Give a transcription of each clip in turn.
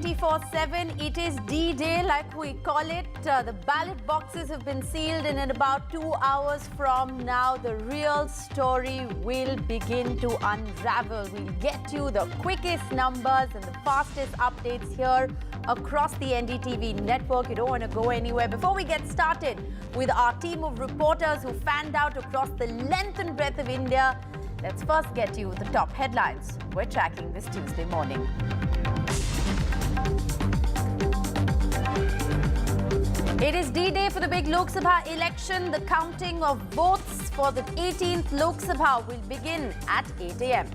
24/7, it is D-Day like we call it. The ballot boxes have been sealed and in about 2 hours from now, the real story will begin to unravel. We'll get you the quickest numbers and the fastest updates here across the NDTV network. You don't want to go anywhere. Before we get started with our team of reporters who fanned out across the length and breadth of India, let's first get you the top headlines we're tracking this Tuesday morning. It is D-Day for the big Lok Sabha election. The counting of votes for the 18th Lok Sabha will begin at 8 a.m.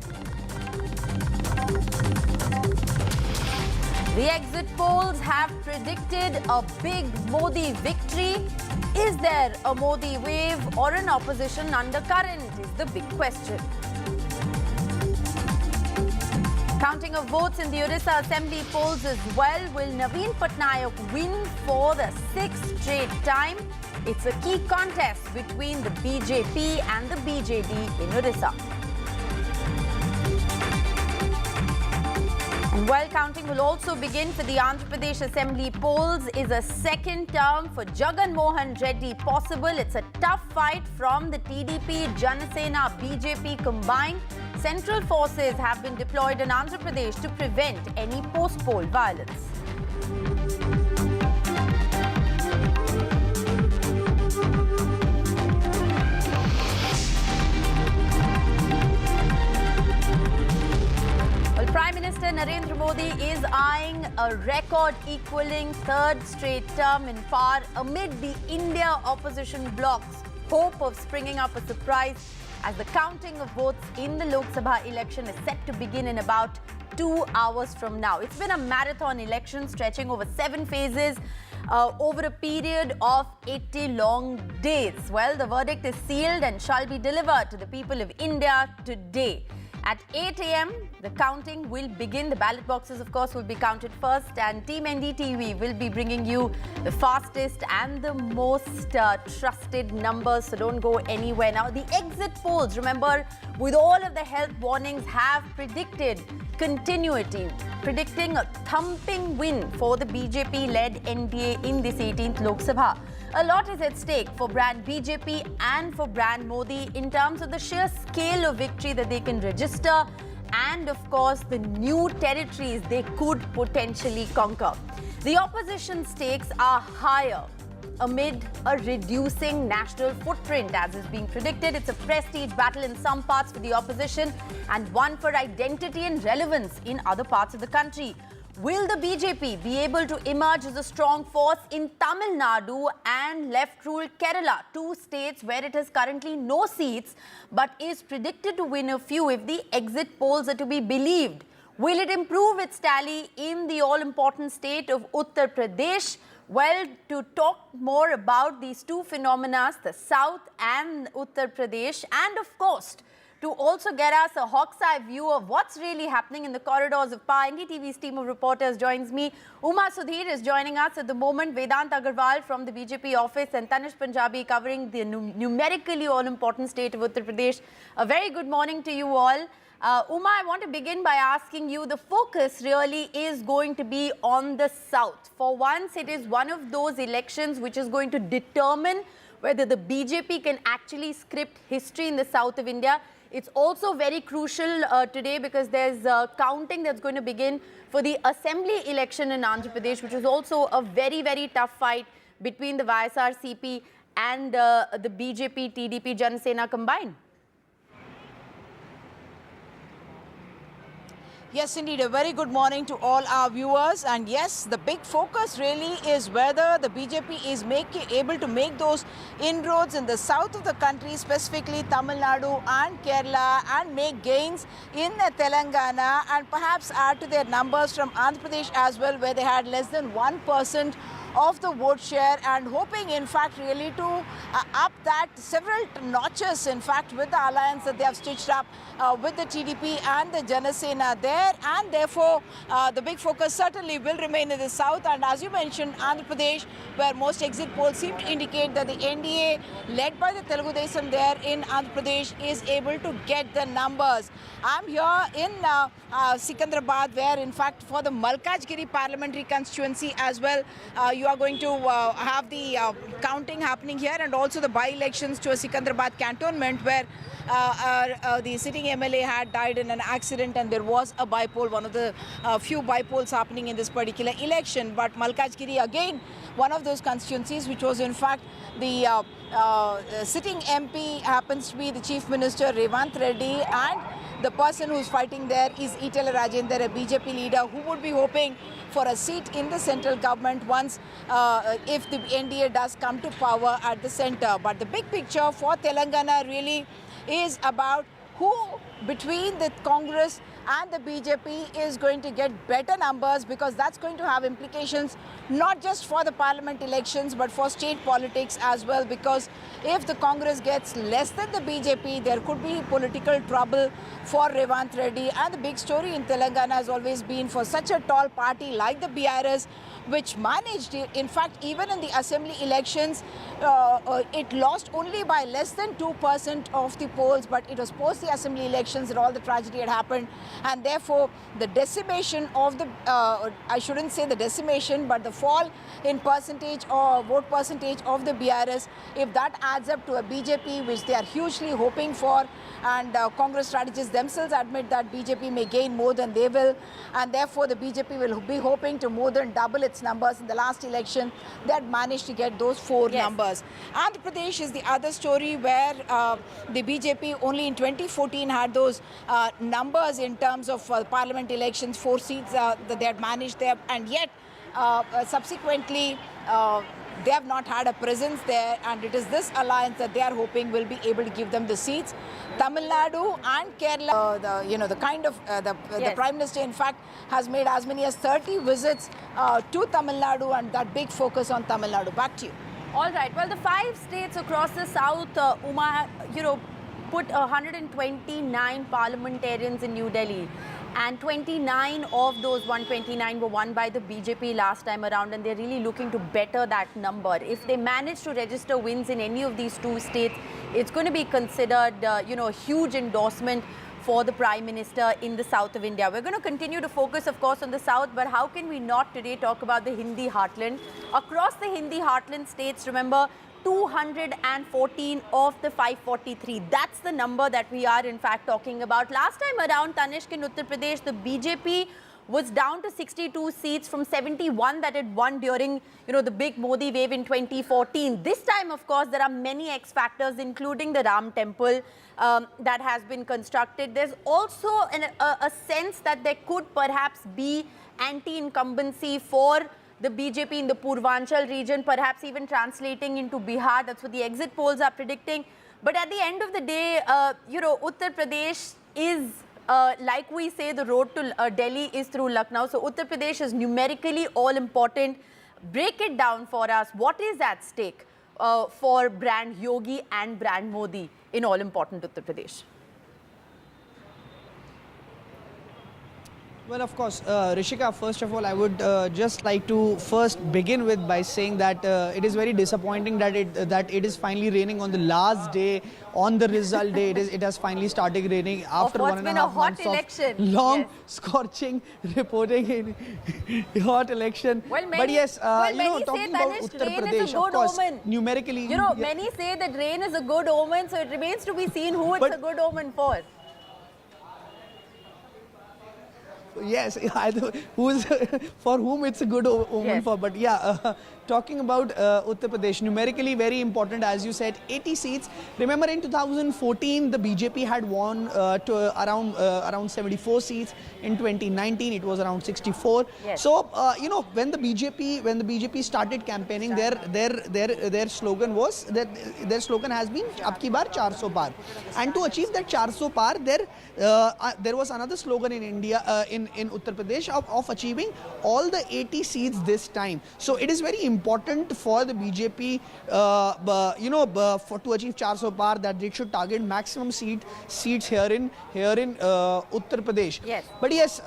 The exit polls have predicted a big Modi victory. Is there a Modi wave or an opposition undercurrent is the big question. Counting of votes in the Orissa Assembly polls as well. Will Naveen Patnaik win for the 6th straight time? It's a key contest between the BJP and the BJD in Orissa. And while counting will also begin for the Andhra Pradesh Assembly polls, is a second term for Jagan Mohan Reddy possible? It's a tough fight from the TDP, Janasena, BJP combined. Central forces have been deployed in Andhra Pradesh to prevent any post-poll violence. Well, Prime Minister Narendra Modi is eyeing a record-equaling third straight term in power amid the India opposition bloc's hope of springing up a surprise as the counting of votes in the Lok Sabha election is set to begin in about 2 hours from now. It's been a marathon election stretching over 7 phases over a period of 80 long days. Well, the verdict is sealed and shall be delivered to the people of India today. At 8 a.m., the counting will begin. The ballot boxes, of course, will be counted first, and Team NDTV will be bringing you the fastest and the most trusted numbers, so don't go anywhere. Now, the exit polls, remember, with all of the health warnings, have predicted continuity, predicting a thumping win for the BJP-led NDA in this 18th Lok Sabha. A lot is at stake for brand BJP and for brand Modi in terms of the sheer scale of victory that they can register and, of course, the new territories they could potentially conquer. The opposition stakes are higher amid a reducing national footprint, as is being predicted. It's a prestige battle in some parts for the opposition and one for identity and relevance in other parts of the country. Will the BJP be able to emerge as a strong force in Tamil Nadu and left-ruled Kerala, 2 states where it has currently no seats but is predicted to win a few if the exit polls are to be believed? Will it improve its tally in the all-important state of Uttar Pradesh? Well, to talk more about these two phenomena, the South and Uttar Pradesh, and of course, to also get us a hawk's eye view of what's really happening in the corridors of power, NDTV's team of reporters joins me. Uma Sudhir is joining us at the moment, Vedant Agarwal from the BJP office, and Tanish Punjabi covering the numerically all-important state of Uttar Pradesh. A very good morning to you all. Uma, I want to begin by asking you, the focus really is going to be on the South. For once, it is one of those elections which is going to determine whether the BJP can actually script history in the south of India. It's also very crucial today because there's counting that's going to begin for the assembly election in Andhra Pradesh, which is also a very, very tough fight between the YSRCP and the BJP, TDP, Janasena combined. Yes, indeed. A very good morning to all our viewers. And yes, the big focus really is whether the BJP is able to make those inroads in the south of the country, specifically Tamil Nadu and Kerala, and make gains in Telangana and perhaps add to their numbers from Andhra Pradesh as well, where they had less than 1% of the vote share, and hoping in fact really to up that several notches in fact with the alliance that they have stitched up with the TDP and the Janasena there. there, and therefore the big focus certainly will remain in the south. And as you mentioned, Andhra Pradesh, where most exit polls seem to indicate that the NDA, led by the Telugu Desam there in Andhra Pradesh, is able to get the numbers. I'm here in Secunderabad, where in fact for the Malkajgiri parliamentary constituency as well, you are going to have the counting happening here, and also the by-elections to a Secunderabad cantonment where the sitting MLA had died in an accident, and there was a by-poll, one of the few by-polls happening in this particular election. But Malkajgiri, again, one of those constituencies which was in fact the sitting MP happens to be the Chief Minister Revant Reddy, and the person who's fighting there is Itala Rajender, a BJP leader who would be hoping for a seat in the central government once if the NDA does come to power at the center. But the big picture for Telangana really is about who between the Congress and the BJP is going to get better numbers, because that's going to have implications not just for the parliament elections but for state politics as well. Because if the Congress gets less than the BJP, there could be political trouble for Revant Reddy. And the big story in Telangana has always been for such a tall party like the BRS, which managed, in fact, even in the assembly elections, it lost only by less than 2% of the polls, but it was post the assembly elections that all the tragedy had happened. And therefore, the decimation of the, I shouldn't say the decimation, but the fall in percentage or vote percentage of the BRS, if that adds up to a BJP, which they are hugely hoping for, and Congress strategists themselves admit that BJP may gain more than they will, and therefore the BJP will be hoping to more than double its numbers. In the last election, they had managed to get those 4 numbers. Andhra Pradesh is the other story, where the BJP only in 2014 had those numbers in terms of parliament elections, 4 seats that they had managed there, and yet subsequently they have not had a presence there, and it is this alliance that they are hoping will be able to give them the seats. Tamil Nadu and Kerala, the Prime Minister in fact has made as many as 30 visits to Tamil Nadu, and that big focus on Tamil Nadu. Back to you. All right. Well, the 5 states across the south, put 129 parliamentarians in New Delhi, and 29 of those 129 were won by the BJP last time around, and they're really looking to better that number. If they manage to register wins in any of these 2 states, it's going to be considered, a huge endorsement for the Prime Minister in the south of India. We're going to continue to focus, of course, on the south, but how can we not today talk about the Hindi heartland? Across the Hindi heartland states, remember, 214 of the 543. That's the number that we are in fact talking about. Last time around, Tanishq, in Uttar Pradesh, the BJP was down to 62 seats from 71 that it won during, the big Modi wave in 2014. This time, of course, there are many X factors, including the Ram temple that has been constructed. There's also a sense that there could perhaps be anti-incumbency for the BJP in the Purvanchal region, perhaps even translating into Bihar. That's what the exit polls are predicting. But at the end of the day, Uttar Pradesh is, like we say, the road to Delhi is through Lucknow. So Uttar Pradesh is numerically all important. Break it down for us. What is at stake for brand Yogi and brand Modi in all important Uttar Pradesh? Well, of course, Rishika, first of all, I would just like to first begin with by saying that it is very disappointing that it is finally raining on the last day, on the result day. It has finally started raining after 1.5 months of long, scorching reporting in hot election. Well, but yes, talking about Uttar Pradesh, of course, numerically, many say that rain is a good omen, so it remains to be seen who it's a good omen for. Yes, for whom it's a good omen for. But yeah, talking about Uttar Pradesh, numerically very important, as you said, 80 seats. Remember, in 2014, the BJP had won to around 74 seats. In 2019, it was around 64. Yes. So when the BJP started campaigning, their slogan was that their slogan has been "Ab ki baar 400 par," and to achieve that 400 par, there was another slogan in India in in Uttar Pradesh of achieving all the 80 seats this time. So it is very important for the BJP, to achieve 400 par, that they should target maximum seats here in Uttar Pradesh. Yes. But yes.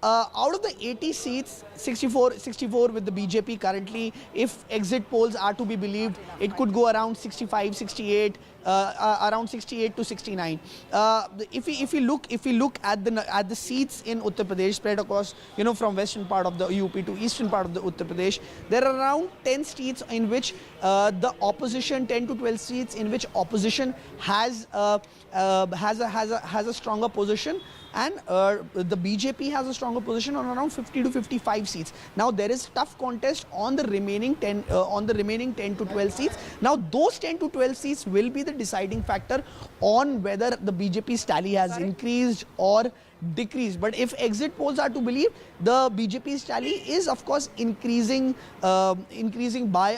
Out of the 80 seats, 64 with the BJP currently. If exit polls are to be believed, it could go around 65, 68, around 68 to 69. If we look at the seats in Uttar Pradesh spread across, from western part of the UP to eastern part of the Uttar Pradesh, there are around 10 seats in which the opposition, 10 to 12 seats in which opposition has a stronger position. And the BJP has a stronger position on around 50 to 55 seats. Now there is tough contest on the remaining 10 to 12 seats. Now those 10 to 12 seats will be the deciding factor on whether the BJP's tally has increased or decreased. But if exit polls are to believe, the BJP's tally is of course increasing by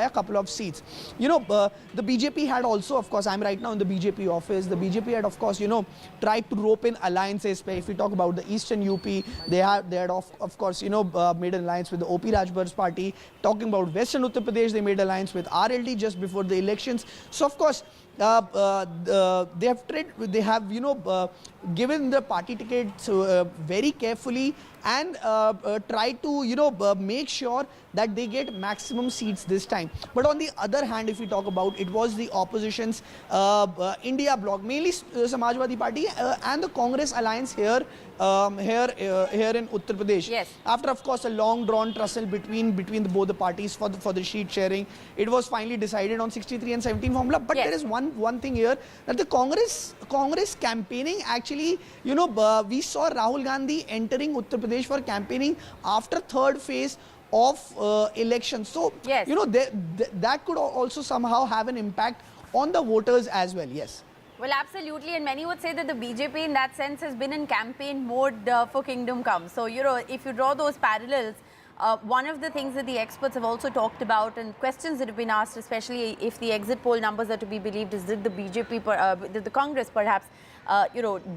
a couple of seats. The BJP had also, of course, I'm right now in the BJP office. The BJP had, of course, tried to rope in alliances. If we talk about the eastern UP, they had of course, made an alliance with the OP Rajbar's party. Talking about western Uttar Pradesh, they made alliance with RLD just before the elections. So of course, they have given the party tickets very carefully and try to make sure that they get maximum seats this time. But on the other hand, if we talk about, it was the opposition's India bloc, mainly Samajwadi Party and the Congress alliance here in Uttar Pradesh. Yes. After, of course, a long drawn tussle between both the parties for the seat sharing, it was finally decided on 63 and 17 formula. But yes, there is one thing here, that the Congress campaigning actually, we saw Rahul Gandhi entering Uttar Pradesh for campaigning after third phase of election. So, yes, that could also somehow have an impact on the voters as well. Yes. Well, absolutely, and many would say that the BJP in that sense has been in campaign mode for Kingdom Come. So, if you draw those parallels, one of the things that the experts have also talked about, and questions that have been asked, especially if the exit poll numbers are to be believed, is did the BJP, did the Congress perhaps,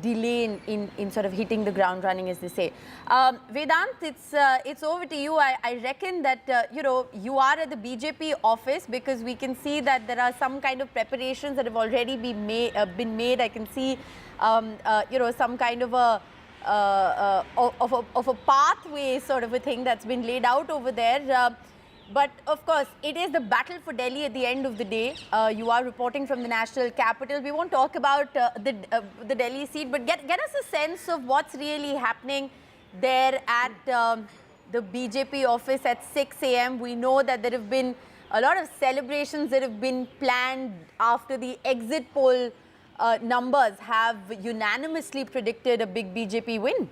delay in sort of hitting the ground running, as they say. Vedant, it's over to you. I reckon that, you are at the BJP office, because we can see that there are some kind of preparations that have already been made. I can see, some kind of a pathway sort of a thing that's been laid out over there. But of course, it is the battle for Delhi at the end of the day. You are reporting from the national capital. We won't talk about the Delhi seat, but get us a sense of what's really happening there at the BJP office at 6 a.m. We know that there have been a lot of celebrations that have been planned after the exit poll numbers have unanimously predicted a big BJP win.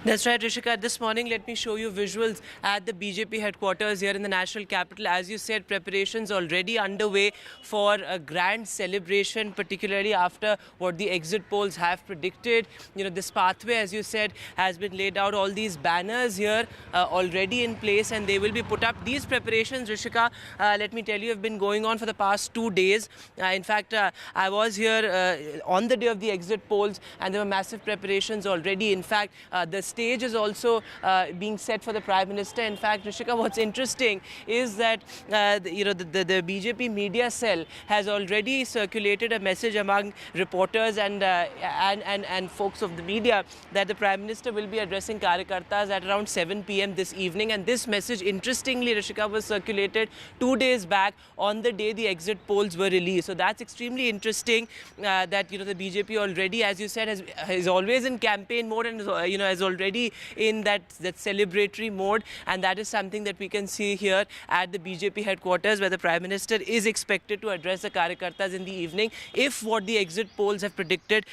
That's right, Rishika. This morning, let me show you visuals at the BJP headquarters here in the national capital. As you said, preparations already underway for a grand celebration, particularly after what the exit polls have predicted. This pathway, as you said, has been laid out. All these banners here already in place, and they will be put up. These preparations, Rishika, let me tell you, have been going on for the past 2 days. In fact, I was here on the day of the exit polls, and there were massive preparations already. In fact, the stage is also being set for the Prime Minister. In fact, Rishika, what's interesting is that the BJP media cell has already circulated a message among reporters and folks of the media that the Prime Minister will be addressing Karyakartas at around 7 p.m. this evening. And this message, interestingly, Rishika, was circulated 2 days back on the day the exit polls were released. So that's extremely interesting that the BJP already, as you said, is always in campaign mode and has already in that celebratory mode, and that is something that we can see here at the BJP headquarters, where the Prime Minister is expected to address the Karyakartas in the evening, if what the exit polls have predicted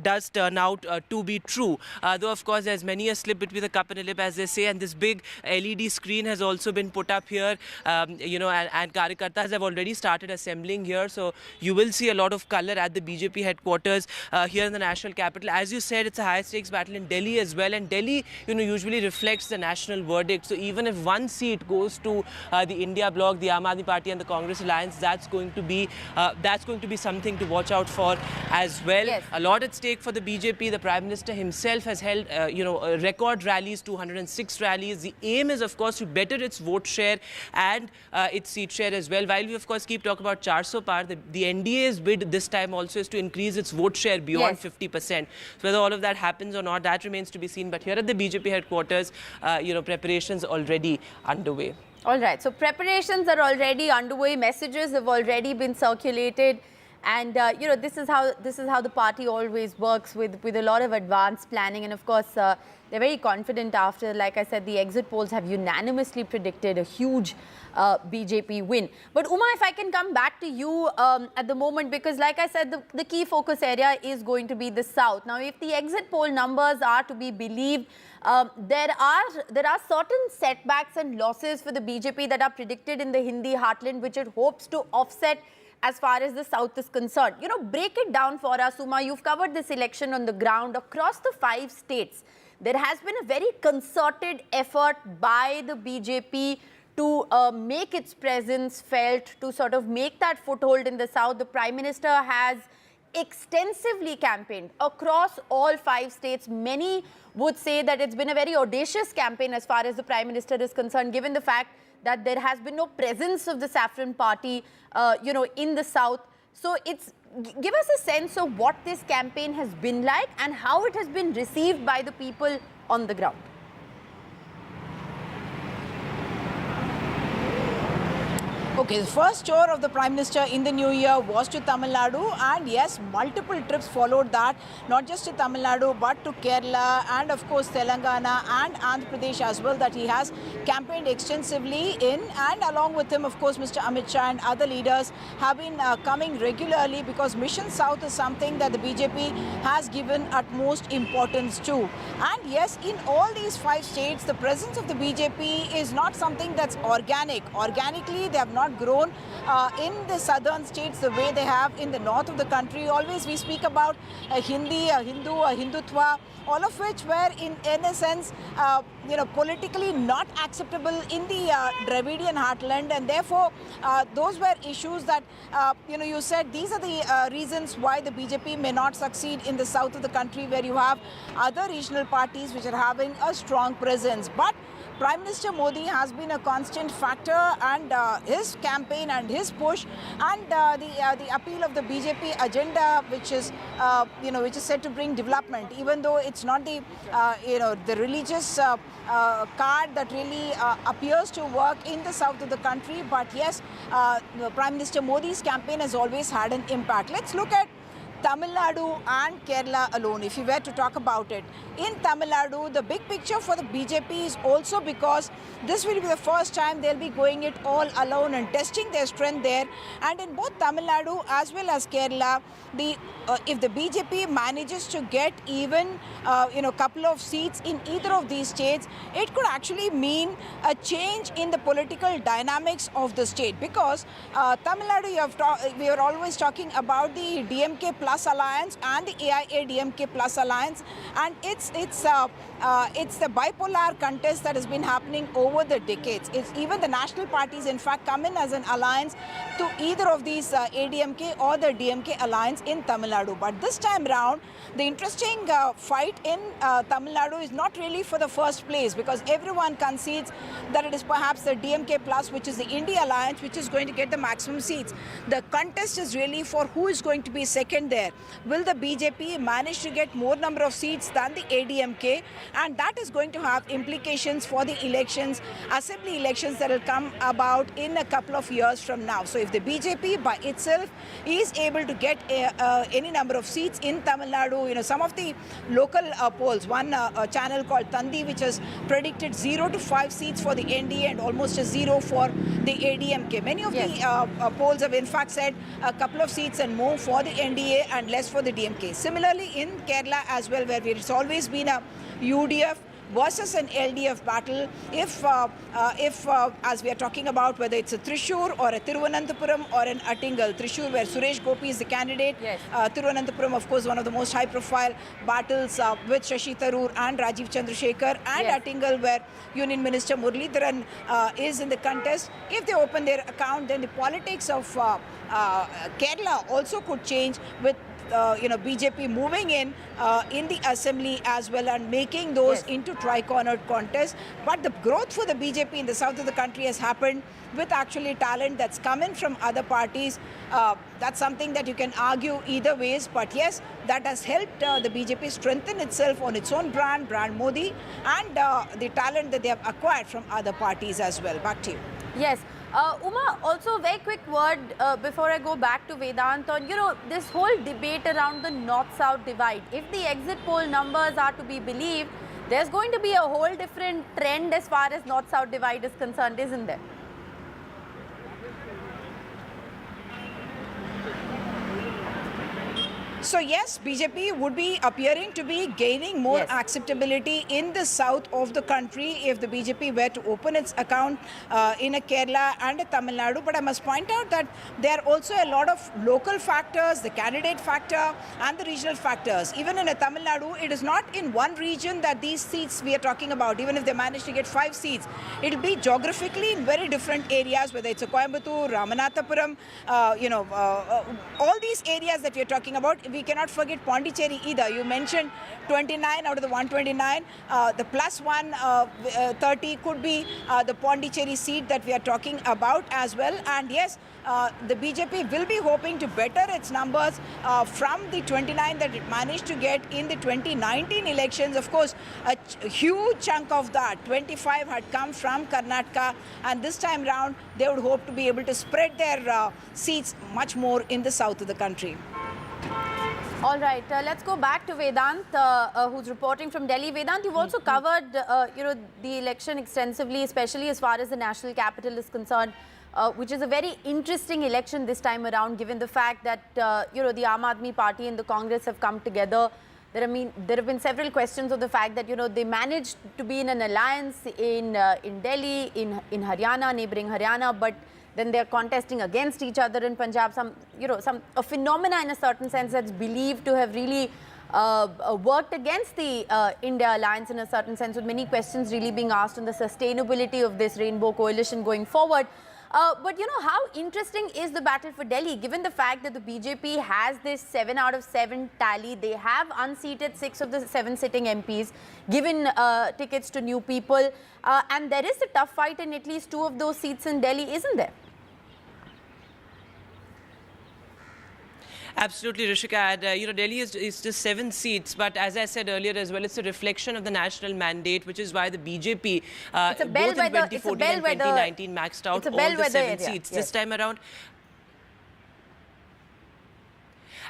does turn out to be true. Though, of course, there's many a slip between the cup and the lip, as they say, and this big LED screen has also been put up here, and Karyakartas have already started assembling here, so you will see a lot of color at the BJP headquarters here in the national capital. As you said, it's a high-stakes battle in Delhi as well, and Delhi, usually reflects the national verdict. So even if one seat goes to the India bloc, the Aam Aadmi Party and the Congress alliance, that's going to be something to watch out for as well. Yes. A lot at stake for the BJP. The Prime Minister himself has held, record rallies, 206 rallies. The aim is, of course, to better its vote share and its seat share as well. While we, of course, keep talking about 400 par, the NDA's bid this time also is to increase its vote share beyond 50%. So whether all of that happens or not, that remains to be seen. But here at the BJP headquarters, preparations already underway. All right, so preparations are already underway. Messages have already been circulated. And, this is how the party always works, with a lot of advanced planning. And, of course, they're very confident after, like I said, the exit polls have unanimously predicted a huge BJP win. But, Uma, if I can come back to you at the moment, because, like I said, the key focus area is going to be the South. Now, if the exit poll numbers are to be believed, there are certain setbacks and losses for the BJP that are predicted in the Hindi heartland, which it hopes to offset as far as the South is concerned. Break it down for us, Uma. You've covered this election on the ground across the 5 states. There has been a very concerted effort by the BJP to make its presence felt, to sort of make that foothold in the South. The Prime Minister has extensively campaigned across all 5 states. Many would say that it's been a very audacious campaign as far as the Prime Minister is concerned, given the fact that there has been no presence of the Saffron Party, in the South. So give us a sense of what this campaign has been like and how it has been received by the people on the ground. Okay, the first tour of the Prime Minister in the new year was to Tamil Nadu, and yes, multiple trips followed that, not just to Tamil Nadu but to Kerala and of course Telangana and Andhra Pradesh as well, that he has campaigned extensively in, and along with him, of course, Mr. Amit Shah and other leaders have been coming regularly, because Mission South is something that the BJP has given utmost importance to. And yes, in all these 5 states, the presence of the BJP is not something that's organic. Organically, they have not grown in the southern states the way they have in the north of the country. Always we speak about a Hindi, a Hindu, a Hindutva, all of which were in a sense, politically not acceptable in the Dravidian heartland, and therefore those were issues that, you said these are the reasons why the BJP may not succeed in the south of the country, where you have other regional parties which are having a strong presence. But Prime Minister Modi has been a constant factor, and his campaign and his push and the appeal of the BJP agenda, which is set to bring development, even though it's not the the religious card that really appears to work in the south of the country. But yes, Prime Minister Modi's campaign has always had an impact. Let's look at Tamil Nadu and Kerala alone, if you were to talk about it. In Tamil Nadu, the big picture for the BJP is also because this will be the first time they'll be going it all alone and testing their strength there. And in both Tamil Nadu as well as Kerala, if the BJP manages to get even couple of seats in either of these states, it could actually mean a change in the political dynamics of the state. Because Tamil Nadu, we are always talking about the DMK Plus Alliance and the AIA-DMK Plus Alliance, and it's the bipolar contest that has been happening over the decades. It's even the national parties, in fact, come in as an alliance to either of these ADMK or the DMK alliance in Tamil Nadu. But this time round, the interesting fight in Tamil Nadu is not really for the first place, because everyone concedes that it is perhaps the DMK Plus, which is the India alliance, which is going to get the maximum seats. The contest is really for who is going to be second there. Will the BJP manage to get more number of seats than the ADMK? And that is going to have implications for the elections, assembly elections that will come about in a couple of years from now. So if the BJP by itself is able to get any number of seats in Tamil Nadu, some of the local polls, one channel called Tandi, which has predicted 0 to 5 seats for the NDA and almost a 0 for the ADMK. Many of the polls have in fact said a couple of seats and more for the NDA and less for the DMK. Similarly in Kerala as well, where it's always been a UDF versus an LDF battle. If as we are talking about, whether it's a Thrissur or a Thiruvananthapuram or an Attingal. Thrissur, where Suresh Gopi is the candidate. Yes. Thiruvananthapuram, of course, one of the most high-profile battles with Shashi Tharoor and Rajiv Chandrasekhar. And Yes. Attingal, where Union Minister Muralidharan is in the contest. If they open their account, then the politics of Kerala also could change with BJP moving in the assembly as well and making those Yes. into tri-cornered contests. But the growth for the BJP in the south of the country has happened with actually talent that's come in from other parties. That's something that you can argue either ways. But yes, that has helped the BJP strengthen itself on its own brand Modi, and the talent that they have acquired from other parties as well. Back to you. Yes. Uma, also a very quick word before I go back to Vedant on, this whole debate around the north-south divide. If the exit poll numbers are to be believed, there's going to be a whole different trend as far as north-south divide is concerned, isn't there? So yes, BJP would be appearing to be gaining more Yes. acceptability in the south of the country if the BJP were to open its account in a Kerala and a Tamil Nadu. But I must point out that there are also a lot of local factors, the candidate factor and the regional factors. Even in a Tamil Nadu, it is not in one region that these seats we are talking about. Even if they manage to get 5 seats, it will be geographically in very different areas, whether it's a Coimbatore, Ramanathapuram, all these areas that we are talking about. We cannot forget Pondicherry either. You mentioned 29 out of the 129. The plus 130 could be the Pondicherry seat that we are talking about as well. And yes, the BJP will be hoping to better its numbers from the 29 that it managed to get in the 2019 elections. Of course, a huge chunk of that, 25, had come from Karnataka. And this time round, they would hope to be able to spread their seats much more in the south of the country. All right, let's go back to Vedant, who's reporting from Delhi. Vedant, you've also covered, the election extensively, especially as far as the national capital is concerned, which is a very interesting election this time around, given the fact that, the Aam Aadmi Party and the Congress have come together. There have been several questions of the fact that, they managed to be in an alliance in Delhi, in Haryana, neighboring Haryana, but then they're contesting against each other in Punjab. A phenomena in a certain sense that's believed to have really worked against the India alliance in a certain sense, with many questions really being asked on the sustainability of this rainbow coalition going forward. But how interesting is the battle for Delhi, given the fact that the BJP has this 7 out of 7 tally? They have unseated 6 of the 7 sitting MPs, given tickets to new people. And there is a tough fight in at least 2 of those seats in Delhi, isn't there? Absolutely, Rishika. And, Delhi is just 7 seats. But as I said earlier as well, it's a reflection of the national mandate, which is why the BJP, both in 2014 and 2019, maxed out all the 7 seats. Yes. This time around,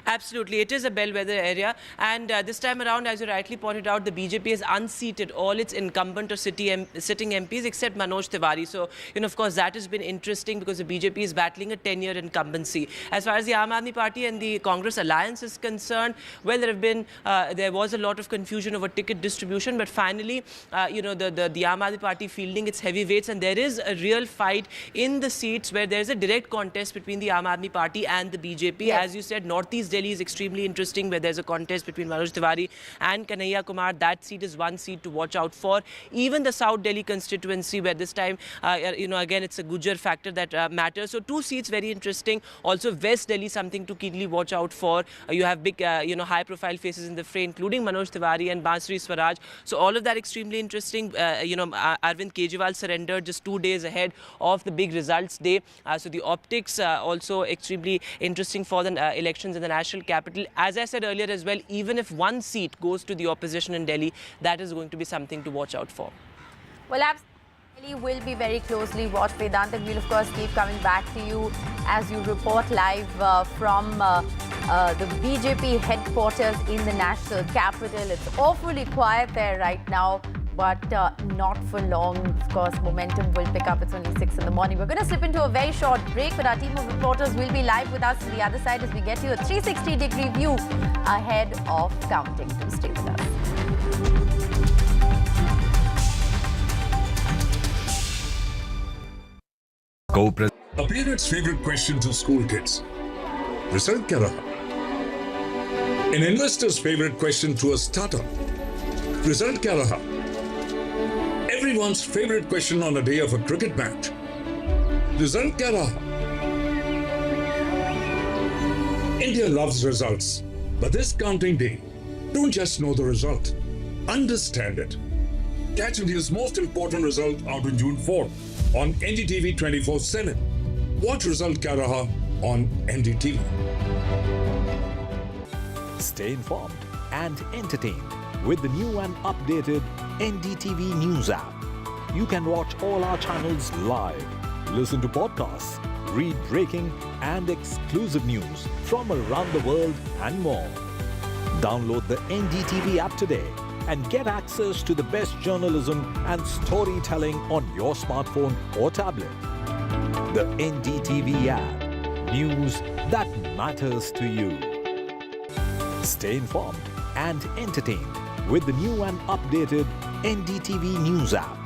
absolutely, it is a bellwether area, and this time around, as you rightly pointed out, the BJP has unseated all its incumbent or sitting MPs except Manoj Tiwari. So, of course, that has been interesting because the BJP is battling a 10-year incumbency. As far as the Aam Aadmi Party and the Congress alliance is concerned, well, there was a lot of confusion over ticket distribution, but finally, the Aam Aadmi Party fielding its heavyweights, and there is a real fight in the seats where there is a direct contest between the Aam Aadmi Party and the BJP. Yes. As you said, Northeast Delhi is extremely interesting, where there's a contest between Manoj Tiwari and Kanhaiya Kumar. That seat is one seat to watch out for. Even the South Delhi constituency, where this time, again, it's a Gujar factor that matters. So 2 seats, very interesting. Also, West Delhi, something to keenly watch out for. You have big, high-profile faces in the fray, including Manoj Tiwari and Bansuri Swaraj. So all of that extremely interesting. Arvind Kejriwal surrendered just 2 days ahead of the big results day. So the optics also extremely interesting for the elections in the national capital. As I said earlier as well, even if 1 seat goes to the opposition in Delhi, that is going to be something to watch out for. Well, absolutely will be very closely watched, Vedant, and we'll of course keep coming back to you as you report live from the BJP headquarters in the national capital. It's awfully quiet there right now, but not for long. Of course, momentum will pick up. It's only 6 in the morning. We're going to slip into a very short break, but our team of reporters will be live with us on the other side as we get you a 360-degree view ahead of counting. Do stay with us. A parent's favorite question to school kids. Result kya raha? An investor's favorite question to a startup. Result kya raha? Everyone's favorite question on a day of a cricket match. Result kya raha? India loves results, but this counting day, don't just know the result, understand it. Catch India's most important result out on June 4th on NDTV 24/7. Watch Result Kya Raha on NDTV. Stay informed and entertained with the new and updated NDTV News app. You can watch all our channels live, listen to podcasts, read breaking and exclusive news from around the world and more. Download the NDTV app today and get access to the best journalism and storytelling on your smartphone or tablet. The NDTV app. News that matters to you. Stay informed and entertained with the new and updated NDTV News app.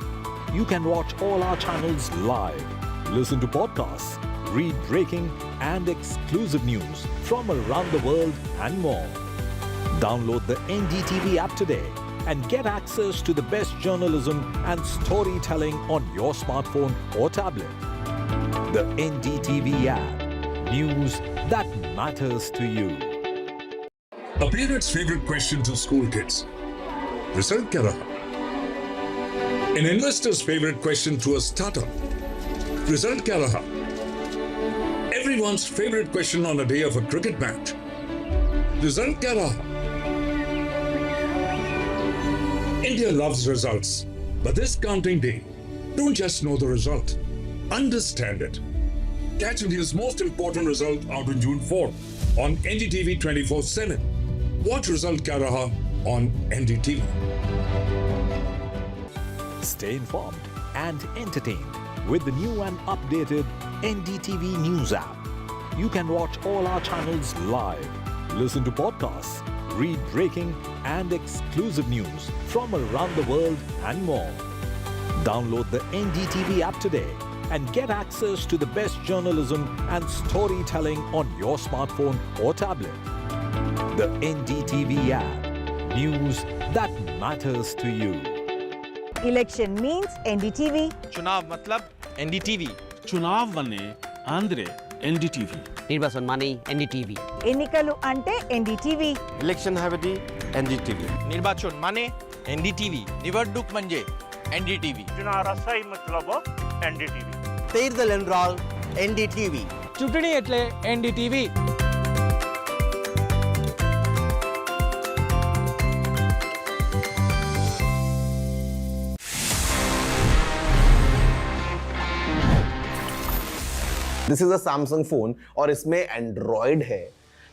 You can watch all our channels live, listen to podcasts, read breaking and exclusive news from around the world and more. Download the NDTV app today and get access to the best journalism and storytelling on your smartphone or tablet. The NDTV app. News that matters to you. A parent's favorite question to school kids. Result kya raha? An investor's favorite question to a startup. Result kya raha? Everyone's favorite question on a day of a cricket match. Result kya raha? India loves results, but this counting day, don't just know the result, understand it. Catch India's most important result out on June 4th on NDTV 24/7. Watch Result Kya Raha on NDTV. Stay informed and entertained with the new and updated NDTV News app. You can watch all our channels live, listen to podcasts, read breaking and exclusive news from around the world and more. Download the NDTV app today and get access to the best journalism and storytelling on your smartphone or tablet. The NDTV app. News that matters to you. Election means NDTV. चुनाव मतलब NDTV. चुनाव वने Andre NDTV. निर्वाचन माने NDTV. ఎన్నికలు అంటే NDTV. Election havadi NDTV. निर्वाचन माने NDTV. निवडणूक म्हणजे NDTV. चुनाव सही मतलब NDTV. तेरदल एनराल NDTV. चुटणी એટલે NDTV. This is a Samsung phone और इसमें एंड्रॉयड है.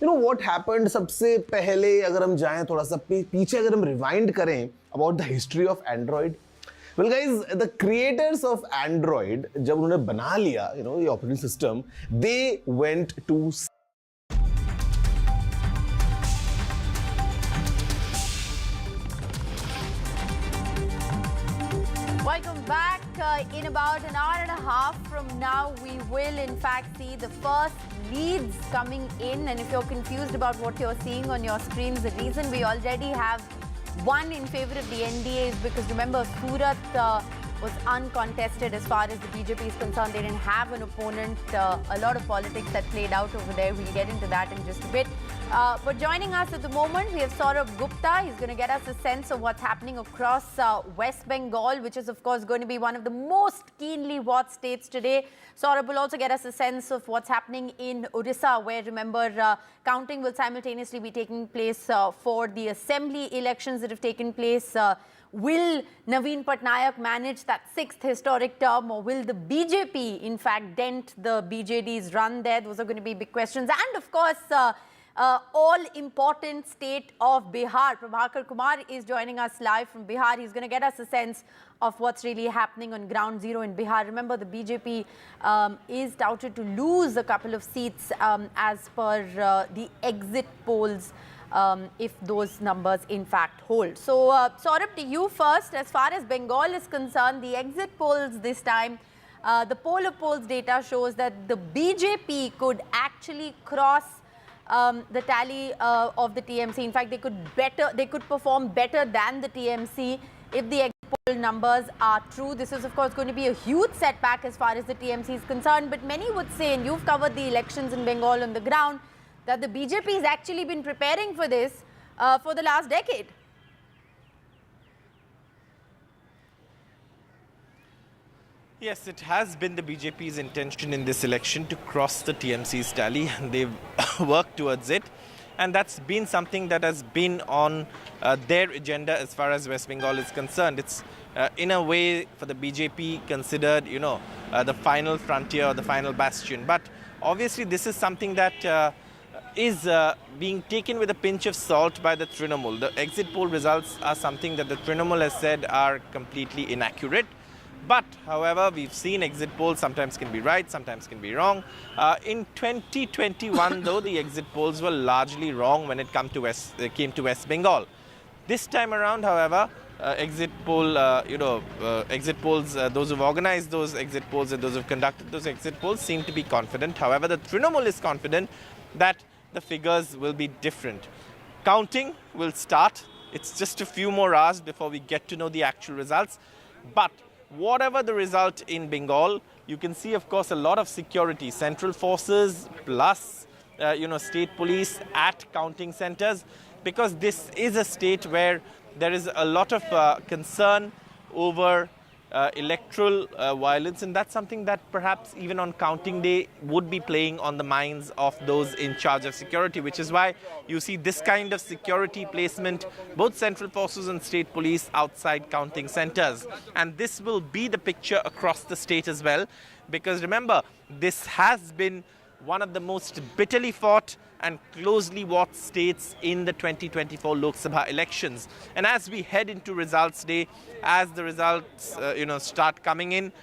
यू नो व्हाट हैपेंड सबसे पहले अगर हम जाएं थोड़ा सा पीछे अगर हम रिवाइंड करें about the history of Android. Well guys the creators of Android जब उन्होंने बना लिया यू नो ये operating system they went to Welcome back. In about an hour and a half from now, we will in fact see the first leads coming in. And if you're confused about what you're seeing on your screens, the reason we already have one in favor of the NDA is because remember, Surat was uncontested as far as the BJP is concerned. They didn't have an opponent. A lot of politics that played out over there. We'll get into that in just a bit. But joining us at the moment, we have Saurabh Gupta. He's going to get us a sense of what's happening across West Bengal, which is, of course, going to be one of the most keenly watched states today. Saurabh will also get us a sense of what's happening in Orissa, where, remember, counting will simultaneously be taking place for the assembly elections that have taken place. Will Naveen Patnaik manage that 6th historic term, or will the BJP, in fact, dent the BJD's run there? Those are going to be big questions. And, of course, all-important state of Bihar. Prabhakar Kumar is joining us live from Bihar. He's going to get us a sense of what's really happening on ground zero in Bihar. Remember, the BJP is touted to lose a couple of seats as per the exit polls, if those numbers in fact hold. So, Saurabh, to you first. As far as Bengal is concerned, the exit polls this time The poll of polls data shows that the BJP could actually cross the tally of the TMC. In fact, they could perform better than the TMC if the exit poll numbers are true. This is, of course, going to be a huge setback as far as the TMC is concerned. But many would say, and you've covered the elections in Bengal on the ground, that the BJP has actually been preparing for this for the last decade. Yes, it has been the BJP's intention in this election to cross the TMC's tally, and they've worked towards it. And that's been something that has been on their agenda as far as West Bengal is concerned. It's in a way for the BJP considered, the final frontier or the final bastion. But obviously this is something that is being taken with a pinch of salt by the Trinamool. The exit poll results are something that the Trinamool has said are completely inaccurate. But, however, we've seen exit polls sometimes can be right, sometimes can be wrong. In 2021, though, the exit polls were largely wrong when it came to West Bengal. This time around, however, exit polls, those who've organized those exit polls and those who've conducted those exit polls seem to be confident. However, the Trinamool is confident that the figures will be different. Counting will start. It's just a few more hours before we get to know the actual results. But whatever the result in Bengal, you can see, of course, a lot of security, central forces plus, state police at counting centers, because this is a state where there is a lot of concern over electoral violence, and that's something that perhaps even on counting day would be playing on the minds of those in charge of security, which is why you see this kind of security placement, both central forces and state police outside counting centers. And this will be the picture across the state as well, because remember, this has been one of the most bitterly fought and closely watched states in the 2024 Lok Sabha elections. And as we head into results day, as the results start coming in,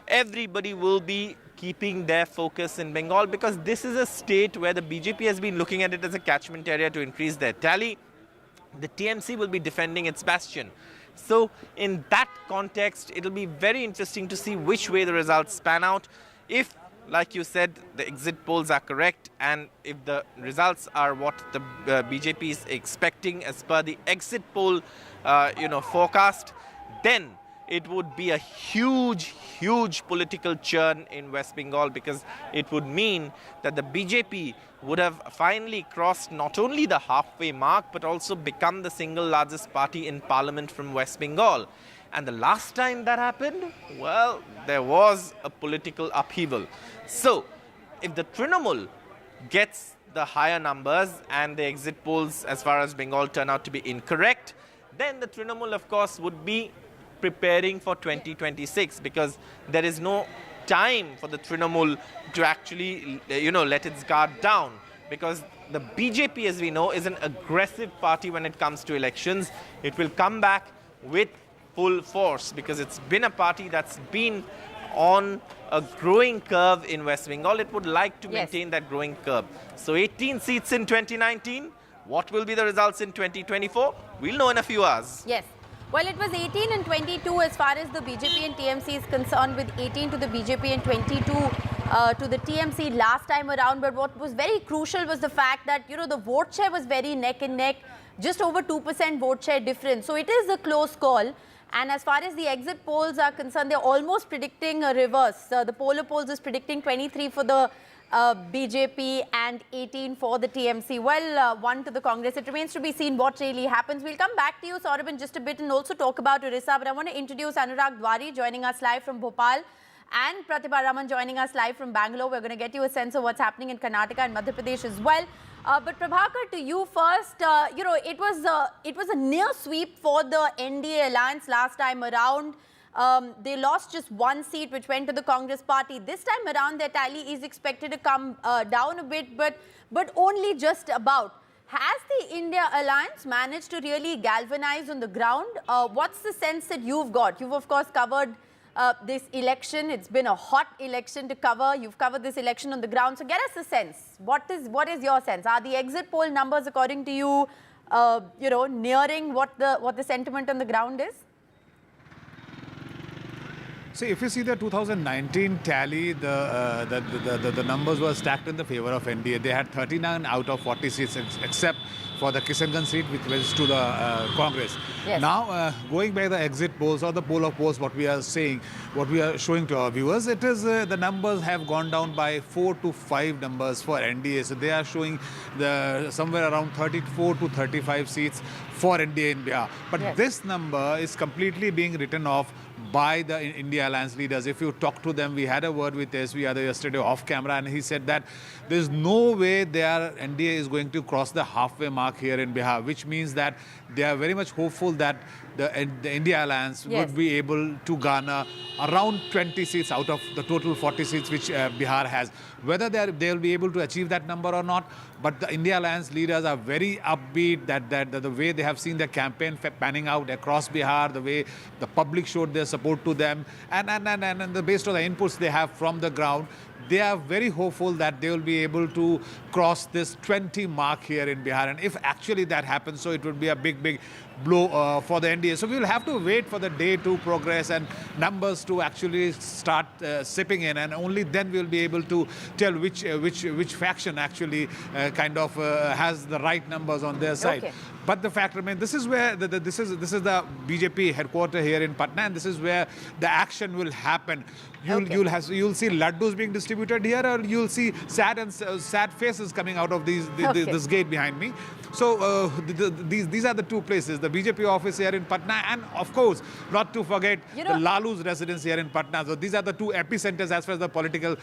everybody will be keeping their focus in Bengal, because this is a state where the BJP has been looking at it as a catchment area to increase their tally. The TMC will be defending its bastion. So in that context, it'll be very interesting to see which way the results pan out. If, like you said, the exit polls are correct, and if the results are what the BJP is expecting as per the exit poll, forecast, then it would be a huge political churn in West Bengal, because it would mean that the BJP would have finally crossed not only the halfway mark, but also become the single largest party in parliament from West Bengal. And the last time that happened, well, there was a political upheaval. So, if the Trinamool gets the higher numbers and the exit polls as far as Bengal turn out to be incorrect, then the Trinamool, of course, would be preparing for 2026, because there is no time for the Trinamool to actually, let its guard down. Because the BJP, as we know, is an aggressive party when it comes to elections. It will come back with full force, because it's been a party that's been on a growing curve in West Bengal. It would like to maintain that growing curve. So 18 seats in 2019. What will be the results in 2024? We'll know in a few hours. Yes. Well, it was 18 and 22 as far as the BJP and TMC is concerned, with 18 to the BJP and 22 to the TMC last time around. But what was very crucial was the fact that, the vote share was very neck and neck, just over 2% vote share difference. So it is a close call. And as far as the exit polls are concerned, they're almost predicting a reverse. The poll of polls is predicting 23 for the BJP and 18 for the TMC. Well, 1 to the Congress. It remains to be seen what really happens. We'll come back to you, Saurabh, in just a bit and also talk about Orissa. But I want to introduce Anurag Dwari joining us live from Bhopal, and Pratibha Raman joining us live from Bangalore. We're going to get you a sense of what's happening in Karnataka and Madhya Pradesh as well. But Prabhakar, to you first, it was a near sweep for the NDA alliance last time around. They lost just one seat, which went to the Congress party. This time around, their tally is expected to come down a bit, but only just about. Has the India alliance managed to really galvanize on the ground? What's the sense that you've got? You've, of course, covered this election. It's been a hot election to cover. You've covered this election on the ground. So get us a sense. What is your sense? Are the exit poll numbers, according to you, nearing what the sentiment on the ground is? So if you see the 2019 tally, the numbers were stacked in the favor of NDA. They had 39 out of 40 seats, except for the Kishanganj seat, which was to the Congress. Yes. Now, going by the exit polls or the poll of polls, what we are saying, what we are showing to our viewers, it is the numbers have gone down by 4 to 5 numbers for NDA. So they are showing somewhere around 34 to 35 seats for NDA in Bihar. But Yes. this number is completely being written off by the India Alliance leaders. If you talk to them, we had a word with SV Yadav yesterday off camera, and he said that there's no way NDA is going to cross the halfway mark here in Bihar, which means that they are very much hopeful that the India Alliance Yes. would be able to garner around 20 seats out of the total 40 seats which Bihar has. Whether they'll be able to achieve that number or not, but the India Alliance leaders are very upbeat that the way they have seen their campaign panning out across Bihar, the way the public showed their support to them, and based on the inputs they have from the ground, they are very hopeful that they will be able to cross this 20 mark here in Bihar. And if actually that happens, so it would be a big blow for the NDA. So we will have to wait for the day to progress and numbers to actually start sipping in, and only then we will be able to tell which faction actually has the right numbers on their side. Okay. But the fact remains, this is where this is the BJP headquarters here in Patna, and this is where the action will happen. You'll see laddus being distributed here, or you'll see sad faces coming out of this gate behind me. So these are the two places: the BJP office here in Patna, and of course, not to forget the Lalu's residence here in Patna. So these are the two epicenters as far as the political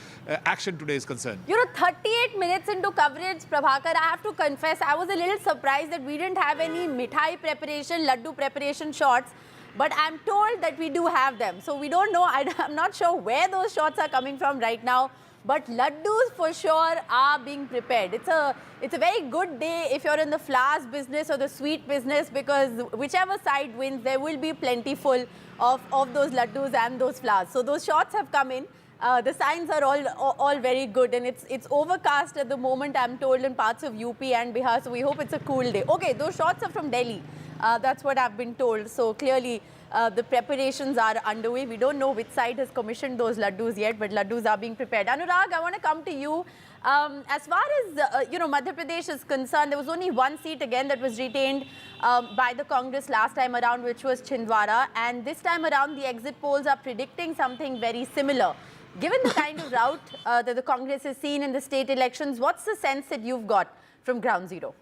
action today is concerned. 38 minutes into coverage, Prabhakar, I have to confess, I was a little surprised that we didn't have any mithai preparation, laddu preparation shots. But I'm told that we do have them. So we don't know. I'm not sure where those shots are coming from right now. But laddus for sure are being prepared. It's a very good day if you're in the flowers business or the sweet business, because whichever side wins, there will be plentiful of those laddus and those flowers. So those shots have come in. The signs are all very good, and it's overcast at the moment, I'm told, in parts of UP and Bihar. So we hope it's a cool day. Okay, those shots are from Delhi. That's what I've been told. So clearly, the preparations are underway. We don't know which side has commissioned those laddus yet, but laddus are being prepared. Anurag, I want to come to you. As far as Madhya Pradesh is concerned, there was only one seat again that was retained by the Congress last time around, which was Chhindwara. And this time around, the exit polls are predicting something very similar. Given the kind of route that the Congress has seen in the state elections, what's the sense that you've got from ground zero?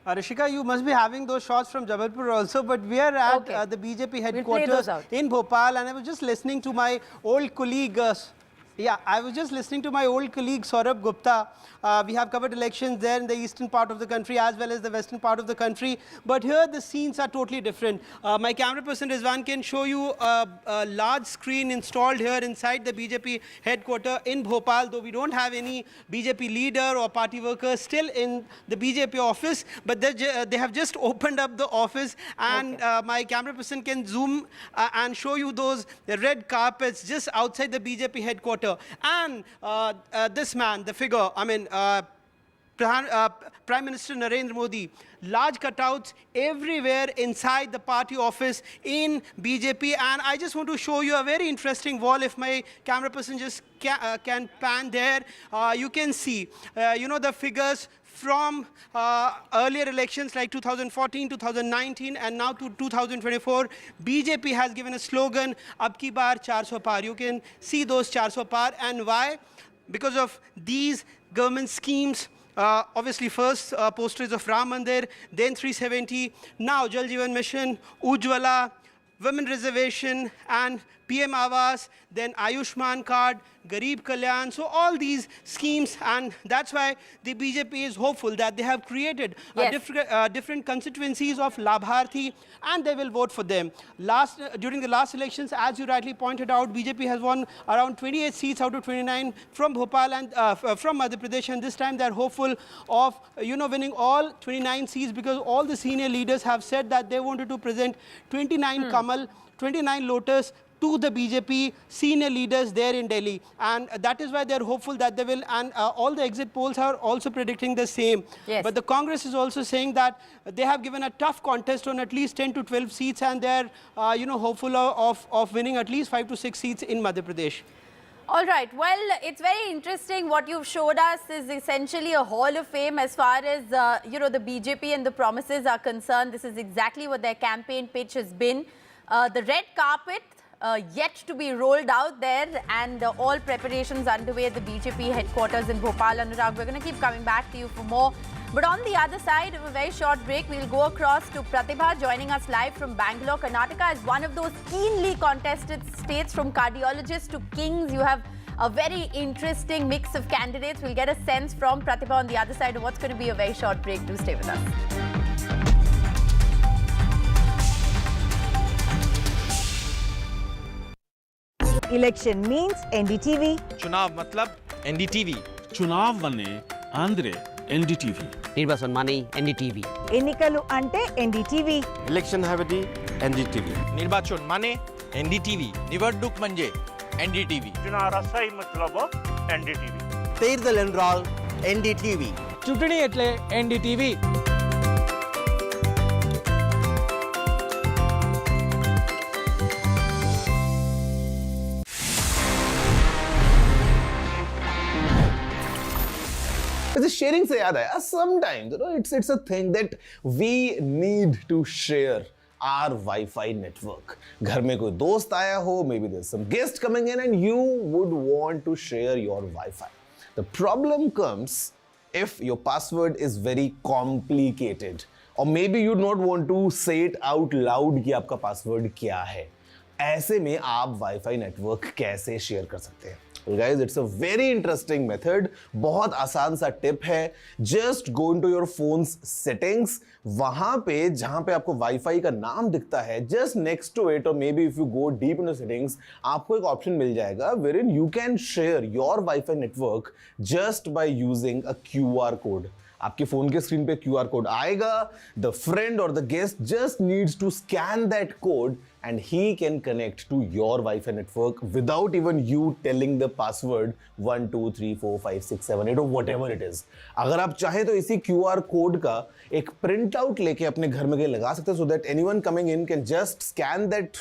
Rishika, you must be having those shots from Jabalpur also, but we are at the BJP headquarters in Bhopal, and I was just listening to my old colleague, Saurabh Gupta. We have covered elections there in the eastern part of the country as well as the western part of the country. But here the scenes are totally different. My camera person Rizwan can show you a large screen installed here inside the BJP headquarters in Bhopal, though we don't have any BJP leader or party workers still in the BJP office. But they have just opened up the office, and my camera person can zoom and show you those red carpets just outside the BJP headquarters. And this man, the figure, Prime Minister Narendra Modi, large cutouts everywhere inside the party office in BJP. And I just want to show you a very interesting wall. If my camera person just can pan there, you can see, the figures from earlier elections like 2014, 2019, and now to 2024. BJP has given a slogan, Ab ki baar 400 par. You can see those 400 par. And why? Because of these government schemes. Obviously, first posters of Ram Mandir, then 370, now Jal Jeevan Mission, Ujjwala, Women Reservation, and PM Awas, then Ayushman Card, Garib Kalyan. So all these schemes, and that's why the BJP is hopeful that they have created different constituencies of Labharthi, and they will vote for them. During the last elections, as you rightly pointed out, BJP has won around 28 seats out of 29 from Bhopal and from Madhya Pradesh, and this time they are hopeful of winning all 29 seats, because all the senior leaders have said that they wanted to present 29 Kamal, 29 Lotus, to the BJP senior leaders there in Delhi. And that is why they're hopeful that they will, and all the exit polls are also predicting the same. Yes. But the Congress is also saying that they have given a tough contest on at least 10 to 12 seats, and they're hopeful of winning at least 5 to 6 seats in Madhya Pradesh. All right. Well, it's very interesting. What you've showed us is essentially a hall of fame as far as, the BJP and the promises are concerned. This is exactly what their campaign pitch has been. The red carpet yet to be rolled out there, and all preparations underway at the BJP headquarters in Bhopal. Anurag, we're going to keep coming back to you for more. But on the other side of a very short break, we'll go across to Pratibha, joining us live from Bangalore. Karnataka is one of those keenly contested states, from cardiologists to kings. You have a very interesting mix of candidates. We'll get a sense from Pratibha on the other side of what's going to be a very short break. Do stay with us. Election means NDTV. चुनाव मतलब NDTV. चुनाव बने Andre NDTV. निर्वाचन माने NDTV. ఎన్నికలు అంటే NDTV. Election havadi NDTV. निर्वाचन माने NDTV. निवडणूक म्हणजे NDTV. चुनाव रसाई मतलब NDTV. தேர்தல் என்றால் NDTV. चुटनी एटले NDTV. शेयरिंग से याद आया, sometimes it's a thing that we need to share our Wi-Fi network. घर में कोई दोस्त आया हो, maybe there's some guest coming in and you would want to share your Wi-Fi. The problem comes if your password is very complicated, or maybe you not want to say it out loud कि आपका password क्या है. ऐसे में आप Wi-Fi network कैसे share कर सकते हैं? Well guys, it's a very interesting method. बहुत आसान सा टिप है. Just go into your phone's settings. वहां पे जहां पे आपको वाईफाई का नाम दिखता है, just next to it, or maybe if you go deep into settings, आपको एक ऑप्शन मिल जाएगा wherein you can share your Wi-Fi network just by using a QR code. आपके फोन के स्क्रीन पे QR कोड आएगा. The friend or the guest just needs to scan that code and he can connect to your Wi-Fi network without even you telling the password 1 2 3 4 5 6 7 8 or whatever it is. अगर आप चाहें तो इसी QR code का एक print out लेके अपने घर में कहीं लगा सकते हैं, so that anyone coming in can just scan that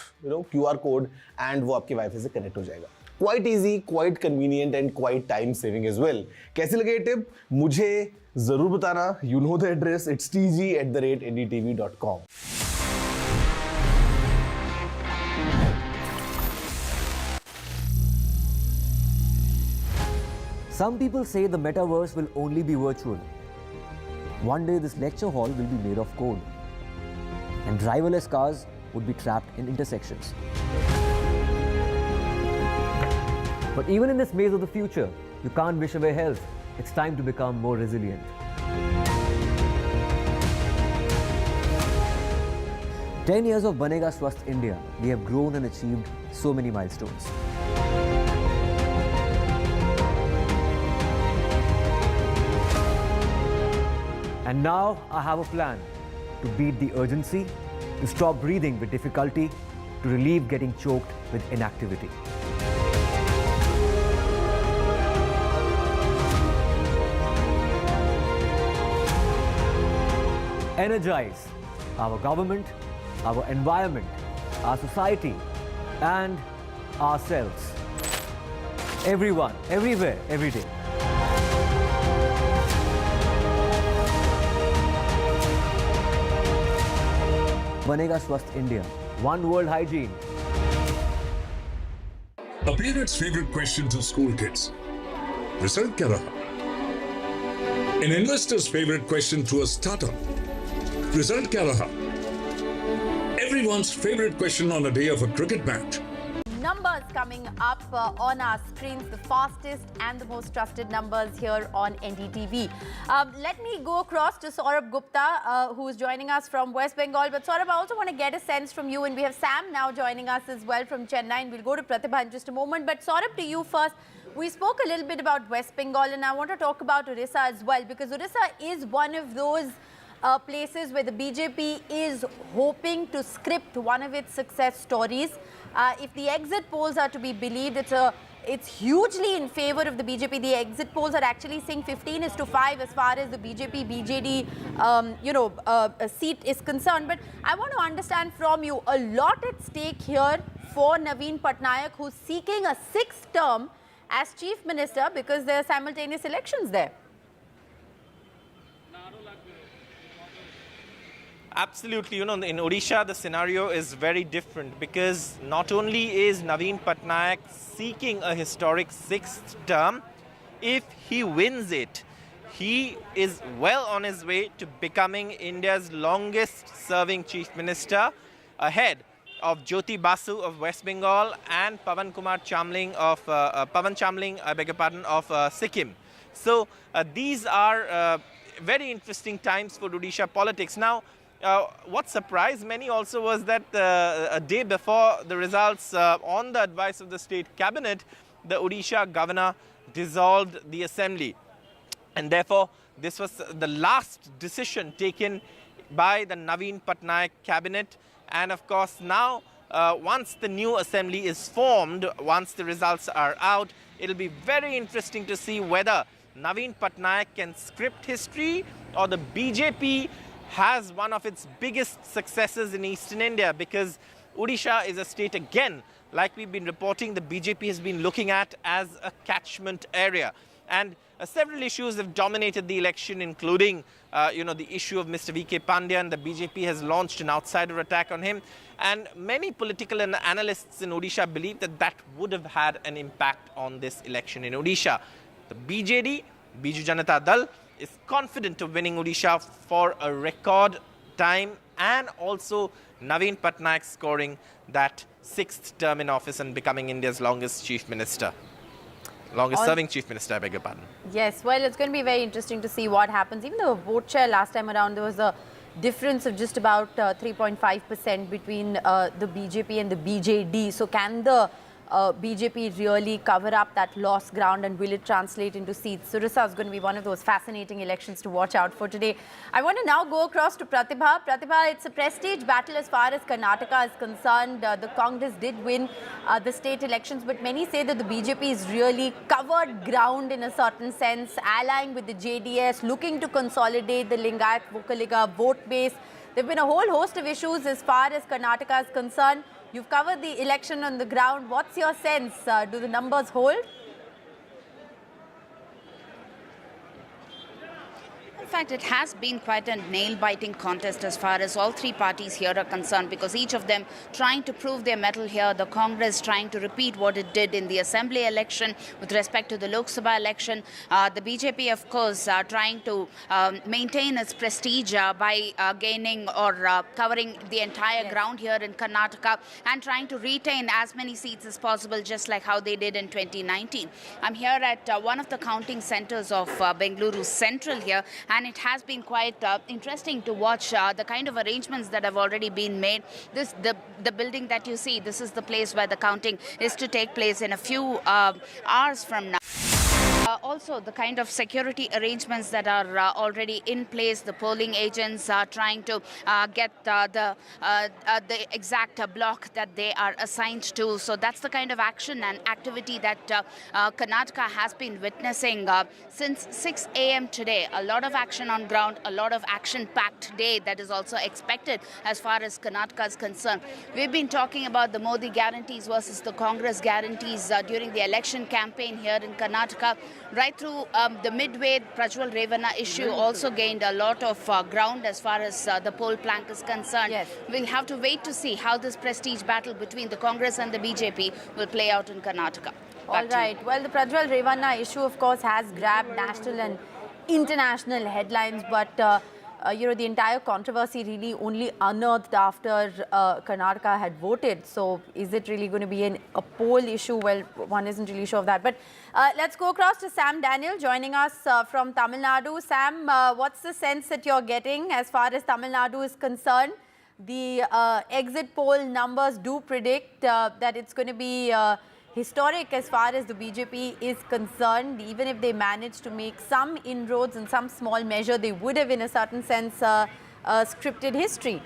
QR code and वो आपके वाईफाई से कनेक्ट हो जाएगा. Quite easy, quite convenient and quite time saving as well. कैसी लगे ये टिप? मुझे जरूर बताना. You know the address. It's tg@ndtv.com. Some people say the metaverse will only be virtual. One day this lecture hall will be made of code, and driverless cars would be trapped in intersections. But even in this maze of the future, you can't wish away health. It's time to become more resilient. "10 years of Banega Swasth India, we have grown and achieved so many milestones. And now I have a plan to beat the urgency, to stop breathing with difficulty, to relieve getting choked with inactivity. Energize our government, our environment, our society, and ourselves. Everyone, everywhere, every day. Banega Swasth India. One world hygiene. A parent's favorite question to school kids. Result kya raha? An investor's favorite question to a startup. Result kya raha? Everyone's favorite question on a day of a cricket match. Numbers coming up on our screens, the fastest and the most trusted numbers here on NDTV. Let me go across to Saurabh Gupta, who is joining us from West Bengal. But Saurabh, I also want to get a sense from you, and we have Sam now joining us as well from Chennai, and we'll go to Pratibha in just a moment. But Saurabh, to you first. We spoke a little bit about West Bengal, and I want to talk about Orissa as well, because Orissa is one of those places where the BJP is hoping to script one of its success stories. If the exit polls are to be believed, it's hugely in favor of the BJP. The exit polls are actually saying 15:5 as far as the BJP-BJD seat is concerned. But I want to understand from you, a lot at stake here for Naveen Patnaik, who's seeking a 6th term as Chief Minister because there are simultaneous elections there. Absolutely. In Odisha, the scenario is very different because not only is Naveen Patnaik seeking a historic 6th term, if he wins it, he is well on his way to becoming India's longest serving Chief Minister, ahead of Jyoti Basu of West Bengal and Pawan Chamling of Sikkim. So these are very interesting times for Odisha politics. Now, what surprised many also was that a day before the results, on the advice of the state cabinet, the Odisha governor dissolved the assembly. And therefore, this was the last decision taken by the Naveen Patnaik cabinet. And of course, now, once the new assembly is formed, once the results are out, it'll be very interesting to see whether Naveen Patnaik can script history or the BJP has one of its biggest successes in eastern India, because Odisha is a state, again, like we've been reporting, the BJP has been looking at as a catchment area. And several issues have dominated the election, including, the issue of Mr. V.K. Pandyan. The BJP has launched an outsider attack on him. And many political analysts in Odisha believe that that would have had an impact on this election in Odisha. The BJD, Biju Janata Dal, is confident of winning Odisha for a record time, and also Naveen Patnaik scoring that 6th term in office and becoming India's longest Chief Minister. Longest serving Chief Minister, I beg your pardon. Yes, well, it's going to be very interesting to see what happens. Even the vote share last time around, there was a difference of just about 3.5% between the BJP and the BJD. So can the BJP really cover up that lost ground, and will it translate into seats? Orissa is going to be one of those fascinating elections to watch out for today. I want to now go across to Pratibha. Pratibha, it's a prestige battle as far as Karnataka is concerned. The Congress did win the state elections, but many say that the BJP is really covered ground in a certain sense, allying with the JDS, looking to consolidate the Lingayat Vokaliga vote base. There have been a whole host of issues as far as Karnataka is concerned. You've covered the election on the ground. What's your sense? Do the numbers hold? In fact, it has been quite a nail-biting contest as far as all three parties here are concerned, because each of them trying to prove their mettle here. The Congress trying to repeat what it did in the assembly election with respect to the Lok Sabha election. The BJP, of course, trying to maintain its prestige by gaining or covering the entire ground here in Karnataka and trying to retain as many seats as possible, just like how they did in 2019. I'm here at one of the counting centers of Bengaluru Central here, and it has been quite interesting to watch the kind of arrangements that have already been made. The building that you see, this is the place where the counting is to take place in a few hours from now. Also, the kind of security arrangements that are already in place. The polling agents are trying to get the exact block that they are assigned to. So that's the kind of action and activity that Karnataka has been witnessing since 6 a.m. today. A lot of action on ground, a lot of action-packed day that is also expected as far as Karnataka is concerned. We've been talking about the Modi guarantees versus the Congress guarantees during the election campaign here in Karnataka. Right through the midway, Prajwal Revanna issue also gained a lot of ground as far as the poll plank is concerned. Yes. We'll have to wait to see how this prestige battle between the Congress and the BJP will play out in Karnataka. All right. Well, the Prajwal Revanna issue, of course, has grabbed national and international headlines, but the entire controversy really only unearthed after Karnataka had voted. So is it really going to be a poll issue? Well, one isn't really sure of that. But let's go across to Sam Daniel joining us from Tamil Nadu. Sam, what's the sense that you're getting as far as Tamil Nadu is concerned? The exit poll numbers do predict that it's going to be historic as far as the BJP is concerned. Even if they managed to make some inroads in some small measure, they would have in a certain sense scripted history.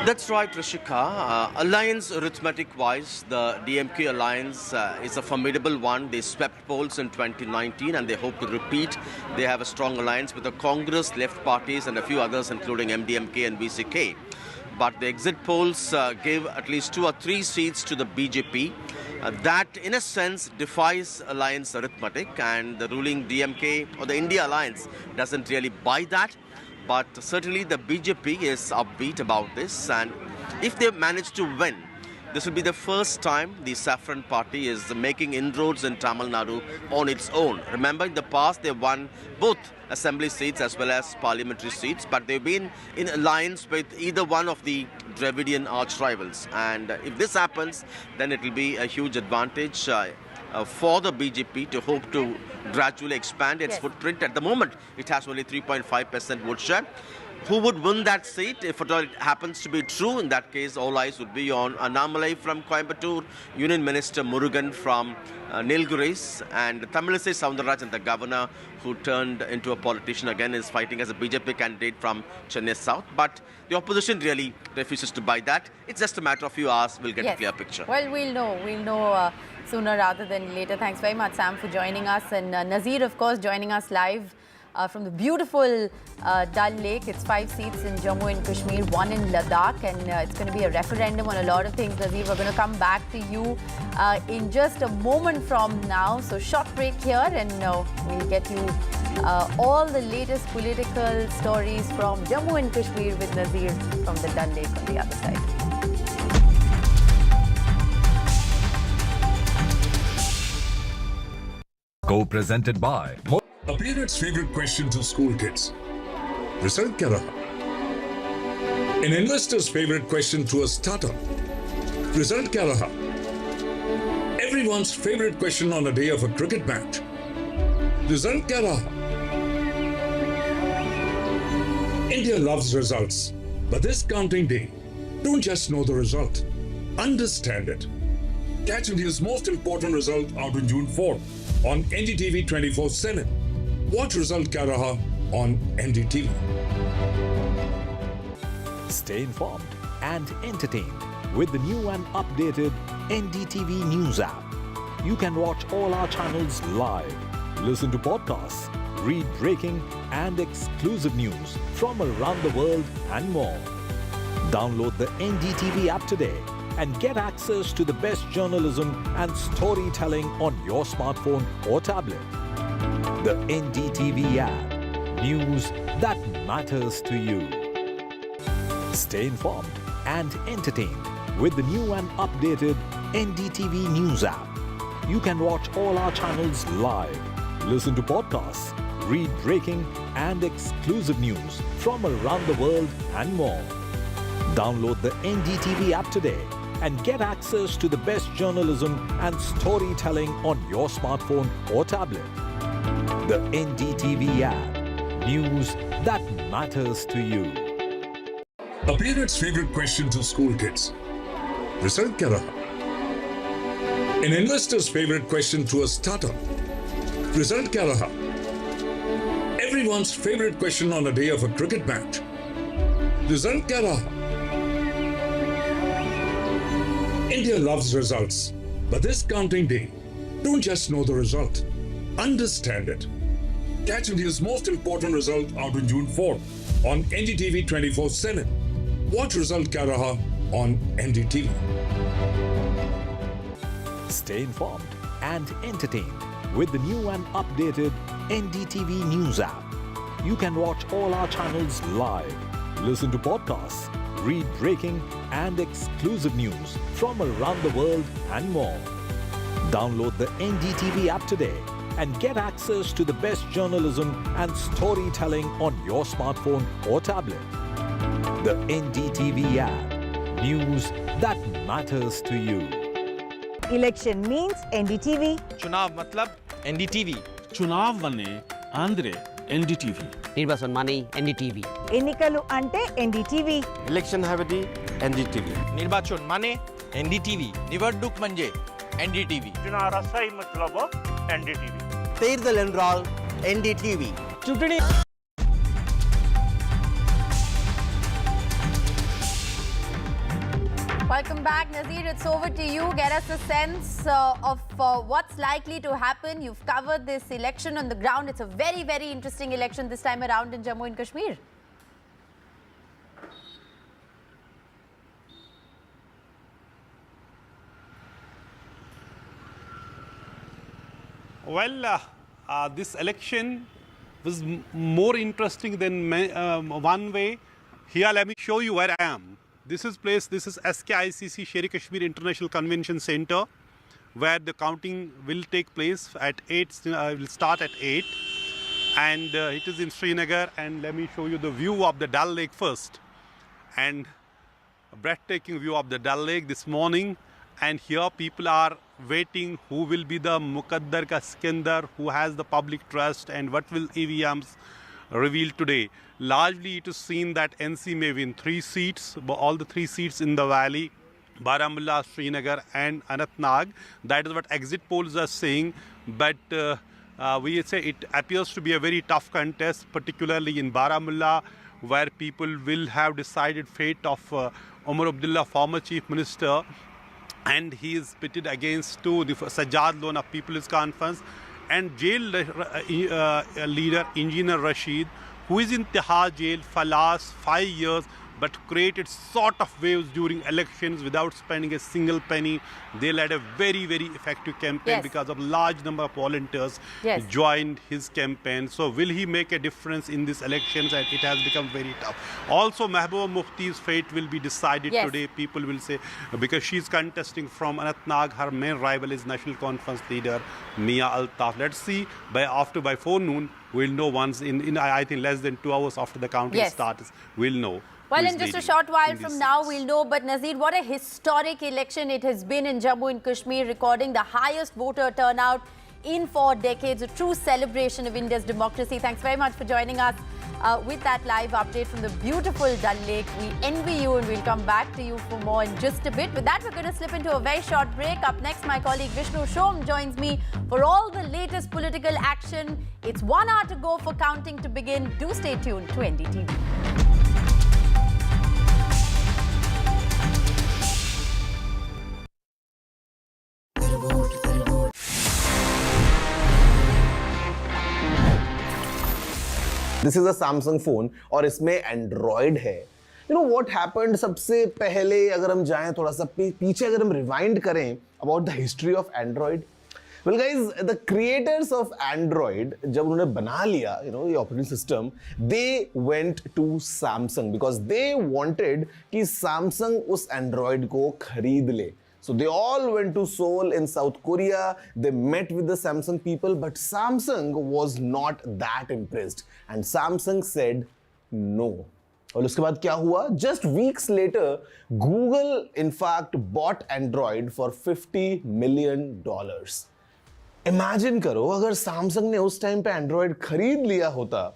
That's right, Rishika. Alliance arithmetic-wise, the DMK alliance is a formidable one. They swept polls in 2019 and they hope to repeat. They have a strong alliance with the Congress, left parties and a few others including MDMK and VCK. But the exit polls gave at least 2 or 3 seats to the BJP. That, in a sense, defies alliance arithmetic, and the ruling DMK or the India alliance doesn't really buy that. But certainly the BJP is upbeat about this, and if they manage to win, this will be the first time the Saffron Party is making inroads in Tamil Nadu on its own. Remember, in the past they won both assembly seats as well as parliamentary seats, but they've been in alliance with either one of the Dravidian arch rivals. And if this happens, then it will be a huge advantage for the BJP to hope to gradually expand its footprint. At the moment, it has only 3.5% vote share. Who would win that seat? If at all it happens to be true, in that case, all eyes would be on Annamalai from Coimbatore, Union Minister Murugan from Nilgiris, and Tamilisai Soundararajan, the governor who turned into a politician again, is fighting as a BJP candidate from Chennai South. But the opposition really refuses to buy that. It's just a matter of few hours, we'll get a clear picture. Well, we'll know sooner rather than later. Thanks very much, Sam, for joining us. And Nazir, of course, joining us live from the beautiful Dal Lake. It's 5 seats in Jammu and Kashmir, 1 in Ladakh, and it's going to be a referendum on a lot of things. Nazir, we're going to come back to you in just a moment from now. So short break here, and we'll get you all the latest political stories from Jammu and Kashmir with Nazir from the Dal Lake on the other side. Co-presented by A parent's favorite question to school kids. Result kya raha? An investor's favorite question to a startup. Result kya raha? Everyone's favorite question on a day of a cricket match. Result kya raha? India loves results, but this counting day, don't just know the result. Understand it. Catch India's most important result out on June 4th on NDTV 24/7. Watch Result Kya Raha on NDTV. Stay informed and entertained with the new and updated NDTV News app. You can watch all our channels live, listen to podcasts, read breaking and exclusive news from around the world and more. Download the NDTV app today and get access to the best journalism and storytelling on your smartphone or tablet. The NDTV app. News that matters to you. Stay informed and entertained with the new and updated NDTV News app. You can watch all our channels live, listen to podcasts, read breaking and exclusive news from around the world and more. Download the NDTV app today and get access to the best journalism and storytelling on your smartphone or tablet. The NDTV app. News that matters to you. A parent's favorite question to school kids. Result kya raha? An investor's favorite question to a startup. Result kya raha? Everyone's favorite question on a day of a cricket match. Result kya raha? India loves results, but this counting day, don't just know the result. Understand it. Catch India's most important result out on June 4th on NDTV 24/7. Watch Result Kya Raha on NDTV. Stay informed and entertained with the new and updated NDTV News app. You can watch all our channels live, listen to podcasts, read breaking and exclusive news from around the world and more. Download the NDTV app today and get access to the best journalism and storytelling on your smartphone or tablet. The NDTV app. News that matters to you. Election means NDTV. Chunav matlab NDTV. चुनाव मने Andre NDTV. Nirbhasan Money, NDTV. ఎన్నికలు అంటే NDTV. Election habadi NDTV. निर्वाचन माने NDTV. निवडणूक म्हणजे NDTV. रसाई मतलब NDTV. தேர்தல் என்றால் NDTV. चुटणी. Welcome back, Nazir. It's over to you. Get us a sense of what's likely to happen. You've covered this election on the ground. It's a very, very interesting election this time around in Jammu and Kashmir. Well, this election was more interesting than one way. Here, let me show you where I am. This is SKICC Sher Kashmir International Convention Center, where the counting will take place at 8, will start at 8. And it is in Srinagar, and let me show you the view of the Dal Lake first. And a breathtaking view of the Dal Lake this morning. And here people are waiting who will be the Muqaddar ka Sikandar, who has the public trust, and what will EVMs reveal today. Largely it is seen that NC may win 3 seats, all the 3 seats in the valley, Baramulla, Srinagar and Anantnag. That is what exit polls are saying, but we say it appears to be a very tough contest, particularly in Baramulla, where people will have decided fate of Omar Abdullah, former Chief Minister, and he is pitted against the Sajjad Loan of People's Conference and jail leader Engineer Rashid, who is in Tihar jail for last 5 years, but created sort of waves during elections without spending a single penny. They led a very, very effective campaign because of large number of volunteers joined his campaign. So will he make a difference in these elections? And it has become very tough. Also, Mehbooba Mufti's fate will be decided today. People will say, because she's contesting from Anantnag, her main rival is National Conference leader Mia Altaf. Let's see, by forenoon, we'll know once in I think less than 2 hours after the counting starts, we'll know. Well, in just a short while from now, we'll know. But Nazir, what a historic election it has been in Jammu and Kashmir, recording the highest voter turnout in 4 decades. A true celebration of India's democracy. Thanks very much for joining us with that live update from the beautiful Dal Lake. We envy you, and we'll come back to you for more in just a bit. With that, we're going to slip into a very short break. Up next, my colleague Vishnu Shom joins me for all the latest political action. It's 1 hour to go for counting to begin. Do stay tuned to NDTV. This is a Samsung phone और इसमें Android है. You know what happened? सबसे पहले अगर हम जाएं थोड़ा सा पीछे अगर हम rewind करें about the history of Android. Well guys, the creators of Android जब उन्होंने बना लिया ये operating system, they went to Samsung because they wanted कि Samsung उस Android को खरीद ले. So they all went to Seoul in South Korea. They met with the Samsung people, but Samsung was not that impressed. And Samsung said no. और उसके बाद क्या हुआ? Just weeks later, Google in fact bought Android for $50 million. Imagine करो अगर Samsung ने उस time पे Android खरीद लिया होता,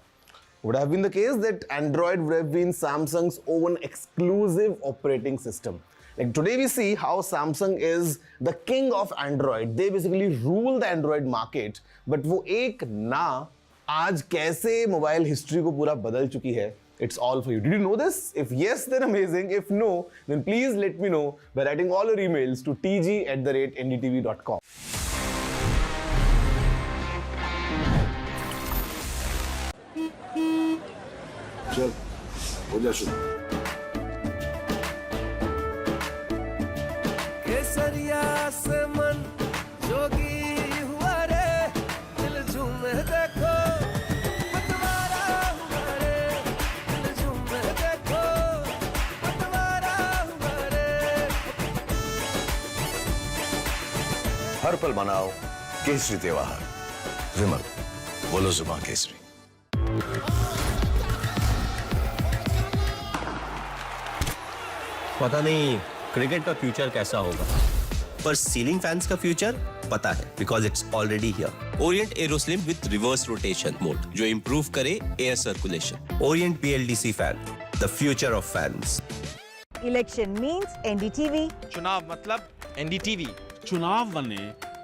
would have been the case that Android would have been Samsung's own exclusive operating system. Like today we see how Samsung is the king of Android. They basically rule the Android market. But वो एक ना आज कैसे mobile history को पूरा बदल चुकी है. It's all for you. Did you know this? If yes, then amazing. If no, then please let me know by writing all your emails to tg@ndtv.com. चल, हो जा शुरू. केसरिया से मन जोगी हुआ रे, दिल झूमे देखो पतवारा हुआ रे, दिल झूमे देखो पतवारा हुआ रे. हर पल मनाओ केसरी त्योहार. विमल, बोलो जुबान केसरी. पता नहीं क्रिकेट का फ्यूचर कैसा होगा, पर सीलिंग फैंस का फ्यूचर पता है, because it's already here. Orient Aeroslim with reverse rotation mode जो इंप्रूव करे air circulation. Orient BLDC fan, the future of fans. Election means NDTV. चुनाव मतलब NDTV. चुनाव वने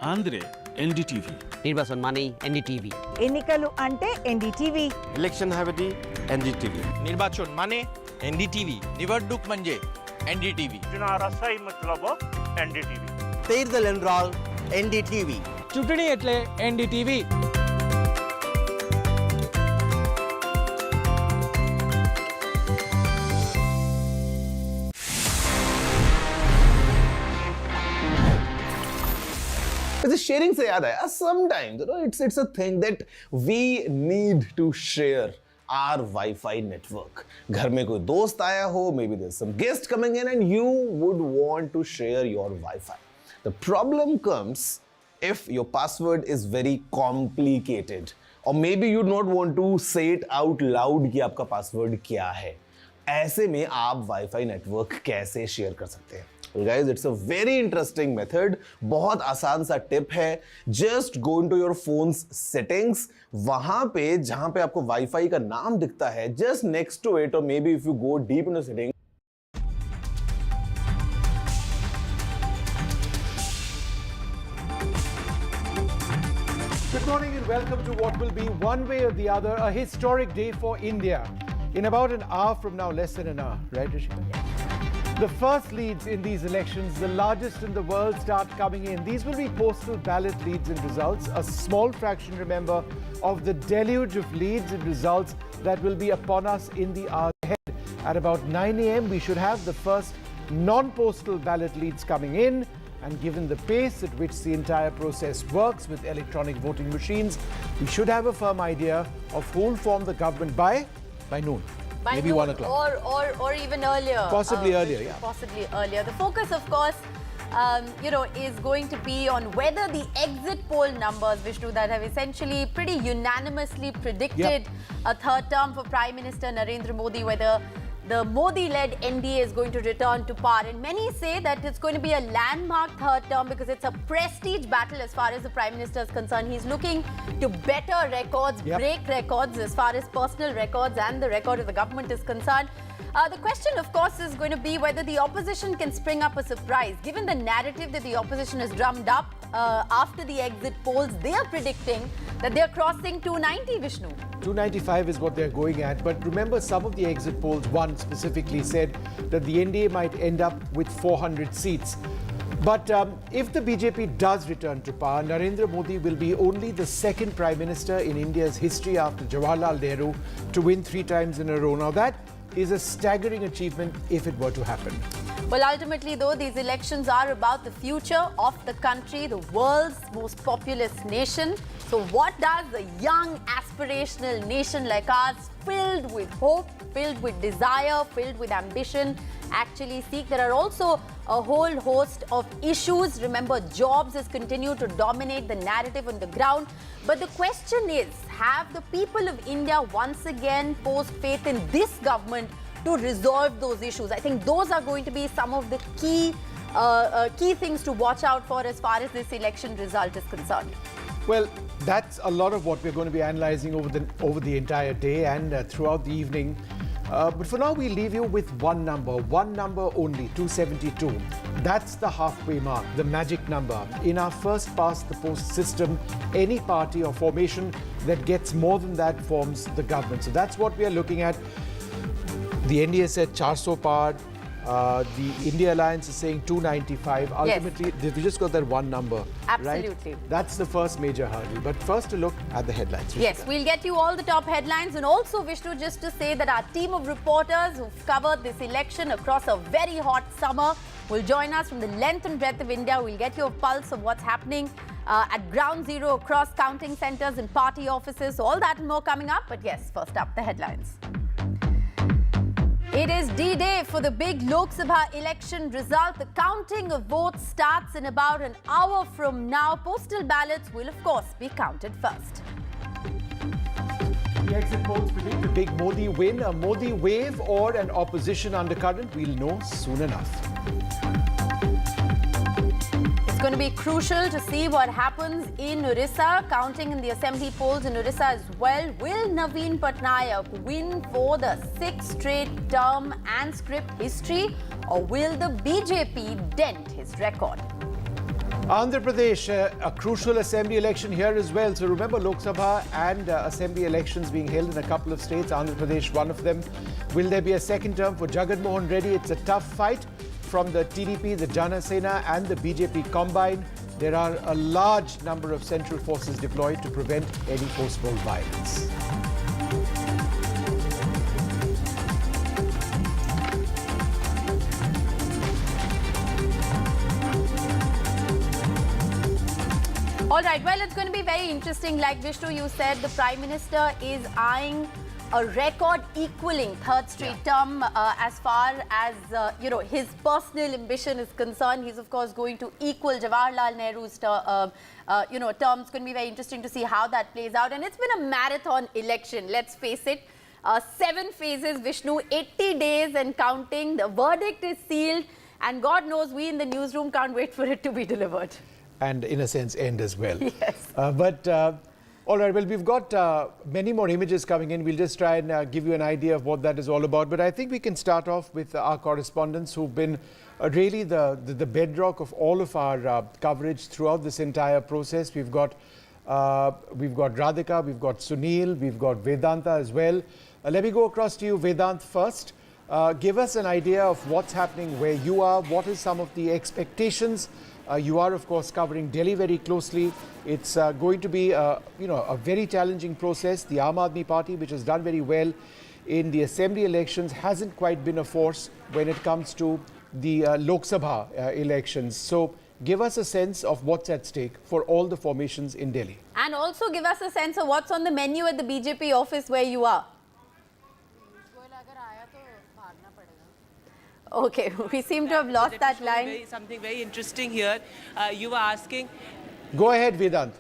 आंध्रे NDTV. निर्वाचन माने NDTV. Ennikalu ante NDTV. Election habiti NDTV. निर्वाचन माने NDTV. निवडणूक म्हणजे NDTV. चुनाव मतलब NDTV. தேர்தல் என்றால் NDTV. चूंटणी એટલે NDTV. वैसे शेयरिंग से याद आया, sometimes it's a thing that we need to share our Wi-Fi network. घर में कोई दोस्त आया हो, maybe there's some guest coming in and you would want to share your Wi-Fi. The problem comes if your password is very complicated or maybe you not want to say it out loud कि आपका password क्या है. ऐसे में आप Wi-Fi network कैसे share कर सकते हैं? Well guys, it's a very interesting method. बहुत आसान सा टिप है. Just go into your phone's settings. वहां पे जहां पे आपको Wi-Fi का नाम दिखता है, just next to it or maybe if you go deep into settings. Good morning and welcome to what will be one way or the other a historic day for India. In about an hour from now, less than an hour, right Rishika? The first leads in these elections, the largest in the world, start coming in. These will be postal ballot leads and results. A small fraction, remember, of the deluge of leads and results that will be upon us in the hour ahead. At about 9 a.m., we should have the first non-postal ballot leads coming in. And given the pace at which the entire process works with electronic voting machines, we should have a firm idea of who will form the government by noon. By maybe noon 1 o'clock. or even earlier. Possibly earlier, yeah. Possibly earlier. The focus, of course, is going to be on whether the exit poll numbers, Vishnu, that have essentially pretty unanimously predicted a third term for Prime Minister Narendra Modi, whether the Modi-led NDA is going to return to power. And many say that it's going to be a landmark third term because it's a prestige battle as far as the Prime Minister is concerned. He's looking to better records, break records as far as personal records and the record of the government is concerned. The question, of course, is going to be whether the opposition can spring up a surprise. Given the narrative that the opposition has drummed up after the exit polls, they are predicting that they are crossing 290, Vishnu. 295 is what they're going at. But remember, some of the exit polls, one specifically said that the NDA might end up with 400 seats. But if the BJP does return to power, Narendra Modi will be only the second Prime Minister in India's history after Jawaharlal Nehru to win 3 times in a row. Now that is a staggering achievement if it were to happen. Well, ultimately, though, these elections are about the future of the country, the world's most populous nation. So what does a young, aspirational nation like ours, filled with hope, filled with desire, filled with ambition, actually seek? There are also a whole host of issues. Remember, jobs has continued to dominate the narrative on the ground. But the question is, have the people of India once again posed faith in this government to resolve those issues? I think those are going to be some of the key things to watch out for as far as this election result is concerned. Well, that's a lot of what we're going to be analyzing over the entire day and throughout the evening. But for now, we leave you with one number only, 272. That's the halfway mark, the magic number. In our first past the post system, any party or formation that gets more than that forms the government. So that's what we are looking at. The NDA said 400 par. The India Alliance is saying 295. Ultimately, we just got that one number. Absolutely. Right? That's the first major hurdle. But first, a look at the headlines. Yes, we'll get you all the top headlines. And also, Vishnu, just to say that our team of reporters who've covered this election across a very hot summer will join us from the length and breadth of India. We'll get you a pulse of what's happening at ground zero across counting centres and party offices. So all that and more coming up. But yes, first up, the headlines. It is D-Day for the big Lok Sabha election result. The counting of votes starts in about an hour from now. Postal ballots will, of course, be counted first. The exit polls predict a big Modi win, a Modi wave or an opposition undercurrent. We'll know soon enough. It's going to be crucial to see what happens in Orissa, counting in the assembly polls in Orissa as well. Will Naveen Patnaik win for the 6th straight term and script history, or will the BJP dent his record? Andhra Pradesh, a crucial assembly election here as well. So remember Lok Sabha and assembly elections being held in a couple of states. Andhra Pradesh, one of them. Will there be a second term for Jagan Mohan Reddy? It's a tough fight from the TDP, the Jana Sena and the BJP combined. There are a large number of central forces deployed to prevent any post-poll violence. All right, well, it's going to be very interesting. Like Vishnu, you said, the Prime Minister is eyeing a record-equaling third straight term as far as, his personal ambition is concerned. He's, of course, going to equal Jawaharlal Nehru's term. It's going to be very interesting to see how that plays out. And it's been a marathon election, let's face it. 7 phases, Vishnu, 80 days and counting. The verdict is sealed. And God knows we in the newsroom can't wait for it to be delivered. And in a sense end as well. Yes. All right, well, we've got many more images coming in. We'll just try and give you an idea of what that is all about. But I think we can start off with our correspondents who've been really the bedrock of all of our coverage throughout this entire process. We've got Radhika, we've got Sunil, we've got Vedanta as well. Let me go across to you, Vedant, first. Give us an idea of what's happening where you are. What is some of the expectations? You are, of course, covering Delhi very closely. It's going to be, a very challenging process. The Aam Aadmi Party, which has done very well in the assembly elections, hasn't quite been a force when it comes to the Lok Sabha elections. So give us a sense of what's at stake for all the formations in Delhi. And also give us a sense of what's on the menu at the BJP office where you are. Okay, we seem to have lost that line. Something very interesting here. You were asking... Go ahead, Vedant.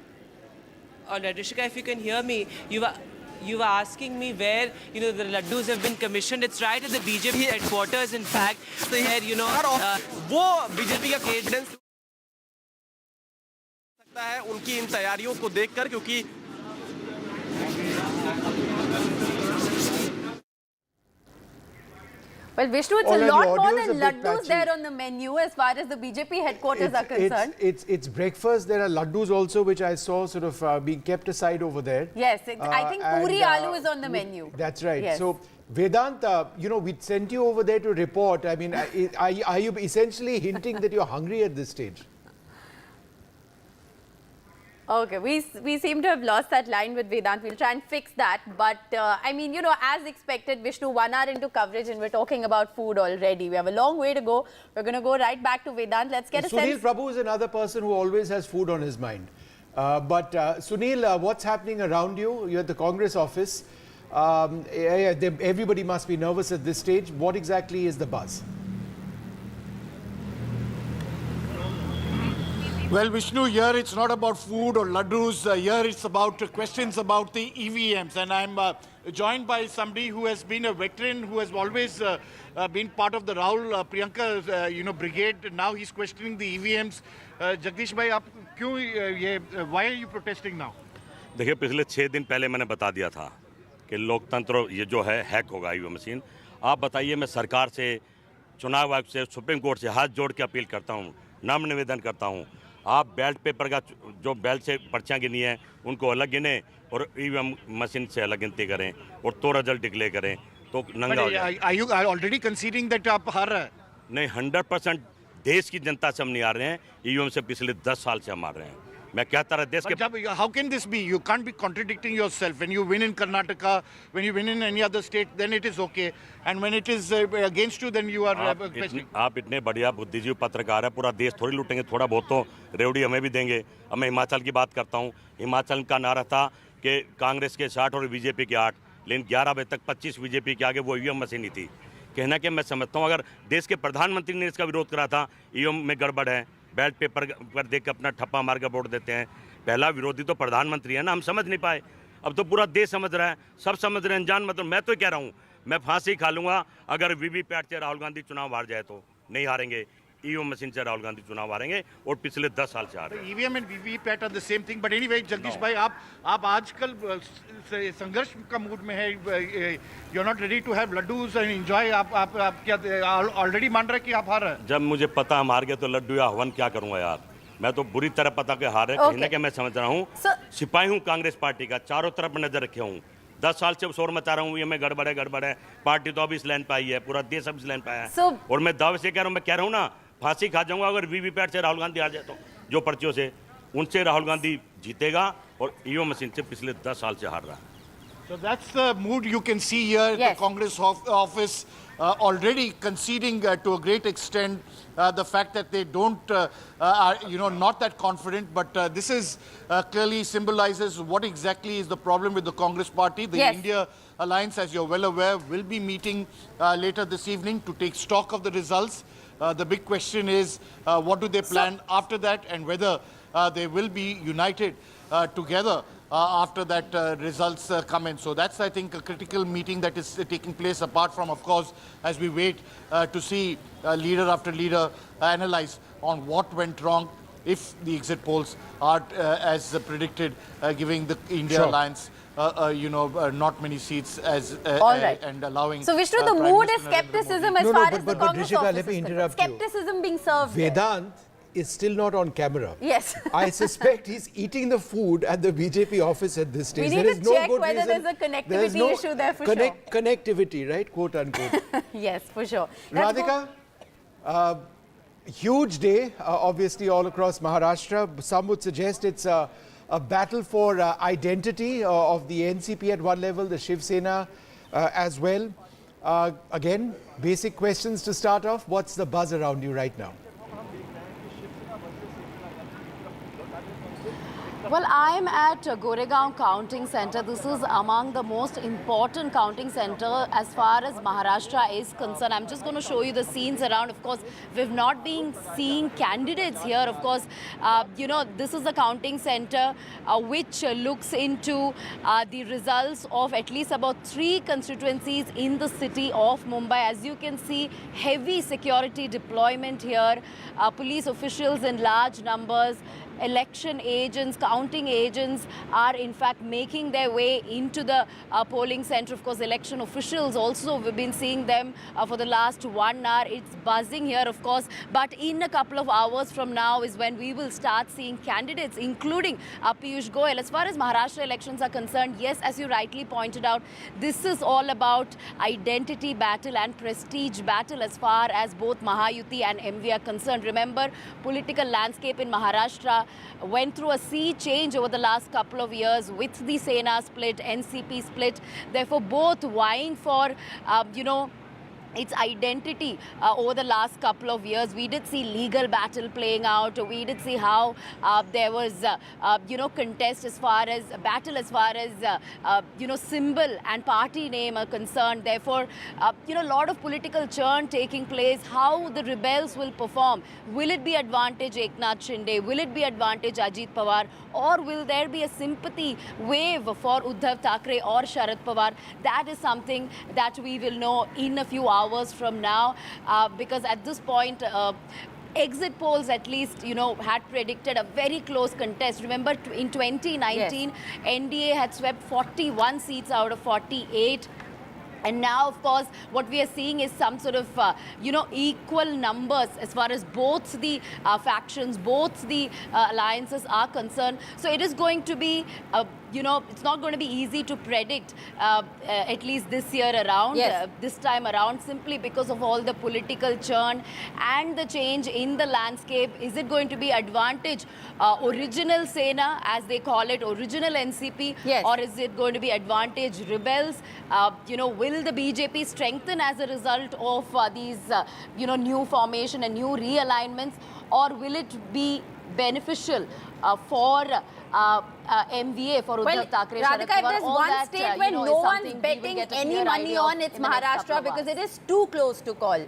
All right, Rishika, if you can hear me, you were asking me where, the laddus have been commissioned. It's right at the BJP headquarters, in fact. So here, वो BJP का confidence सकता है उनकी इन तैयारियों को देखकर क्योंकि Well, Vishnu, it's a lot more than laddus there on the menu as far as the BJP headquarters are concerned. It's breakfast. There are laddus also, which I saw sort of being kept aside over there. Yes, I think puri aloo is on the menu. That's right. Yes. So, Vedant, we sent you over there to report. I mean, are you essentially hinting that you're hungry at this stage? Okay, we seem to have lost that line with Vedant. We'll try and fix that. But, as expected, Vishnu, 1 hour into coverage and we're talking about food already. We have a long way to go. We're going to go right back to Vedant. Let's get a sense. Sunil Prabhu is another person who always has food on his mind. Sunil, what's happening around you? You're at the Congress office. Everybody must be nervous at this stage. What exactly is the buzz? Well, Vishnu, here it's not about food or laddus. Here it's about questions about the EVMs. And I'm joined by somebody who has been a veteran, who has always been part of the Rahul Priyanka, brigade. Now he's questioning the EVMs. Jagdish bhai, why are you protesting now? देखिए, पिछले 6 दिन पहले मैंने बता दिया था कि लोकतंत्र ये जो है हैक होगा ईवीएम मशीन. आप बताइए, मैं सरकार से, चुनाव आयोग से, सुप्रीम कोर्ट से हाथ जोड़ के अपील करता हूँ, नाम निवेदन करता हूँ. आप बैलेट पेपर का जो बैलेट से पर्चियाँ गिनी हैं उनको अलग गिने और ईवीएम मशीन से अलग गिनती करें और तो रिजल्ट डिक्लेयर करें तो नंगा हो जाए. Are you already conceding that आप हार रहे हैं? नहीं, 100% देश की जनता से हम नहीं हार रहे हैं. ईवीएम से पिछले 10 साल से हम हार रहे हैं. मैं कहता रहा देश के. How can this be? You can't be contradicting yourself. When you win in Karnataka, when you win in any other state, then it is okay. And when it is against you, then you are questioning. आप इतने बढ़िया बुद्धिजीवी पत्रकार है, पूरा देश थोड़ी लूटेंगे, थोड़ा बहुत तो रेवड़ी हमें भी देंगे. अब मैं हिमाचल की बात करता हूँ. हिमाचल का नारा था कि कांग्रेस के 60 और बीजेपी के 8, लेकिन 11 बजे तक 25 बीजेपी के आगे वो ईवीएम मशीन ही थी. कहना कि मैं समझता हूँ अगर देश के प्रधानमंत्री ने इसका विरोध करा था, ईवीएम में गड़बड़ है, बैलेट पेपर पर देख कर अपना ठप्पा मार कर वोट देते हैं. पहला विरोधी तो प्रधानमंत्री है ना, हम समझ नहीं पाए. अब तो पूरा देश समझ रहा है, सब समझ रहे हैं. अनजान मतलब मैं तो कह रहा हूँ, मैं फांसी खा लूंगा अगर वीवीपैट से राहुल गांधी चुनाव हार जाए तो. नहीं हारेंगे. ईवीएम मशीन से राहुल गांधी चुनाव हारेंगे और पिछले 10 साल से हार रहे हैं। EVM and VVPAT are the same thing, but anyway Jagdish भाई, आप आजकल संघर्ष का मूड में है, you are not ready to have laddoos and enjoy, आप क्या ऑलरेडी मान रहे हैं कि आप हार रहे हैं? जब मुझे पता हम हार गए तो लड्डू या हवन क्या करूंगा यार, मैं तो बुरी तरह पता कि हार है कहीं ना कहीं मैं समझ रहा हूँ। सिपाही हूँ कांग्रेस पार्टी का, चारों तरफ नजर रखे हूँ, 10 साल से शोर मचा रहा हूँ ये में गड़बड़ है, पार्टी तो अभी इस लाइन पे आई है, पूरा देश अब इस लाइन पे आया है। और मैं दावे से कह रहा हूँ ना, फांसी खा जाऊंगा अगर वीवीपैट से राहुल गांधी हार जाए तो, जो पर्चियों से उनसे राहुल गांधी जीतेगा और ईवीएम मशीन से पिछले 10 साल से हार रहा है। So that's the mood you can see here at the Congress office, already conceding to a great extent the fact that they don't are not that confident, but this is clearly symbolizes what exactly is the problem with the Congress party. The India Alliance, as you're well aware, will be meeting later this evening to take stock of the results. The big question is what do they plan after that, and whether they will be united together after that results come in. So that's, I think, a critical meeting that is taking place, apart from, of course, as we wait to see leader after leader analyze on what went wrong, if the exit polls are as predicted, giving the India Alliance not many seats as and allowing. So Vishnu, the mood is skepticism as far as the Congress office let me is interrupt concerned. Skepticism being served. Vedant is still not on camera. Yes. I suspect he's eating the food at the BJP office at this stage. We need to check whether there's a connectivity issue there for sure. Connectivity, right? Quote unquote. Yes, for sure. Radhika, huge day, obviously, all across Maharashtra. Some would suggest it's a battle for identity of the NCP at one level, the Shiv Sena as well. Again, basic questions to start off. What's the buzz around you right now? Well, I'm at Goregaon Counting Centre. This is among the most important counting centre as far as Maharashtra is concerned. I'm just going to show you the scenes around. Of course, we've not been seeing candidates here. Of course, this is a counting centre which looks into the results of at least about 3 constituencies in the city of Mumbai. As you can see, heavy security deployment here, police officials in large numbers. Election agents, counting agents are in fact making their way into the polling centre. Of course, election officials also, we've been seeing them for the last 1 hour. It's buzzing here, of course, but in a couple of hours from now is when we will start seeing candidates, including Piyush Goyal. As far as Maharashtra elections are concerned, yes, as you rightly pointed out, this is all about identity battle and prestige battle as far as both Mahayuti and MV are concerned. Remember, political landscape in Maharashtra went through a sea change over the last couple of years with the Sena split, NCP split. Therefore, both vying for, its identity over the last couple of years. We did see legal battle playing out. We did see how there was, contest as far as battle as far as, symbol and party name are concerned. Therefore, a lot of political churn taking place. How the rebels will perform. Will it be advantage Eknath Shinde? Will it be advantage Ajit Pawar? Or will there be a sympathy wave for Uddhav Thackeray or Sharad Pawar? That is something that we will know in a few hours from now, because at this point, exit polls at least, had predicted a very close contest. Remember, in 2019, NDA had swept 41 seats out of 48. And now, of course, what we are seeing is some sort of, equal numbers as far as both the factions, both the alliances are concerned. So it is going to be, it's not going to be easy to predict, at least this year around, this time around, simply because of all the political churn and the change in the landscape. Is it going to be advantage original Sena, as they call it, original NCP, or is it going to be advantage rebels? Will the BJP strengthen as a result of these, new formation and new realignments, or will it be beneficial for MVA, for Uddhav Thackeray? Radhika, if there's one state where no one's betting any money on, it's Maharashtra, because it is too close to call.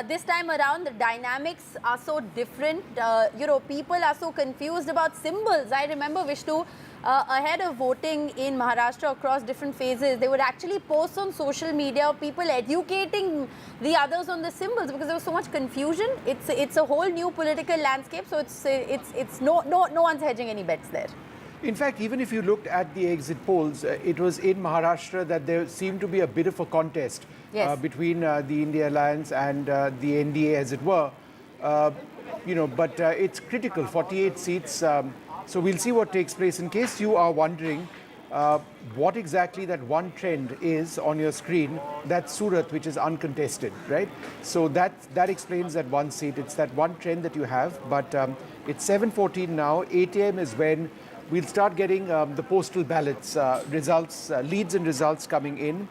This time around, the dynamics are so different. People are so confused about symbols. I remember, Vishnu, ahead of voting in Maharashtra across different phases, they would actually post on social media people educating the others on the symbols because there was so much confusion. It's a whole new political landscape, so it's no one's hedging any bets there. In fact, even if you looked at the exit polls, it was in Maharashtra that there seemed to be a bit of a contest between the India Alliance and the NDA, as it were. But it's critical, 48 seats. So we'll see what takes place. In case you are wondering what exactly that one trend is on your screen, that's Surat, which is uncontested, right? So that explains that one seat. It's that one trend that you have. But it's 7:14 now. 8 a.m. is when we'll start getting the postal ballots, results, leads and results coming in.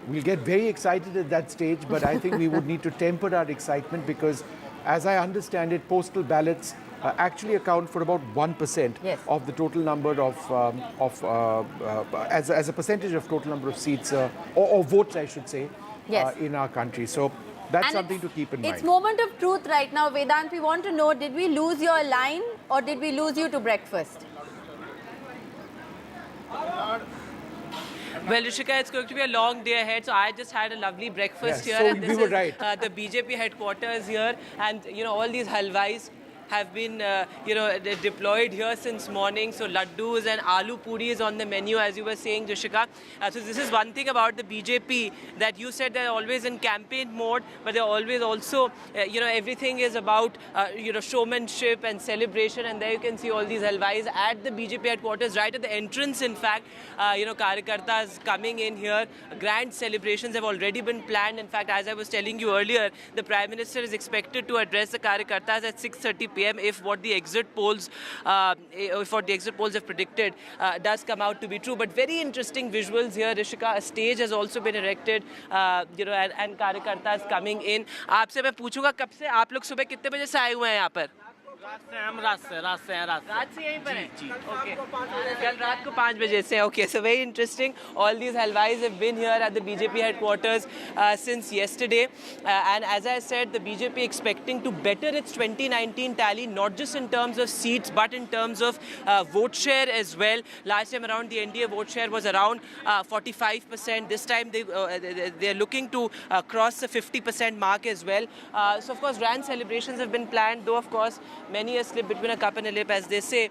We'll get very excited at that stage, but I think we would need to temper our excitement because, as I understand it, postal ballots actually account for about 1% of the total number as a percentage of total number of seats or votes, I should say, in our country. So that's something to keep in mind. It's moment of truth right now, Vedant. We want to know, did we lose your line or did we lose you to breakfast? Well, Rishika, it's going to be a long day ahead. So I just had a lovely breakfast here. So and this we were is the BJP headquarters here. And, all these halwais have been, deployed here since morning. So laddus and aloo puri is on the menu, as you were saying, Rishika. So this is one thing about the BJP that you said they're always in campaign mode, but they're always also, everything is about, showmanship and celebration. And there you can see all these halwais at the BJP headquarters, right at the entrance, in fact. Karyakartas coming in here. Grand celebrations have already been planned. In fact, as I was telling you earlier, the Prime Minister is expected to address the Karyakartas at 6:30 p.m. if what the exit polls have predicted does come out to be true. But very interesting visuals here, Rishika. A stage has also been erected, and Karyakartas coming in. आपसे मैं पूछूंगा कब से आप लोग सुबह कितने बजे से आए हुए हैं यहाँ पर? रात से यहीं पर हैं? Okay. कल रात को 5 बजे से. Okay, so very interesting. All these halwais have been here at the BJP headquarters since yesterday. And as I said, the BJP expecting to better its 2019 tally, not just in terms of seats, but in terms of vote share as well. Last time around, the NDA vote share was around 45%. This time, they're looking to cross the 50% mark as well. So, of course, grand celebrations have been planned, though, of course, many a slip between a cup and a lip, as they say.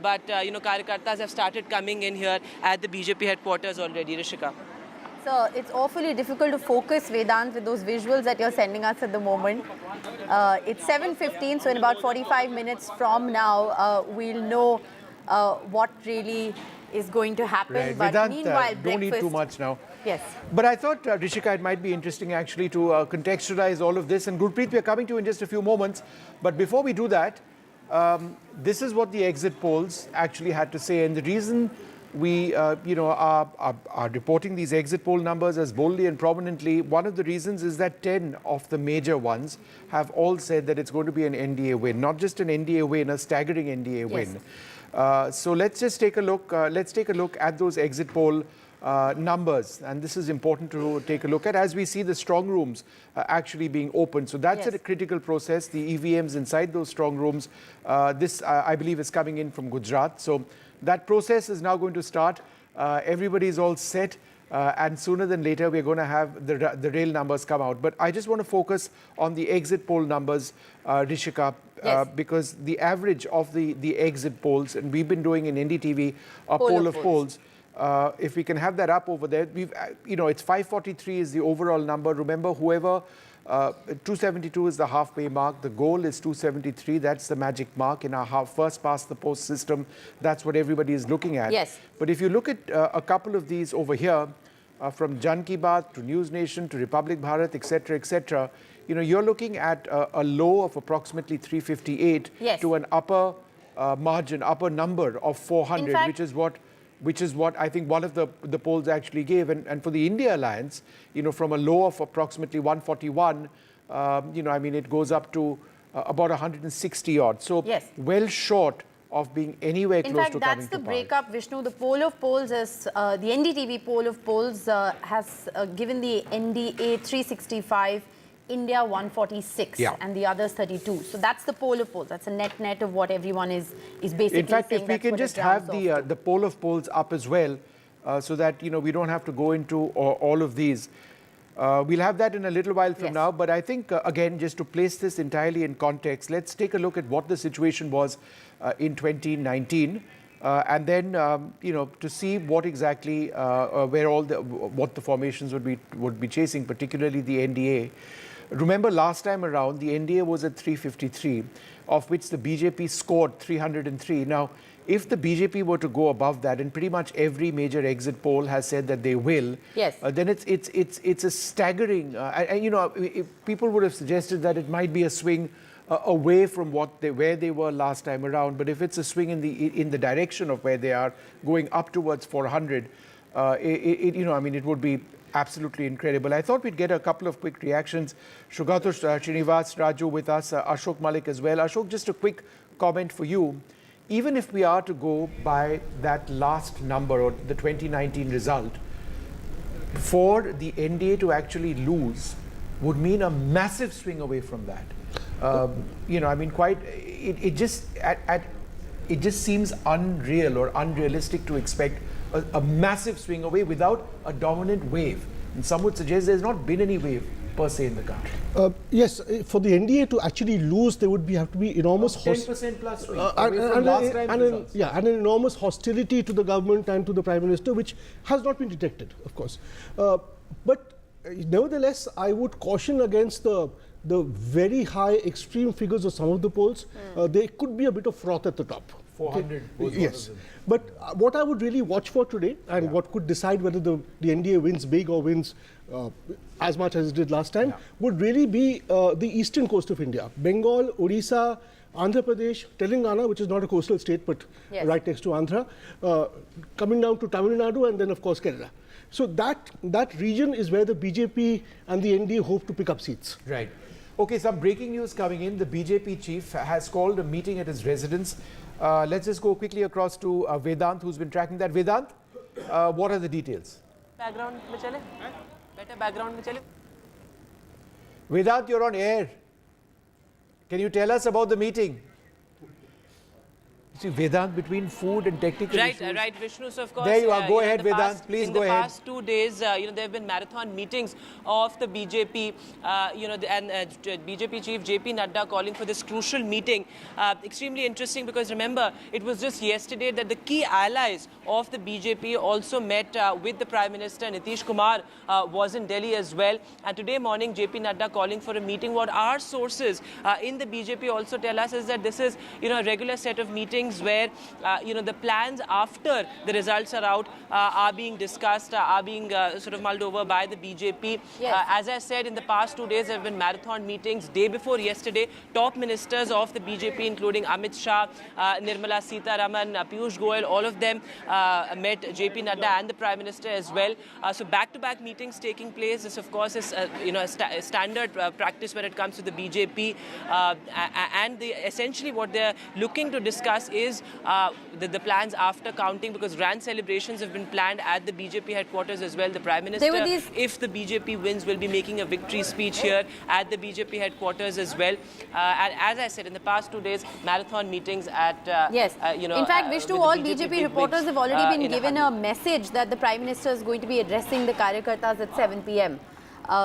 But Karyakartas have started coming in here at the BJP headquarters already, Rishika. So it's awfully difficult to focus, Vedant, with those visuals that you're sending us at the moment. It's 7:15, so in about 45 minutes from now, we'll know what really is going to happen. Right. But Vedant, meanwhile, don't eat breakfast. too much now. Yes. But I thought, Rishika, it might be interesting actually to contextualize all of this. And Gurpreet, we're coming to you in just a few moments. But before we do that, this is what the exit polls actually had to say. And the reason we are reporting these exit poll numbers as boldly and prominently, one of the reasons is that 10 of the major ones have all said that it's going to be an NDA win. Not just an NDA win, a staggering NDA win. So let's just take a look. Let's take a look at those exit poll numbers, and this is important to take a look at as we see the strong rooms actually being opened. So that's a critical process. The EVMs inside those strong rooms, this I believe is coming in from Gujarat. So that process is now going to start. Everybody is all set, and sooner than later we're going to have the real numbers come out. But I just want to focus on the exit poll numbers, Rishika, because the average of the exit polls, and we've been doing in NDTV a poll of polls. If we can have that up over there, it's 543 is the overall number. Remember, whoever 272 is the halfway mark. The goal is 273. That's the magic mark in our first past the post system. That's what everybody is looking at. Yes. But if you look at a couple of these over here, from Jan Ki Baat to News Nation to Republic Bharat, etc., you're looking at a low of approximately 358 to an upper margin, upper number of 400, which is what I think one of the polls actually gave. And for the India Alliance, from a low of approximately 141, it goes up to about 160 odd. So well short of being anywhere close to coming to power. In fact, that's the breakup, Vishnu. The poll of polls is, the NDTV poll of polls has given the NDA 365, India 146 and the others 32. So that's the poll of polls. That's a net of what everyone is basically In fact, saying. if we can just have the poll of polls up as well, so that we don't have to go into all of these. We'll have that in a little while from now. But I think, again, just to place this entirely in context, let's take a look at what the situation was in 2019. And then, to see what exactly, what the formations would be chasing, particularly the NDA. Remember, last time around, the NDA was at 353, of which the BJP scored 303. Now, if the BJP were to go above that, and pretty much every major exit poll has said that they will, then it's a staggering. People would have suggested that it might be a swing away from where they were last time around. But if it's a swing in the direction of where they are, going up towards 400, it would be absolutely incredible. I thought we'd get a couple of quick reactions. Shugatosh Srinivas Raju with us, Ashok Malik as well. Ashok, just a quick comment for you. Even if we are to go by that last number or the 2019 result, for the NDA to actually lose would mean a massive swing away from that. It just seems unreal or unrealistic to expect a massive swing away without a dominant wave. And some would suggest there's not been any wave per se in the country. Yes, for the NDA to actually lose, there would have to be enormous 10% plus swing. And an enormous hostility to the government and to the Prime Minister, which has not been detected, of course. But nevertheless, I would caution against the very high extreme figures of some of the polls. There could be a bit of froth at the top. 400 was yes. But what I would really watch for today, and what could decide whether the NDA wins big or wins as much as it did last time, would really be the eastern coast of India. Bengal, Orissa, Andhra Pradesh, Telangana, which is not a coastal state but right next to Andhra, coming down to Tamil Nadu, and then of course Kerala. So that region is where the BJP and the NDA hope to pick up seats. Right. Okay, some breaking news coming in. The BJP chief has called a meeting at his residence. Let's just go quickly across to Vedant, who's been tracking that. Vedant, what are the details? Background mein chale? Better background mein chale? Vedant, you're on air. Can you tell us about the meeting? See, Vedant, between food and technical issues. Right, Vishnu. So of course, there you are. Go ahead, Vedant. Please go ahead. In the past 2 days, there have been marathon meetings of the BJP, BJP chief JP Nadda calling for this crucial meeting. Extremely interesting because remember, it was just yesterday that the key allies of the BJP also met with the Prime Minister. Nitish Kumar was in Delhi as well. And today morning, JP Nadda calling for a meeting. What our sources in the BJP also tell us is that this is, a regular set of meetings where the plans after the results are out are being discussed, are being sort of mulled over by the BJP. As I said, in the past 2 days there have been marathon meetings. Day before yesterday, top ministers of the BJP, including Amit Shah, Nirmala Sitharaman, Piyush Goyal, all of them met JP Nadda and the Prime Minister as well. So back-to-back meetings taking place. This, of course, is a standard practice when it comes to the BJP. And essentially what they're looking to discuss is the plans after counting, because grand celebrations have been planned at the BJP headquarters as well. The Prime Minister, if the BJP wins, will be making a victory speech here at the BJP headquarters as well. And as I said, in the past 2 days, marathon meetings at, in fact, Vishnu, all BJP reporters have already been given a message that the Prime Minister is going to be addressing the Karyakartas at 7 p.m.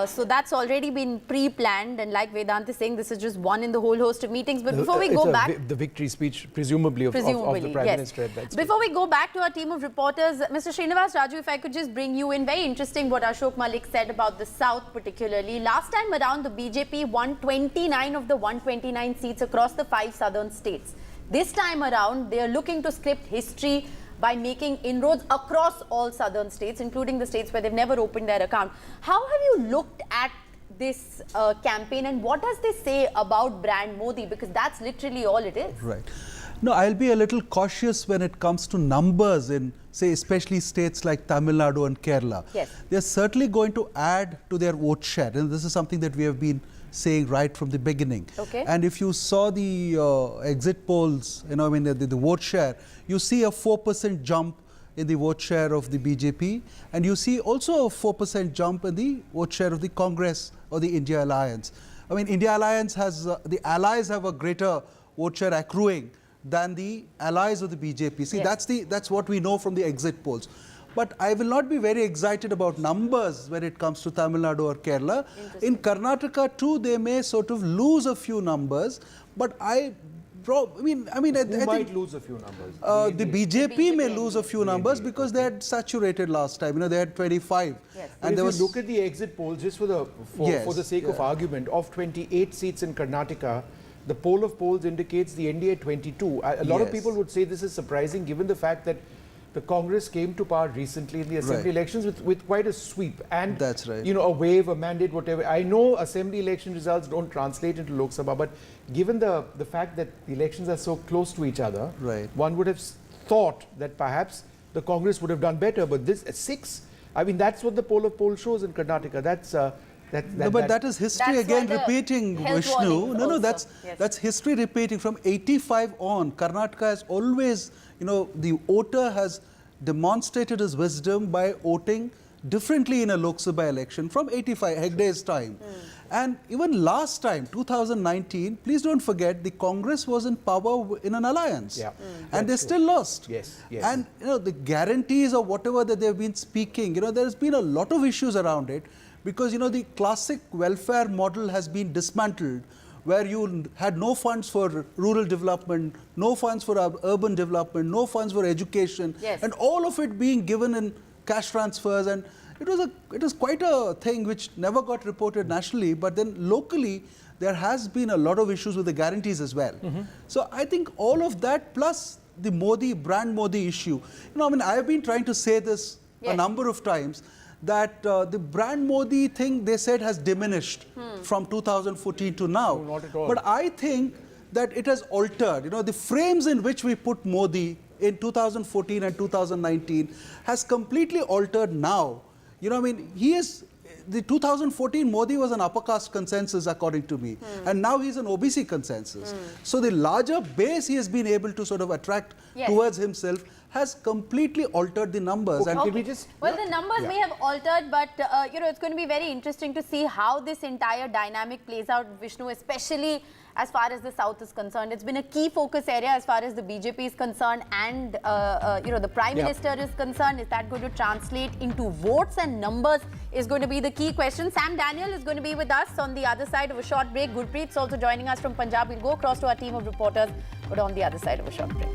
So that's already been pre-planned, and like Vedant is saying, this is just one in the whole host of meetings. But before we go back... the victory speech, presumably of the Prime Minister at that speech. Before we go back to our team of reporters, Mr. Srinivas Raju, if I could just bring you in. Very interesting what Ashok Malik said about the South particularly. Last time around, the BJP won 29 of the 129 seats across the 5 southern states. This time around, they are looking to script history by making inroads across all southern states, including the states where they've never opened their account. How have you looked at this campaign, and what does this say about brand Modi? Because that's literally all it is. Right. No, I'll be a little cautious when it comes to numbers in, say, especially states like Tamil Nadu and Kerala. Yes. They're certainly going to add to their vote share, and this is something that we have been saying right from the beginning. Okay. And if you saw the exit polls, the vote share, you see a 4% jump in the vote share of the BJP, and you see also a 4% jump in the vote share of the Congress or the India Alliance. I mean, India Alliance has, the allies have a greater vote share accruing than the allies of the BJP. See, that's what we know from the exit polls. But I will not be very excited about numbers when it comes to Tamil Nadu or Kerala. In Karnataka too, they may sort of lose a few numbers, but I mean, I might lose a few numbers. The BJP may lose a few numbers because they had saturated last time. You know, they had 25. Yes. And if you look at the exit polls, just for the sake of argument, of 28 seats in Karnataka, the poll of polls indicates the NDA 22. A lot of people would say this is surprising given the fact that the Congress came to power recently in the assembly elections with quite a sweep. And that's right. You know, a wave, a mandate, whatever. I know assembly election results don't translate into Lok Sabha, but given the fact that the elections are so close to each other, one would have thought that perhaps the Congress would have done better. But this 6, I mean, that's what the poll of polls shows in Karnataka. That is history again repeating, Vishnu. No, that's history repeating. From 85 on, Karnataka has always, you know, the voter has demonstrated his wisdom by voting differently in a Lok Sabha election from 85, Hegde's time. And even last time, 2019, please don't forget, the Congress was in power in an alliance. And they still lost. And, you know, the guarantees or whatever that they've been speaking, you know, there's been a lot of issues around it. Because, you know, the classic welfare model has been dismantled, where you had no funds for rural development, no funds for urban development, no funds for education, and all of it being given in cash transfers. And it was quite a thing which never got reported nationally, but then locally there has been a lot of issues with the guarantees as well. So I think all of that plus the Modi, brand Modi issue. You know, I mean, I've been trying to say this a number of times, that the brand Modi thing, they said, has diminished from 2014 to now. No, not at all. But I think that it has altered. You know, the frames in which we put Modi in 2014 and 2019 has completely altered now. You know, I mean, the 2014 Modi was an upper caste consensus, according to me. And now he's an OBC consensus. So the larger base he has been able to sort of attract towards himself has completely altered the numbers. And can we just... Well, the numbers may have altered, but, you know, it's going to be very interesting to see how this entire dynamic plays out, Vishnu, especially as far as the South is concerned. It's been a key focus area as far as the BJP is concerned and, you know, the Prime Minister is concerned. Is that going to translate into votes and numbers is going to be the key question. Sam Daniel is going to be with us on the other side of a short break. Gurpreet's also joining us from Punjab. We'll go across to our team of reporters, but on the other side of a short break.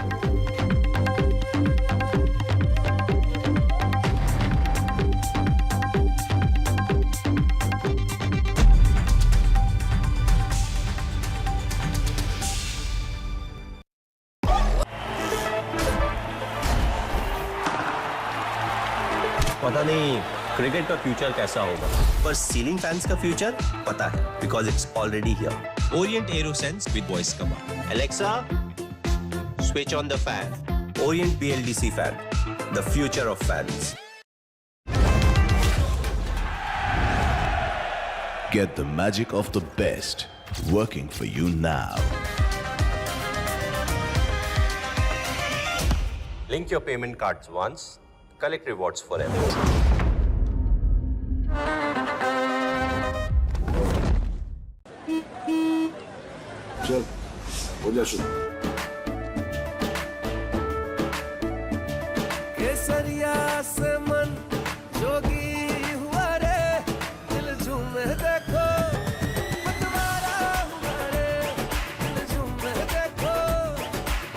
पता नहीं cricket का future कैसा होगा, पर ceiling fans का future पता है, because it's already here. Orient AeroSense with voice command. Alexa, switch on the fan. Orient BLDC fan, the future of fans. Get the magic of the best working for you now. Link your payment cards once, collect rewards forever. चल, हो जा शुरू। केसरिया से मन जोगी हुआ रे, दिल झूमे देखो, पतवारा हुआ रे, दिल झूमे देखो,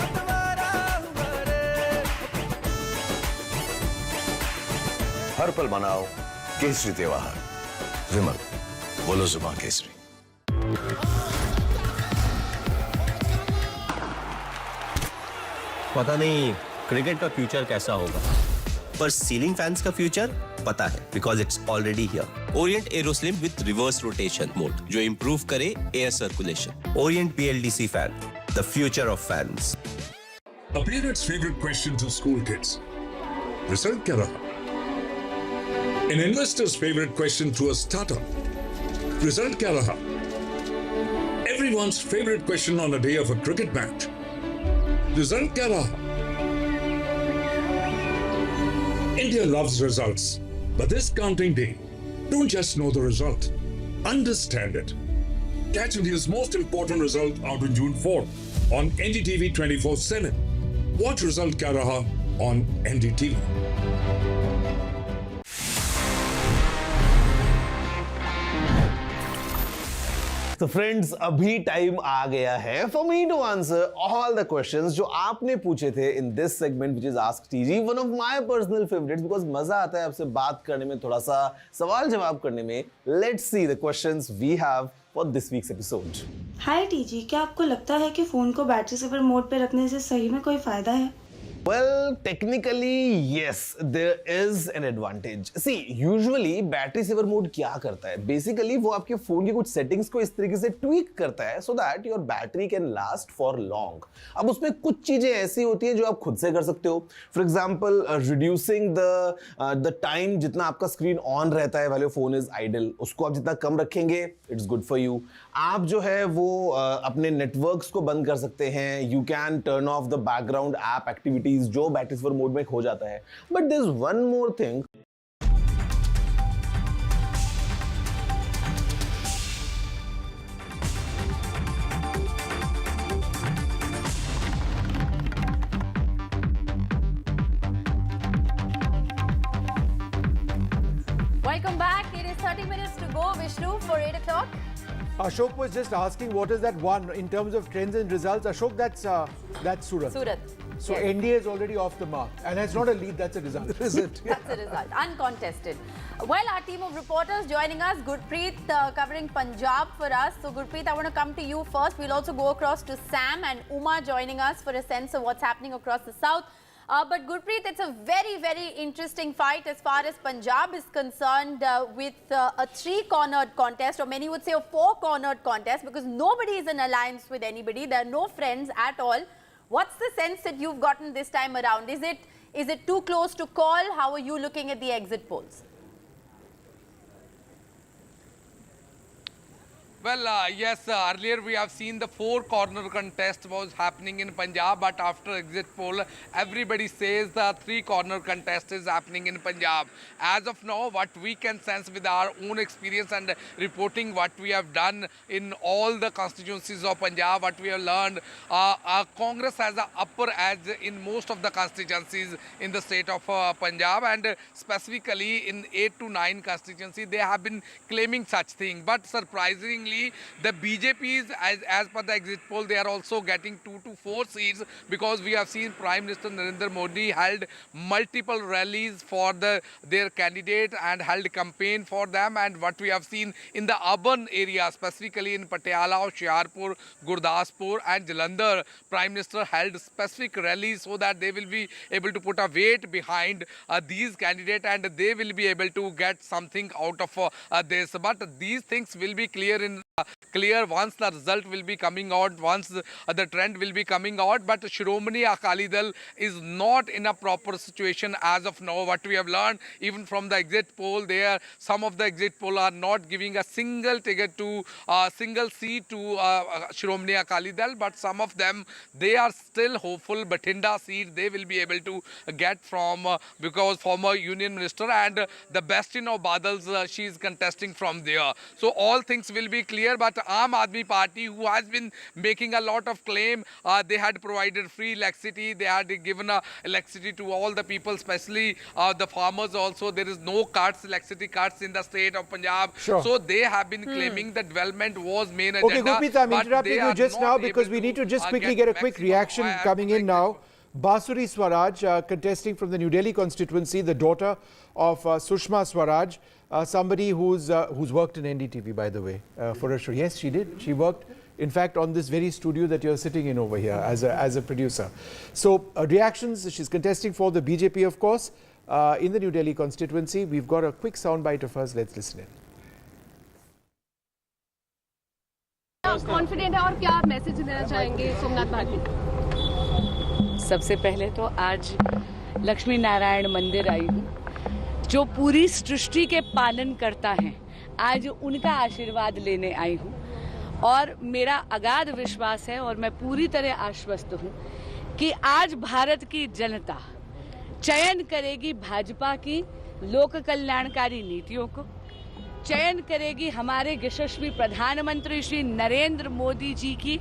पतवारा हुआ रे। हर पल मनाओ केसरी त्योहार। विमल, बोलो जुबान केसरी। पता नहीं क्रिकेट का फ्यूचर कैसा होगा, पर सीलिंग फैंस का फ्यूचर पता है, because it's already here. Orient AeroSlim with reverse rotation mode, जो improve करे air circulation. Orient BLDC fan, the future of fans. A parent's favorite question to school kids. Result क्या रहा? An investor's favorite question to a startup. Result क्या रहा? Everyone's favorite question on a day of a cricket match. Result क्या रहा? India loves results, but this counting day, don't just know the result, understand it. Catch India's most important result out on June 4th on NDTV 24/7. Watch Result Kya Raha on NDTV. तो friends, अभी time आ गया है for me to answer all the questions जो आपने पूछे थे in this segment which is ask TG, one of my personal favourites, because मजा आता है आपसे बात करने में, थोड़ा सा सवाल जवाब करने में. Let's see the questions we have for this week's episode. Hi TG, क्या आपको लगता है कि फोन को बैटरी सेवर मोड पे रखने से सही में कोई फायदा है? Well, technically, yes, there is an advantage. See, usually battery saver mode क्या करता है? Basically, वो आपके फोन की कुछ सेटिंग्स को इस तरीके से ट्वीक करता है so that your battery can last for long. अब उसमें कुछ चीजें ऐसी होती हैं जो आप खुद से कर सकते हो. For example, reducing the time जितना आपका स्क्रीन ऑन रहता है while your phone is idle, उसको आप जितना कम रखेंगे, it's good for you. आप जो है वो अपने नेटवर्क्स को बंद कर सकते हैं. You can turn off the background app activity जो बैटरी सेवर मोड में हो जाता है. But there is one more thing. Welcome back. It is 30 minutes to go, Vishnu, for 8 o'clock. Ashok was just asking what is that one in terms of trends and results. Ashok, that's Surat. Surat. So yes. NDA is already off the mark, and it's not a lead, that's a result. Is it? That's a result, uncontested. Well, our team of reporters joining us, Gurpreet covering Punjab for us. So Gurpreet, I want to come to you first. We'll also go across to Sam and Uma joining us for a sense of what's happening across the south. But Gurpreet, it's a very, very interesting fight as far as Punjab is concerned with a three-cornered contest, or many would say a four-cornered contest, because nobody is in alliance with anybody. There are no friends at all. What's the sense that you've gotten this time around? Is it too close to call? How are you looking at the exit polls? Well, yes, earlier we have seen the four-corner contest was happening in Punjab, but after exit poll, everybody says the three-corner contest is happening in Punjab. As of now, what we can sense with our own experience and reporting what we have done in all the constituencies of Punjab, what we have learned, Congress has an upper edge in most of the constituencies in the state of Punjab, and specifically in 8 to 9 constituencies, they have been claiming such thing. But surprisingly, the BJPs, as per the exit poll, they are also getting 2 to 4 seats, because we have seen Prime Minister Narendra Modi held multiple rallies for their candidate and held campaign for them. And what we have seen in the urban area, specifically in Patiala, Hoshiarpur, Gurdaspur and Jalandhar, Prime Minister held specific rallies so that they will be able to put a weight behind these candidates, and they will be able to get something out of this. But these things will be clear once the result will be coming out, once the trend will be coming out. But Shiromani Akali Dal is not in a proper situation as of now. What we have learned even from the exit poll, some of the exit poll are not giving a single ticket to single seat to Shiromani Akali Dal, but some of them, they are still hopeful. Bathinda seat they will be able to get from because former Union Minister and the Bastion of Badals, she is contesting from there. So all things will be clear. But Aam Aadmi Party, who has been making a lot of claim, they had provided free electricity, they had given electricity to all the people, especially the farmers also. There is no cuts, electricity cuts in the state of Punjab. Sure. So they have been claiming that development was main agenda. Okay, Gurpreet, I'm interrupting you just now because we need to just quickly get a quick reaction coming in now. Basuri Swaraj, contesting from the New Delhi constituency, the daughter of Sushma Swaraj, somebody who's worked in NDTV, by the way, for a show. Yes, she did. She worked, in fact, on this very studio that you're sitting in over here as a producer. So reactions, she's contesting for the BJP, of course, in the New Delhi constituency. We've got a quick soundbite of hers. Let's listen in. Confident है और क्या आप message देना चाहेंगे सोमनाथ भाटी? सबसे पहले तो आज लक्ष्मी नारायण मंदिर आई हूँ, जो पूरी सृष्टि के पालन करता है, आज उनका आशीर्वाद लेने आई हूँ। और मेरा अगाध विश्वास है और मैं पूरी तरह आश्वस्त हूँ कि आज भारत की जनता चयन करेगी भाजपा की लोक कल्याणकारी नीतियों को, चयन करेगी हमारे यशस्वी प्रधानमंत्री श्री नरेंद्र मोदी जी की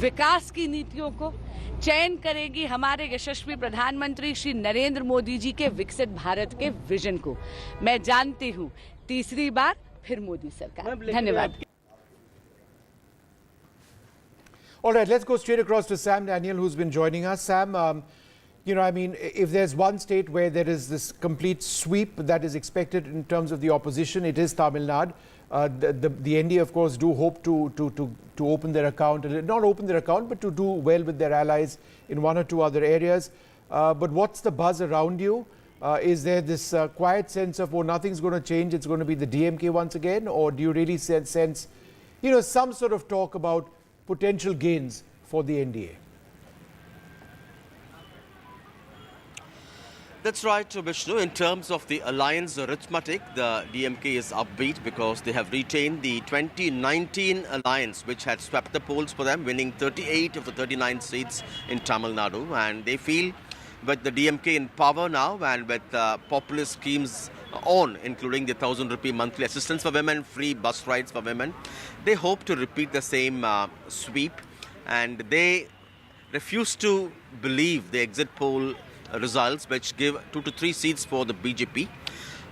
विकास की नीतियों को, चयन करेगी हमारे यशस्वी प्रधानमंत्री श्री नरेंद्र मोदी जी के विकसित भारत के विजन को। मैं जानती हूं तीसरी बार फिर मोदी सरकार। धन्यवाद। All right, let's go straight across to Sam Daniel, who's been joining us. Sam, you know, I mean, if there's one state where there is this complete sweep that is expected in terms of the opposition, it is Tamil Nadu. The NDA, of course, do hope to open their account, not open their account, but to do well with their allies in one or two other areas. But what's the buzz around you? Is there this quiet sense of, oh, nothing's going to change, it's going to be the DMK once again? Or do you really sense, you know, some sort of talk about potential gains for the NDA? That's right, Vishnu. In terms of the alliance arithmetic, the DMK is upbeat because they have retained the 2019 alliance, which had swept the polls for them, winning 38 of the 39 seats in Tamil Nadu. And they feel with the DMK in power now and with populist schemes on, including the 1,000 rupee monthly assistance for women, free bus rides for women, they hope to repeat the same sweep. And they refuse to believe the exit poll results, which give 2 to 3 seats for the BJP.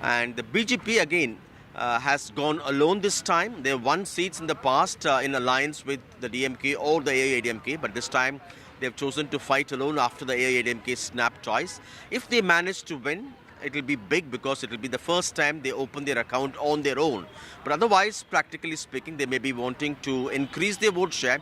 And the BJP again has gone alone this time. They won seats in the past in alliance with the DMK or the AIADMK, but this time they've chosen to fight alone after the AIADMK snap choice. If they manage to win, it will be big because it will be the first time they open their account on their own. But otherwise, practically speaking, they may be wanting to increase their vote share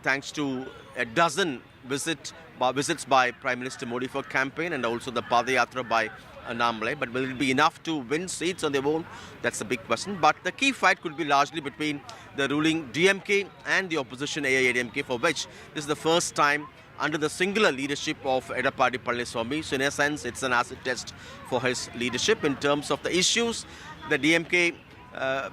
thanks to a dozen visits by Prime Minister Modi for campaign and also the Padayatra by Annamalai. But will it be enough to win seats on their own? That's a big question. But the key fight could be largely between the ruling DMK and the opposition AIADMK, for which this is the first time under the singular leadership of Edappadi Palaniswamy. So in a sense, it's an acid test for his leadership. In terms of the issues, the DMK,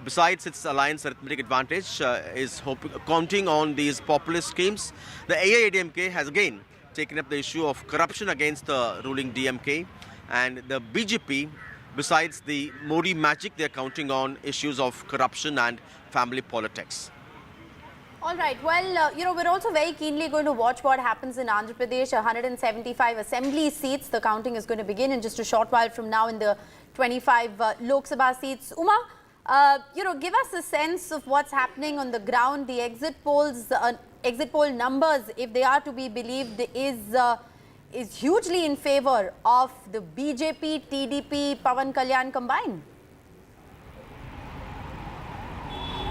besides its alliance arithmetic advantage, is counting on these populist schemes. The AIADMK has again taken up the issue of corruption against the ruling DMK, and the BJP, besides the Modi magic, they're counting on issues of corruption and family politics. All right. Well, you know, we're also very keenly going to watch what happens in Andhra Pradesh. 175 assembly seats. The counting is going to begin in just a short while from now in the 25 Lok Sabha seats. Uma, you know, give us a sense of what's happening on the ground. The exit polls, exit poll numbers, if they are to be believed, is hugely in favor of the BJP, TDP, Pawan Kalyan combined.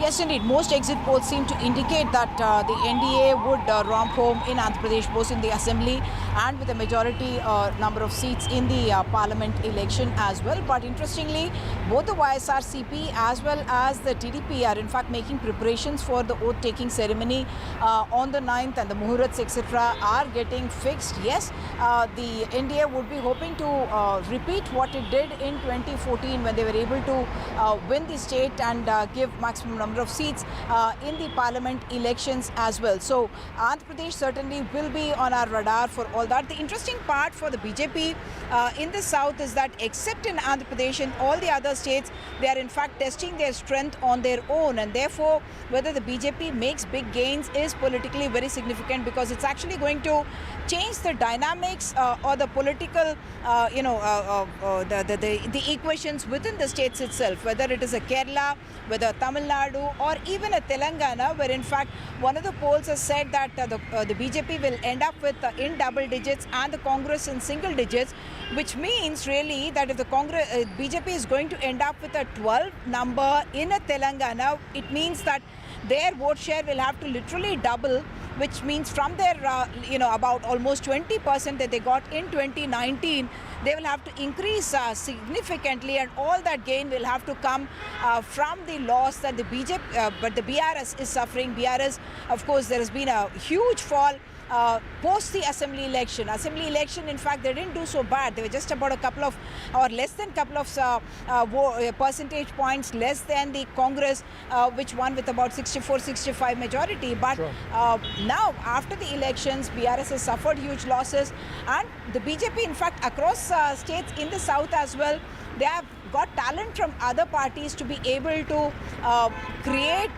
Yes, indeed. Most exit polls seem to indicate that the NDA would romp home in Andhra Pradesh, both in the assembly and with a majority number of seats in the parliament election as well. But interestingly, both the YSRCP as well as the TDP are in fact making preparations for the oath-taking ceremony on the 9th, and the muhurats, etc. are getting fixed. Yes, the NDA would be hoping to repeat what it did in 2014 when they were able to win the state and give maximum number of seats in the parliament elections as well. So Andhra Pradesh certainly will be on our radar for all that. The interesting part for the BJP in the south is that except in Andhra Pradesh and all the other states, they are in fact testing their strength on their own, and therefore whether the BJP makes big gains is politically very significant, because it's actually going to change the dynamics or the political the equations within the states itself, whether it is a Kerala, whether Tamil Nadu, or even a Telangana, where in fact one of the polls has said that the BJP will end up with in double digits and the Congress in single digits, which means really that if the BJP is going to end up with a 12 number in a Telangana, it means that their vote share will have to literally double, which means from their about almost 20% that they got in 2019, they will have to increase significantly, and all that gain will have to come from the loss that the BJP, but the BRS is suffering. BRS, of course, there has been a huge fall post the assembly election. Assembly election, in fact, they didn't do so bad. They were just about a couple of, or less than couple of percentage points less than the Congress, which won with about 64-65 majority. But now, after the elections, BRS has suffered huge losses, and the BJP, in fact, across states in the south as well, they have got talent from other parties to be able to create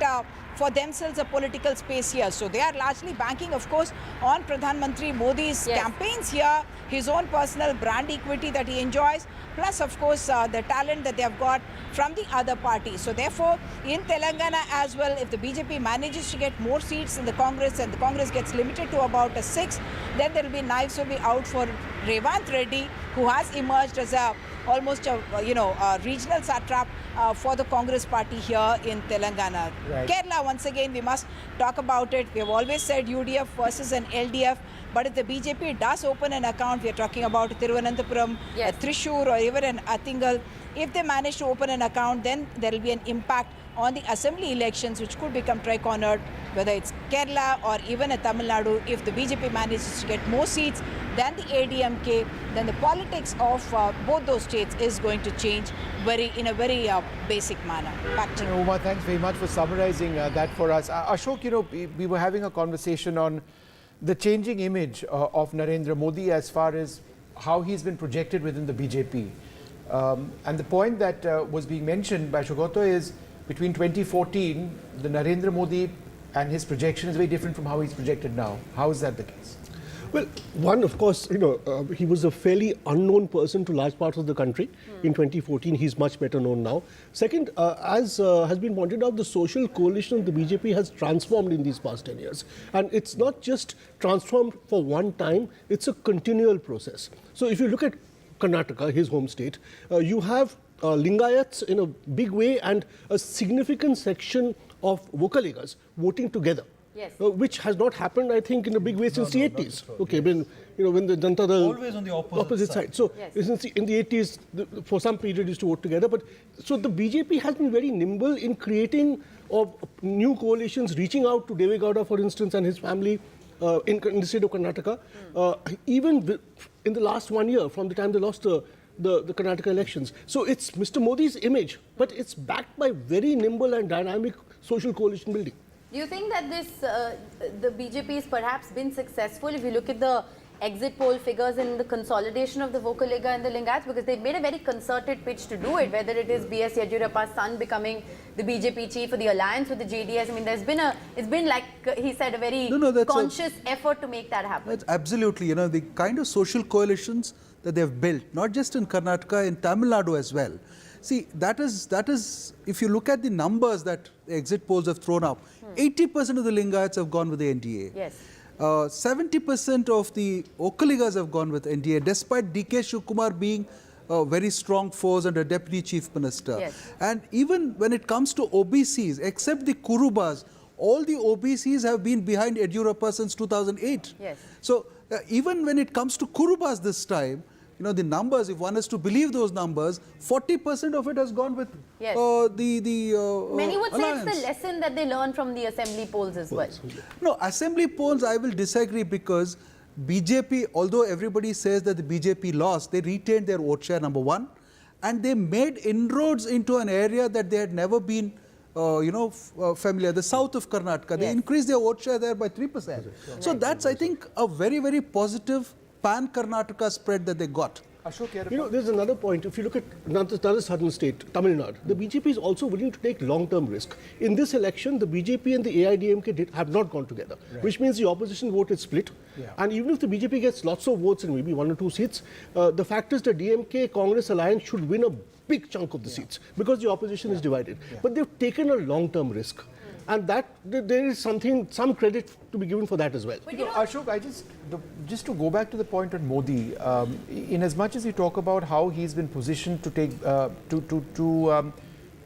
for themselves a political space here. So they are largely banking, of course, on Pradhan Mantri Modi's campaigns here, his own personal brand equity that he enjoys, plus, of course, the talent that they have got from the other parties. So therefore, in Telangana as well, if the BJP manages to get more seats in the Congress and the Congress gets limited to about a 6, then there will be knives will be out for Revanth Reddy, who has emerged as a almost a regional satrap for the Congress party here in Telangana. Right. Kerala, once again, we must talk about it. We have always said UDF versus an LDF, but if the BJP does open an account, we are talking about Thiruvananthapuram, Thrissur, or even an Athingal. If they manage to open an account, then there will be an impact on the assembly elections, which could become tri-cornered, whether it's Kerala or even a Tamil Nadu. If the BJP manages to get more seats than the ADMK, then the politics of both those states is going to change in a very basic manner. Back to you. Uma, thanks very much for summarizing that for us. Ashok, we were having a conversation on the changing image of Narendra Modi as far as how he's been projected within the BJP. And the point that was being mentioned by Shogoto is between 2014, the Narendra Modi and his projection is very different from how he's projected now. How is that the case? Well, one, of course, he was a fairly unknown person to large parts of the country. In 2014, he's much better known now. Second, as has been pointed out, the social coalition of the BJP has transformed in these past 10 years. And it's not just transformed for one time, it's a continual process. So if you look at Karnataka, his home state, you have Lingayats in a big way and a significant section of Vokaligas voting together. Yes. Which has not happened, I think, in a big way since the 80s. Okay, when the Janata Dal always on the opposite side. So in the 80s, for some period, used to vote together. But so the BJP has been very nimble in creating new coalitions, reaching out to Deve Gowda, for instance, and his family in the state of Karnataka. Even in the last 1 year, from the time they lost the Karnataka elections. So it's Mr. Modi's image, but it's backed by very nimble and dynamic social coalition building. Do you think that the BJP has perhaps been successful if you look at the exit poll figures in the consolidation of the Vokaliga and the Lingayats, because they've made a very concerted pitch to do it, whether it is B.S. Yediyurappa's son becoming the BJP chief or the alliance with the JDS. I mean, it's been like he said, a very conscious effort to make that happen. That's absolutely, the kind of social coalitions that they've built, not just in Karnataka, in Tamil Nadu as well. See, that is, if you look at the numbers that the exit polls have thrown up, 80% of the Lingayats have gone with the NDA. Yes. 70% of the Vokaligas have gone with NDA, despite D.K. Shivkumar being a very strong force and a deputy chief minister. Yes. And even when it comes to OBCs, except the Kurubas, all the OBCs have been behind Yediyurappa since 2008. Yes. So even when it comes to Kurubas this time, the numbers, if one is to believe those numbers, 40% of it has gone with Many would alliance. say it's the lesson that they learned from the assembly polls as well. No, assembly polls, I will disagree, because BJP, although everybody says that the BJP lost, they retained their vote share, number one, and they made inroads into an area that they had never been familiar, the south of Karnataka. They increased their vote share there by 3%. So that's, I think, a very, very positive pan-Karnataka spread that they got. Ashok, there's another point. If you look at another southern state, Tamil Nadu, the BJP is also willing to take long-term risk. In this election, the BJP and the AIDMK have not gone together, which means the opposition vote is split. And even if the BJP gets lots of votes in maybe 1 or 2 seats, the fact is the DMK-Congress alliance should win a big chunk of the seats because the opposition is divided. But they've taken a long-term risk. And that there is some credit to be given for that as well. Ashok, just to go back to the point on Modi, in as much as you talk about how he's been positioned to take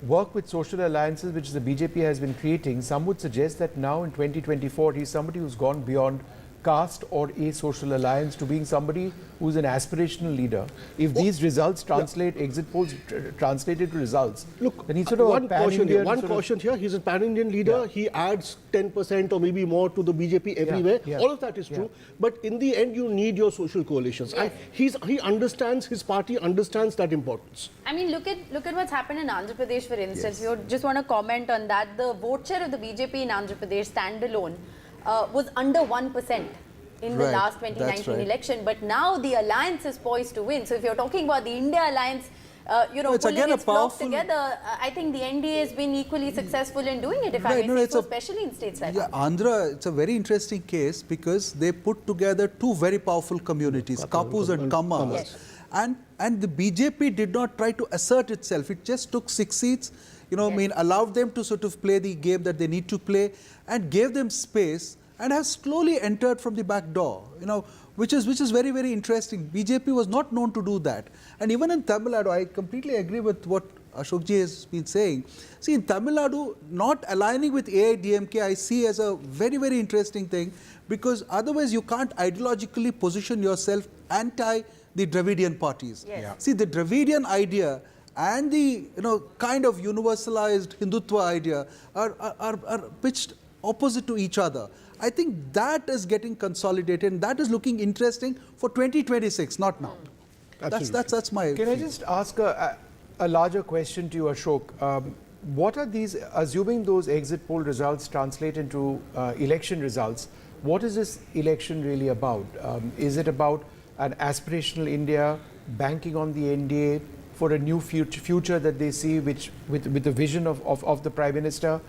work with social alliances, which the BJP has been creating, some would suggest that now in 2024 he's somebody who's gone beyond caste or a social alliance to being somebody who's an aspirational leader. If these results translate, exit polls translated to results, look, then he's sort of one a pan-Indian. One caution here, he's a pan-Indian leader. He adds 10% or maybe more to the BJP everywhere. All of that is true. But in the end, you need your social coalitions. And he understands, his party understands that importance. I mean, look at what's happened in Andhra Pradesh, for instance. You just want to comment on that. The vote share of the BJP in Andhra Pradesh standalone was under 1% in the last 2019 election. But now the alliance is poised to win. So if you're talking about the India alliance, it's pulling again its a block powerful together, I think the NDA has been equally successful in doing it, if I may say so, especially in states like Andhra, it's a very interesting case because they put together two very powerful communities, Kapus and Kammas. Yes. And the BJP did not try to assert itself. It just took 6 seats, allowed them to sort of play the game that they need to play and gave them space and has slowly entered from the back door, which is very, very interesting. BJP was not known to do that. And even in Tamil Nadu, I completely agree with what Ashokji has been saying. See, in Tamil Nadu, not aligning with AIDMK, I see as a very, very interesting thing because otherwise you can't ideologically position yourself anti the Dravidian parties. See, the Dravidian idea and the kind of universalized Hindutva idea are pitched opposite to each other. I think that is getting consolidated and that is looking interesting for 2026, not now. That's my Can I just ask a larger question to you, Ashok? What are these, assuming those exit poll results translate into election results, what is this election really about? Is it about an aspirational India banking on the NDA for a new future that they see with the vision of the Prime Minister?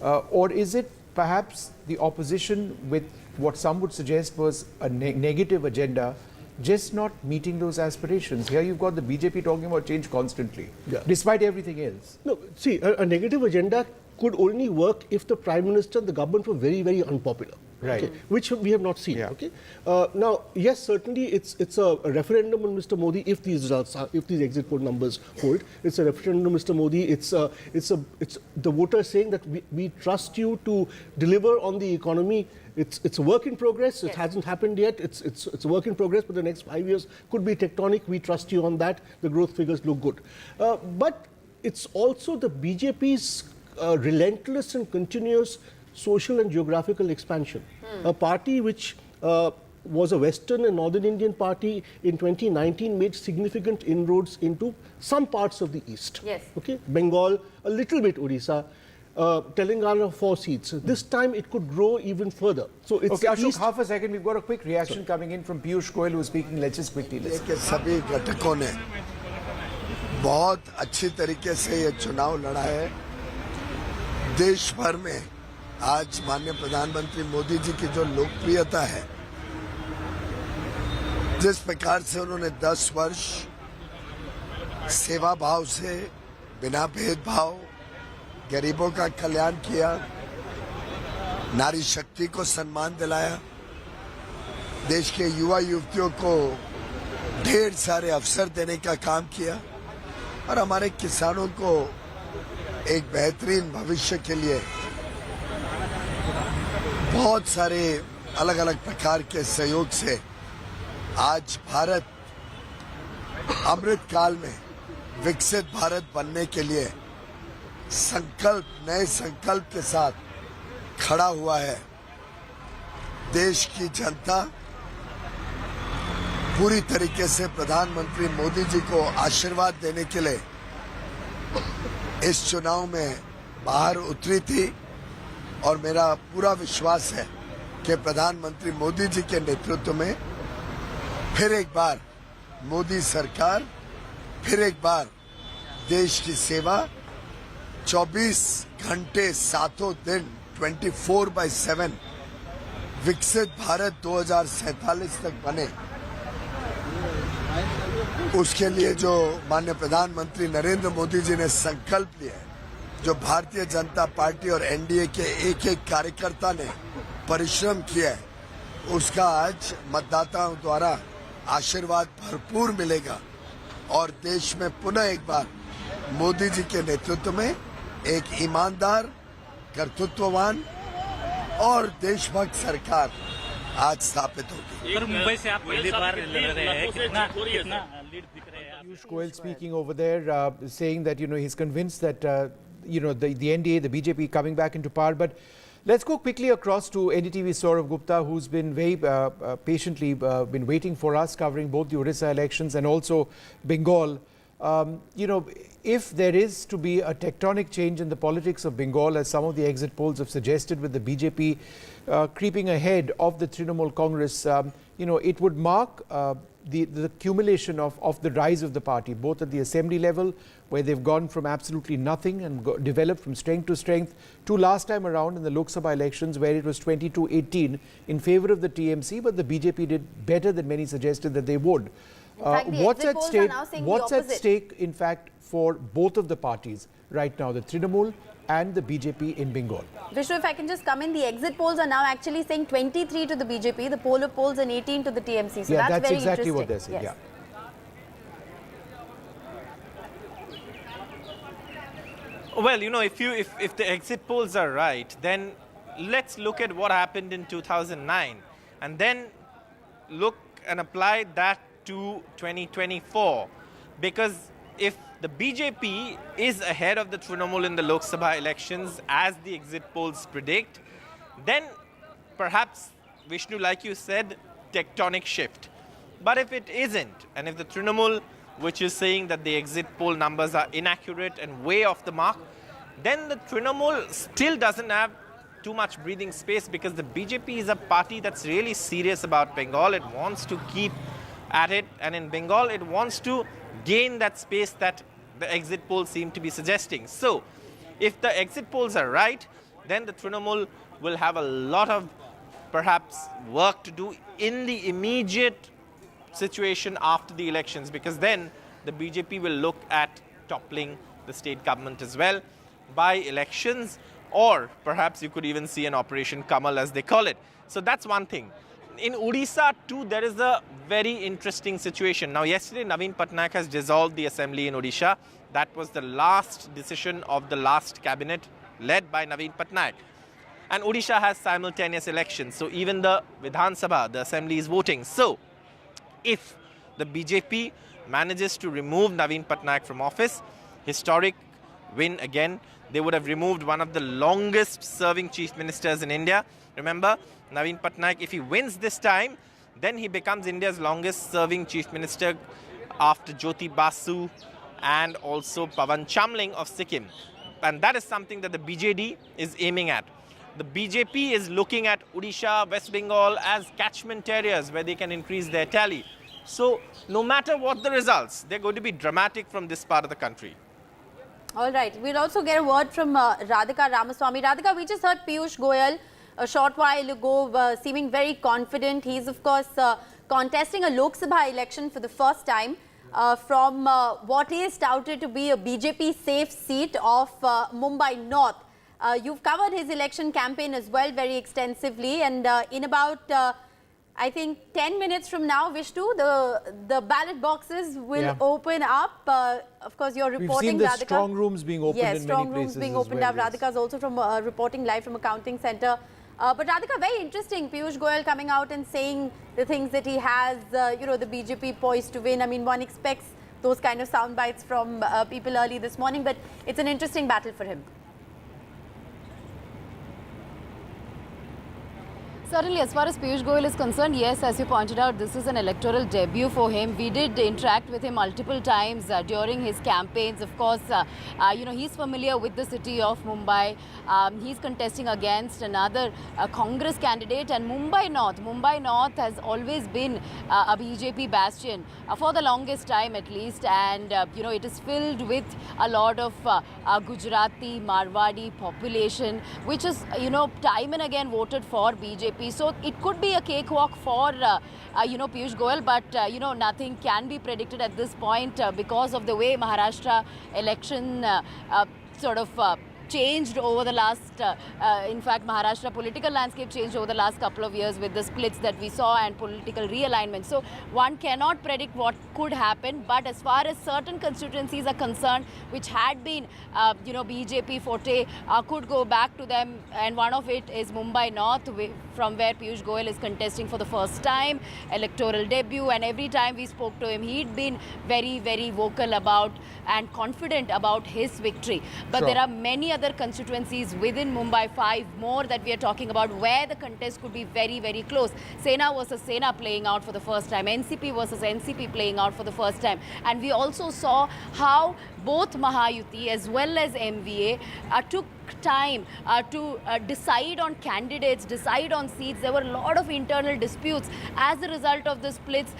Or is it perhaps the opposition with what some would suggest was a negative agenda, just not meeting those aspirations? Here you've got the BJP talking about change constantly, despite everything else. No, see, a negative agenda could only work if the Prime Minister and the government were very, very unpopular. Right. Okay, which we have not seen. Okay. Now, yes, certainly it's a referendum on Mr. Modi if these results are, if these exit poll numbers hold. It's a referendum, Mr. Modi. It's the voters saying that we trust you to deliver on the economy. It's a work in progress. It hasn't happened yet. It's a work in progress, but the next 5 years could be tectonic. We trust you on that. The growth figures look good. But it's also the BJP's relentless and continuous social and geographical expansion. A party which was a Western and Northern Indian party in 2019 made significant inroads into some parts of the East. Yes. Okay, Bengal, a little bit Orissa, Telangana 4 seats. This time it could grow even further. So it's okay, Ashok, half a second. We've got a quick reaction coming in from Piyush Goyal, who's speaking. Let's just quickly listen. सभी घटकों ने बहुत अच्छी तरीके से ये चुनाव लड़ा है। देश भर में आज माननीय प्रधानमंत्री मोदी जी की जो लोकप्रियता है, जिस प्रकार से उन्होंने 10 वर्ष सेवा भाव से बिना भेदभाव गरीबों का कल्याण किया, नारी शक्ति को सम्मान दिलाया, देश के युवा युवतियों को ढेर सारे अवसर देने का काम किया और हमारे किसानों को एक बेहतरीन भविष्य के लिए बहुत सारे अलग अलग प्रकार के सहयोग से आज भारत अमृत काल में विकसित भारत बनने के लिए नए संकल्प के साथ खड़ा हुआ है। देश की जनता पूरी तरीके से प्रधानमंत्री मोदी जी को आशीर्वाद देने के लिए इस चुनाव में बाहर उतरी थी और मेरा पूरा विश्वास है कि प्रधानमंत्री मोदी जी के नेतृत्व में फिर एक बार मोदी सरकार, फिर एक बार देश की सेवा 24 घंटे सातों दिन 24/7 विकसित भारत 2047 तक बने, उसके लिए जो माननीय प्रधानमंत्री नरेंद्र मोदी जी ने संकल्प लिया है, जो भारतीय जनता पार्टी और एनडीए के एक एक कार्यकर्ता ने परिश्रम किया है, उसका आज मतदाताओं द्वारा आशीर्वाद भरपूर मिलेगा और देश में पुनः एक बार मोदी जी के नेतृत्व में एक ईमानदार, कर्तृत्ववान और देशभक्त सरकार आज स्थापित होगी। मुंबई से आप पहली बार लड़ रहे हैं, कितना लीड दिख रहे हैं? Piyush Goyal speaking over there, saying that he's convinced that the NDA, the BJP coming back into power. But let's go quickly across to NDTV Saurav Gupta, who's been very patiently been waiting for us, covering both the Orissa elections and also Bengal. If there is to be a tectonic change in the politics of Bengal, as some of the exit polls have suggested, with the BJP creeping ahead of the Trinamool Congress, it would mark the accumulation of the rise of the party, both at the assembly level, where they've gone from absolutely nothing and developed from strength to strength, to last time around in the Lok Sabha elections, where it was 20-18 in favor of the TMC, but the BJP did better than many suggested that they would. What's at stake, in fact, for both of the parties right now, the Trinamool and the BJP in Bengal? Vishnu, if I can just come in, the exit polls are now actually saying 23 to the BJP, the poll of polls, and 18 to the TMC. So yeah, that's very exactly interesting. what they're saying. Yes. Yeah. Well, if the exit polls are right, then let's look at what happened in 2009 and then look and apply that to 2024. Because if the BJP is ahead of the Trinamool in the Lok Sabha elections, as the exit polls predict, then perhaps, Vishnu, like you said, tectonic shift. But if it isn't, and if the Trinamool, which is saying that the exit poll numbers are inaccurate and way off the mark, then the Trinamool still doesn't have too much breathing space, because the BJP is a party that's really serious about Bengal. It wants to keep at it, and in Bengal it wants to gain that space that the exit polls seem to be suggesting. So if the exit polls are right, then the Trinamool will have a lot of perhaps work to do in the immediate situation after the elections, because then the BJP will look at toppling the state government as well by elections, or perhaps you could even see an Operation Kamal, as they call it. So that's one thing. In Odisha too, there is a very interesting situation. Now, yesterday Naveen Patnaik has dissolved the assembly in Odisha. That was the last decision of the last cabinet led by Naveen Patnaik. And Odisha has simultaneous elections. So even the Vidhan Sabha, the assembly, is voting. So if the BJP manages to remove Naveen Patnaik from office, historic win again. They would have removed one of the longest serving chief ministers in India. Remember, Naveen Patnaik, if he wins this time, then he becomes India's longest serving chief minister after Jyoti Basu and also Pawan Chamling of Sikkim. And that is something that the BJD is aiming at. The BJP is looking at Odisha, West Bengal as catchment areas where they can increase their tally. So no matter what the results, they're going to be dramatic from this part of the country. All right. We'll also get a word from Radhika Ramaswamy. Radhika, we just heard Piyush Goyal a short while ago seeming very confident. He's, of course, contesting a Lok Sabha election for the first time from what is touted to be a BJP safe seat of Mumbai North. You've covered his election campaign as well very extensively, and in about I think 10 minutes from now, Vishnu, the ballot boxes will open up. Of course, you're reporting, We've seen the Radhika. strong rooms being opened in many places. Yes, strong rooms being opened up. Radhika is also from reporting live from a counting centre. But Radhika, very interesting. Piyush Goyal coming out and saying the things that he has, the BJP poised to win. I mean, one expects those kind of sound bites from people early this morning, but it's an interesting battle for him. Certainly, as far as Piyush Goyal is concerned, yes, as you pointed out, this is an electoral debut for him. We did interact with him multiple times during his campaigns. Of course, he's familiar with the city of Mumbai. He's contesting against another Congress candidate, and Mumbai North has always been a BJP bastion for the longest time at least. And, it is filled with a lot of Gujarati, Marwadi population, which is, time and again voted for BJP. So it could be a cakewalk for, Piyush Goyal, but, nothing can be predicted at this point because of the way Maharashtra election changed over the last, in fact, Maharashtra political landscape changed over the last couple of years with the splits that we saw and political realignment. So one cannot predict what could happen, but as far as certain constituencies are concerned, which had been, BJP forte, could go back to them, and one of it is Mumbai North, from where Piyush Goyal is contesting for the first time, electoral debut, and every time we spoke to him, he'd been very, very vocal about and confident about his victory. But there are many other constituencies within Mumbai, 5 more that we are talking about, where the contest could be very, very close. Sena versus Sena playing out for the first time, NCP versus NCP playing out for the first time. And we also saw how both Mahayuti as well as MVA took time to decide on candidates, decide on seats. There were a lot of internal disputes as a result of the splits.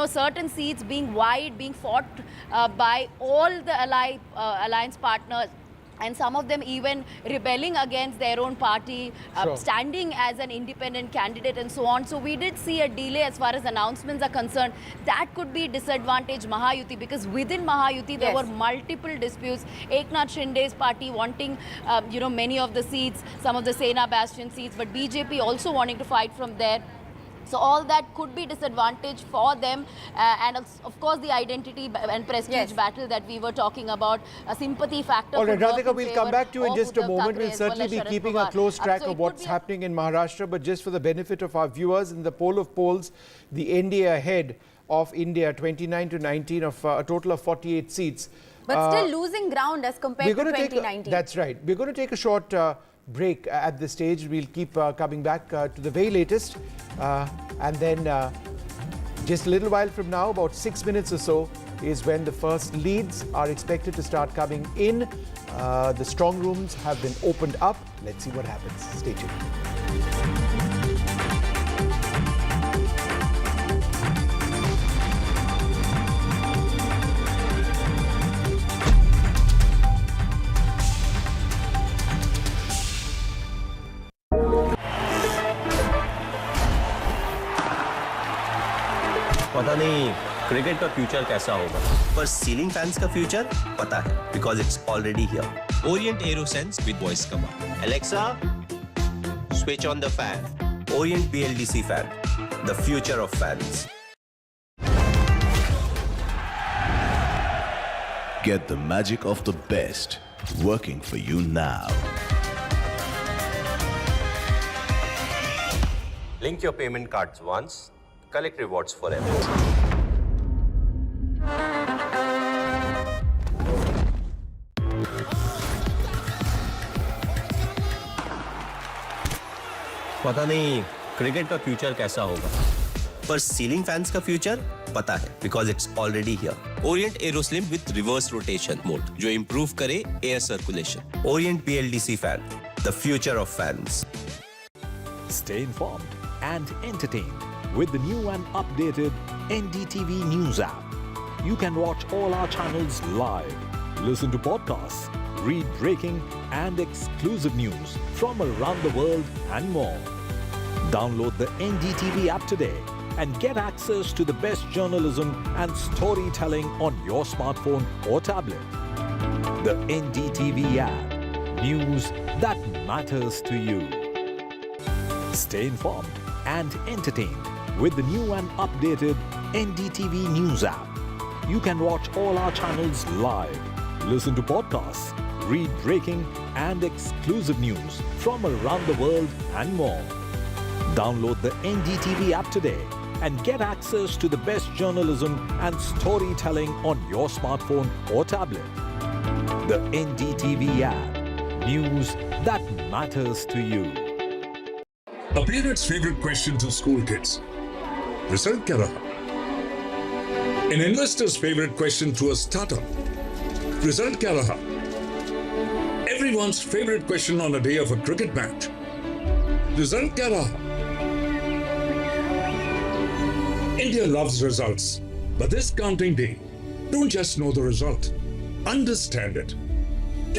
Certain seats being wide, being fought by all the alliance partners, and some of them even rebelling against their own party, standing as an independent candidate and so on. So we did see a delay as far as announcements are concerned. That could be disadvantage Mahayuti, because within Mahayuti there were multiple disputes. Eknath Shinde's party wanting, many of the seats, some of the Sena Bastion seats, but BJP also wanting to fight from there. So all that could be disadvantage for them, and of course the identity and prestige battle that we were talking about, a sympathy factor. All right, Radhika, we'll come back to you in just a moment. We'll certainly be keeping a close track of what's happening in Maharashtra, but just for the benefit of our viewers, in the poll of polls, the NDA ahead of India, 29 to 19 of a total of 48 seats. But still losing ground as compared to 2019. That's right. We're going to take a short break at this stage. We'll keep coming back to the very latest, and then just a little while from now, about 6 minutes or so, is when the first leads are expected to start coming in. The strong rooms have been opened up. Let's see what happens. Stay tuned. पता नहीं cricket का future कैसा होगा, पर ceiling fans का future पता है, because it's already here. Orient arrow sense with voice command. Alexa, switch on the fan. Orient BLDC fan, the future of fans. Get the magic of the best working for you now. Link your payment cards once, collect rewards forever. पता नहीं cricket का future कैसा होगा, पर ceiling fans का future पता है, because it's already here. Orient Aeroslim with reverse rotation mode, जो इंप्रूव करे air circulation. Orient BLDC fan, the future of fans. Stay informed and entertained with the new and updated NDTV News app. You can watch all our channels live, listen to podcasts, read breaking and exclusive news from around the world and more. Download the NDTV app today and get access to the best journalism and storytelling on your smartphone or tablet. The NDTV app. News that matters to you. Stay informed and entertained with the new and updated NDTV News app. You can watch all our channels live, listen to podcasts, read breaking and exclusive news from around the world and more. Download the NDTV app today and get access to the best journalism and storytelling on your smartphone or tablet. The NDTV app. News that matters to you. A parent's favorite question to school kids. Result kya raha? An investor's favorite question to a startup. Result kya raha? Everyone's favorite question on a day of a cricket match. Result kya raha? India loves results, but this counting day, don't just know the result, understand it.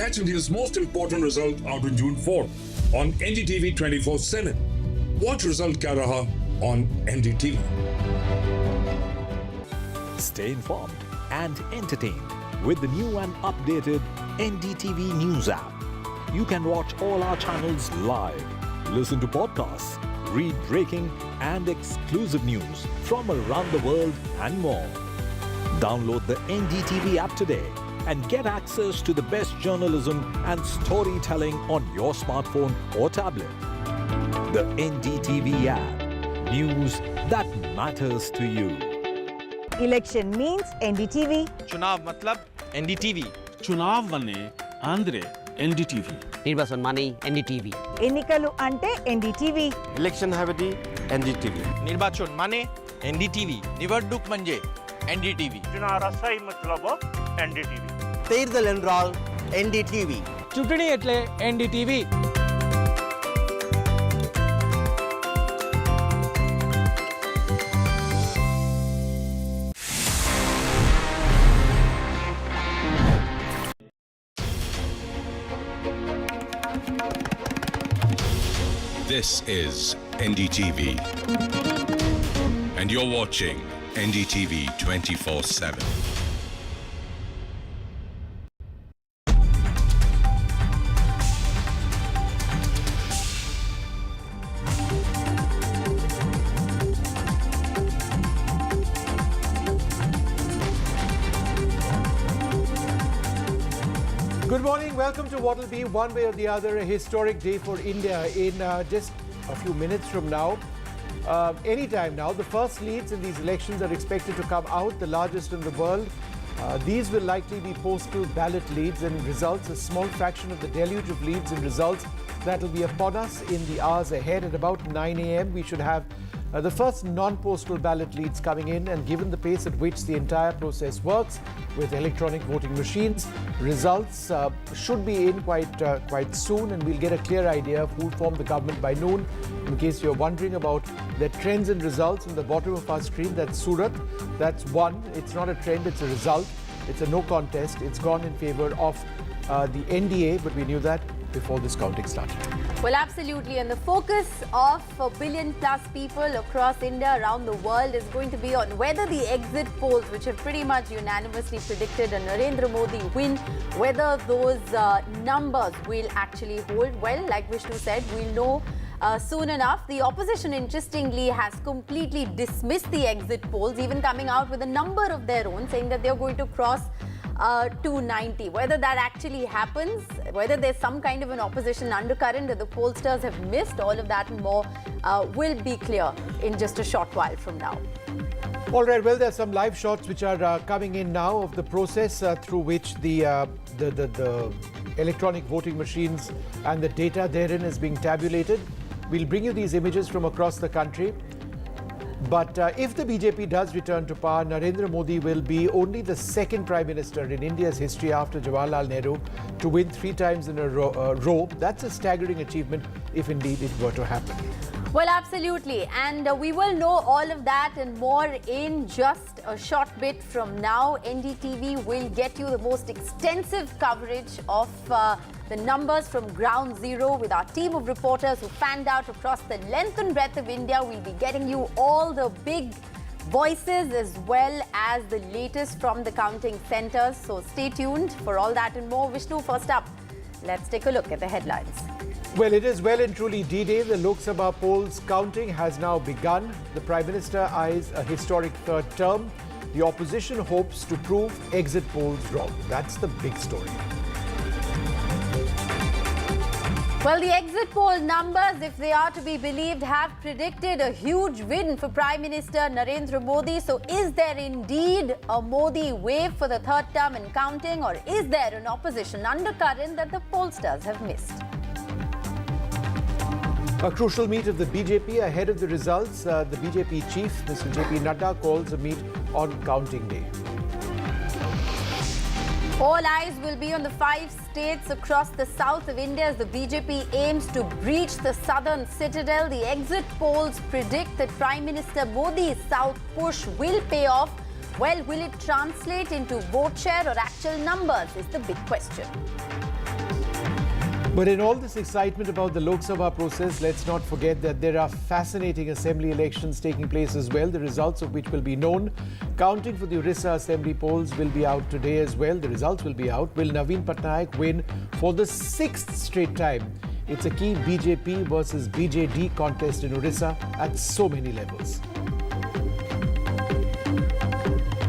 Catch India's most important result out on June 4th on NDTV 24/7. Watch Result Kya Raha on NDTV. Stay informed and entertained with the new and updated NDTV News app. You can watch all our channels live, listen to podcasts, read breaking and exclusive news from around the world and more. Download the NDTV app today and get access to the best journalism and storytelling on your smartphone or tablet. The NDTV app. News that matters to you. Election means NDTV. चुनाव मतलब NDTV. चुनाव वने Andre NDTV. निर्वाचन माने NDTV. ఎన్నికలు అంటే NDTV. Election havadi NDTV. निर्वाचन माने NDTV. निवडणूक म्हणजे NDTV. चुनाव सही मतलब NDTV. तीर्दल एनरोल NDTV. चुटणी એટલે NDTV. This is NDTV, and you're watching NDTV 24/7. Good morning. Welcome to what will be, one way or the other, a historic day for India. In just a few minutes from now, anytime now, the first leads in these elections are expected to come out, the largest in the world. These will likely be postal ballot leads and results, a small fraction of the deluge of leads and results that will be upon us in the hours ahead. At about 9 a.m., we should have the first non-postal ballot leads coming in, and given the pace at which the entire process works with electronic voting machines, results should be in quite soon, and we'll get a clear idea of who formed the government by noon. In case you're wondering about the trends and results, in the bottom of our screen, that's Surat. That's one. It's not a trend, it's a result. It's a no contest. It's gone in favor of the NDA, but we knew that before this counting started. Well, absolutely. And the focus of a billion plus people across India, around the world, is going to be on whether the exit polls, which have pretty much unanimously predicted a Narendra Modi win, whether those numbers will actually hold. Well, like Vishnu said, we'll know soon enough. The opposition, interestingly, has completely dismissed the exit polls, even coming out with a number of their own, saying that they're going to cross 290. Whether that actually happens, whether there's some kind of an opposition undercurrent that the pollsters have missed, all of that and more will be clear in just a short while from now. All right, well, there's some live shots which are coming in now of the process through which the electronic voting machines and the data therein is being tabulated. We'll bring you these images from across the country. But if the BJP does return to power, Narendra Modi will be only the second Prime Minister in India's history after Jawaharlal Nehru to win 3 times in a row. That's a staggering achievement if indeed it were to happen. Well, absolutely. And we will know all of that and more in just a short bit from now. NDTV will get you the most extensive coverage of the numbers from ground zero with our team of reporters who fanned out across the length and breadth of India. We'll be getting you all the big voices as well as the latest from the counting centers. So stay tuned for all that and more. Vishnu, first up, let's take a look at the headlines. Well, it is well and truly D-Day. The Lok Sabha polls counting has now begun. The Prime Minister eyes a historic third term. The opposition hopes to prove exit polls wrong. That's the big story. Well, the exit poll numbers, if they are to be believed, have predicted a huge win for Prime Minister Narendra Modi. So is there indeed a Modi wave for the third term and counting, or is there an opposition undercurrent that the pollsters have missed? A crucial meet of the BJP ahead of the results. The BJP chief, Mr. JP Nadda, calls a meet on counting day. All eyes will be on the 5 states across the south of India as the BJP aims to breach the southern citadel. The exit polls predict that Prime Minister Modi's south push will pay off. Well, will it translate into vote share or actual numbers is the big question. But in all this excitement about the Lok Sabha process, let's not forget that there are fascinating assembly elections taking place as well, the results of which will be known. Counting for the Orissa assembly polls will be out today as well. The results will be out. Will Naveen Patnaik win for the 6th straight time? It's a key BJP versus BJD contest in Orissa at so many levels.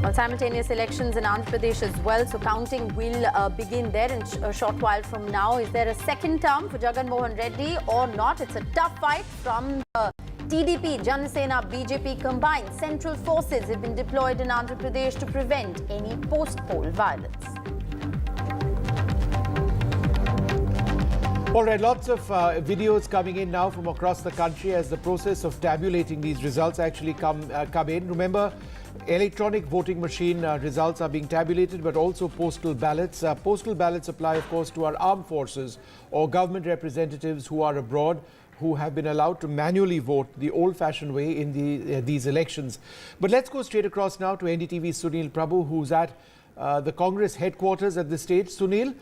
Well, simultaneous elections in Andhra Pradesh as well, so counting will begin there in a short while from now. Is there a second term for Jagan Mohan Reddy or not? It's a tough fight from the TDP, Janasena, BJP combined. Central forces have been deployed in Andhra Pradesh to prevent any post-poll violence. All right, lots of videos coming in now from across the country as the process of tabulating these results actually come in. Remember, electronic voting machine results are being tabulated, but also postal ballots. Postal ballots apply, of course, to our armed forces or government representatives who are abroad, who have been allowed to manually vote the old-fashioned way in these elections. But let's go straight across now to NDTV's Sunil Prabhu, who's at the Congress headquarters at this stage. Sunil,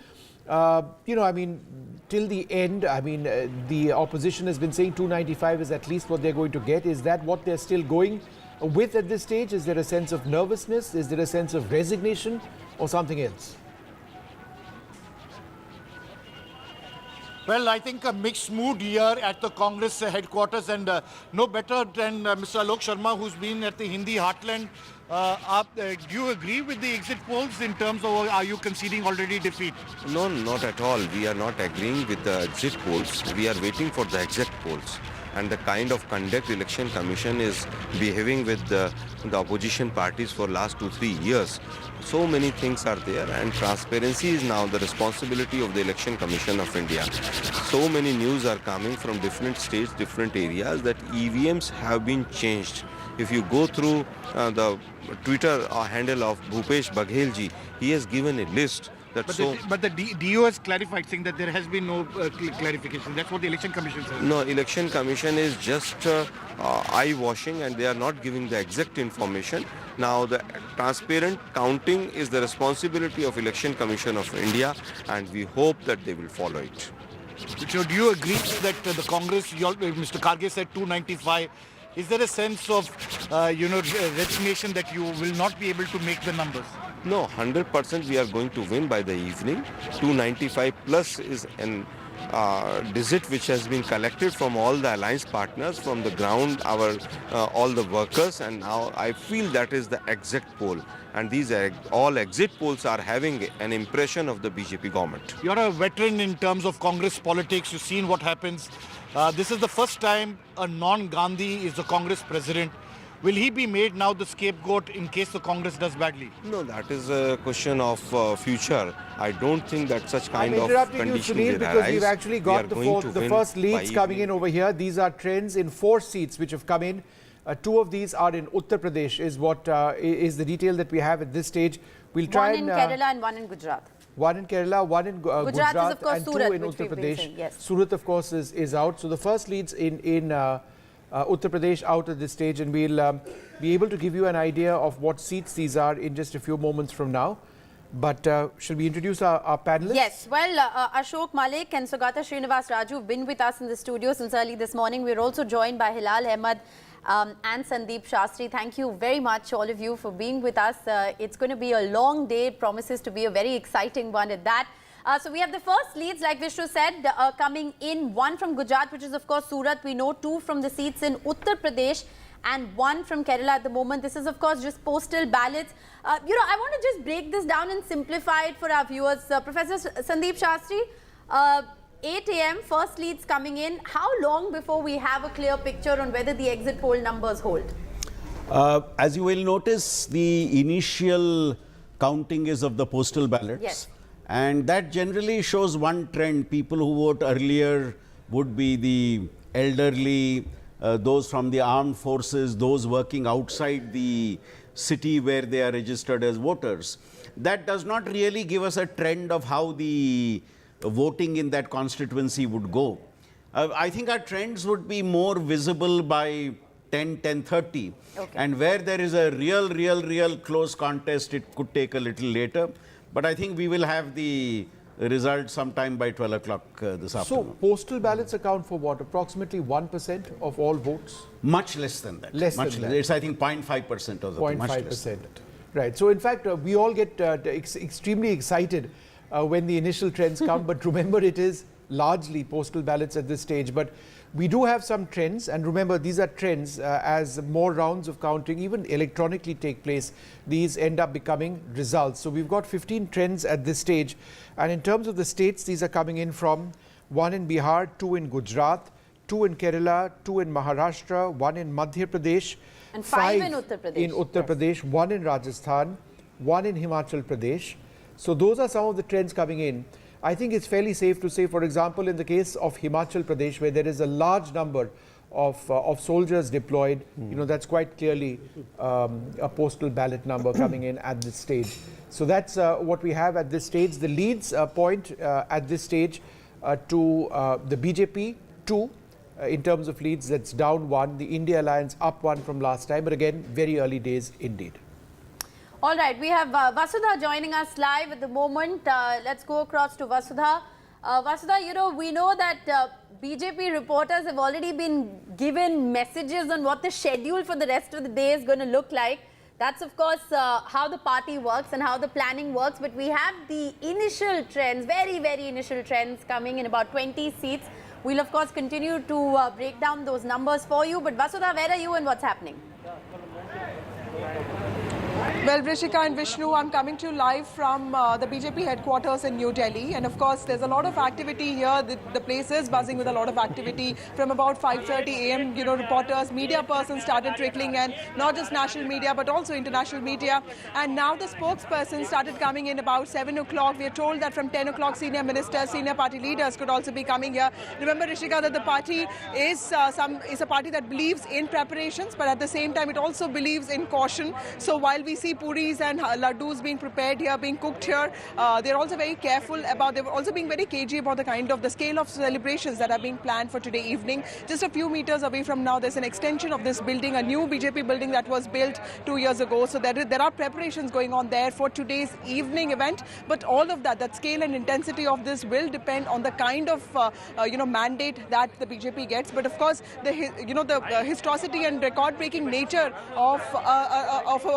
till the end, the opposition has been saying 295 is at least what they're going to get. Is that what they're still going with at this stage? Is there a sense of nervousness? Is there a sense of resignation or something else? Well, I think a mixed mood here at the Congress headquarters, and no better than Mr. Alok Sharma, who's been at the Hindi Heartland. Do you agree with the exit polls in terms of, are you conceding already defeat? No, not at all. We are not agreeing with the exit polls. We are waiting for the exit polls. And the kind of conduct Election Commission is behaving with the opposition parties for last 2-3 years. So many things are there, and transparency is now the responsibility of the Election Commission of India. So many news are coming from different states, different areas, that EVMs have been changed. If you go through the Twitter handle of Bhupesh Baghel ji, he has given a list. But the DO has clarified, saying that there has been no clarification. That's what the Election Commission says. No, Election Commission is just eye-washing, and they are not giving the exact information. Now, the transparent counting is the responsibility of Election Commission of India, and we hope that they will follow it. So, do you agree that the Congress, Mr. Karge said 295? Is there a sense of, resignation that you will not be able to make the numbers? No, 100% we are going to win by the evening. 295 plus is an digit which has been collected from all the alliance partners, from the ground, all the workers, and now I feel that is the exact poll. And these all exit polls are having an impression of the BJP government. You're a veteran in terms of Congress politics. You've seen what happens. This is the first time a non-Gandhi is the Congress president. Will he be made now the scapegoat in case the Congress does badly? No, that is a question of future. I don't think that such kind of condition will because arise. we've actually got the first leads coming in over here. These are trends in 4 seats which have come in. 2 of these are in Uttar Pradesh, is what is the detail that we have at this stage. We'll try one in Kerala and one in Gujarat. One in Kerala, one in Gujarat, is of course and Surat, 2 in Uttar Pradesh. Yes. Surat, of course, is out. So the first leads in Uttar Pradesh out at this stage, and we'll be able to give you an idea of what seats these are in just a few moments from now. But should we introduce our panelists? Yes. Well, Ashok Malik and Sugata Srinivas Raju have been with us in the studio since early this morning. We're also joined by Hilal Ahmed and Sandeep Shastri. Thank you very much, all of you, for being with us. It's going to be a long day. It promises to be a very exciting one at that. So we have the first leads, like Vishnu said, coming in. 1 from Gujarat, which is of course Surat. We know 2 from the seats in Uttar Pradesh and 1 from Kerala at the moment. This is of course just postal ballots. I want to just break this down and simplify it for our viewers. Professor Sandeep Shastri, 8 a.m. first leads coming in. How long before we have a clear picture on whether the exit poll numbers hold? As you will notice, the initial counting is of the postal ballots. Yes. And that generally shows one trend. People who vote earlier would be the elderly, those from the armed forces, those working outside the city where they are registered as voters. That does not really give us a trend of how the voting in that constituency would go. I think our trends would be more visible by 10:30. Okay. And where there is a real close contest, it could take a little later. But I think we will have the result sometime by 12 o'clock this afternoon. So postal ballots account for what? Approximately 1% of all votes? Much less than that. Less Much than less. that. It's, I think, 0.5% of the 0.5%. Right. So in fact, we all get extremely excited when the initial trends come. But remember, it is largely postal ballots at this stage. But we do have some trends. And remember, these are trends. As more rounds of counting, even electronically, take place, these end up becoming results. So we've got 15 trends at this stage. And in terms of the states, these are coming in from 1 in Bihar, 2 in Gujarat, 2 in Kerala, 2 in Maharashtra, 1 in Madhya Pradesh, and 5 in Uttar Pradesh. In Uttar Pradesh, 1 in Rajasthan, 1 in Himachal Pradesh. So those are some of the trends coming in. I think it's fairly safe to say, for example, in the case of Himachal Pradesh, where there is a large number of soldiers deployed, you know, that's quite clearly a postal ballot number coming in at this stage. So that's what we have at this stage. The leads point at this stage to the BJP, 2. In terms of leads, that's down 1. The India Alliance up 1 from last time, but again, very early days indeed. All right, we have Vasudha joining us live at the moment. Let's go across to Vasudha. Vasudha, you know, we know that BJP reporters have already been given messages on what the schedule for the rest of the day is going to look like. That's, of course, how the party works and how the planning works. But we have the initial trends, very, very initial trends coming in about 20 seats. We'll, of course, continue to break down those numbers for you. But Vasudha, where are you and what's happening? Well, Rishika and Vishnu, I'm coming to you live from the BJP headquarters in New Delhi. And of course, there's a lot of activity here. The place is buzzing with a lot of activity. From about 5:30 a.m., you know, reporters, media persons started trickling in, not just national media, but also international media. And now the spokesperson started coming in about 7 o'clock. We are told that from 10 o'clock, senior ministers, senior party leaders could also be coming here. Remember, Rishika, that the party is a party that believes in preparations, but at the same time, it also believes in caution. So while we see puris and laddus being prepared here, being cooked here, they're also very careful about, they're also being very cagey about the scale of celebrations that are being planned for today evening. Just a few meters away from now, there's an extension of this building, a new BJP building that was built 2 years ago. So there are preparations going on there for today's evening event. But all of that scale and intensity of this will depend on the kind of mandate that the BJP gets. But of course, the historicity and record-breaking nature of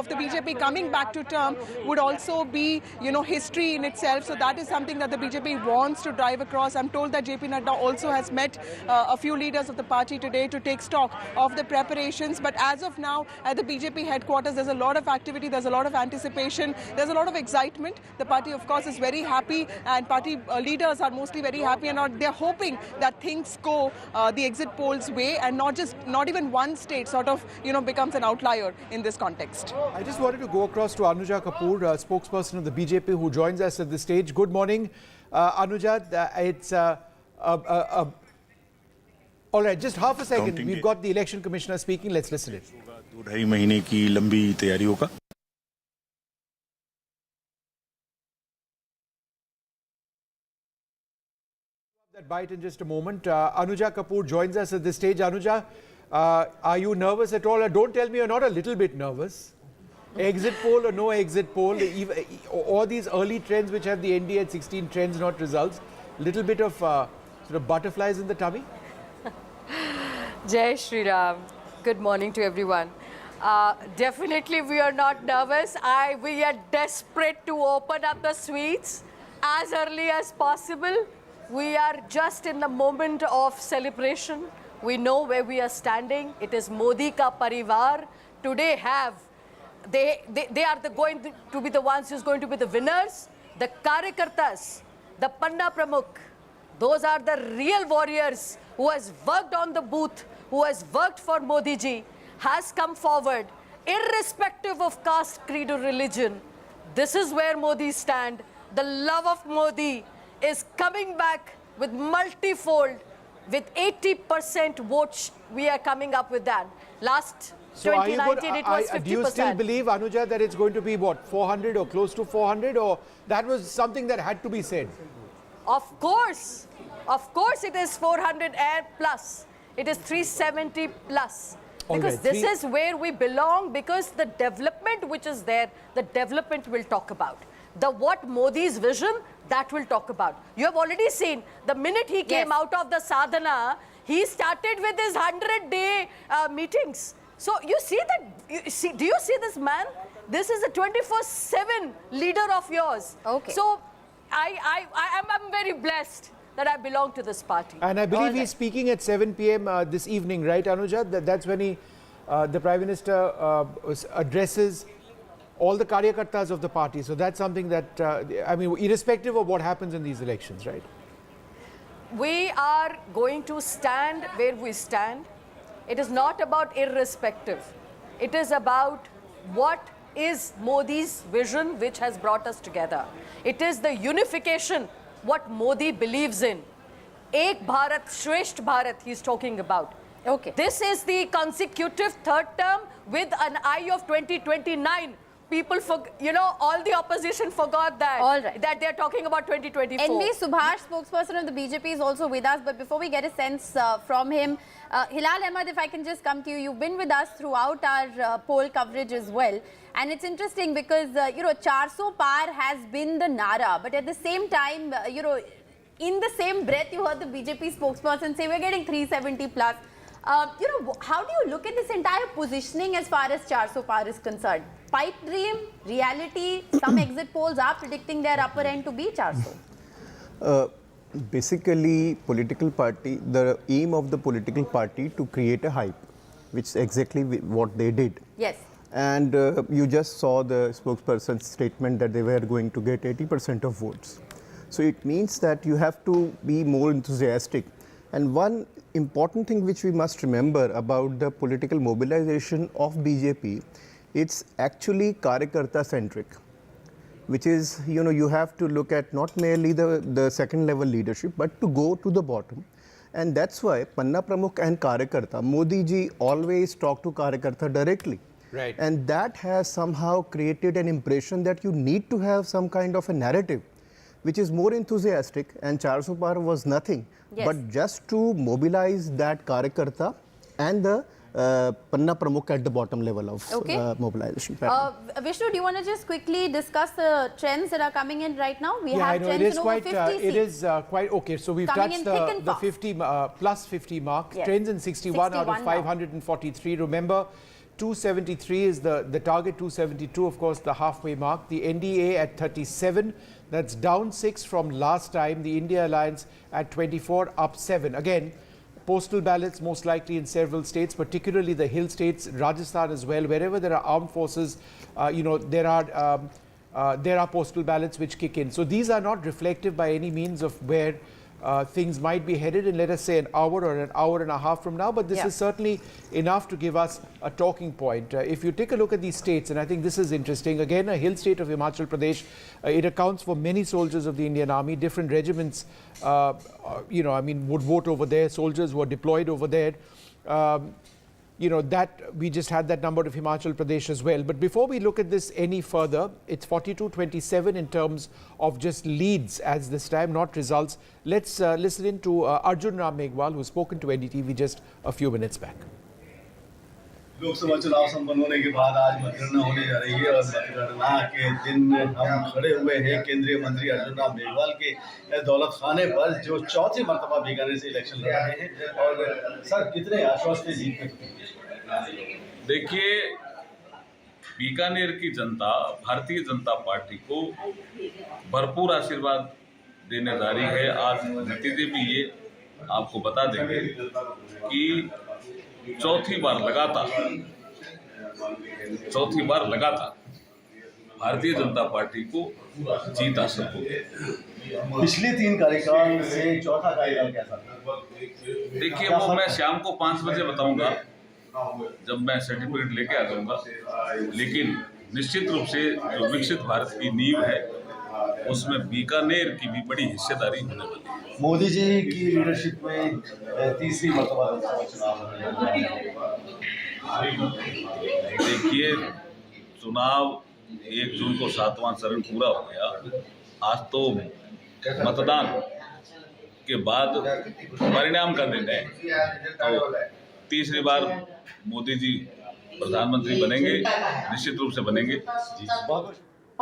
the BJP coming back to term would also be, history in itself. So that is something that the BJP wants to drive across. I'm told that JP Nadda also has met a few leaders of the party today to take stock of the preparations. But as of now, at the BJP headquarters, there's a lot of activity, there's a lot of anticipation, there's a lot of excitement. The party, of course, is very happy, and party leaders are mostly very happy, and they're hoping that things go the exit polls way, and not even one state sort of, becomes an outlier in this context. I just wanted to go across to Anuja Kapoor, spokesperson of the BJP, who joins us at this stage. Good morning, Anuja. It's all right. Just half a second. We've got the election commissioner speaking. Let's listen in. 2-2.5 महीने की लंबी तैयारियों का that bite in just a moment. Anuja Kapoor joins us at this stage. Anuja, are you nervous at all? Don't tell me you're not a little bit nervous. Exit poll or no exit poll, or these early trends which have the NDA at 16 trends, not results, little bit of sort of butterflies in the tummy? Jai Shri Ram. Good morning to everyone. Definitely we are not nervous. We are desperate to open up the sweets as early as possible. We are just in the moment of celebration. We know where we are standing. It is Modi ka parivar. Today they are going to be the ones who's going to be the winners. The Karyakartas, the Panna Pramukh, those are the real warriors who has worked on the booth, who has worked for Modi ji, has come forward, irrespective of caste, creed or religion. This is where Modi stand. The love of Modi is coming back with multifold, with 80% votes. We are coming up with that. Last 2019, it was 50%. Do you still believe, Anuja, that it's going to be, what, 400 or close to 400? Or that was something that had to be said? Of course it is 400 and plus. It is 370 plus. Because this is where we belong, because the development which is there, the development we'll talk about. what Modi's vision, that we'll talk about. You have already seen, the minute he came out of the sadhana, he started with his 100-day meetings. So you see that, do you see this man? This is a 24/7 leader of yours. Okay. So I'm very blessed that I belong to this party. And I believe he's speaking at 7 p.m. This evening, right, Anuja? That's when the Prime Minister addresses all the karyakartas of the party. So that's something that, I mean, irrespective of what happens in these elections, right? We are going to stand where we stand. It is not about irrespective. It is about what is Modi's vision which has brought us together. It is the unification, what Modi believes in. Ek Bharat, Shresht Bharat, he's talking about. Okay. This is the consecutive third term with an eye of 2029. People, all the opposition forgot that. All right. That they're talking about 2024. NB Subhash, spokesperson of the BJP, is also with us. But before we get a sense from him, Hilal Ahmed, if I can just come to you. You've been with us throughout our poll coverage as well. And it's interesting because, 400 par has been the nara. But at the same time, in the same breath, you heard the BJP spokesperson say we're getting 370 plus. How do you look at this entire positioning as far as 400 par is concerned? Pipe dream, reality, some exit polls are predicting their upper end to be 400. Basically, political party, the aim of the political party to create a hype, which is exactly what they did. Yes. And you just saw the spokesperson's statement that they were going to get 80% of votes. So it means that you have to be more enthusiastic. And one important thing which we must remember about the political mobilization of BJP, it's actually Karyakarta centric, which is, you have to look at not merely the second level leadership, but to go to the bottom. And that's why Panna Pramukh and Karyakarta, Modi ji always talk to Karyakarta directly. Right. And that has somehow created an impression that you need to have some kind of a narrative which is more enthusiastic, and 400 par was nothing but just to mobilize that Karyakarta and the Panna Pramukh at the bottom level of mobilization. Vishnu, do you want to just quickly discuss the trends that are coming in right now? We have I know, trends it is in quite, over 50 it is quite okay. So we've coming touched the 50 plus 50 mark. Yes. Trends in 61 out of now. 543. Remember, 273 is the target, 272, of course, the halfway mark. The NDA at 37, that's down 6 from last time. The India Alliance at 24, up 7. Again, postal ballots most likely in several states, particularly the hill states, Rajasthan as well. Wherever there are armed forces, there are postal ballots which kick in. So these are not reflective by any means of where things might be headed in, let us say, an hour or an hour and a half from now. But this is certainly enough to give us a talking point. If you take a look at these states, and I think this is interesting, again, a hill state of Himachal Pradesh, it accounts for many soldiers of the Indian Army. Different regiments, would vote over there. Soldiers were deployed over there. That we just had that number of Himachal Pradesh as well. But before we look at this any further, it's 42-27 in terms of just leads as this time, not results. Let's listen in to Arjun Ram Meghwal, who's spoken to NDTV just a few minutes back. Lok Sabha चुनाव संपन्न होने के बाद आज मतगणना होने जा रही है और मतगणना के दिन हम खड़े हुए हैं केंद्रीय मंत्री अर्जुन राम मेघवाल के दौलत खाने पर जो चौथी मर्तबा बीकानेर से इलेक्शन लड़ रहे हैं। और सर, कितने आश्वस्त हैं जीत में? देखिए, बीकानेर की जनता भारतीय जनता पार्टी को भरपूर आशीर्वाद देने जा रही है। आज नतीजे भी ये आपको बता देंगे कि चौथी बार लगातार भारतीय जनता पार्टी को जीत हासिल हो गई। पिछले 3 कार्यकाल से चौथा कार्यकाल कैसा था? देखिए, वो मैं शाम को 5 बजे बताऊंगा जब मैं सर्टिफिकेट लेके आ जाऊंगा। लेकिन निश्चित रूप से जो विकसित भारत की नींव है उसमें बीकानेर की भी बड़ी हिस्सेदारी होने वाली है। मोदी जी की लीडरशिप में तीसरी मर्तबा चुनाव होने देखिए, चुनाव 1 जून को 7वां चरण पूरा हो गया। आज तो मतदान के बाद परिणाम का निर्णय है। तो तीसरी बार मोदी जी प्रधानमंत्री बनेंगे, निश्चित रूप से बनेंगे।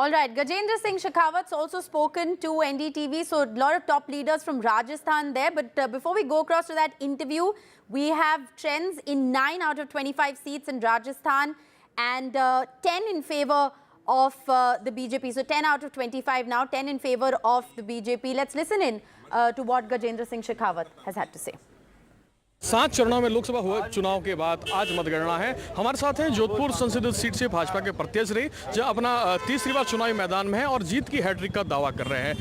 All right, Gajendra Singh Shekhawat's also spoken to NDTV, so a lot of top leaders from Rajasthan there. But before we go across to that interview, we have trends in 9 out of 25 seats in Rajasthan and 10 in favour of the BJP. So 10 out of 25 now, 10 in favour of the BJP. Let's listen in to what Gajendra Singh Shekhawat has had to say. 7 चरणों में लोकसभा हुए चुनाव के बाद आज मतगणना है। हमारे साथ हैं जोधपुर संसदीय सीट से भाजपा के प्रत्याशी जो अपना तीसरी बार चुनावी मैदान में है और जीत की हैट्रिक का दावा कर रहे हैं।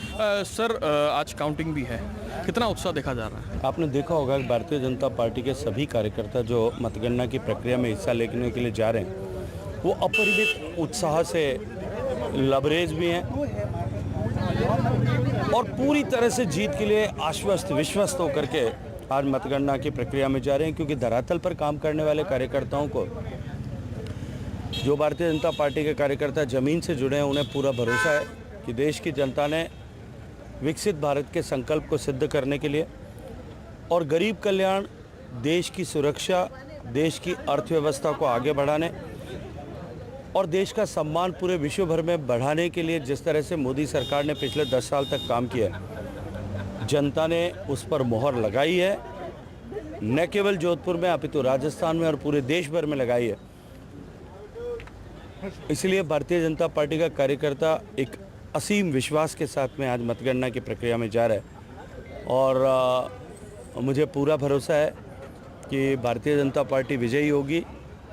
सर, आज काउंटिंग भी है, कितना उत्साह देखा जा रहा है? आपने देखा होगा कि भारतीय जनता पार्टी के सभी कार्यकर्ता जो मतगणना की प्रक्रिया में हिस्सा लेने के लिए जा रहे हैं वो अपरिमित उत्साह से लबरेज भी हैं और पूरी तरह से जीत के लिए आश्वस्त विश्वस्त होकर के आज मतगणना की प्रक्रिया में जा रहे हैं, क्योंकि धरातल पर काम करने वाले कार्यकर्ताओं को, जो भारतीय जनता पार्टी के कार्यकर्ता ज़मीन से जुड़े हैं, उन्हें पूरा भरोसा है कि देश की जनता ने विकसित भारत के संकल्प को सिद्ध करने के लिए और गरीब कल्याण, देश की सुरक्षा, देश की अर्थव्यवस्था को आगे बढ़ाने और देश का सम्मान पूरे विश्व भर में बढ़ाने के लिए जिस तरह से मोदी सरकार ने पिछले 10 साल तक काम किया, जनता ने उस पर मोहर लगाई है। न केवल जोधपुर में अपितु राजस्थान में और पूरे देश भर में लगाई है। इसलिए भारतीय जनता पार्टी का कार्यकर्ता एक असीम विश्वास के साथ में आज मतगणना की प्रक्रिया में जा रहा है और मुझे पूरा भरोसा है कि भारतीय जनता पार्टी विजयी होगी।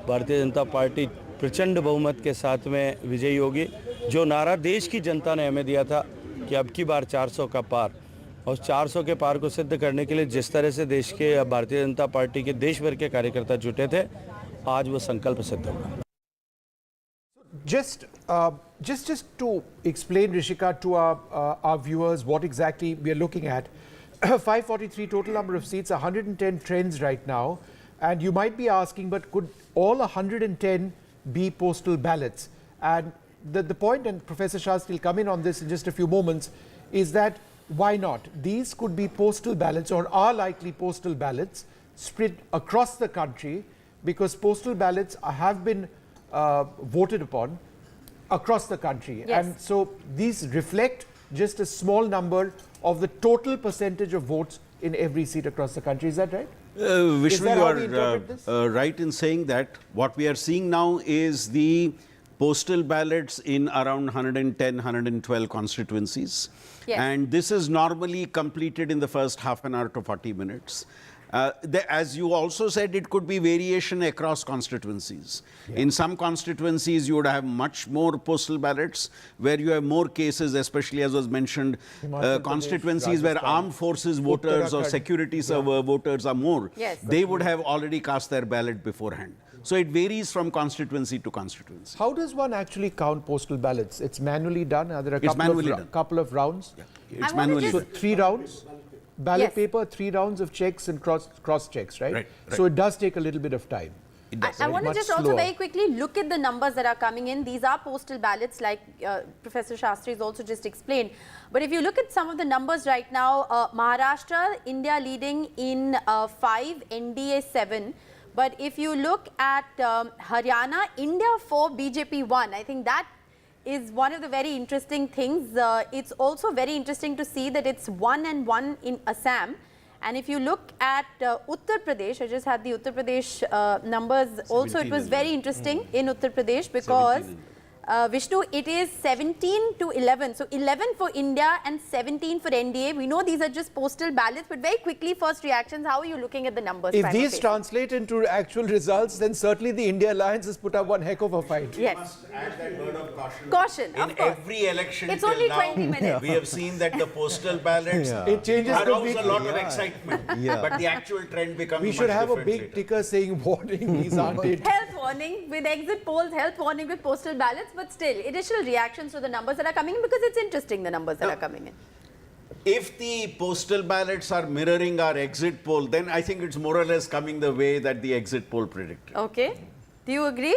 भारतीय जनता पार्टी प्रचंड बहुमत के साथ में विजयी होगी। जो नारा देश की जनता ने हमें दिया था कि अब की बार 400 का पार, और 400 के पार को सिद्ध करने के लिए जिस तरह से देश के भारतीय जनता पार्टी के देश भर के कार्यकर्ता जुटे थे, आज वो संकल्प सिद्ध होगा। Just to explain, Rishika, to our viewers what exactly we are looking at. 543 total number of seats, 110 trends right now, and you might be asking, but could all 110 be postal ballots? And the point, and Professor Shastri will come in on this in just a few moments, is that why not? These could be postal ballots, or are likely postal ballots, spread across the country, because postal ballots have been voted upon across the country. Yes. And so these reflect just a small number of the total percentage of votes in every seat across the country. Is that right? Vishnu, you are right in saying that. What we are seeing now is the postal ballots in around 110, 112 constituencies. Yes. And this is normally completed in the first half an hour to 40 minutes. As you also said, it could be variation across constituencies. Yeah. In some constituencies, you would have much more postal ballots, where you have more cases, especially as was mentioned, constituencies where armed forces voters or security voters are more. Yes. They would have already cast their ballot beforehand. So it varies from constituency to constituency. How does one actually count postal ballots? It's manually done? Are there a couple of rounds? Yeah. It's manually done. So 3 rounds? Ballot Yes. paper, 3 rounds of checks and cross checks, right? Right. So it does take a little bit of time. It does. I want to just also very quickly look at the numbers that are coming in. These are postal ballots, like Professor Shastri has also just explained. But if you look at some of the numbers right now, Maharashtra, India leading in 5, NDA 7. But if you look at Haryana, India 4, BJP 1. I think that is one of the very interesting things. It's also very interesting to see that it's 1 and 1 in Assam. And if you look at Uttar Pradesh, I just had the Uttar Pradesh numbers also. It was very interesting in Uttar Pradesh because Vishnu, it is 17 to 11. So 11 for India and 17 for NDA. We know these are just postal ballots, but very quickly, first reactions, how are you looking at the numbers? If these translate into actual results, then certainly the India Alliance has put up one heck of a fight. Yes. Must add that word of caution. Caution, of In course. every election It's till only now, 20 minutes. we have seen that the postal ballots It changes arouse completely. a lot of excitement, but the actual trend becomes We should much have a different big later. ticker saying warning, these aren't it. Health warning with exit polls, health warning with postal ballots, but still, initial reactions to the numbers that are coming in, because it's interesting, the numbers that are coming in. If the postal ballots are mirroring our exit poll, then I think it's more or less coming the way that the exit poll predicted. Okay. Do you agree?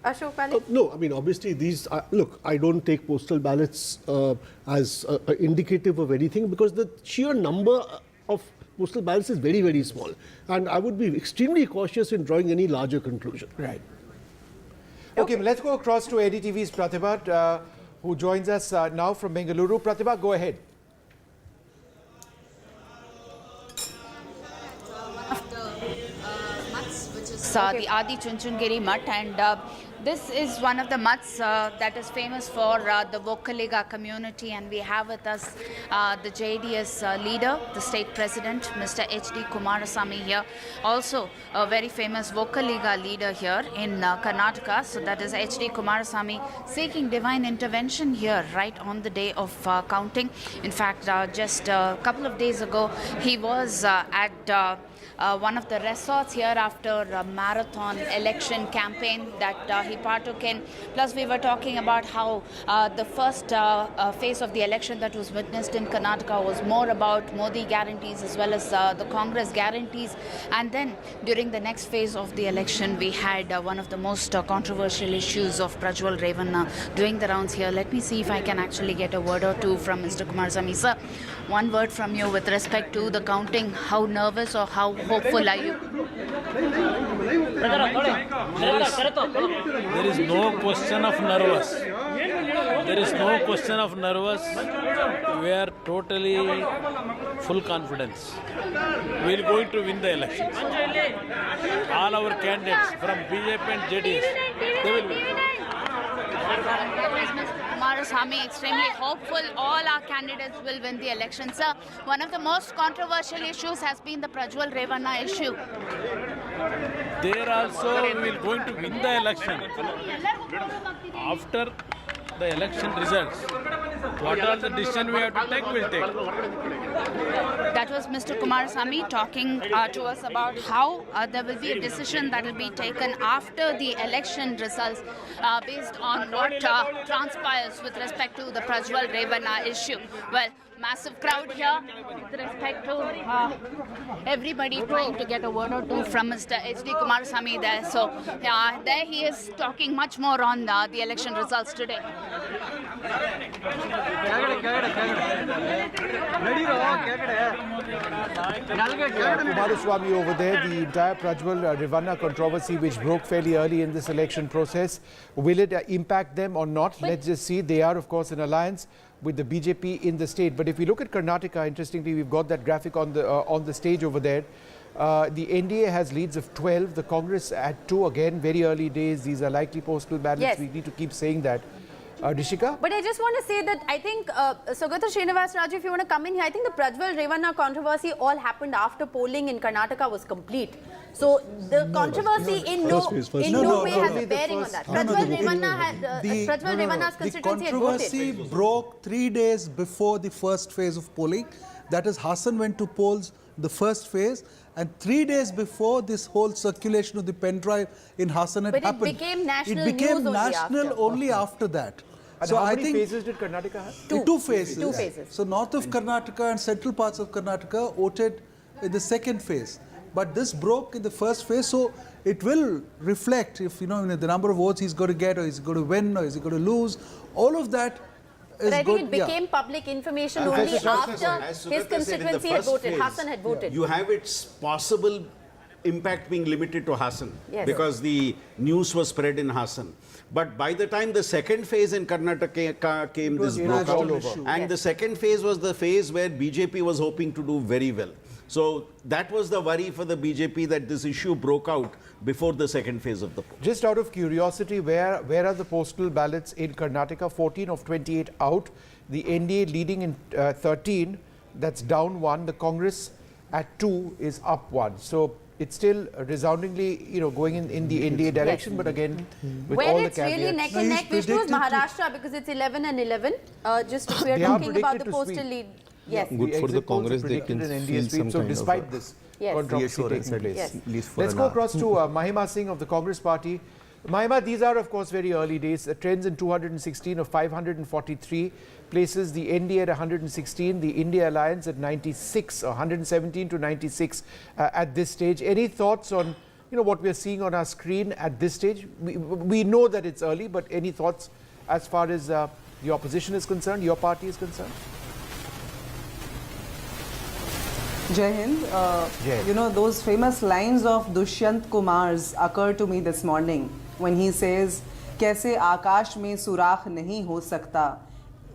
Ashok Malik? No, I mean, obviously these, look, I don't take postal ballots as indicative of anything, because the sheer number of postal ballots is very, very small. And I would be extremely cautious in drawing any larger conclusion. Right. Okay, let's go across to NDTV's Pratibha, who joins us now from Bengaluru. Pratibha, go ahead. The Adi Chunchungiri Mutt, and this is one of the mutts that is famous for the Vokkaliga community, and we have with us the JDS leader, the state president, Mr. H.D. Kumarasamy here, also a very famous Vokkaliga leader here in Karnataka. So that is H.D. Kumarasamy seeking divine intervention here right on the day of counting. In fact, just a couple of days ago, he was at one of the resorts here after a marathon election campaign that he partook in. Plus, we were talking about how the first phase of the election that was witnessed in Karnataka was more about Modi guarantees as well as the Congress guarantees. And then during the next phase of the election, we had one of the most controversial issues of Prajwal Revanna doing the rounds here. Let me see if I can actually get a word or two from Mr. Kumarasamy. Sir, one word from you with respect to the counting. How nervous or how hopeful are you? There is no question of nervous. There is no question of nervous. We are totally full confidence. We are going to win the elections. All our candidates from BJP and JDS, they will win. Kumarasamy, extremely hopeful all our candidates will win the election. Sir, one of the most controversial issues has been the Prajwal Revanna issue. There also we are going to win the election. After the election results, what are the decisions we have to take, we'll take. That was Mr. Kumarasamy talking to us about how there will be a decision that will be taken after the election results based on what transpires with respect to the Prajwal Revanna issue. Well, massive crowd here with respect to everybody trying to get a word or two from Mr. H.D. Kumarasamy there. So there he is talking much more on the election results today. Kumarasamy over there, the entire Prajwal Revanna controversy which broke fairly early in this election process, will it impact them or not? Let's just see. They are, of course, in alliance with the BJP in the state. But if we look at Karnataka, interestingly, we've got that graphic on the stage over there. The NDA has leads of 12, the Congress at 2. Again, very early days. These are likely postal ballots. Yes. We need to keep saying that. Rishika? But I just want to say that I think, Sugata Srinivas Raju, if you want to come in here, I think the Prajwal Revanna controversy all happened after polling in Karnataka was complete. So the controversy in no way has a bearing on that. Prajwal Revanna's constituency had voted. The controversy broke 3 days before the first phase of polling. That is, Hassan went to polls the first phase, and 3 days before this whole circulation of the pen drive in Hassan had happened. But it became national news only after that. And so how many phases did Karnataka have? Two phases. 2 phases. So north of Karnataka and central parts of Karnataka voted in the second phase. But this broke in the first phase, so it will reflect if, the number of votes he's going to get, or is he going to win, or is he going to lose. All of that is but I think good. It became public information only after his constituency had voted, Hassan had voted. You have its possible impact being limited to Hassan, yes, because the news was spread in Hassan. But by the time the second phase in Karnataka came, this broke out. And the second phase was the phase where BJP was hoping to do very well. So that was the worry for the BJP, that this issue broke out before the second phase of the poll. Just out of curiosity, where are the postal ballots in Karnataka? 14 of 28 out. The NDA leading in 13, that's down 1. The Congress at 2 is up 1. So it's still resoundingly, going in the NDA direction, yes, but again, with where all the it's really neck and neck, Vishnu, is Maharashtra, because it's 11 and 11. Just if we are talking about the postal lead. Yes. Good for the Congress, they can feel some kind despite this controversy taking place. Yes. Let's go across to Mahima Singh of the Congress Party. Mahima, these are of course very early days. Trends in 216 of 543 places, the NDA at 116, the India Alliance at 96, 117 to 96 at this stage. Any thoughts on what we are seeing on our screen at this stage? We know that it's early, but any thoughts as far as the opposition is concerned, your party is concerned? Jai Hind. Those famous lines of Dushyant Kumar's occur to me this morning when he says, कैसे आकाश में सुराख नहीं हो सकता,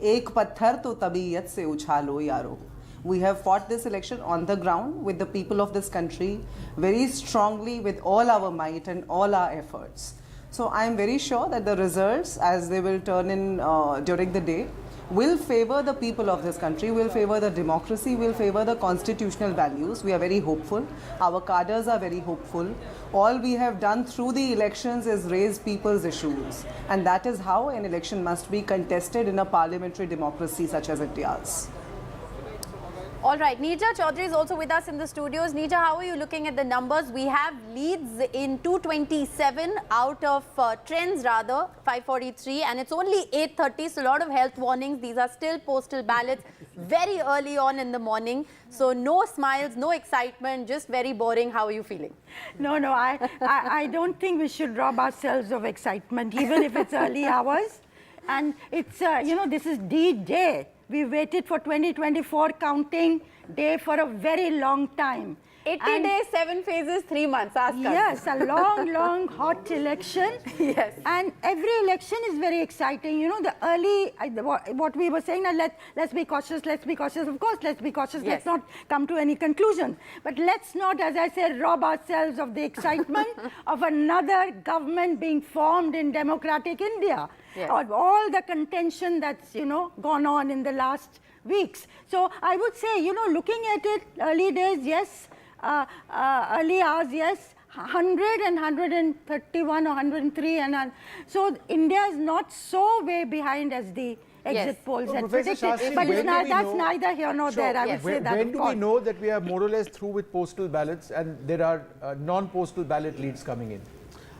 एक पत्थर तो तबीयत से उछालो यारो. We have fought this election on the ground with the people of this country very strongly with all our might and all our efforts. So I am very sure that the results, as they will turn in during the day, will favor the people of this country, will favor the democracy, will favor the constitutional values. We are very hopeful. Our cadres are very hopeful. All we have done through the elections is raise people's issues. And that is how an election must be contested in a parliamentary democracy such as India's. All right, Neerja Chaudhary is also with us in the studios. Neerja, how are you looking at the numbers? We have leads in 227 out of trends rather, 543, and it's only 8:30, so a lot of health warnings. These are still postal ballots, very early on in the morning. So no smiles, no excitement, just very boring. How are you feeling? No, I don't think we should rob ourselves of excitement, even if it's early hours. And it's, this is D-Day. We waited for 2024 counting day for a very long time. 80 days, 7 phases, 3 months. Ask us. Yes, a long, hot election. Yes. And every election is very exciting. You know, the early, what we were saying, let's be cautious, let's be cautious. Of course, let's be cautious. Yes. Let's not come to any conclusion. But let's not, as I said, rob ourselves of the excitement of another government being formed in democratic India. Yes. Of all the contention that's, gone on in the last weeks. So I would say, looking at it, early days, yes. Early hours, yes, 100 and 131 or 103. So India is not so way behind as the exit polls had predicted. But that's neither here nor there, I would say that. When do we know that we are more or less through with postal ballots and there are non-postal ballot leads coming in?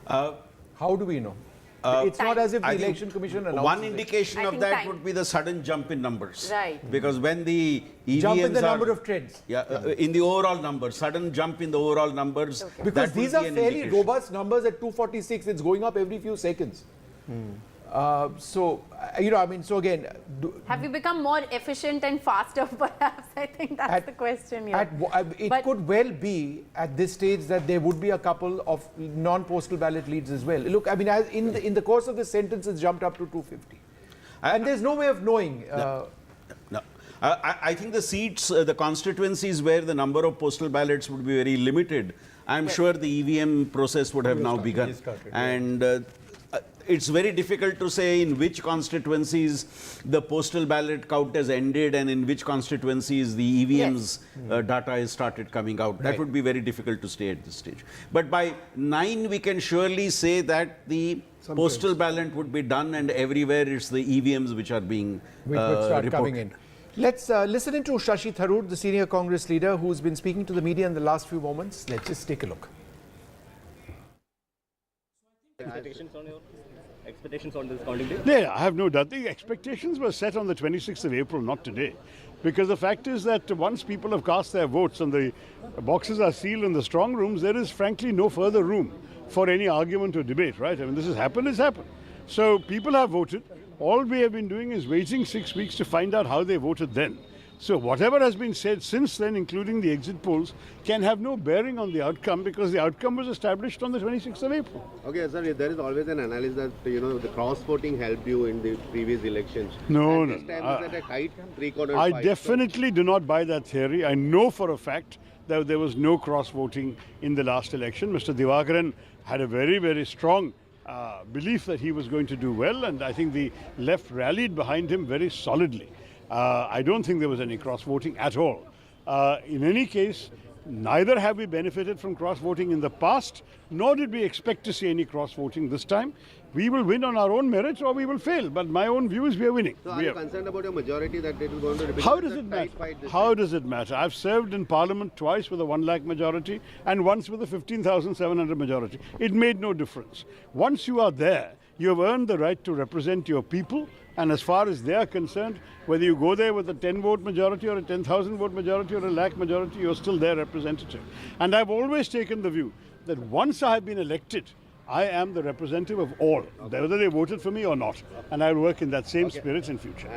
How do we know? It's not as if the Election Commission announces one indication of that would be the sudden jump in numbers. Right. Because when the EVMs jump in the number of trends. In the overall numbers, sudden jump in the overall numbers. Okay. Because these are fairly robust numbers at 246. It's going up every few seconds. So again... Have you become more efficient and faster, perhaps? I think that's the question here. It could well be at this stage that there would be a couple of non-postal ballot leads as well. Look, in the course of this sentence, it's jumped up to 250. And there's no way of knowing. No. I think the seats, the constituencies where the number of postal ballots would be very limited, I'm sure the EVM process would have now begun. And it's very difficult to say in which constituencies the postal ballot count has ended and in which constituencies the EVM's data has started coming out. That would be very difficult to say at this stage. But by 9, we can surely say that the postal ballot would be done and everywhere it's the EVMs which are being reported. Coming in. Let's listen into Shashi Tharoor, the senior Congress leader who's been speaking to the media in the last few moments. Let's just take a look. Expectations on this counting day? Yeah, I have no doubt. The expectations were set on the 26th of April, not today. Because the fact is that once people have cast their votes and the boxes are sealed in the strong rooms, there is frankly no further room for any argument or debate, right? I mean, this has happened, it's happened. So people have voted. All we have been doing is waiting 6 weeks to find out how they voted then. So whatever has been said since then, including the exit polls, can have no bearing on the outcome because the outcome was established on the 26th of April. Okay, sir, there is always an analysis that, the cross-voting helped you in the previous elections. No. This time is at a tight 3/4 I fight. definitely do not buy that theory. I know for a fact that there was no cross-voting in the last election. Mr. Divakaran had a very, very strong belief that he was going to do well, and I think the left rallied behind him very solidly. I don't think there was any cross-voting at all. In any case, neither have we benefited from cross-voting in the past, nor did we expect to see any cross-voting this time. We will win on our own merits or we will fail, but my own view is we are winning. So are you concerned about your majority that it is going to be? How does it matter? How does it matter? I've served in Parliament twice with a 1 lakh majority and once with a 15,700 majority. It made no difference. Once you are there, you have earned the right to represent your people. And as far as they are concerned, whether you go there with a 10-vote majority or a 10,000-vote majority or a lakh majority, you're still their representative. And I've always taken the view that once I have been elected, I am the representative of all, whether they voted for me or not. And I'll work in that same spirit in future.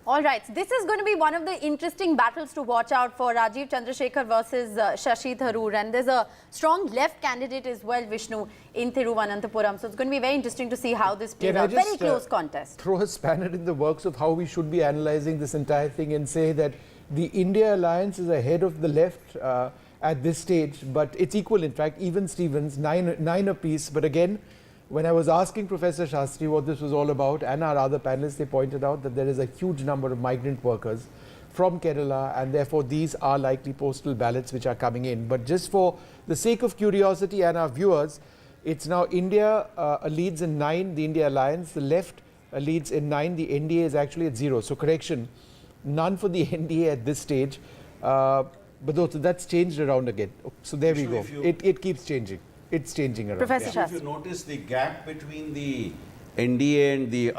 All right, so this is going to be one of the interesting battles to watch out for, Rajiv Chandrasekhar versus Shashi Tharoor, and there's a strong left candidate as well, Vishnu, in Thiruvananthapuram. So it's going to be very interesting to see how this plays out. Very close contest. Throw a spanner in the works of how we should be analysing this entire thing and say that the India alliance is ahead of the left at this stage, but it's equal, in fact, even Stevens, nine apiece. But again, when I was asking Professor Shastri what this was all about, and our other panelists, they pointed out that there is a huge number of migrant workers from Kerala, and therefore these are likely postal ballots which are coming in. But just for the sake of curiosity and our viewers, it's now India leads in 9, the India Alliance, the left leads in 9, the NDA is actually at 0. So correction, none for the NDA at this stage, but that's changed around again. So there we go. It keeps changing. It's changing around. Professor Shastri. If you notice, the gap between the NDA and the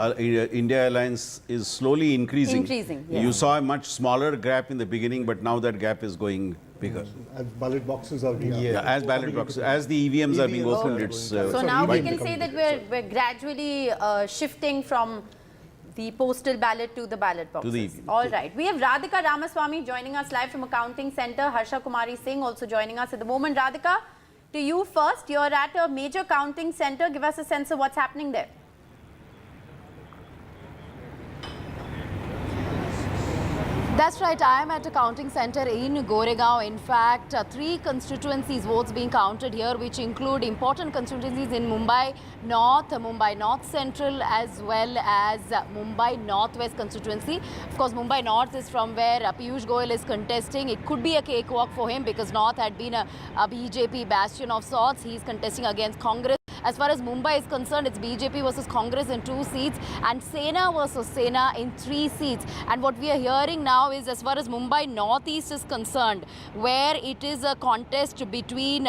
India Alliance is slowly increasing. Yes. You saw a much smaller gap in the beginning, but now that gap is going bigger. As ballot boxes are being as ballot boxes, as the EVMs are being opened, it's so now we can say that we're gradually shifting from the postal ballot to the ballot boxes. All right. We have Radhika Ramaswamy joining us live from Accounting Centre. Harsha Kumari Singh also joining us at the moment. Radhika, to you first. You're at a major counting centre. Give us a sense of what's happening there. That's right. I am at a counting centre in Goregaon. In fact, 3 constituencies votes being counted here, which include important constituencies in Mumbai North Central, as well as Mumbai Northwest constituency. Of course, Mumbai North is from where Piyush Goyal is contesting. It could be a cakewalk for him because North had been a BJP bastion of sorts. He's contesting against Congress. As far as Mumbai is concerned, it's BJP versus Congress in 2 seats and Sena versus Sena in 3 seats. And what we are hearing now is, as far as Mumbai Northeast is concerned, where it is a contest between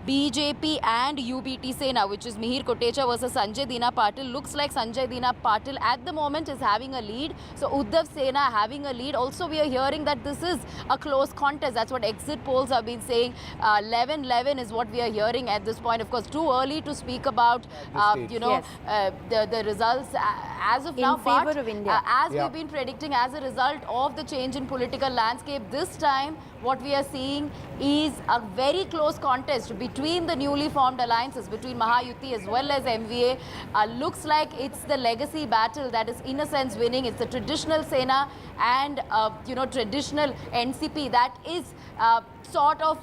BJP and UBT Sena, which is Mihir Kotecha versus Sanjay Dina Patil. Looks like Sanjay Dina Patil at the moment is having a lead. So Uddhav Sena having a lead. Also, we are hearing that this is a close contest. That's what exit polls have been saying. 11-11 is what we are hearing at this point. Of course, too early to speak about, the results as of now. In favor of India. As we've been predicting, as a result of the change in political landscape, this time what we are seeing is a very close contest between the newly formed alliances, between Mahayuti as well as MVA. Looks like it's the legacy battle that is in a sense winning. It's the traditional Sena and traditional NCP that is sort of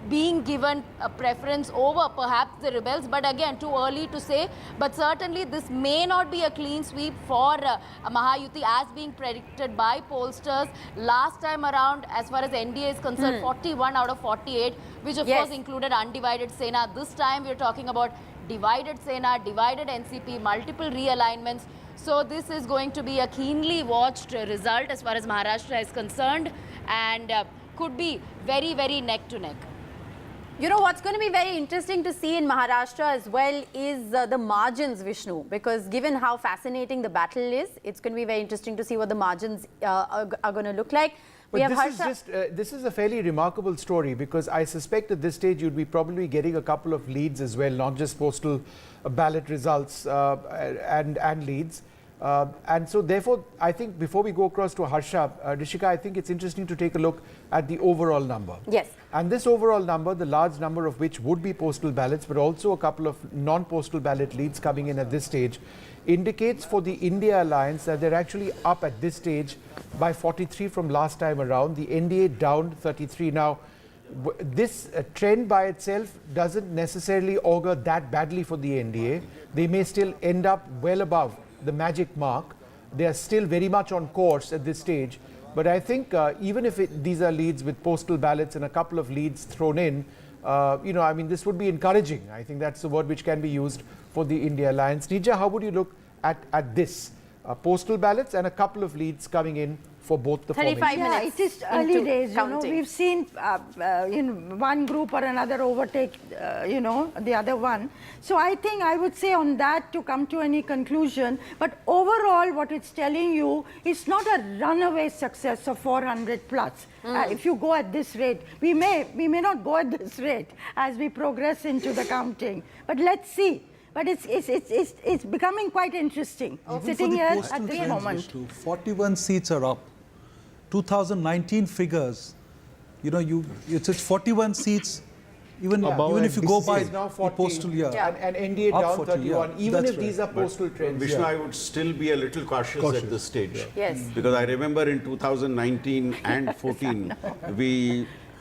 being given a preference over perhaps the rebels, but again too early to say. But certainly this may not be a clean sweep for Mahayuti as being predicted by pollsters. Last time around, as far as NDA is concerned, 41 out of 48, which of course included undivided Sena. This time we're talking about divided Sena, divided NCP, multiple realignments. So this is going to be a keenly watched result as far as Maharashtra is concerned, and could be very, very neck to neck. You know, what's going to be very interesting to see in Maharashtra as well is the margins, Vishnu, because given how fascinating the battle is, it's going to be very interesting to see what the margins are going to look like. But this is a fairly remarkable story, because I suspect at this stage you'd be probably getting a couple of leads as well, not just postal ballot results and leads. And so therefore, I think before we go across to Harsha, Rishika, I think it's interesting to take a look at the overall number. Yes. And this overall number, the large number of which would be postal ballots, but also a couple of non-postal ballot leads coming in at this stage, indicates for the India Alliance that they're actually up at this stage by 43 from last time around. The NDA down 33. Now, this trend by itself doesn't necessarily augur that badly for the NDA. They may still end up well above the magic mark. They are still very much on course at this stage. But I think even if these are leads with postal ballots and a couple of leads thrown in, this would be encouraging. I think that's the word which can be used for the India Alliance. Nija, how would you look at this? Postal ballots and a couple of leads coming in for both the 35 minutes. Yeah, it is early days. We've seen one group or another overtake, the other one. So I think I would say on that to come to any conclusion. But overall, what it's telling you is not a runaway success of 400 plus. If you go at this rate, we may not go at this rate as we progress into the counting. But let's see. but it's becoming quite interesting. Sitting here at this moment. 41 seats are up. 2019 figures, you know, it's 41 seats. Even if you go by now 40, postal year, and NDA down 40, 31, yeah. even That's if these are postal trends. Vishnu, I would still be a little cautious at this stage. Yes. Because I remember in 2019 and 14,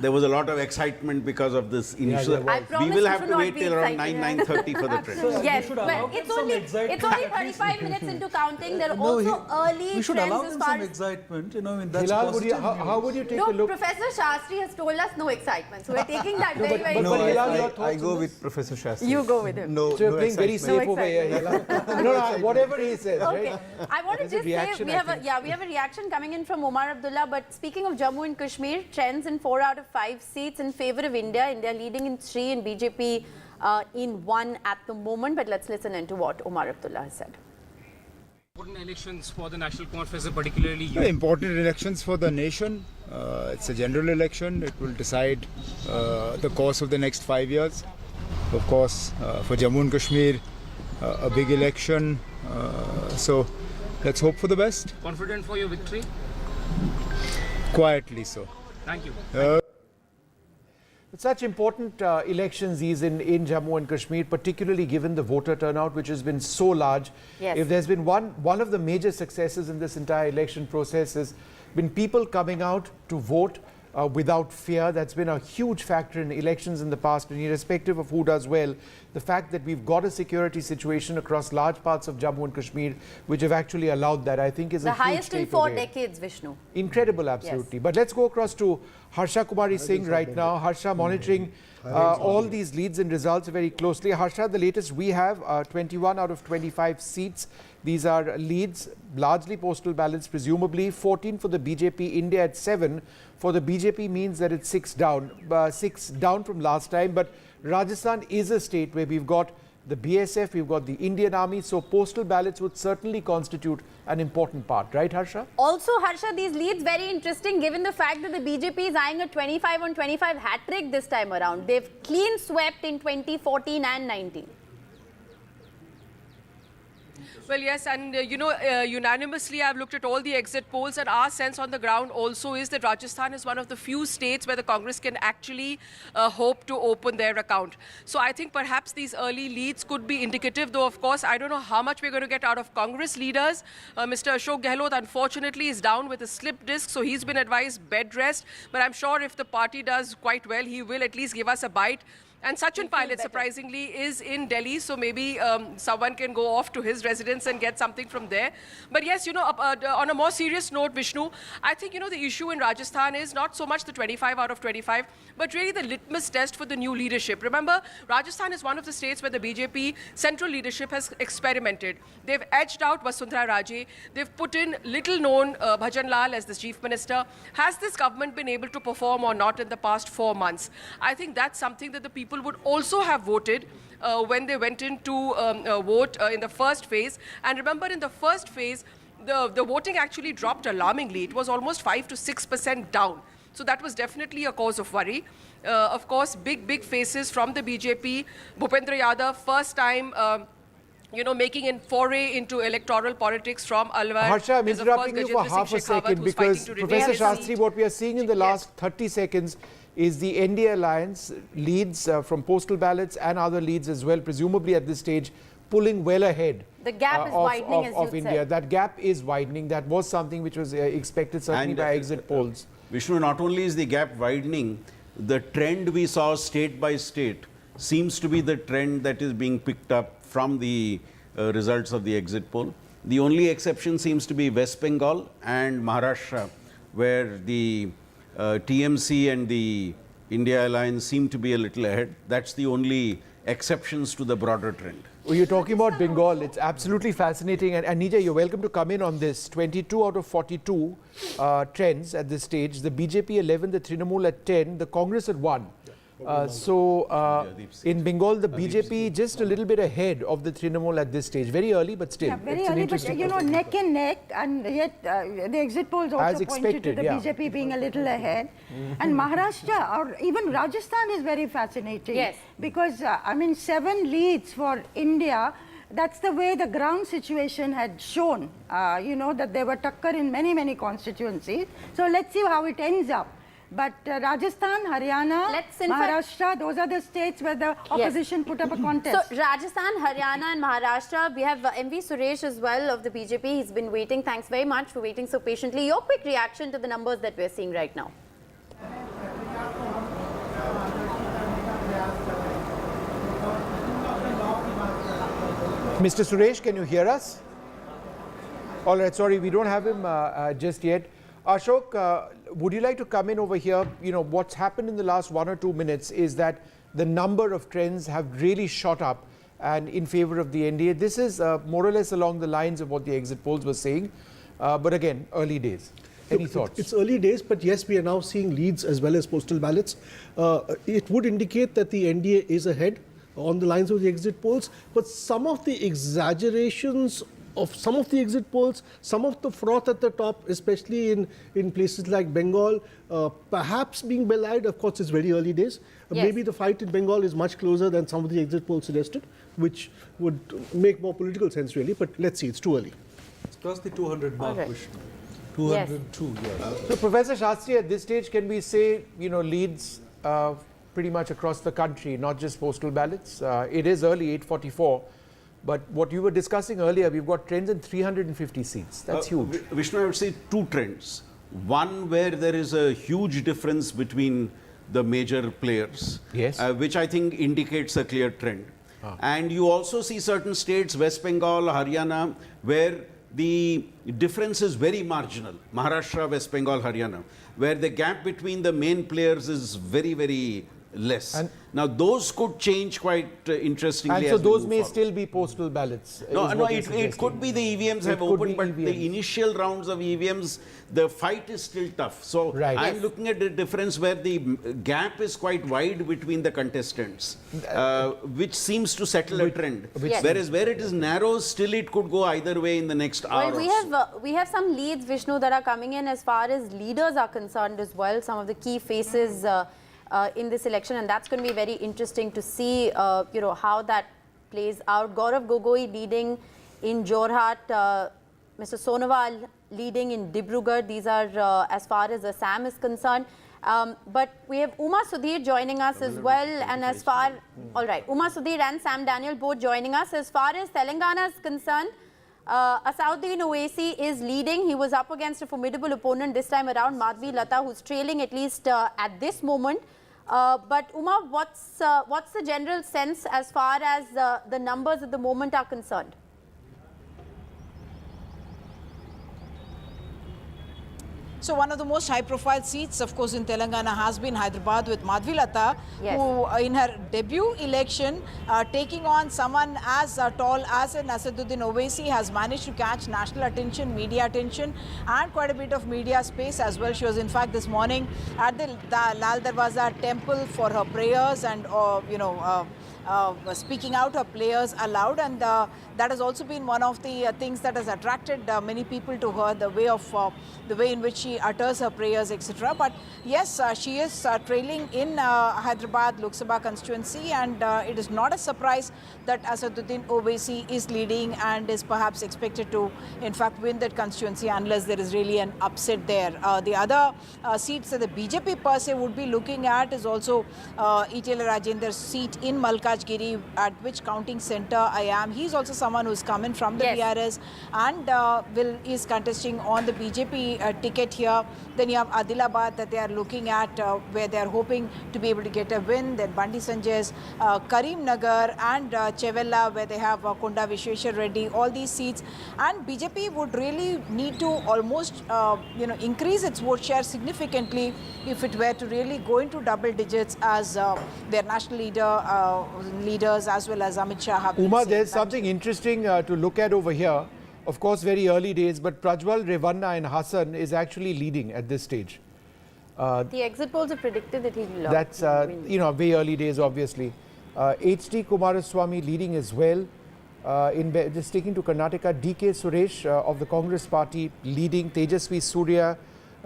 there was a lot of excitement because of this initial. We will have to wait till around 9:30 for the trend. Yes, but it's only 35 minutes into counting. There are also early we should trends allow as them far some as excitement. You know, I mean, that's Hilal, positive. how would you take no, a look? Professor Shastri has told us no excitement, so we're taking that very, very but seriously. Hilal, I go with Professor Shastri. You go with him. No, So you're no playing very excitement. safe over here, Hilal. No, whatever he says, Okay, right? I want to There's a just say reaction, we I have think. a reaction coming in from Omar Abdullah. But speaking of Jammu and Kashmir, trends in 4 out of 5 seats in favour of India. India leading in 3 and BJP in 1 at the moment. But let's listen into what Omar Abdullah has said. Important elections for the National Conference, particularly you. Important elections for the nation. It's a general election. It will decide the course of the next 5 years. Of course, for Jammu and Kashmir, a big election. So let's hope for the best. Confident for your victory? Quietly so. Thank you. Such important elections these in Jammu and Kashmir, particularly given the voter turnout, which has been so large. Yes. If there's been one of the major successes in this entire election process has been people coming out to vote without fear. That's been a huge factor in elections in the past, and irrespective of who does well, the fact that we've got a security situation across large parts of Jammu and Kashmir which have actually allowed that, I think, is a huge takeaway. The highest in 4 decades, Vishnu. Incredible, absolutely. Yes. But let's go across to Harsha Kumari Singh right now. Harsha monitoring all these leads and results very closely. Harsha, the latest we have 21 out of 25 seats. These are leads, largely postal ballots, presumably 14 for the BJP, India at 7. For the BJP means that it's 6 down from last time. But Rajasthan is a state where we've got the BSF, we've got the Indian Army, so postal ballots would certainly constitute an important part, right, Harsha? Also, Harsha, these leads very interesting given the fact that the BJP is eyeing a 25 on 25 hat-trick this time around. They've clean swept in 2014 and 19. Well, yes, and unanimously I've looked at all the exit polls, and our sense on the ground also is that Rajasthan is one of the few states where the Congress can actually hope to open their account. So I think perhaps these early leads could be indicative, though of course I don't know how much we're going to get out of Congress leaders. Mr. Ashok Gehlot unfortunately is down with a slip disc, so he's been advised bed rest, but I'm sure if the party does quite well, he will at least give us a bite. And Sachin Pilot, surprisingly, is in Delhi, so maybe someone can go off to his residence and get something from there. But yes, on a more serious note, Vishnu, I think, the issue in Rajasthan is not so much the 25 out of 25, but really the litmus test for the new leadership. Remember, Rajasthan is one of the states where the BJP central leadership has experimented. They've edged out Vasundhara Raje. They've put in little-known Bhajan Lal as the chief minister. Has this government been able to perform or not in the past 4 months? I think that's something that the people would also have voted when they went in to vote in the first phase. And remember, in the first phase, the voting actually dropped alarmingly. It was almost 5 to 6% down. So that was definitely a cause of worry. Of course, big faces from the BJP. Bhupendra Yadav, first time making a foray into electoral politics from Alwar. Harsha, I'm interrupting you for half a second because Professor Shastri, what we are seeing in the last 30 seconds is the NDA alliance leads from postal ballots and other leads as well, presumably at this stage, pulling well ahead. The gap is widening, as you India. said. That gap is widening. That was something which was expected certainly by exit polls. Vishnu, not only is the gap widening, the trend we saw state by state seems to be the trend that is being picked up from the results of the exit poll. The only exception seems to be West Bengal and Maharashtra, where the TMC and the India Alliance seem to be a little ahead. That's the only exceptions to the broader trend. Well, you're talking about Bengal. It's absolutely fascinating. And Nija, you're welcome to come in on this. 22 out of 42 trends at this stage. The BJP 11, the Trinamool at 10, the Congress at 1. In Bengal, the BJP just a little bit ahead of the Trinamool at this stage. Very early, but still. Yeah, very early, but you know, neck and neck, and yet the exit polls also pointed to the BJP being a little ahead. And Maharashtra or even Rajasthan is very fascinating. Yes. Because, I mean, 7 leads for India. That's the way the ground situation had shown, you know, that they were tucker in many, many constituencies. So let's see how it ends up. But Rajasthan, Haryana, Maharashtra, those are the states where the opposition put up a contest. So Rajasthan, Haryana and Maharashtra, we have MV Suresh as well of the BJP. He's been waiting. Thanks very much for waiting so patiently. Your quick reaction to the numbers that we're seeing right now. Mr. Suresh, can you hear us? All right, sorry, we don't have him just yet. Ashok, would you like to come in over here? You know, what's happened in the last 1 or 2 minutes is that the number of trends have really shot up and in favor of the NDA. This is more or less along the lines of what the exit polls were saying. But again, early days. Any thoughts? It's early days, but yes, we are now seeing leads as well as postal ballots. It would indicate that the NDA is ahead on the lines of the exit polls, but some of the exaggerations of some of the exit polls, some of the froth at the top, especially in places like Bengal, perhaps being belied. Of course, it's very early days. Maybe the fight in Bengal is much closer than some of the exit polls suggested, which would make more political sense, really. But let's see, it's too early. It's past the 200 mark, 202, yes. So, Professor Shastri, at this stage, can we say, you know, leads pretty much across the country, not just postal ballots? It is early, 8:44. But what you were discussing earlier, we've got trends in 350 seats. That's huge. Vishnu, I would say 2 trends. One where there is a huge difference between the major players, which I think indicates a clear trend. And you also see certain states, West Bengal, Haryana, where the difference is very marginal. Maharashtra, West Bengal, Haryana, where the gap between the main players is very, very less. And now those could change quite interestingly. And so those may still be postal ballots. No, it could be the EVMs have opened, but the initial rounds of EVMs, the fight is still tough. So I'm looking at the difference where the gap is quite wide between the contestants, which seems to settle a trend. Whereas where it is narrow, still it could go either way in the next hour. Well, we have some leads, Vishnu, that are coming in as far as leaders are concerned as well. Some of the key faces in this election, and that's going to be very interesting to see, you know, how that plays out. Gaurav Gogoi leading in Jorhat, Mr. Sonowal leading in Dibrugarh. These are as far as Assam is concerned. But we have Uma Sudhir joining us as well, and as far, all right, Uma Sudhir and Sam Daniel both joining us. As far as Telangana is concerned, Asauddin Owaisi is leading. He was up against a formidable opponent this time around, Madhvi Lata, who's trailing at least at this moment. But Uma, what's the general sense as far as the numbers at the moment are concerned? So one of the most high-profile seats, of course, in Telangana has been Hyderabad with Madhvi Lata, who in her debut election, taking on someone as tall as an Asauddin Owaisi, has managed to catch national attention, media attention, and quite a bit of media space as well. She was, in fact, this morning at the Lal Darwaza temple for her prayers and, you know, speaking out her prayers aloud, and that has also been one of the things that has attracted many people to her, the way in which she utters her prayers, etc. But yes, she is trailing in Hyderabad Lok Sabha constituency, and it is not a surprise that Asauddin Owaisi is leading and is perhaps expected to, in fact, win that constituency unless there is really an upset there. The other seats that the BJP per se would be looking at is also E.T.L. Rajender's seat in Malkajgiri, at which counting centre I am. He's also someone who's come in from the BRS and is contesting on the BJP ticket here. Then you have Adilabad that they are looking at, where they are hoping to be able to get a win. Then Bandi Sanjay's Karimnagar and Chevella, where they have Konda Vishweshwar Reddy, all these seats. And BJP would really need to almost you know, increase its vote share significantly if it were to really go into double digits, as their national leaders as well as Amit Shah have been Uma, saying. there's something interesting to look at over here. Of course, very early days, but Prajwal Revanna in Hassan is actually leading at this stage. The exit polls have predicted that he will That's, you know, very early days, obviously. H.D. Kumaraswamy leading as well. Just taking to Karnataka, D.K. Suresh of the Congress party leading, Tejasvi Surya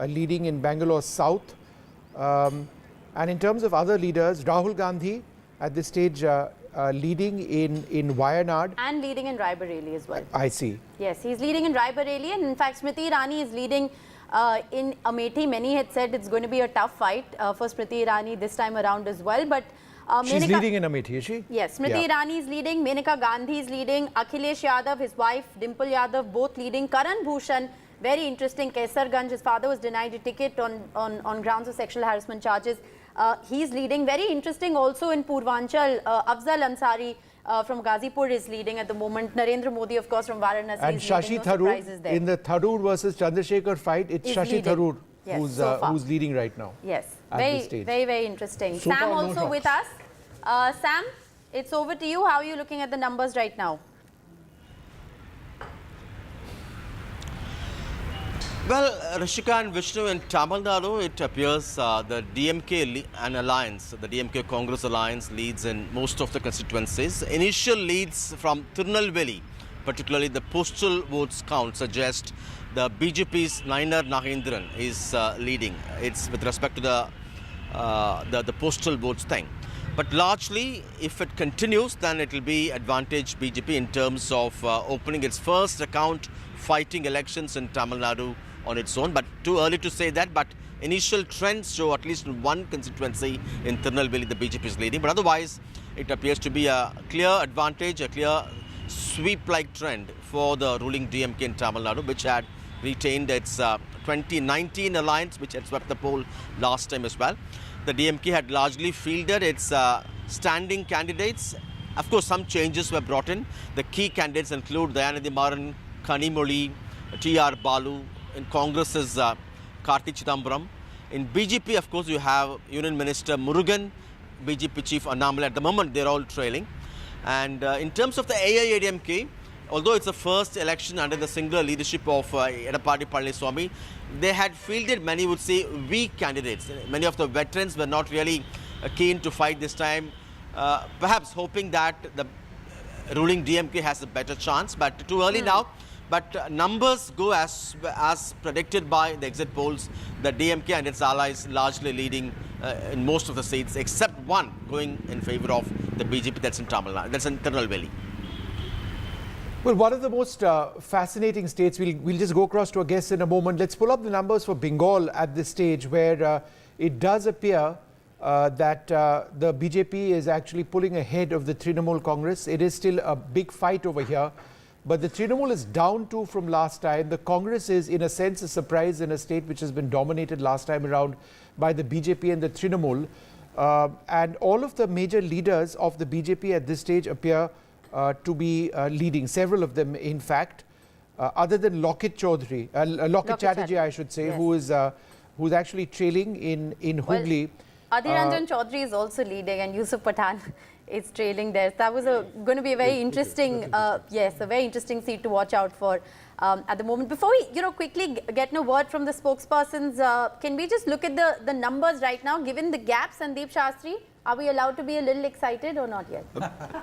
leading in Bangalore South. And in terms of other leaders, Rahul Gandhi at this stage leading in Wayanad. And leading in Raebareli as well. I see. Yes, he's leading in Raebareli, and in fact Smriti Irani is leading in Amethi. Many had said it's going to be a tough fight for Smriti Irani this time around as well, but she's leading in Amethi, is she? Yes, Smriti Irani is leading, Menaka Gandhi is leading, Akhilesh Yadav, his wife Dimple Yadav, both leading. Karan Bhushan, very interesting, Kaisarganj, his father was denied a ticket on grounds of sexual harassment charges. He's leading. Very interesting also in Purvanchal, Afzal Ansari from Ghazipur is leading at the moment. Narendra Modi, of course, from Varanasi And is Shashi leading. No Tharoor, in the Tharoor versus Chandrasekhar fight, it's Shashi Tharoor who's leading right now. Yes, very, very interesting. So Sam far, no also with us. Sam, it's over to you. How are you looking at the numbers right now? Well, Rishika and Vishnu, in Tamil Nadu, it appears the DMK alliance, the DMK Congress alliance leads in most of the constituencies. Initial leads from Tirunelveli, particularly the postal votes count, suggest the BJP's Nainar Nagendran is leading. It's with respect to the postal votes thing. But largely, if it continues, then it will be advantage BJP in terms of opening its first account fighting elections in Tamil Nadu on its own. But too early to say that. But initial trends show at least in one constituency in Tirunelveli the BJP is leading. But otherwise, it appears to be a clear advantage, a clear sweep-like trend for the ruling DMK in Tamil Nadu, which had retained its 2019 alliance, which had swept the poll last time as well. The DMK had largely fielded its standing candidates. Of course, some changes were brought in. The key candidates include Dayanidhi Maran, Kanimoli, T.R. Balu. In Congress is Karthi Chidambaram. In BJP, of course, you have Union Minister Murugan, BJP Chief Annamalai. At the moment, they're all trailing. And in terms of the AIADMK, although it's the first election under the singular leadership of Edappadi Palaniswamy, they had fielded, many would say, weak candidates. Many of the veterans were not really keen to fight this time, perhaps hoping that the ruling DMK has a better chance, but too early now. But numbers go as predicted by the exit polls. The DMK and its allies largely leading in most of the seats, except one going in favor of the BJP, that's in Tamil Nadu, that's in Tirunelveli. Well, one of the most fascinating states, we'll just go across to our guests in a moment. Let's pull up the numbers for Bengal at this stage, where it does appear that the BJP is actually pulling ahead of the Trinamool Congress. It is still a big fight over here, but the Trinamool is down 2 from last time. The Congress is, in a sense, a surprise in a state which has been dominated last time around by the BJP and the Trinamool. And all of the major leaders of the BJP at this stage appear to be leading, several of them in fact, other than Lokit Chatterjee, I should say, yes, who's actually trailing in Hooghly. Well, Adhir Ranjan Chaudhary is also leading, and Yusuf Pathan is trailing there. That was going to be a very interesting, yes, a very interesting seat to watch out for at the moment. Before we, quickly get a word from the spokespersons, can we just look at the numbers right now, given the gap, Sandeep Shastri? Are we allowed to be a little excited or not yet?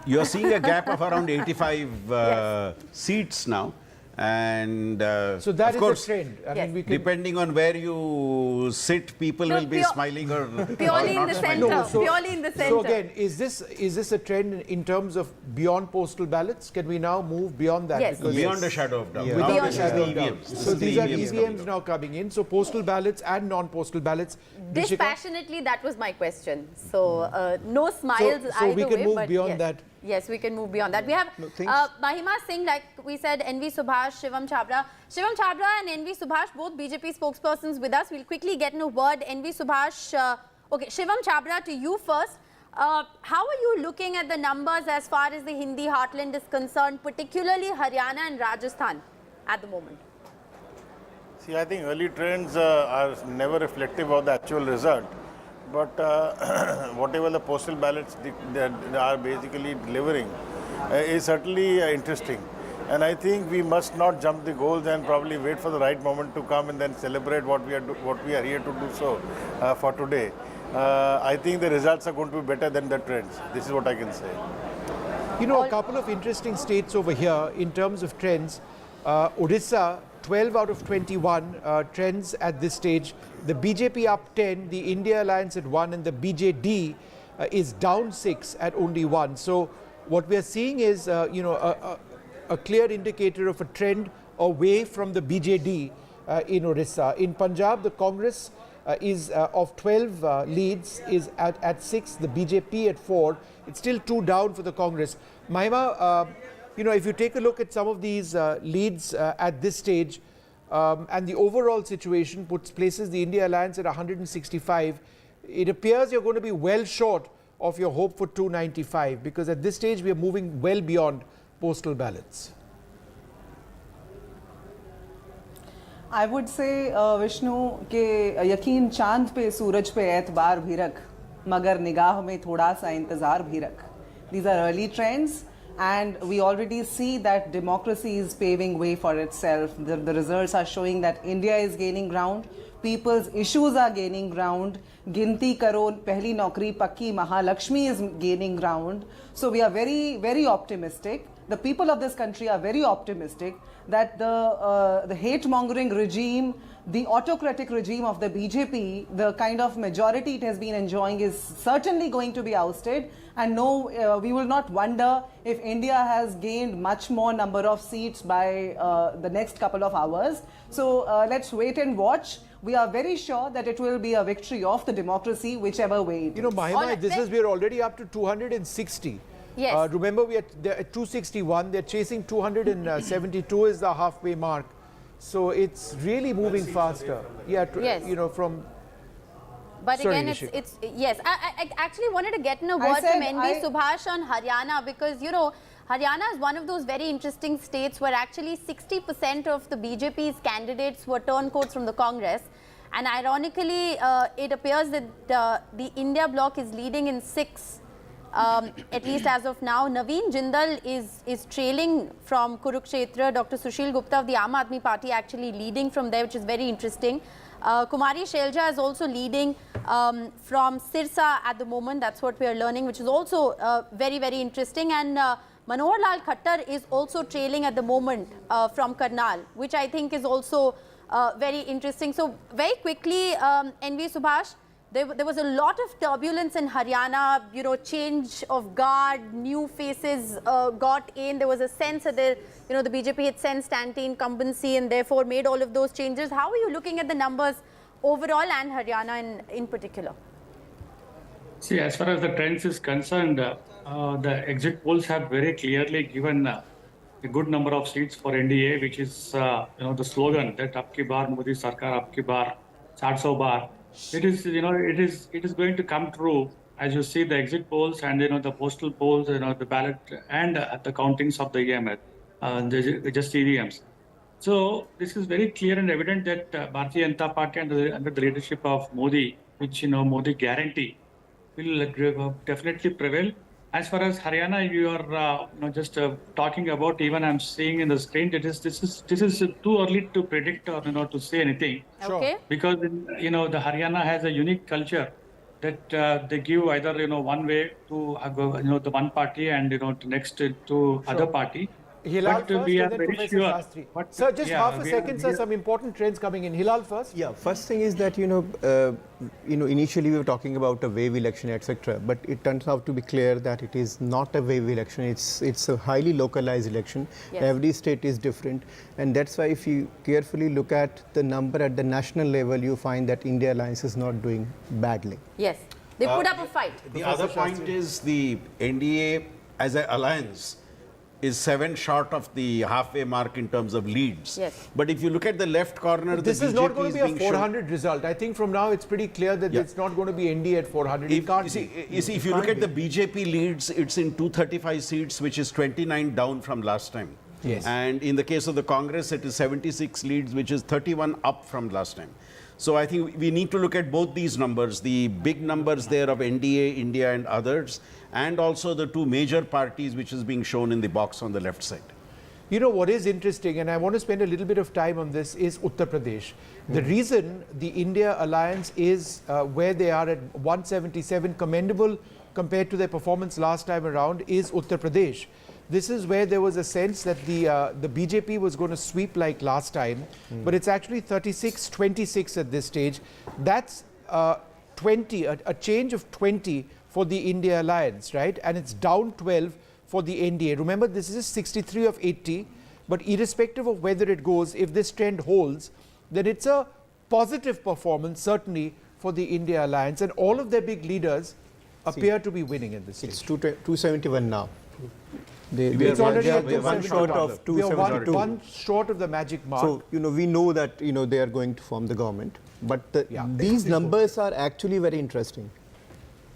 You're seeing a gap of around 85 seats now. And so that of course, is a trend. I mean, we can depending on where you sit, people will be smiling or purely in the center. No, purely in the center. So again, is this a trend in terms of beyond postal ballots? Can we now move beyond that? Yes. Because beyond a shadow of doubt. Without Now a shadow of doubt. EVMs. So these are EVMs now coming in. So postal ballots and non-postal ballots. Dispassionately, that was my question. So no smiles so either way. we can move beyond yes. that. Yes, we can move beyond that. We have Mahima Singh, like we said, NV Subhash, Shivam Chhabra. Shivam Chhabra and NV Subhash, both BJP spokespersons with us. We'll quickly get in a word. NV Subhash, okay, Shivam Chhabra, to you first. How are you looking at the numbers as far as the Hindi heartland is concerned, particularly Haryana and Rajasthan at the moment? See, I think early trends are never reflective of the actual result. But whatever the postal ballots they are basically delivering is certainly interesting. And I think we must not jump the goals and probably wait for the right moment to come and then celebrate what we are here to do so for today. I think the results are going to be better than the trends. This is what I can say. You know, a couple of interesting states over here in terms of trends. Orissa, 12 out of 21 trends at this stage. The BJP up 10, the India Alliance at 1, and the BJD is down 6 at only 1. So what we are seeing is, a clear indicator of a trend away from the BJD in Orissa. In Punjab, the Congress is of 12 leads is at 6, the BJP at 4. It's still 2 down for the Congress. Mahima, if you take a look at some of these leads at this stage, and the overall situation places the India Alliance at 165. It appears you're going to be well short of your hope for 295, because at this stage we are moving well beyond postal ballots. I would say, Vishnu, के यकीन चांद पे सूरज पे एतबार भी रख, मगर निगाह में थोड़ा सा इंतजार भी रख. These are early trends, and we already see that democracy is paving way for itself. The results are showing that India is gaining ground, people's issues are gaining ground, ginti karo pehli naukri pakki Mahalakshmi is gaining ground. So we are very, very optimistic. The people of this country are very optimistic that the hate-mongering regime, the autocratic regime of the BJP, the kind of majority it has been enjoying is certainly going to be ousted. And no, we will not wonder if India has gained much more number of seats by the next couple of hours. So let's wait and watch. We are very sure that it will be a victory of the democracy, whichever way it is. Mahima, we're already up to 260. Yes. Remember, they're at 261. They're chasing 272 is the halfway mark. So it's really moving faster. Yeah, yes. From... But Sorry, again, it's yes. I actually wanted to get in a word from NV Subhash on Haryana, because, Haryana is one of those very interesting states where actually 60% of the BJP's candidates were turncoats from the Congress. And ironically, it appears that the India bloc is leading in 6. At least as of now. Naveen Jindal is trailing from Kurukshetra. Dr. Sushil Gupta of the Aam Aadmi Party actually leading from there, which is very interesting. Kumari Shelja is also leading from Sirsa at the moment. That's what we are learning, which is also very, very interesting. And Manohar Lal Khattar is also trailing at the moment from Karnal, which I think is also very interesting. So very quickly, NV Subhash, there was a lot of turbulence in Haryana, change of guard, new faces got in. There was a sense that the BJP had sensed anti-incumbency and therefore made all of those changes. How are you looking at the numbers overall and Haryana in particular? See, as far as the trends is concerned, the exit polls have very clearly given a good number of seats for NDA, which is, the slogan that Abki Baar Modi Sarkar, Abki Baar 400 Baar. It is going to come true as you see the exit polls and the postal polls, the ballot and the countings of the EMS, just EVMs. So this is very clear and evident that Bharatiya Janata Party under the leadership of Modi, which Modi guarantee, will definitely prevail. As far as Haryana, you are just talking about. Even I'm seeing in the screen that this is too early to predict or to say anything. Okay. Because the Haryana has a unique culture that they give either one way to the one party and to next to other party. Hilal but first, we are and then very Professor sure. Shastri. Sir, just half a second, sir. Some important trends coming in. Hilal first. Yeah, first thing is that initially we were talking about a wave election, etc. But it turns out to be clear that it is not a wave election. It's a highly localized election. Yes. Every state is different, and that's why if you carefully look at the number at the national level, you find that India Alliance is not doing badly. Yes, they put up a fight. The other point is the NDA as an alliance is 7 short of the halfway mark in terms of leads. Yes. But if you look at the left corner, this the is BJP not going to be a being 400 result. I think from now it's pretty clear that it's not going to be NDA at 400. If you look at the BJP leads, it's in 235 seats, which is 29 down from last time. Yes. And in the case of the Congress, it is 76 leads, which is 31 up from last time. So I think we need to look at both these numbers, the big numbers there of NDA, India and others, and also the 2 major parties which is being shown in the box on the left side. You know what is interesting, and I want to spend a little bit of time on this, is Uttar Pradesh. The reason the India alliance is where they are at 177, commendable compared to their performance last time around, is Uttar Pradesh. This is where there was a sense that the BJP was going to sweep like last time, but it's actually 36-26 at this stage. That's 20, a change of 20 for the India alliance, right? And it's down 12 for the NDA. Remember, this is 63 of 80, but irrespective of whether it goes, if this trend holds, then it's a positive performance, certainly, for the India alliance. And all of their big leaders appear to be winning at this stage. It's 271 now. It's already at one short of 272. One short of the magic mark. So, we know that, they are going to form the government. But these numbers are actually very interesting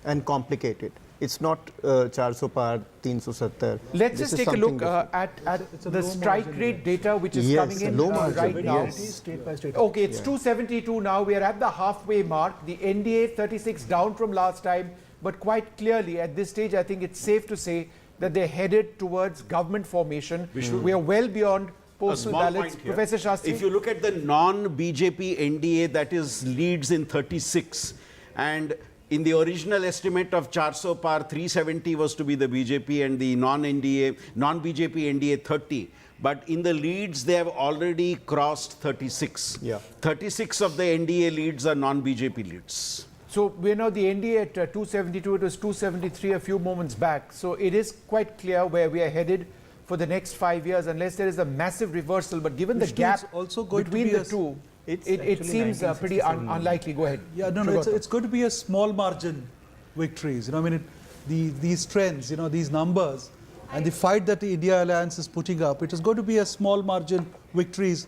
and complicated. It's not 400 par, 370. Let's just take a look at the strike rate data which is coming in right now. Okay, it's 272 now. We are at the halfway mark. The NDA 36 down from last time, but quite clearly at this stage, I think it's safe to say that they're headed towards government formation. We are well beyond postal ballots. Professor Shastri? If you look at the non-BJP NDA, that is leads in 36, and in the original estimate of 400 par, 370 was to be the BJP and the non-BJP NDA 30. But in the leads, they have already crossed 36. 36 of the NDA leads are non-BJP leads. So we're now the NDA at 272, it was 273 a few moments back. So it is quite clear where we are headed for the next 5 years, unless there is a massive reversal. But given the gap between the two, it seems pretty unlikely. Go ahead. Yeah, no, it's going to be a small margin victories. These trends, these numbers, and the fight that the India alliance is putting up, it is going to be a small margin victories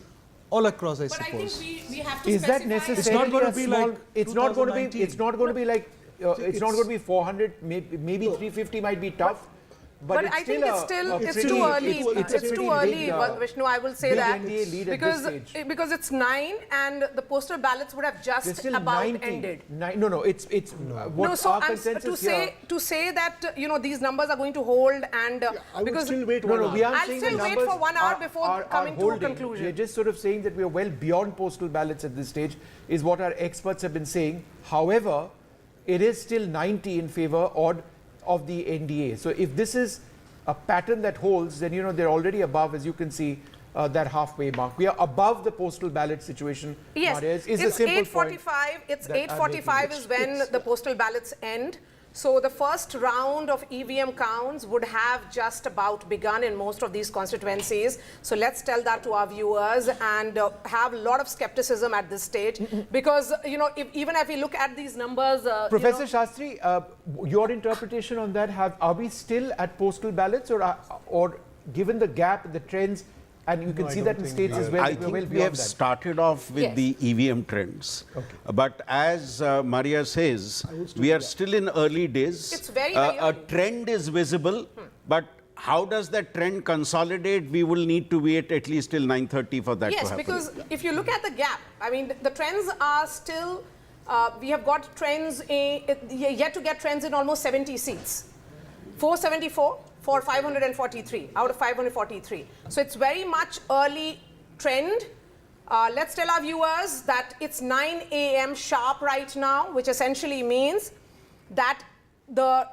all across, I suppose. But I think we have to Is that necessarily it's not going to be like it's not going to be like it's not going to be 400, maybe 350 might be tough. But I think it's too early. It's too early, Vishnu. I will say that because it's 9 and the postal ballots would have just about ended. To say that these numbers are going to hold and because I'll still wait for 1 hour before coming to a conclusion. We're just sort of saying that we are well beyond postal ballots at this stage, is what our experts have been saying. However, it is still 90 in favor of the NDA. So if this is a pattern that holds, then they're already above, as you can see, that halfway mark. We are above the postal ballot situation. Yes, it's 8:45. It's 8:45 is when the postal ballots end. So the first round of EVM counts would have just about begun in most of these constituencies. So let's tell that to our viewers and have a lot of skepticism at this stage because, even if we look at these numbers... Professor Shastri, your interpretation on that, are we still at postal ballots or given the gap, the trends, and you can see that in states as well? I think we have started off with the EVM trends. But as Maria says, we are still in early days. It's very early. A trend is visible, but how does that trend consolidate? We will need to wait at least till 9:30 for that to happen. Yes, because if you look at the gap, the trends are still, we have got trends, yet to get trends in almost 70 seats. 474. For 543 out of 543. So it's very much early trend. Let's tell our viewers that it's 9 a.m. sharp right now, which essentially means that the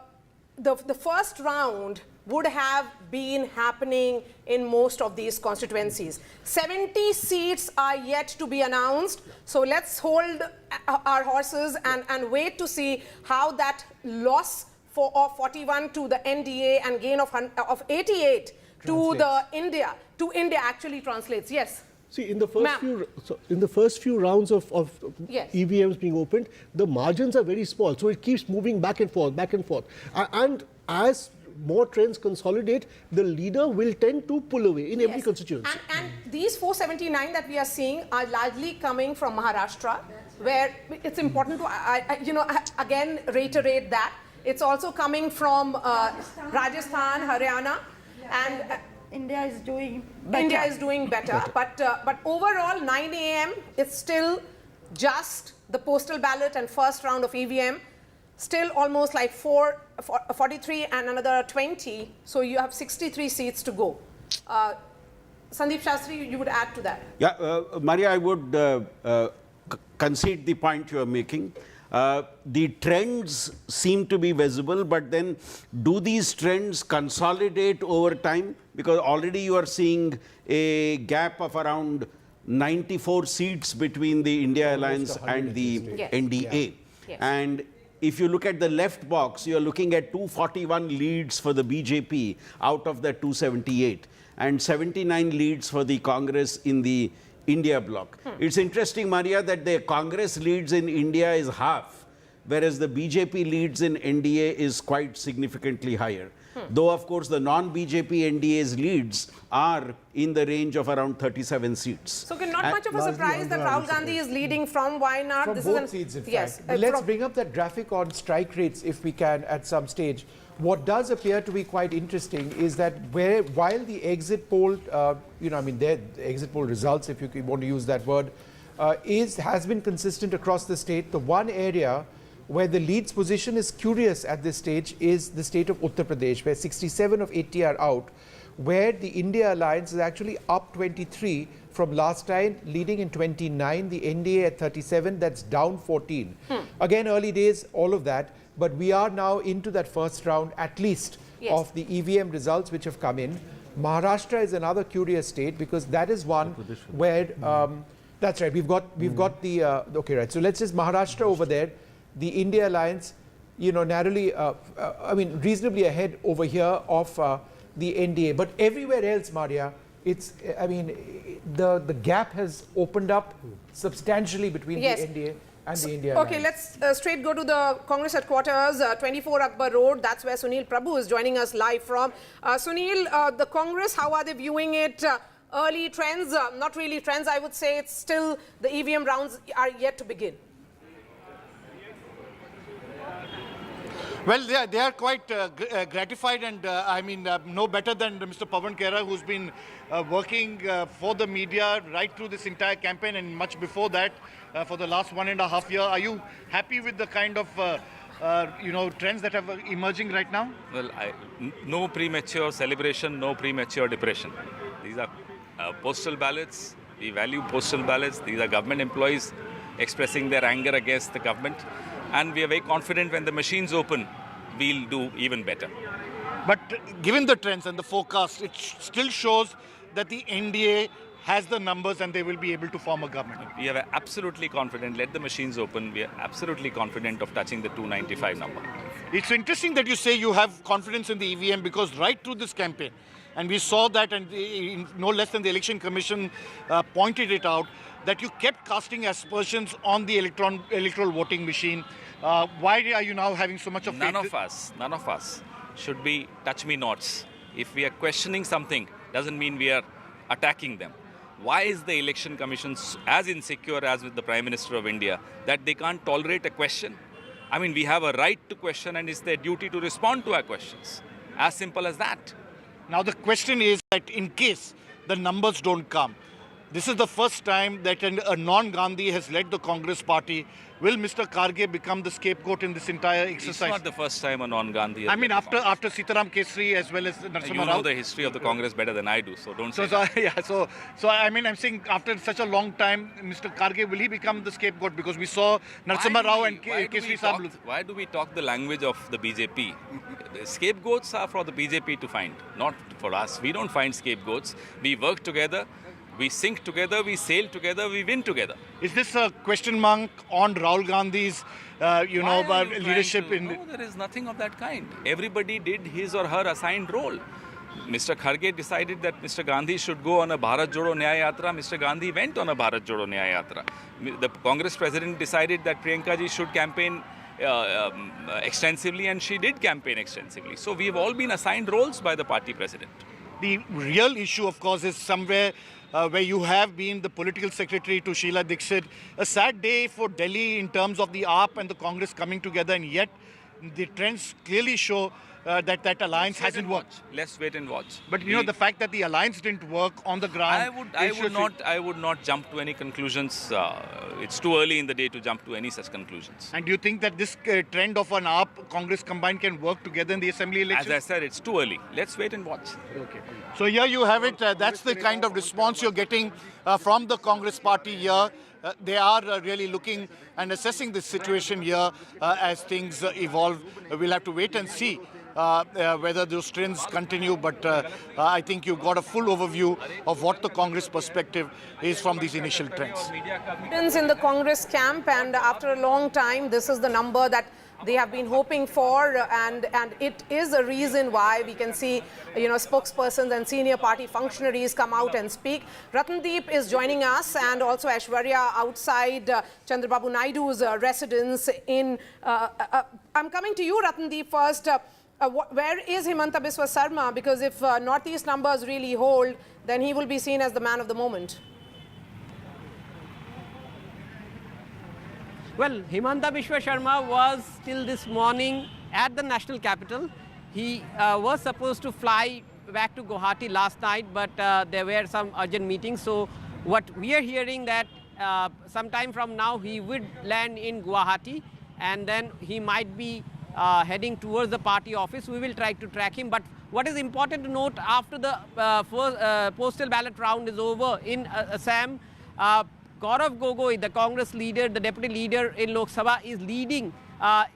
first round would have been happening in most of these constituencies. 70 seats are yet to be announced. So let's hold our horses and wait to see how that loss of 41 to the NDA and gain of 88 to the India actually translates. Yes. See, in the first few rounds of EVMs being opened, the margins are very small, so it keeps moving back and forth, and as more trends consolidate, the leader will tend to pull away in every constituency. And these 479 that we are seeing are largely coming from Maharashtra, where it's important to again reiterate that. It's also coming from Rajasthan, Haryana, and India is doing better. But overall, 9 a.m. it's still just the postal ballot and first round of EVM. Still almost like 43 and another 20. So you have 63 seats to go. Sandeep Shastri, you would add to that. Yeah, Maria, I would concede the point you are making. The trends seem to be visible, but then do these trends consolidate over time? Because already you are seeing a gap of around 94 seats between the India Alliance and the NDA. Yes. And if you look at the left box, you are looking at 241 leads for the BJP out of the 278 and 79 leads for the Congress in the India bloc. It's interesting, Maria, that the Congress leads in India is half, whereas the BJP leads in NDA is quite significantly higher. Though, of course, the non-BJP NDA's leads are in the range of around 37 seats. So, not much of a surprise that Rahul Gandhi is leading from Wayanad. From both seats, in fact. But let's bring up that graphic on strike rates, if we can, at some stage. What does appear to be quite interesting is that while the exit poll, the exit poll results, if you want to use that word, has been consistent across the state, the one area where the lead's position is curious at this stage is the state of Uttar Pradesh, where 67 of 80 are out, where the India Alliance is actually up 23 from last time, leading in 29, the NDA at 37, that's down 14. Again, early days, all of that, but we are now into that first round, at least, of the EVM results which have come in. Maharashtra is another curious state because that is one where, that's right, we've got the, okay, right, so let's just Maharashtra over there. The India Alliance, narrowly, reasonably ahead over here of the NDA. But everywhere else, Maria, it's, the gap has opened up substantially between the NDA and the India Alliance. Okay, let's straight go to the Congress headquarters, 24 Akbar Road. That's where Sunil Prabhu is joining us live from. Sunil, the Congress, how are they viewing it? Early trends, not really trends, I would say. It's still the EVM rounds are yet to begin. Well, they are quite gratified and no better than Mr. Pawan Khera, who's been working for the media right through this entire campaign and much before that for the last 1.5 years. Are you happy with the kind of trends that are emerging right now? Well, no premature celebration, no premature depression. These are postal ballots. We value postal ballots. These are government employees expressing their anger against the government. And we are very confident when the machines open, we'll do even better. But given the trends and the forecast, it still shows that the NDA has the numbers and they will be able to form a government. We are absolutely confident. Let the machines open. We are absolutely confident of touching the 295 number. It's interesting that you say you have confidence in the EVM because right through this campaign, and we saw that, and no less than the Election Commission pointed it out, that you kept casting aspersions on the electoral voting machine. Why are you now having so much of faith? None of us should be touch-me-nots. If we are questioning something, doesn't mean we are attacking them. Why is the Election Commission as insecure as with the Prime Minister of India that they can't tolerate a question? I mean, we have a right to question and it's their duty to respond to our questions. As simple as that. Now the question is that in case the numbers don't come, this is the first time that a non-Gandhi has led the Congress party. Will Mr. Kharge become the scapegoat in this entire exercise? It's not the first time a non-Gandhi. I mean, after Sitaram Kesri as well as Narasimha Rao. You know the history of the Congress better than I do, so don't say that. So I'm saying after such a long time, Mr. Kharge, will he become the scapegoat? Because we saw Narasimha Rao and Kesri Sahab. Why do we talk the language of the BJP? The scapegoats are for the BJP to find, not for us. We don't find scapegoats. We work together. We sink together, we sail together, we win together. Is this a question mark on Rahul Gandhi's, leadership? No, there is nothing of that kind. Everybody did his or her assigned role. Mr. Kharge decided that Mr. Gandhi should go on a Bharat Jodo Nyaya Yatra. Mr. Gandhi went on a Bharat Jodo Nyaya Yatra. The Congress president decided that Priyanka ji should campaign extensively, and she did campaign extensively. So we have all been assigned roles by the party president. The real issue, of course, is somewhere where you have been the political secretary to Sheila Dixit. A sad day for Delhi in terms of the AAP and the Congress coming together, and yet the trends clearly show that alliance hasn't worked. Let's wait and watch. But you know, the fact that the alliance didn't work on the ground. I would not jump to any conclusions. It's too early in the day to jump to any such conclusions. And do you think that this trend of an AAP Congress combined can work together in the assembly election? As I said, it's too early. Let's wait and watch. Okay. So here you have it. That's the kind of response you're getting from the Congress party here. They are really looking and assessing the situation here as things evolve. We'll have to wait and see whether those trends continue, but I think you got a full overview of what the Congress perspective is from these initial trends. In the Congress camp, and after a long time, this is the number that they have been hoping for, and it is a reason why we can see, you know, spokespersons and senior party functionaries come out and speak. Ratandeep is joining us, and also Aishwarya outside Chandrababu Naidu's residence in. I'm coming to you, Ratandeep, first. Where is Himanta Biswa Sarma? Because if Northeast numbers really hold, then he will be seen as the man of the moment. Well, Himanta Biswa Sarma was till this morning at the national capital. He was supposed to fly back to Guwahati last night, but there were some urgent meetings. So what we are hearing that sometime from now he would land in Guwahati, and then he might be heading towards the party office. We will try to track him. But what is important to note, after the postal ballot round is over in Assam, Gaurav Gogoi, the Congress leader, the deputy leader in Lok Sabha, is leading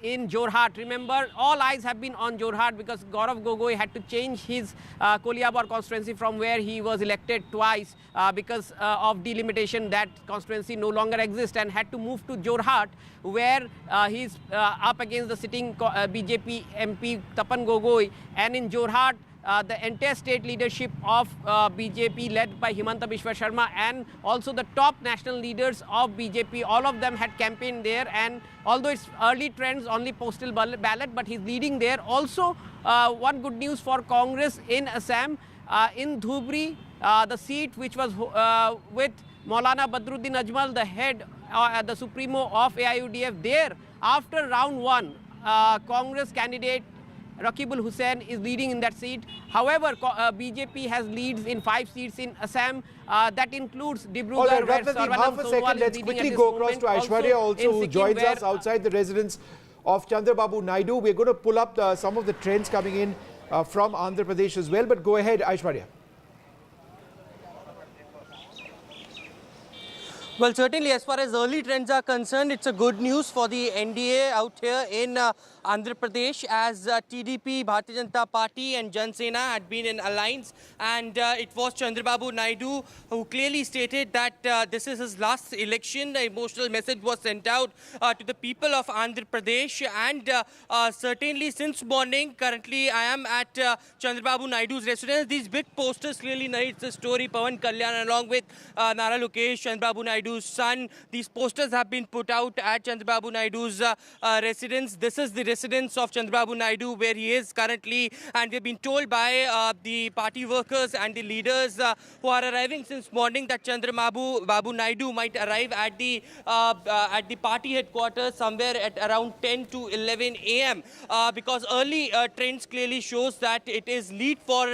in Jorhat. Remember, all eyes have been on Jorhat because Gaurav Gogoi had to change his Koliabor constituency from where he was elected twice because of delimitation. That constituency no longer exists, and had to move to Jorhat, where he's up against the sitting BJP MP Tapan Gogoi. And in Jorhat, the entire state leadership of BJP led by Himanta Biswa Sarma and also the top national leaders of BJP, all of them had campaigned there. And although it's early trends, only postal ballot, but he's leading there. Also, one good news for Congress in Assam, in Dhubri, the seat which was with Maulana Badruddin Ajmal, the head, the supremo of AIUDF, there after round one, Congress candidate Rakibul Hussain is leading in that seat. However, BJP has leads in 5 seats in Assam. That includes Dibrugarh, All right, where Ratnadeep, Sarvanam half a second. Sonowal Let's is quickly leading go across to Aishwarya also, who joins us outside the residence of Chandrababu Naidu. We're going to pull up some of the trends coming in from Andhra Pradesh as well. But go ahead, Aishwarya. Well, certainly as far as early trends are concerned, it's a good news for the NDA out here in Andhra Pradesh, as TDP, Bharatiya Janata Party and Jan Sena had been in alliance, and it was Chandrababu Naidu who clearly stated that this is his last election. The emotional message was sent out to the people of Andhra Pradesh, and certainly since morning, currently I am at Chandrababu Naidu's residence. These big posters clearly narrate the story. Pawan Kalyan along with Nara Lokesh, Chandrababu Naidu's son. These posters have been put out at Chandrababu Naidu's residence. This is the residence of Chandrababu Naidu, where he is currently, and we've been told by the party workers and the leaders who are arriving since morning that Chandrababu Naidu might arrive at the party headquarters somewhere at around 10 to 11 a.m. Because early trends clearly shows that it is lead for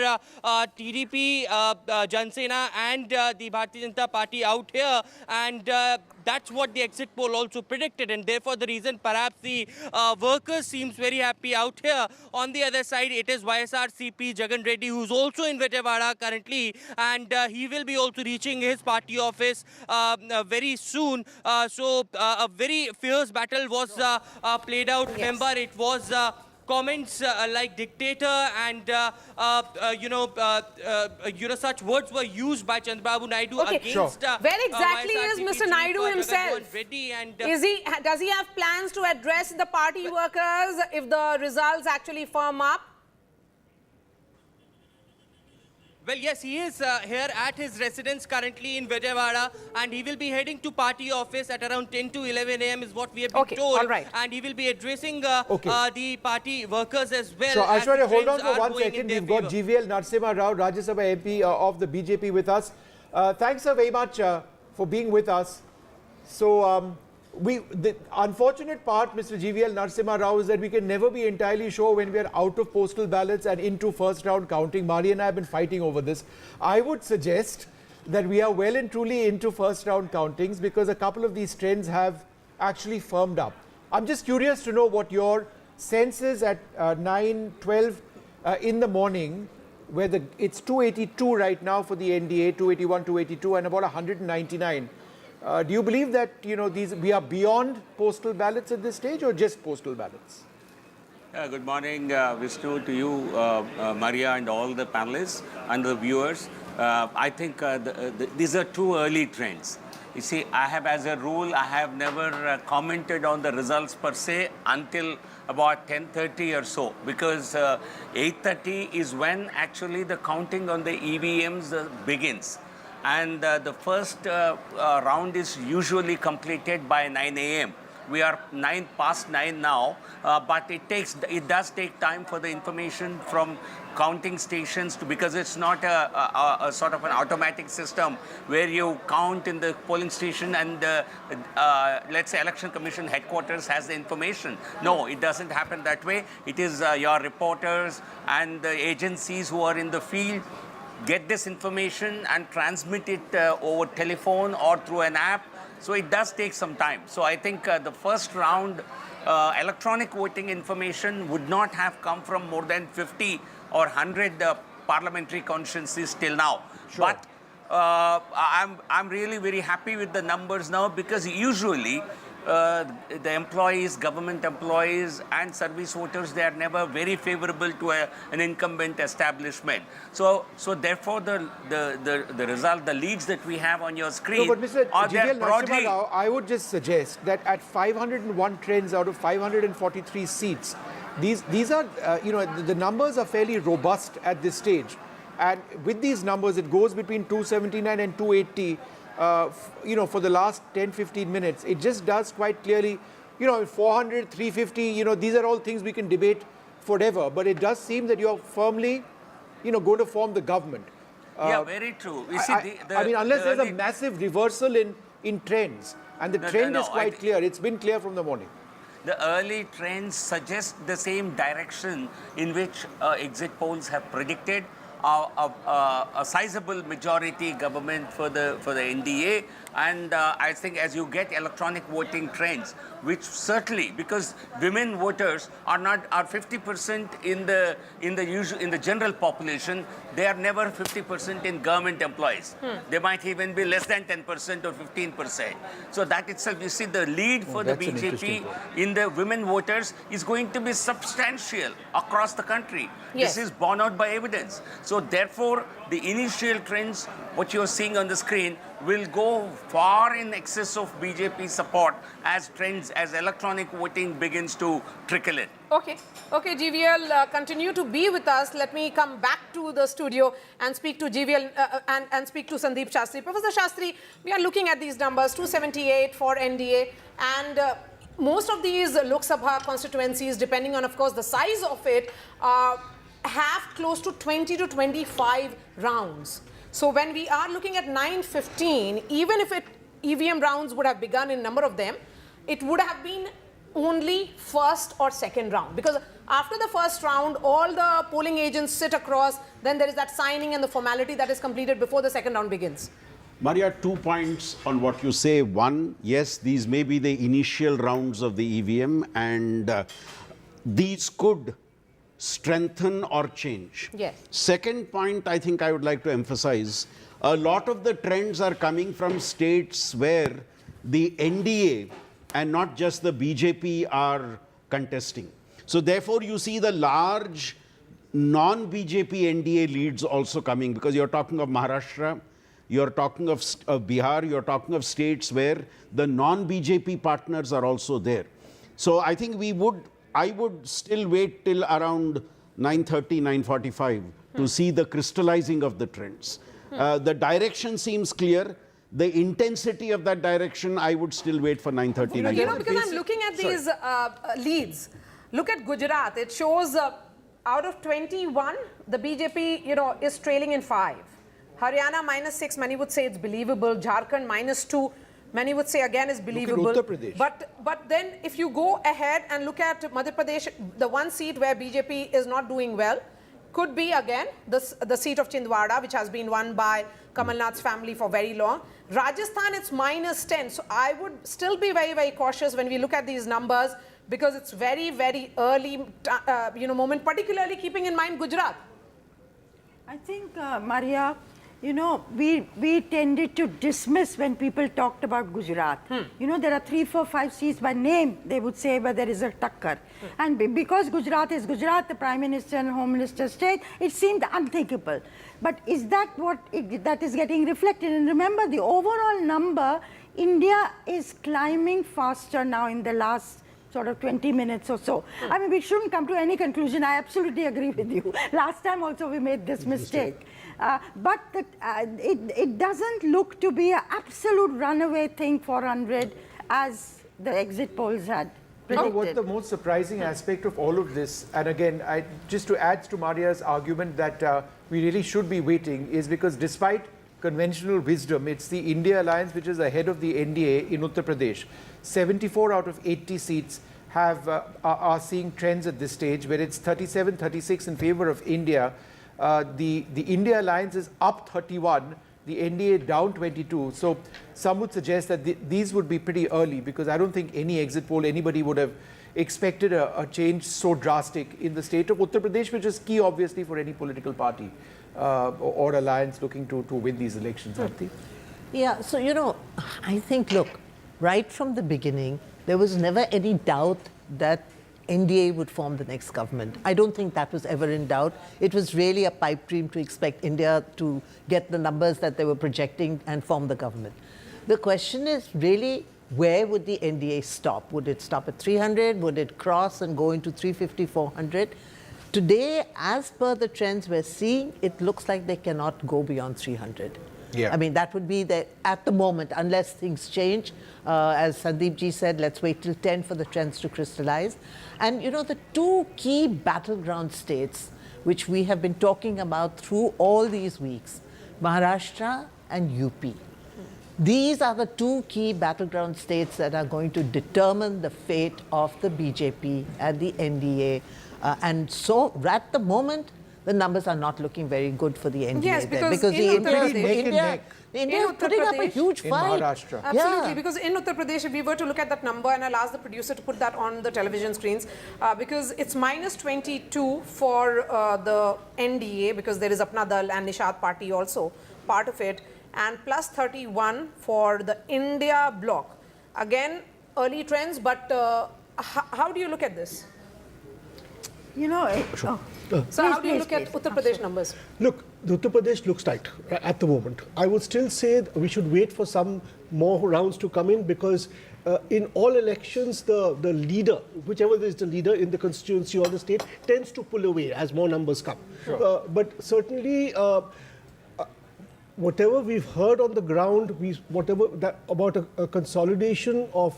TDP, Jan Sena and the Bharatiya Janata Party out here, and that's what the exit poll also predicted, and therefore the reason perhaps the workers seems very happy out here. On the other side, it is YSRCP Jagan Reddy, who's also in Vijayawada currently, and he will be also reaching his party office very soon. So a very fierce battle was played out. Yes. Remember, it was comments like dictator and such words were used by Chandrababu Naidu against. Where exactly is Mr. Naidu himself? Does he have plans to address the party workers if the results actually firm up? Well, yes, he is here at his residence currently in Vijayawada, and he will be heading to party office at around 10 to 11 a.m. is what we have been told. All right. And he will be addressing the party workers as well. So, Aishwarya, hold on for 1 second. We've got GVL Narasimha Rao, Rajya Sabha MP of the BJP with us. Thanks very much for being with us. So, the unfortunate part, Mr. GVL Narasimha Rao, is that we can never be entirely sure when we are out of postal ballots and into first round counting. Mari and I have been fighting over this. I would suggest that we are well and truly into first round countings because a couple of these trends have actually firmed up. I'm just curious to know what your sense is at 9:12 in the morning, where it's 282 right now for the NDA, 281, 282, and about 199. Do you believe that we are beyond postal ballots at this stage, or just postal ballots? Good morning, Vishnu, to you, Maria, and all the panelists and the viewers. I think these are too early trends. You see, as a rule, I have never commented on the results per se until about 10:30 or so, because 8:30 is when actually the counting on the EVMs begins. And the first round is usually completed by 9 a.m. We are 9:09 now, but it does take time for the information from counting stations because it's not a sort of an automatic system where you count in the polling station and let's say Election Commission headquarters has the information. No, it doesn't happen that way. It is your reporters and the agencies who are in the field get this information and transmit it over telephone or through an app. So it does take some time. So I think the first round electronic voting information would not have come from more than 50 or 100 parliamentary constituencies till now. Sure. But I'm really very happy with the numbers now because usually the employees, government employees and service voters, they are never very favorable to an incumbent establishment. So therefore the result, the leads that we have on your screen, no, but Mr. are there broadly... Rao, I would just suggest that at 501 trends out of 543 seats, these are, the numbers are fairly robust at this stage. And with these numbers, it goes between 279 and 280. For the last 10-15 minutes, it just does quite clearly, 400, 350, these are all things we can debate forever, but it does seem that you're firmly, going to form the government. Yeah, very true. You see, unless there's a massive reversal in trends, and the trend is quite clear. It's been clear from the morning. The early trends suggest the same direction in which exit polls have predicted. A sizable majority government for the NDA, and I think as you get electronic voting trends, which certainly, because women voters are 50% in the general population, they are never 50% in government employees. They might even be less than 10% or 15%. So that itself, you see, the lead for the BJP in the women voters is going to be substantial across the country. Yes. This is borne out by evidence. So therefore, the initial trends, what you're seeing on the screen, will go far in excess of BJP support as electronic voting begins to trickle in. Okay, GVL, continue to be with us. Let me come back to the studio and speak to GVL and speak to Sandeep Shastri. Professor Shastri, we are looking at these numbers, 278 for NDA, and most of these Lok Sabha constituencies, depending on, of course, the size of it, have close to 20 to 25 rounds. So when we are looking at 9:15, even if EVM rounds would have begun in number of them, it would have been only first or second round. Because after the first round, all the polling agents sit across, then there is that signing and the formality that is completed before the second round begins. Maria, 2 points on what you say. One, yes, these may be the initial rounds of the EVM, and these could strengthen or change. Yes. Second point, I think I would like to emphasize, a lot of the trends are coming from states where the NDA and not just the BJP are contesting. So therefore, you see the large non-BJP NDA leads also coming, because you're talking of Maharashtra, you're talking of Bihar, you're talking of states where the non-BJP partners are also there. So I think I would still wait till around 9:30, 9:45 to see the crystallizing of the trends. The direction seems clear. The intensity of that direction, I would still wait for 9:30, 9:45. Because I'm looking at these leads. Look at Gujarat. It shows out of 21, the BJP, is trailing in 5. Haryana -6, many would say it's believable. Jharkhand -2. many would say again is believable. Look at Uttar Pradesh. But then if you go ahead and look at Madhya Pradesh, the one seat where BJP is not doing well could be again the seat of Chhindwara, which has been won by Kamal Nath's family for very long. Rajasthan, it's -10. So I would still be very, very cautious when we look at these numbers, because it's very, very early moment, particularly keeping in mind Gujarat. I think, Maria, we tended to dismiss when people talked about Gujarat. There are 3, 4, 5 seats by name, they would say, but there is a takkar. And because Gujarat is Gujarat, the Prime Minister and Home Minister state, it seemed unthinkable. But is that what that is getting reflected? And remember, the overall number, India is climbing faster now in the last sort of 20 minutes or so. I mean, we shouldn't come to any conclusion. I absolutely agree with you. Last time also we made this mistake. But it doesn't look to be an absolute runaway thing, 400, as the exit polls had predicted. What's the most surprising aspect of all of this, and again, just to add to Maria's argument that we really should be waiting, is because despite conventional wisdom, it's the India alliance which is ahead of the NDA in Uttar Pradesh. 74 out of 80 seats are seeing trends at this stage, where it's 37-36 in favor of India. The India alliance is up 31, the NDA down 22. So some would suggest that these would be pretty early, because I don't think any exit poll, anybody would have expected a change so drastic in the state of Uttar Pradesh, which is key obviously for any political party or alliance looking to win these elections. Yeah, so I think, look, right from the beginning, there was never any doubt that NDA would form the next government. I don't think that was ever in doubt. It was really a pipe dream to expect India to get the numbers that they were projecting and form the government. The question is really, where would the NDA stop? Would it stop at 300? Would it cross and go into 350, 400? Today, as per the trends we're seeing, it looks like they cannot go beyond 300. Yeah. I mean, that would be at the moment, unless things change. As Sandeep ji said, let's wait till 10 for the trends to crystallize. And the two key battleground states, which we have been talking about through all these weeks, Maharashtra and UP. These are the two key battleground states that are going to determine the fate of the BJP and the NDA. And so, at the moment, the numbers are not looking very good for the NDA. Yes, because India is putting up a huge fight. Absolutely, Yeah. because in Uttar Pradesh, if we were to look at that number, and I'll ask the producer to put that on the television screens, because it's -22 for the NDA, because there is Apna Dal and Nishad Party also part of it, and +31 for the India bloc. Again, early trends, but how do you look at this? So how do you look at Uttar Pradesh numbers? Look, the Uttar Pradesh looks tight at the moment. I would still say we should wait for some more rounds to come in, because in all elections, the leader, whichever is the leader in the constituency or the state, tends to pull away as more numbers come. Sure. But certainly, whatever we've heard on the ground, about a consolidation of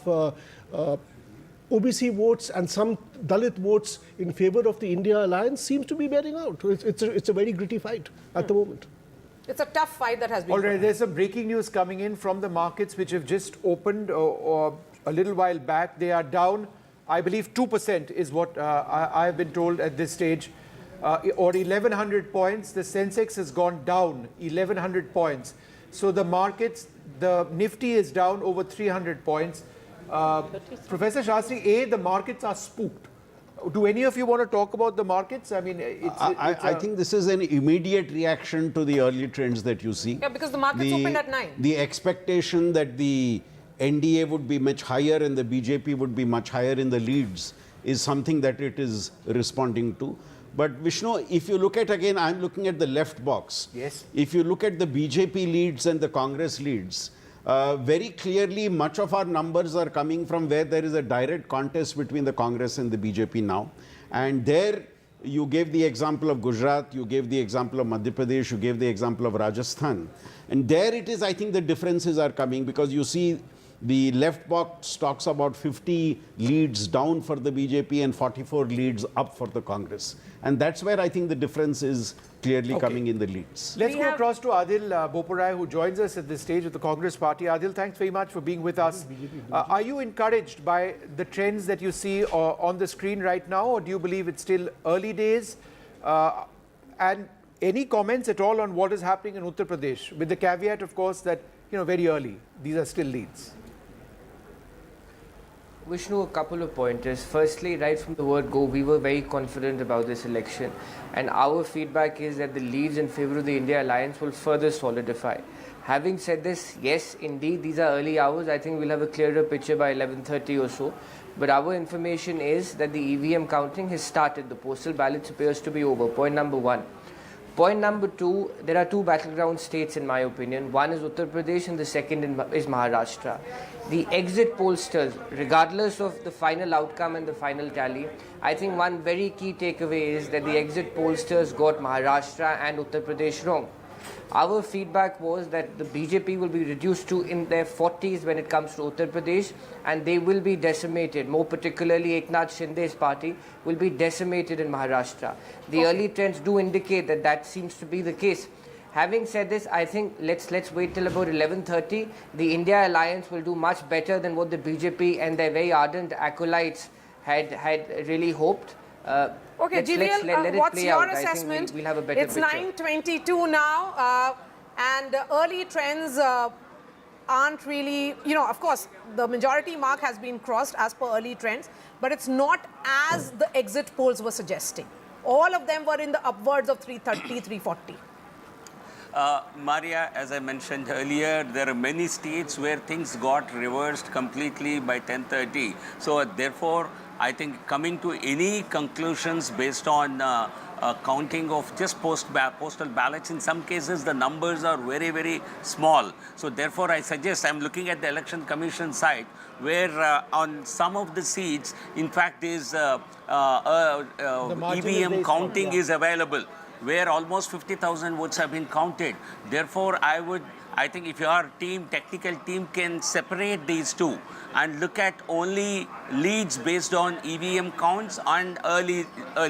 OBC votes and some Dalit votes in favor of the India alliance seems to be bearing out. It's a very gritty fight at the moment. It's a tough fight that has been. All right, there's some breaking news coming in from the markets which have just opened or a little while back. They are down, I believe 2% is what I've been told at this stage, or 1,100 points. The Sensex has gone down 1,100 points. So the markets, the Nifty is down over 300 points. Professor Shastri, the markets are spooked. Do any of you want to talk about the markets? I mean, I think this is an immediate reaction to the early trends that you see. Yeah, because the markets opened at 9. The expectation that the NDA would be much higher and the BJP would be much higher in the leads is something that it is responding to. But Vishnu, if you look at, again, I'm looking at the left box. Yes. If you look at the BJP leads and the Congress leads, very clearly, much of our numbers are coming from where there is a direct contest between the Congress and the BJP now. And there, you gave the example of Gujarat, you gave the example of Madhya Pradesh, you gave the example of Rajasthan. And there it is, I think the differences are coming, because you see The left box talks about 50 leads down for the BJP and 44 leads up for the Congress. And that's where I think the difference is clearly coming in the leads. Let's go across to Adil Boparai, who joins us at this stage of the Congress party. Adil, thanks very much for being with us. Are you encouraged by the trends that you see on the screen right now, or do you believe it's still early days? And any comments at all on what is happening in Uttar Pradesh, with the caveat, of course, that, very early, these are still leads? Vishnu, a couple of pointers. Firstly, right from the word go, we were very confident about this election, and our feedback is that the leads in favor of the India Alliance will further solidify. Having said this, yes, indeed, these are early hours. I think we'll have a clearer picture by 11:30 or so. But our information is that the EVM counting has started. The postal ballots appears to be over. Point number one. Point number two, there are two battleground states in my opinion. One is Uttar Pradesh and the second is Maharashtra. The exit pollsters, regardless of the final outcome and the final tally, I think one very key takeaway is that the exit pollsters got Maharashtra and Uttar Pradesh wrong. Our feedback was that the BJP will be reduced to in their 40s when it comes to Uttar Pradesh, and they will be decimated. More particularly, Eknath Shinde's party will be decimated in Maharashtra. The early trends do indicate that that seems to be the case. Having said this, I think let's wait till about 11:30. The India Alliance will do much better than what the BJP and their very ardent acolytes had really hoped. Okay, GVL, what's your assessment? We'll have a better it's picture. 9:22 now, and early trends aren't really, of course, the majority mark has been crossed as per early trends, but it's not as the exit polls were suggesting. All of them were in the upwards of 330, 340. Maria, as I mentioned earlier, there are many states where things got reversed completely by 10:30. So therefore, I think coming to any conclusions based on counting of just postal ballots, in some cases the numbers are very, very small. So therefore, I suggest, I'm looking at the Election Commission site, where on some of the seats, in fact, is EVM counting is available, where almost 50,000 votes have been counted. Therefore, I think if your technical team can separate these two and look at only leads based on EVM counts and early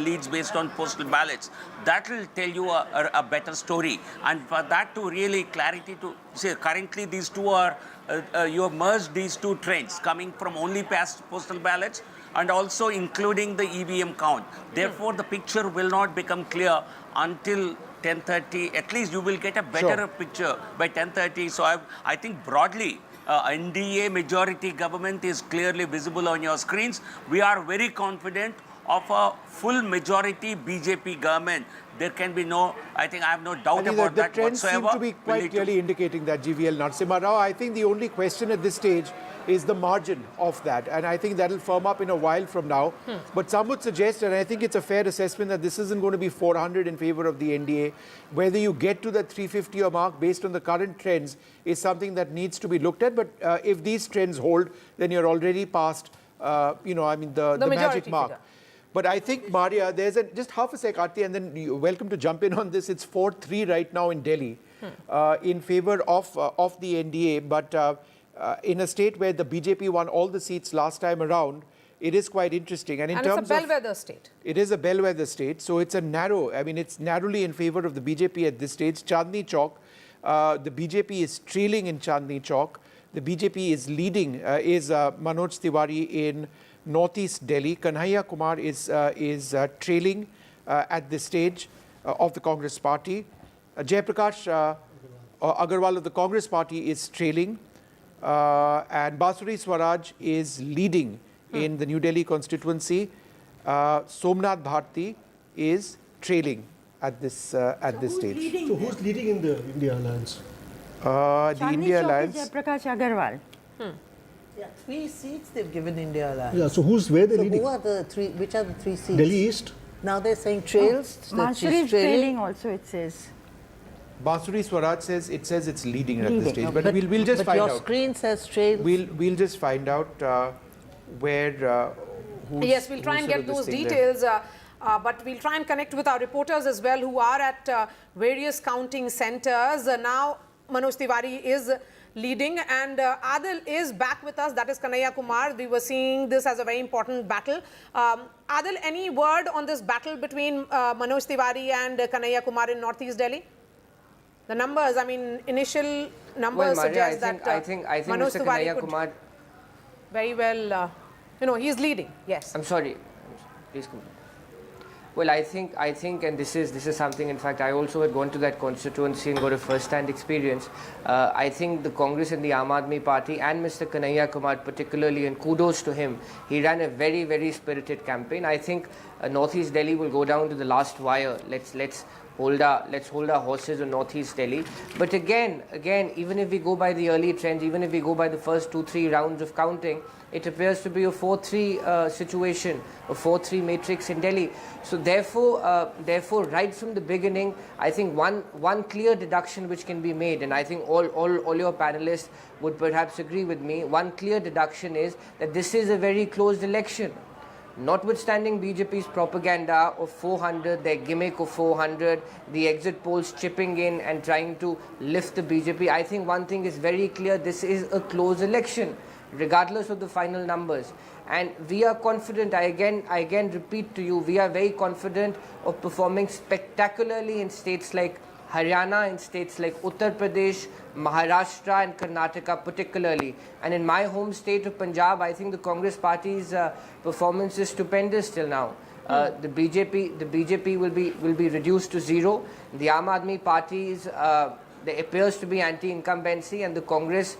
leads based on postal ballots, that will tell you a better story. And for that to really clarity to say, currently these two are, you have merged these two trends coming from only past postal ballots and also including the EVM count. Therefore, the picture will not become clear until 10:30. At least you will get a better picture by 10:30. So I think broadly, NDA majority government is clearly visible on your screens. We are very confident of a full majority BJP government. There can be no, I think I have no doubt about that whatsoever. The trends seem to be quite clearly indicating that, GVL Narasimha Rao. I think the only question at this stage is the margin of that, and I think that will firm up in a while from now. But some would suggest, and I think it's a fair assessment, that this isn't going to be 400 in favor of the NDA. Whether you get to the 350 mark based on the current trends is something that needs to be looked at. But if these trends hold, then you're already past, the magic mark. Figure. But I think, Maria, there's just half a sec, Aarti, and then you're welcome to jump in on this. It's 4-3 right now in Delhi in favor of the NDA. But in a state where the BJP won all the seats last time around, it is quite interesting. And in terms it's a bellwether state. It is a bellwether state. So it's it's narrowly in favor of the BJP at this stage. Chandni Chowk, the BJP is trailing in Chandni Chowk. The BJP is leading, is Manoj Tiwari in northeast Delhi. Kanhaiya Kumar is trailing at this stage of the Congress party. Jaiprakash Agarwal of the Congress party is trailing. And Basuri Swaraj is leading in the New Delhi constituency. Somnath Bharti is trailing at this stage. So who's leading in the India Alliance? The India Alliance. Jaiprakash Agarwal. Yeah, 3 seats they've given India Alliance. Yeah, so where they're leading? Who are the three? Which are the 3 seats? Delhi East. Now they're saying trails. Basuri is trailing also, it says. Basuri Swaraj says it's leading at this stage, but we'll just find out. But your screen says trails. We'll just find out where. Yes, we'll try and get those details. But we'll try and connect with our reporters as well, who are at various counting centers. Now, Manoj Tiwari is leading, and Adil is back with us. That is Kanhaiya Kumar. We were seeing this as a very important battle. Adil, any word on this battle between Manoj Tiwari and Kanhaiya Kumar in Northeast Delhi? The numbers, I mean, initial numbers suggest that Manoj Tiwari could very well, he's leading. Yes. I'm sorry. Please come. Well, I think, and this is something. In fact, I also had gone to that constituency and got a first-hand experience. I think the Congress and the Aam Aadmi Party and Mr. Kanhaiya Kumar particularly, and kudos to him, he ran a very, very spirited campaign. I think Northeast Delhi will go down to the last wire. Let's hold our horses on Northeast Delhi. But again, even if we go by the early trends, even if we go by the first 2-3 rounds of counting, it appears to be a 4-3 situation, a 4-3 matrix in Delhi. So therefore, right from the beginning, I think one clear deduction which can be made, and I think all your panelists would perhaps agree with me, one clear deduction is that this is a very closed election. Notwithstanding BJP's propaganda of 400, their gimmick of 400, the exit polls chipping in and trying to lift the BJP, I think one thing is very clear, this is a close election, regardless of the final numbers. And we are confident, I again repeat to you, we are very confident of performing spectacularly in states like Haryana, in states like Uttar Pradesh, Maharashtra and Karnataka particularly. And in my home state of Punjab, I think the Congress party's performance is stupendous till now. The BJP will be reduced to zero. The Aam Aadmi Party there appears to be anti-incumbency, and the Congress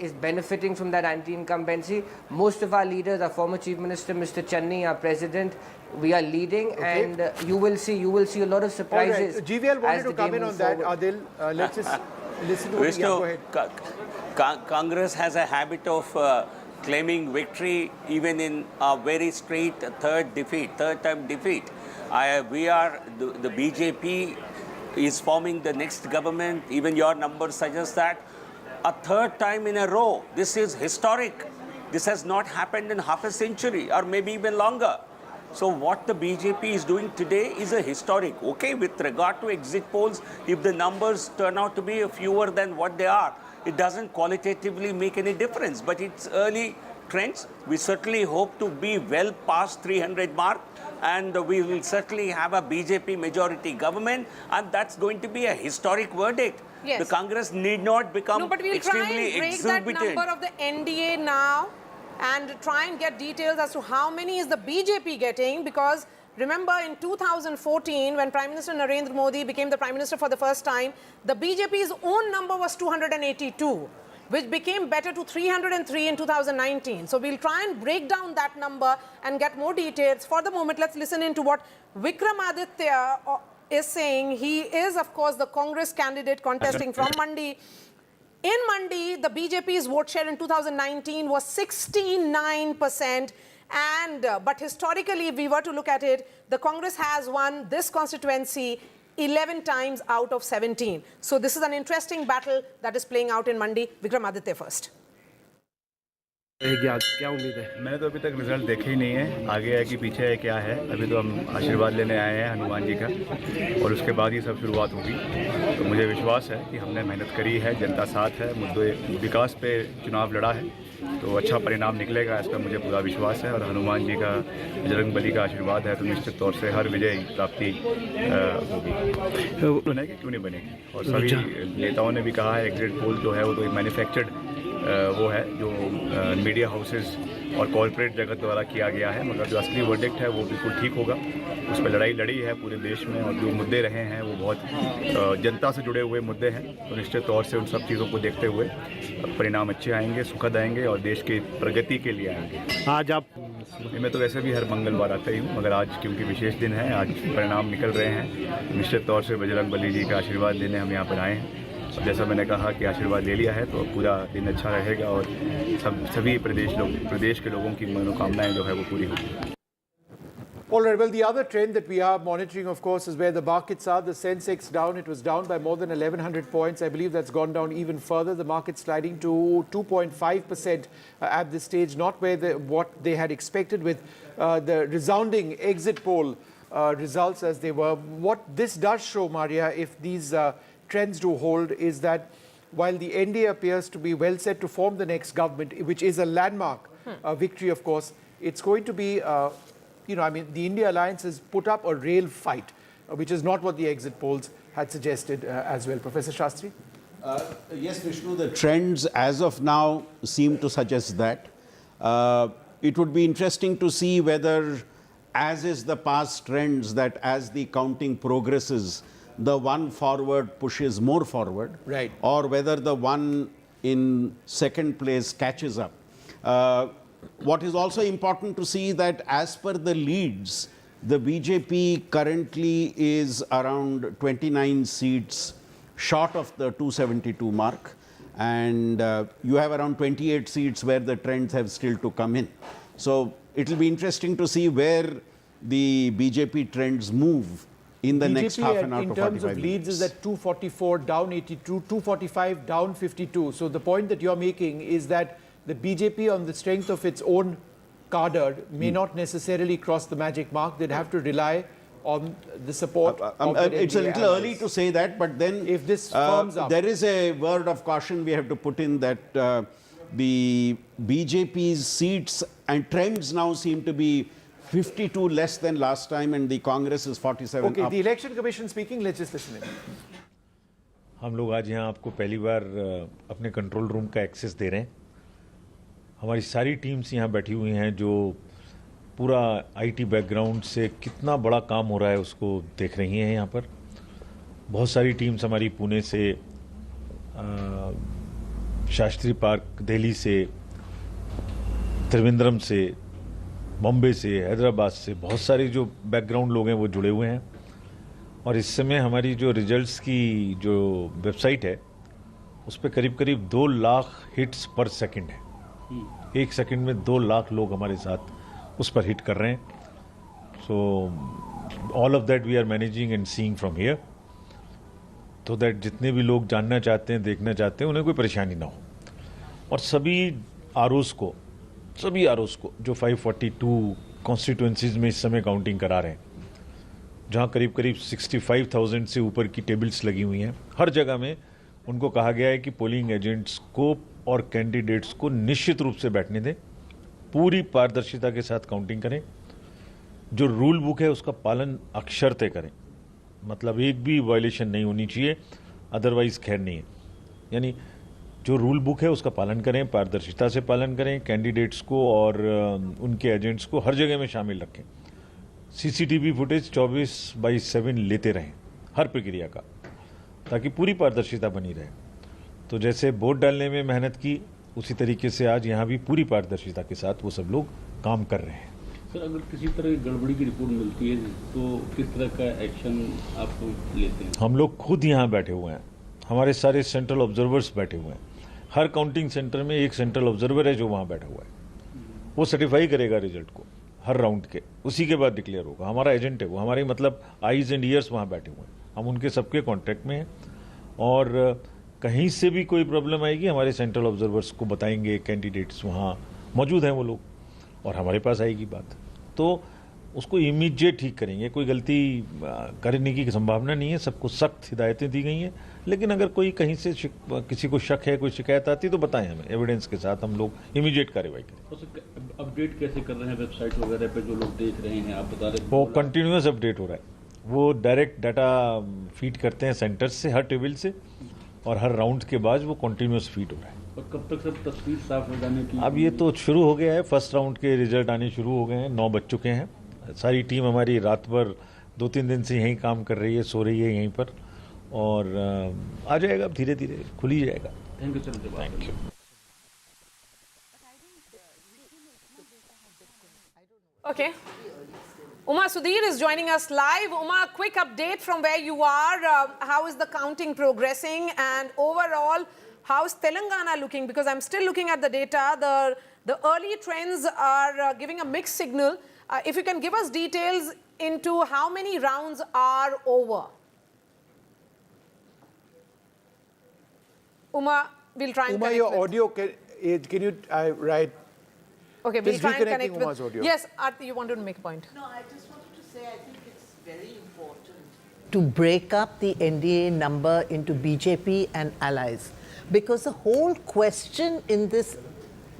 is benefiting from that anti-incumbency. Most of our leaders, our former Chief Minister, Mr. Channi, our President, we are leading, and you will see a lot of surprises. Right. GVL wanted to come in on that. Adil, let's just listen to what go ahead. Congress has a habit of claiming victory even in a very straight third time defeat. The BJP is forming the next government. Even your numbers suggest that. A third time in a row. This is historic. This has not happened in half a century or maybe even longer. So what the BJP is doing today is a historic. Okay, with regard to exit polls, if the numbers turn out to be fewer than what they are, it doesn't qualitatively make any difference. But it's early trends. We certainly hope to be well past 300 mark, and we will certainly have a BJP majority government, and that's going to be a historic verdict. Yes. The Congress need not become extremely exuberant. But we'll try and break that number of the NDA now and try and get details as to how many is the BJP getting, because remember in 2014 when Prime Minister Narendra Modi became the Prime Minister for the first time, the BJP's own number was 282, which became better to 303 in 2019. So we'll try and break down that number and get more details. For the moment, let's listen into what Vikramaditya is saying. He is, of course, the Congress candidate contesting from Mandi. In Mandi, the BJP's vote share in 2019 was 69%. But historically, if we were to look at it, the Congress has won this constituency 11 times out of 17. So this is an interesting battle that is playing out in Mandi. Vikramaditya first. क्या उम्मीद है? मैंने तो अभी तक result देखे ही नहीं है, आगे है कि पीछे है क्या है। अभी तो हम आशीर्वाद लेने आए हैं हनुमान जी का, और उसके बाद ही सब शुरुआत होगी। तो मुझे विश्वास है कि हमने मेहनत करी है, जनता साथ है, मुद्दे विकास पे चुनाव लड़ा है, तो अच्छा परिणाम निकलेगा, इसका मुझे पूरा विश्वास है। और हनुमान जी का, बजरंगबली का आशीर्वाद है, तो निश्चित तौर से हर विजय प्राप्ति होगी। बनेगी क्यों नहीं बनेगी? और सभी नेताओं ने भी कहा है एग्जिट पोल जो है वो तो एक मैन्युफैक्चर्ड वो है जो मीडिया हाउसेस और कॉरपोरेट जगत द्वारा किया गया है, मगर जो असली वर्डिक्ट है वो बिल्कुल ठीक होगा। उस पर लड़ाई लड़ी है पूरे देश में, और जो मुद्दे रहे हैं वो बहुत जनता से जुड़े हुए मुद्दे हैं, तो निश्चित तौर से उन सब चीज़ों को देखते हुए परिणाम अच्छे आएंगे, सुखद आएंगे और देश की प्रगति के लिए आएंगे। आज आप, मैं तो वैसे भी हर मंगलवार आता ही हूँ, मगर आज क्योंकि विशेष दिन है, आज परिणाम निकल रहे हैं, निश्चित तौर से बजरंगबली जी का आशीर्वाद लेने हम यहाँ पर आए हैं। जैसा मैंने कहा कि आशीर्वाद ले लिया है तो पूरा दिन अच्छा रहेगा और सभी प्रदेश के लोगों की मनोकामनाएं जो है वो पूरी होगी। All right, well, the other trend that we are monitoring, of course, is where the markets are. The Sensex down. It was down by more than 1,100 points. I believe that's gone down even further. The market sliding to 2.5% at this stage, not where what they had expected with the resounding exit poll results as they were. What this does show, Maria, if these trends do hold, is that while the NDA appears to be well set to form the next government, which is a landmark victory, of course, it's going to be, the India alliance has put up a real fight, which is not what the exit polls had suggested as well. Professor Shastri? Yes, Vishnu, the trends as of now seem to suggest that. It would be interesting to see whether, as is the past trends, that as the counting progresses, the one forward pushes more forward, right, or whether the one in second place catches up. What is also important to see that as per the leads, the BJP currently is around 29 seats short of the 272 mark, and you have around 28 seats where the trends have still to come in. So it will be interesting to see where the BJP trends move in the next half an hour to 45 minutes. In terms of leads is at 244 down 82, 245 down 52. So the point that you're making is that the BJP, on the strength of its own cadre, may not necessarily cross the magic mark. They'd have to rely on the support of the it's a NDA little allies. early to say that, but then if this firms up, there is a word of caution we have to put in that the BJP's seats and trends now seem to be 52 less than last time, and the Congress is 47 okay, up. the Election Commission speaking, let's just listen in. हम लोग आज यहाँ आपको पहली बार अपने control room का access दे रहे हैं। हमारी सारी टीम्स यहाँ बैठी हुई हैं जो पूरा आईटी बैकग्राउंड से कितना बड़ा काम हो रहा है उसको देख रही हैं यहाँ पर। बहुत सारी टीम्स हमारी पुणे से, शास्त्री पार्क दिल्ली से, त्रिवेंद्रम से, बॉम्बे से, हैदराबाद से, बहुत सारे जो बैकग्राउंड लोग हैं वो जुड़े हुए हैं। और इस समय हमारी जो रिजल्ट्स की जो वेबसाइट है उस पर करीब करीब 2 लाख हिट्स पर सेकंड है। एक सेकंड में 2 लाख लोग हमारे साथ उस पर हिट कर रहे हैं। So all of that we are managing and seeing from here, तो दैट जितने भी लोग जानना चाहते हैं, देखना चाहते हैं, उन्हें कोई परेशानी ना हो। और सभी आरओस को जो 542 कॉन्स्टिट्यूंसीज में इस समय काउंटिंग करा रहे हैं, जहां करीब करीब 65,000 से ऊपर की टेबल्स लगी हुई हैं, हर जगह में उनको कहा गया है कि पोलिंग एजेंट्स को और कैंडिडेट्स को निश्चित रूप से बैठने दें, पूरी पारदर्शिता के साथ काउंटिंग करें, जो रूल बुक है उसका पालन अक्षरते करें, मतलब एक भी वायलेशन नहीं होनी चाहिए, अदरवाइज खैर नहीं है। यानी जो रूल बुक है उसका पालन करें, पारदर्शिता से पालन करें, कैंडिडेट्स को और उनके एजेंट्स को हर जगह में शामिल रखें। सीसीटीवी फुटेज 24/7 लेते रहें हर प्रक्रिया का, ताकि पूरी पारदर्शिता बनी रहे। तो जैसे वोट डालने में मेहनत की, उसी तरीके से आज यहाँ भी पूरी पारदर्शिता के साथ वो सब लोग काम कर रहे हैं। सर, अगर किसी तरह की गड़बड़ी की रिपोर्ट मिलती है तो किस तरह का एक्शन आप लेते हैं? हम लोग खुद यहाँ बैठे हुए हैं, हमारे सारे सेंट्रल ऑब्जर्वर्स बैठे हुए हैं। हर काउंटिंग सेंटर में एक सेंट्रल ऑब्जर्वर है जो वहाँ बैठा हुआ है, वो सर्टिफाई करेगा रिजल्ट को हर राउंड के, उसी के बाद डिक्लेयर होगा। हमारा एजेंट है वो, हमारे मतलब आईज एंड ईयर्स वहाँ बैठे हुए हैं, हम उनके सबके कॉन्टैक्ट में हैं। और कहीं से भी कोई प्रॉब्लम आएगी हमारे सेंट्रल ऑब्जर्वर्स को बताएंगे, कैंडिडेट्स वहाँ मौजूद हैं वो लोग, और हमारे पास आएगी बात तो उसको इमीडिएट ठीक करेंगे। कोई गलती करने की संभावना नहीं है, सबको सख्त हिदायतें दी गई हैं। लेकिन अगर कोई कहीं से किसी को शक है, कोई शिकायत आती है तो बताएं हमें, एविडेंस के साथ हम लोग इमीडिएट कार्रवाई करें। अपडेट कैसे कर रहे हैं वेबसाइट वगैरह पे जो लोग देख रहे हैं? आप बता रहे हैं वो कंटिन्यूस अपडेट हो रहा है, वो डायरेक्ट डाटा फीड करते हैं सेंटर्स से, हर टेबल से, और हर राउंड के बाद वो कंटिन्यूस फीड हो रहा है। और कब तक सब तस्वीर साफ हो जाने की? अब ये तो शुरू हो गया है, फर्स्ट राउंड के रिजल्ट आने शुरू हो गए हैं, 9 बज चुके हैं। सारी टीम हमारी रात भर 2-3 दिन से यहीं काम कर रही है, सो रही है यहीं पर, और आ जाएगा, धीरे धीरे खुल ही जाएगा। Thank you sir. Thank you. Okay. Uma Sudhir is joining us live. Uma, quick update from where you are. How is the counting progressing? And overall, how's Telangana looking? Because I'm still looking at the data. The early trends are giving a mixed signal. If you can give us details into how many rounds are over. Uma, we'll try and Uma, connect your with. audio, can you write? Okay, we'll Just try and reconnecting connect Uma's with. audio. Yes, Aarti, you wanted to make a point. No, I just wanted to say I think it's very important to break up the NDA number into BJP and allies. because the whole question in this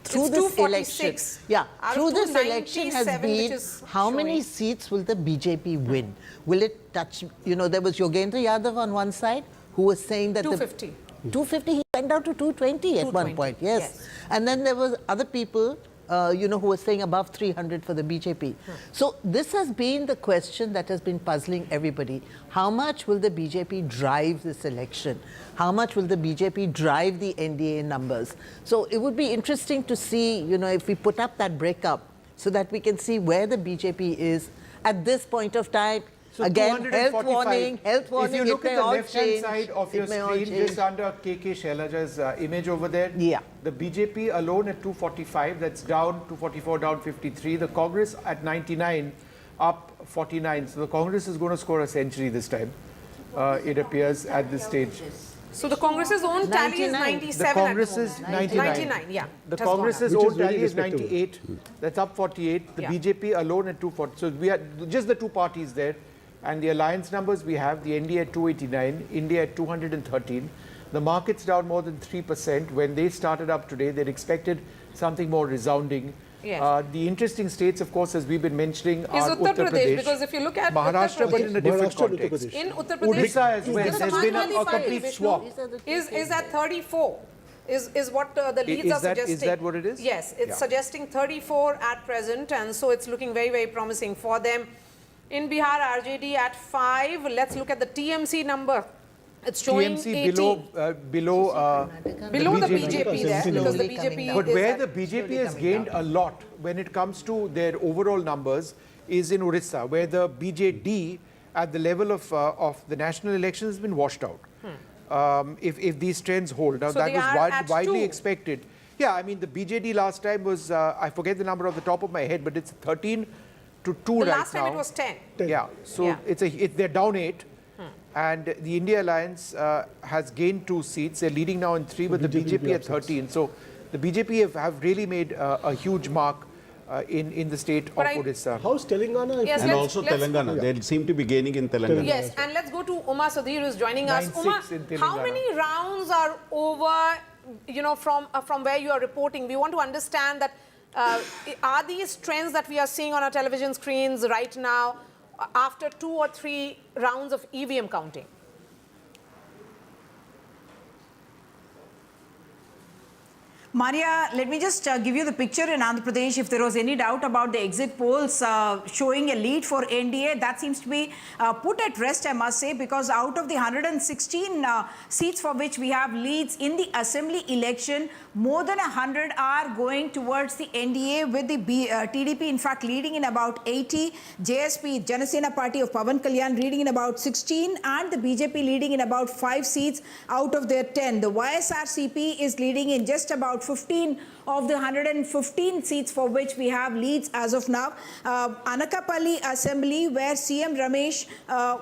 through It's this 246. election, Out through of this election has 297, which been is how many showing. seats will the BJP win? Will it touch? You know, there was Yogendra Yadav on one side who was saying that 250. 250, he went down to 220 at one 220, point. Yes, and then there was other people. You know, who was saying above 300 for the BJP. So this has been the question that has been puzzling everybody. How much will the BJP drive this election? How much will the BJP drive the NDA numbers? So it would be interesting to see, you know, if we put up that breakup so that we can see where the BJP is at this point of time. So Again, health 245. warning, If you look at the left-hand change, side of it your may all screen, change. just under KK Shailaja's image over there, the BJP alone at 245, that's down 244, down 53. The Congress at 99, up 49. So the Congress is going to score a century this time, it appears at this stage. So the Congress's own tally is 97. The Congress at is the moment. 99. Yeah. The it has gone Congress's up. own tally is 98. That's up 48. The Yeah. BJP alone at 240. So we are just the two parties there. And the alliance numbers we have, the NDA at 289, India at 213. The market's down more than 3%. When they started up today, they'd expected something more resounding. Yes. The interesting states, of course, as we've been mentioning, Is are Uttar Pradesh, because if you look at Maharashtra, Uttar but in a Pradesh, different context. in Uttar Pradesh, Orissa as well. the There's been a Samajwadi complete Party, swap. is at 34. Is what the leads are suggesting. Is that what it is? Yes, it's suggesting 34 at present, and so it's looking very, very promising for them. In Bihar, RJD at 5. Let's look at the TMC number. It's showing TMC 18. below the BJP there, because the BJP But is where at- the BJP has gained a lot when it comes to their overall numbers is in Orissa, where the BJD at the level of the national election has been washed out. If these trends hold. Now So that they was are at widely 2. expected. Yeah, I mean the BJD last time was, I forget the number off the top of my head, but it's 13 to 2 The right last now. time it was 10. Yeah, so Yeah. they're down 8. And the India Alliance has gained 2 seats. They're leading now in 3 with the BJP at 13. So the BJP have really made a huge mark in the state of Odisha. How's Telangana? Yes, and let's- also let's- Telangana. They seem to be gaining in Telangana. Yes, and let's go to Uma Sudhir, who's joining us. 9-6 Uma, in Telangana. how many rounds are over, you know, from where you are reporting? We want to understand that are these trends that we are seeing on our television screens right now after 2 or 3 rounds of EVM counting? Maria, let me just give you the picture in Andhra Pradesh. If there was any doubt about the exit polls showing a lead for NDA, that seems to be put at rest, I must say, because out of the 116 seats for which we have leads in the assembly election, more than 100 are going towards the NDA, with the TDP in fact leading in about 80, JSP, Janasena Party of Pawan Kalyan, leading in about 16, and the BJP leading in about 5 seats out of their 10. The YSRCP is leading in just about 15 of the 115 seats for which we have leads as of now. Anakapalli Assembly, where CM Ramesh,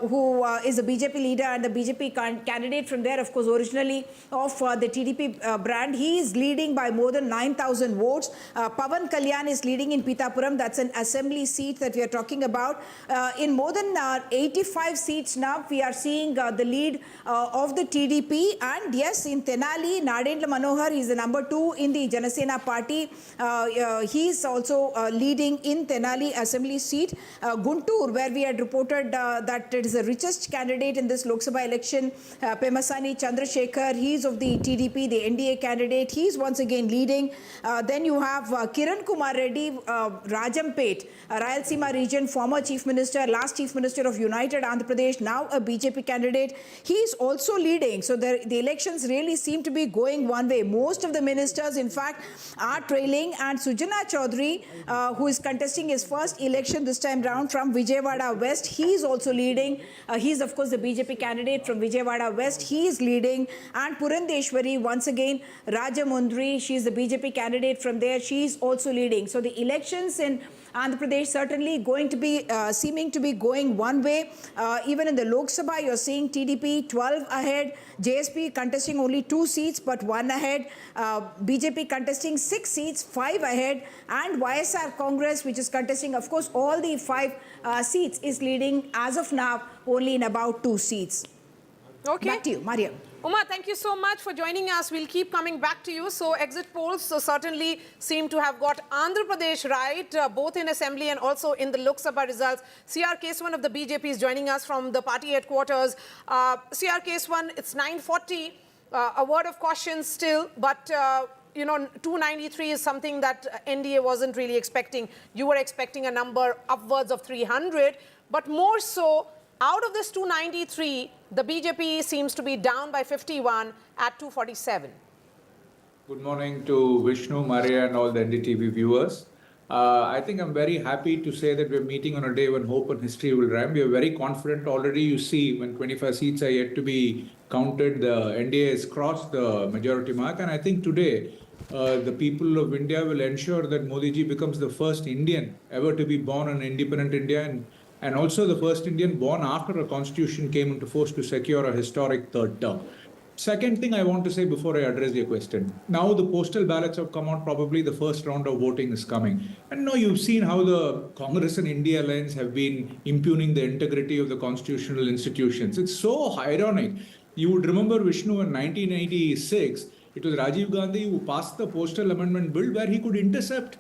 who is a BJP leader and the BJP candidate from there, of course, originally of the TDP brand, he is leading by more than 9,000 votes. Pawan Kalyan is leading in Pitapuram. That's an assembly seat that we are talking about. In more than 85 seats now, we are seeing the lead of the TDP. And yes, in Tenali, Narendra Manohar, he's the number 2 in the Janasena Party. He is also leading in Tenali Assembly seat. Guntur, where we had reported that it is the richest candidate in this Lok Sabha election, Pemasani Chandrasekhar, he is of the TDP, the NDA candidate. He is once again leading. Then you have Kiran Kumar Reddy, Rajampet, Rayalaseema region, former Chief Minister, last Chief Minister of United Andhra Pradesh, now a BJP candidate. He is also leading. So the elections really seem to be going one way. Most of the ministers, in fact, are trailing, and Sujana Chaudhary, who is contesting his first election this time round from Vijayawada West, he is also leading. He is, of course, the BJP candidate from Vijayawada West. He is leading. And Purandeshwari, once again, Rajamundry, she is the BJP candidate from there. She is also leading. So the elections in Andhra Pradesh certainly going to be seeming to be going one way. Even in the Lok Sabha, you're seeing TDP 12 ahead, JSP contesting only 2 seats but 1 ahead, BJP contesting 6 seats, 5 ahead, and YSR Congress, which is contesting, of course, all the 5 seats, is leading as of now only in about 2 seats. Okay. Back to you, Maria. Uma, thank you so much for joining us. We'll keep coming back to you. So exit polls certainly seem to have got Andhra Pradesh right, both in assembly and also in the Lok Sabha results. CR Keswan of the BJP is joining us from the party headquarters. CR Keswan, it's 9:40. A word of caution still, but you know, 293 is something that NDA wasn't really expecting. You were expecting a number upwards of 300, but more so, out of this 293, the BJP seems to be down by 51 at 247. Good morning to Vishnu, Maria and all the NDTV viewers. I think I'm very happy to say that we're meeting on a day when hope and history will rhyme. We are very confident already. You see, when 25 seats are yet to be counted, the NDA has crossed the majority mark. And I think today, the people of India will ensure that Modi ji becomes the first Indian ever to be born in independent India and also the first Indian born after a constitution came into force to secure a historic third term. Second thing I want to say before I address your question. Now the postal ballots have come out, probably the first round of voting is coming. And now you've seen how the Congress and India Alliance have been impugning the integrity of the constitutional institutions. It's so ironic. You would remember, Vishnu, in 1986, it was Rajiv Gandhi who passed the postal amendment bill where they could intercept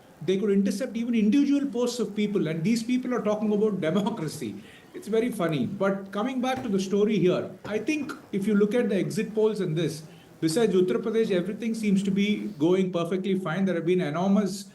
even individual posts of people, and these people are talking about democracy. It's very funny. But coming back to the story here, I think if you look at the exit polls in this, besides Uttar Pradesh, everything seems to be going perfectly fine. There have been enormous,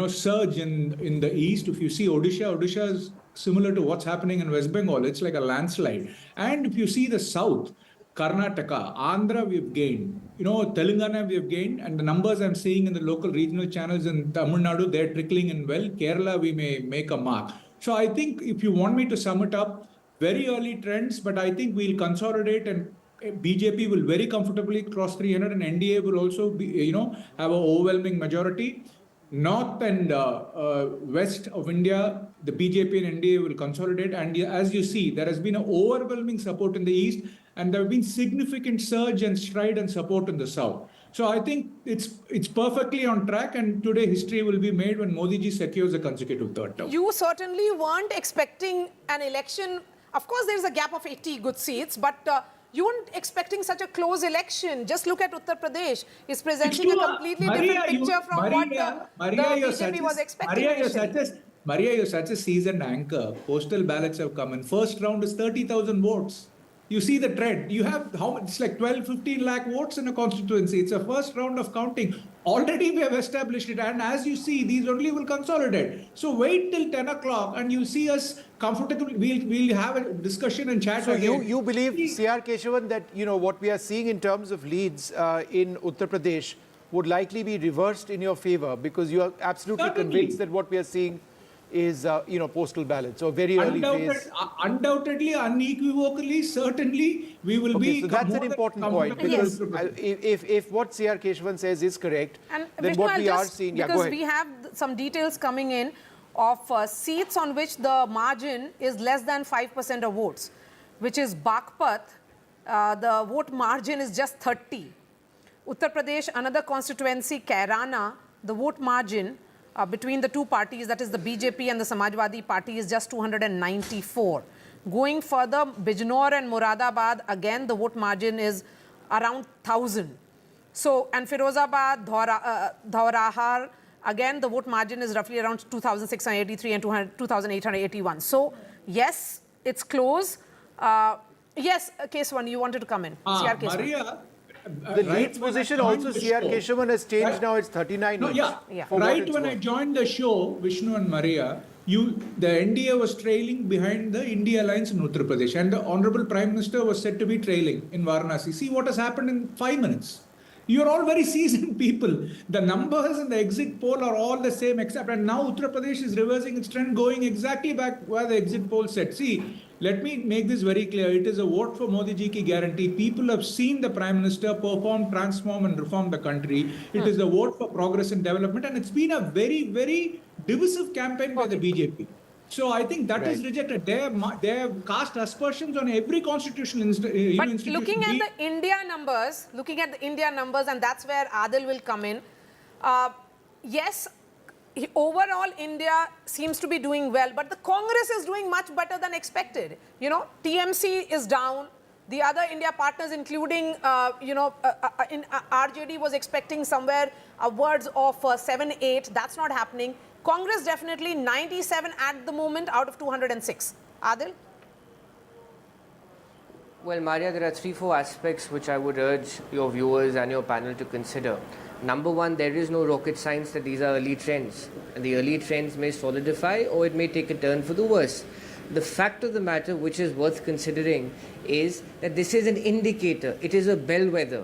surge in the east. If you see Odisha is similar to what's happening in West Bengal. It's like a landslide. And if you see the south, Karnataka, Andhra, we've gained. Telangana, we have gained. And the numbers I'm seeing in the local regional channels in Tamil Nadu, they're trickling in well. Kerala, we may make a mark. So I think if you want me to sum it up, very early trends, but I think we'll consolidate and BJP will very comfortably cross 300 and NDA will also be, have an overwhelming majority. North and west of India, the BJP and NDA will consolidate. And as you see, there has been an overwhelming support in the east and there have been significant surge and stride and support in the south. So I think it's perfectly on track, and today history will be made when Modi ji secures a consecutive third term. You certainly weren't expecting an election. Of course, there's a gap of 80 good seats, but you weren't expecting such a close election. Just look at Uttar Pradesh. It's presenting a completely different picture from what the BJP was expecting. Maria, you're such a seasoned anchor. Postal ballots have come in. First round is 30,000 votes. You see the trend. You have it's like 12-15 lakh votes in a constituency. It's a first round of counting. Already we have established it, and as you see, these only will consolidate. So wait till 10 o'clock and you see us comfortably. We'll have a discussion and chat. So again. you believe, CR Keshavan, that what we are seeing in terms of leads in Uttar Pradesh would likely be reversed in your favor, because you are absolutely convinced that what we are seeing is postal ballots or very early phase. Undoubtedly, unequivocally, certainly we will be. So that's an important point, because if what CR Keshavan says is correct, and then Vishnu, what we are seeing, because we have some details coming in of seats on which the margin is less than 5% of votes, which is Bagpat. The vote margin is just 30. Uttar Pradesh, another constituency, Kairana, the vote margin between the two parties, that is the BJP and the Samajwadi Party, is just 294. Going further, Bijnor and Moradabad, again the vote margin is around 1,000. So, and Firozabad, Dhaurahar, again the vote margin is roughly around 2,683 and 2,881. So, yes, it's close. Yes, Keswan, you wanted to come in. CR Keswan. Maria, the leads position also, CR Keshavan, has changed now. It's 39. Right when I joined the show, Vishnu and Maria, the NDA was trailing behind the India Alliance in Uttar Pradesh, and the Honorable Prime Minister was said to be trailing in Varanasi. See what has happened in 5 minutes. You're all very seasoned people. The numbers in the exit poll are all the same, and now Uttar Pradesh is reversing its trend, going exactly back where the exit poll said. See, let me make this very clear. It is a vote for Modi ji ki guarantee. People have seen the Prime Minister perform, transform and reform the country. It is a vote for progress and development, and it's been a very, very divisive campaign by the BJP. So I think that is rejected. They have cast aspersions on every constitutional institution. But looking at the India numbers, and that's where Adil will come in. Yes, overall India seems to be doing well, but the Congress is doing much better than expected. TMC is down, The other India partners, including, RJD was expecting somewhere upwards of 7, 8. That's not happening. Congress definitely 97 at the moment out of 206. Adil? Well, Maria, there are 3-4 aspects which I would urge your viewers and your panel to consider. Number one, there is no rocket science that these are early trends. And the early trends may solidify or it may take a turn for the worse. The fact of the matter which is worth considering is that this is an indicator. It is a bellwether.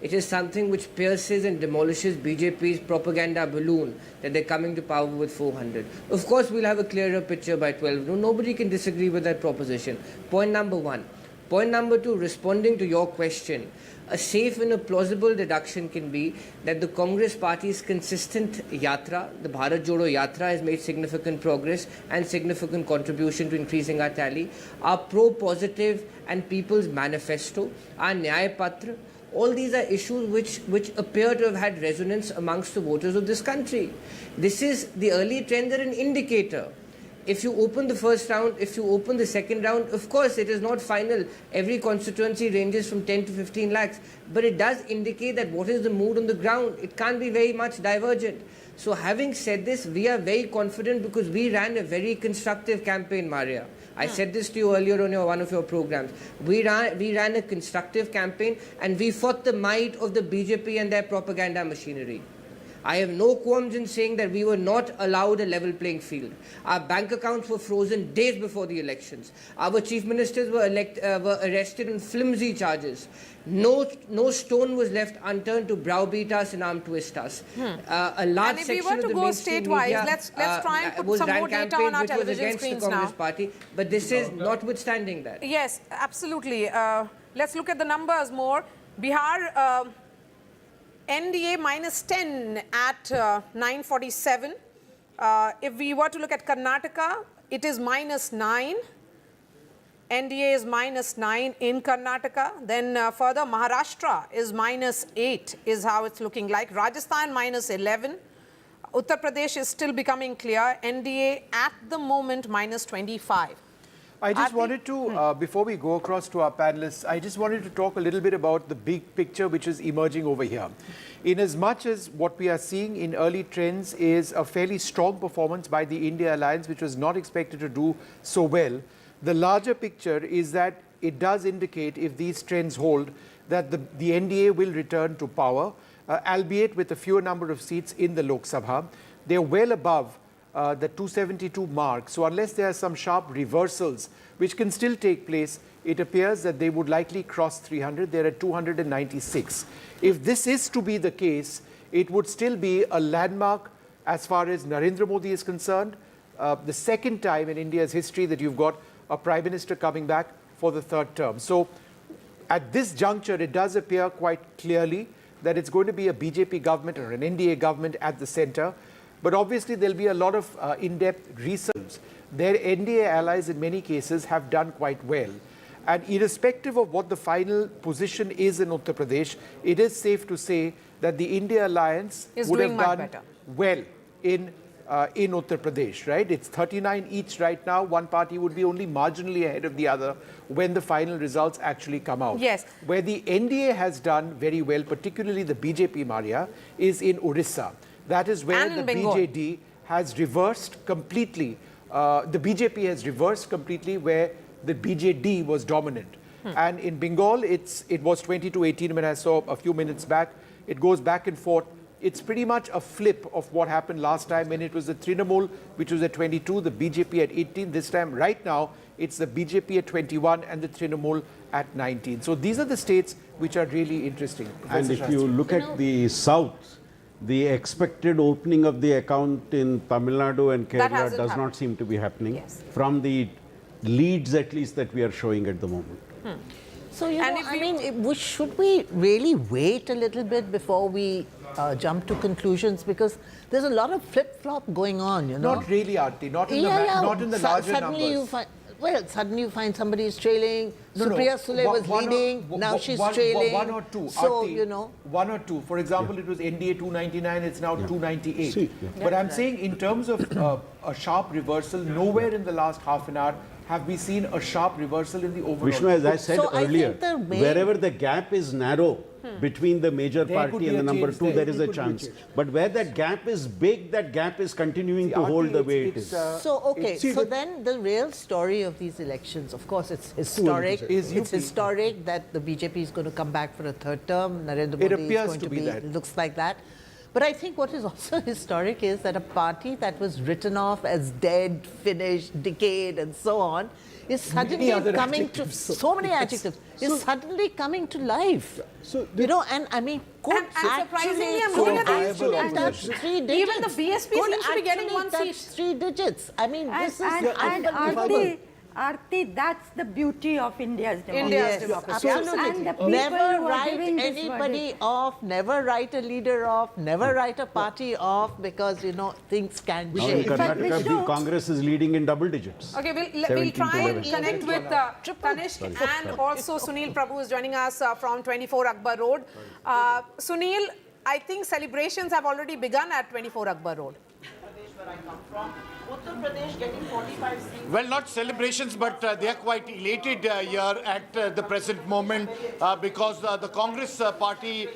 It is something which pierces and demolishes BJP's propaganda balloon that they're coming to power with 400. Of course, we'll have a clearer picture by 12 noon. Nobody can disagree with that proposition. Point number one. Point number two, responding to your question, a safe and a plausible deduction can be that the Congress party's consistent yatra, the Bharat Jodo yatra, has made significant progress and significant contribution to increasing our tally. Our pro-positive and People's Manifesto, our Nyaya Patra, all these are issues which appear to have had resonance amongst the voters of this country. This is the early trends are an indicator. If you open the first round, if you open the second round, of course it is not final. Every constituency ranges from 10 to 15 lakhs. But it does indicate that what is the mood on the ground. It can't be very much divergent. So having said this, we are very confident because we ran a very constructive campaign, Maria. I said this to you earlier on one of your programs. We ran a constructive campaign and we fought the might of the BJP and their propaganda machinery. I have no qualms in saying that we were not allowed a level playing field. Our bank accounts were frozen days before the elections. Our chief ministers were arrested on flimsy charges. No stone was left unturned to browbeat us and arm twist us. A large section of the mainstream media let's try and put some more data on our television screens the Congress now. Party, but this is notwithstanding that. Yes, absolutely. Let's look at the numbers more. Bihar, NDA minus 10 at 947. If we were to look at Karnataka, it is minus 9. NDA is minus 9 in Karnataka. Then further, Maharashtra is minus 8 is how it's looking like. Rajasthan minus 11. Uttar Pradesh is still becoming clear. NDA at the moment minus 25. I just wanted to, before we go across to our panelists, I just wanted to talk a little bit about the big picture which is emerging over here. In as much as what we are seeing in early trends is a fairly strong performance by the India Alliance, which was not expected to do so well, the larger picture is that it does indicate, if these trends hold, that the NDA will return to power, albeit with a fewer number of seats in the Lok Sabha. They're well above the 272 mark. So unless there are some sharp reversals, which can still take place, it appears that they would likely cross 300. They're at 296. If this is to be the case, it would still be a landmark as far as Narendra Modi is concerned. The second time in India's history that you've got a Prime Minister coming back for the third term. So at this juncture, it does appear quite clearly that it's going to be a BJP government or an NDA government at the center. But obviously, there'll be a lot of in-depth research. Their NDA allies, in many cases, have done quite well. And irrespective of what the final position is in Uttar Pradesh, it is safe to say that the India Alliance would have done well in Uttar Pradesh, right? It's 39 each right now. One party would be only marginally ahead of the other when the final results actually come out. Yes. Where the NDA has done very well, particularly the BJP, Maria, is in Orissa. That is where the BJD has reversed completely. The BJP has reversed completely where the BJD was dominant. And in Bengal, it was 20-18 when I saw a few minutes back. It goes back and forth. It's pretty much a flip of what happened last time when it was the Trinamool, which was at 22, the BJP at 18. This time, right now, it's the BJP at 21 and the Trinamool at 19. So these are the states which are really interesting. And if you look at the south, the expected opening of the account in Tamil Nadu and Kerala does not seem to be happening from the leads, at least, that we are showing at the moment. So, you know, I mean, should we really wait a little bit before we jump to conclusions? Because there's a lot of flip-flop going on, you know. Not really, Aarti. Not in the larger numbers. Suddenly you find somebody is trailing. Supriya Sule was leading. Now she's trailing. One or two. So, Aarti, you know. One or two. For example, it was NDA 299. It's now 298. But I'm saying in terms of a sharp reversal, nowhere in the last half an hour have we seen a sharp reversal in the overall? Vishnu, as I said earlier, I think wherever the gap is narrow between the major party and the number two, there is a chance. But where that gap is big, that gap is continuing to hold the way it is. So then the real story of these elections, of course, it's historic. It's historic that the BJP is going to come back for a third term. Narendra Modi is going to be that. It looks like that. But I think what is also historic is that a party that was written off as dead, finished, decayed, and so on, is suddenly coming to so many adjectives. Is suddenly coming to life. So you know, and I mean, could surprisingly, I'm looking at touch 3 digits. Even the BSP seems to be getting 1 seat. 3 digits. I mean, this is unbelievable. Aarti, that's the beauty of India's democracy. Absolutely. And the people never who are write giving this anybody verdict. off, never write a leader off, never write a party off, because, you know, things can Now change. in Karnataka, the Congress is leading in double digits. Okay, we'll try and connect with Tanishq and also Sunil Prabhu is joining us from 24 Akbar Road. Sunil, I think celebrations have already begun at 24 Akbar Road. Where I come from, Uttar Pradesh getting 45 seats. Well, not celebrations, but they are quite elated here at the present moment because the Congress party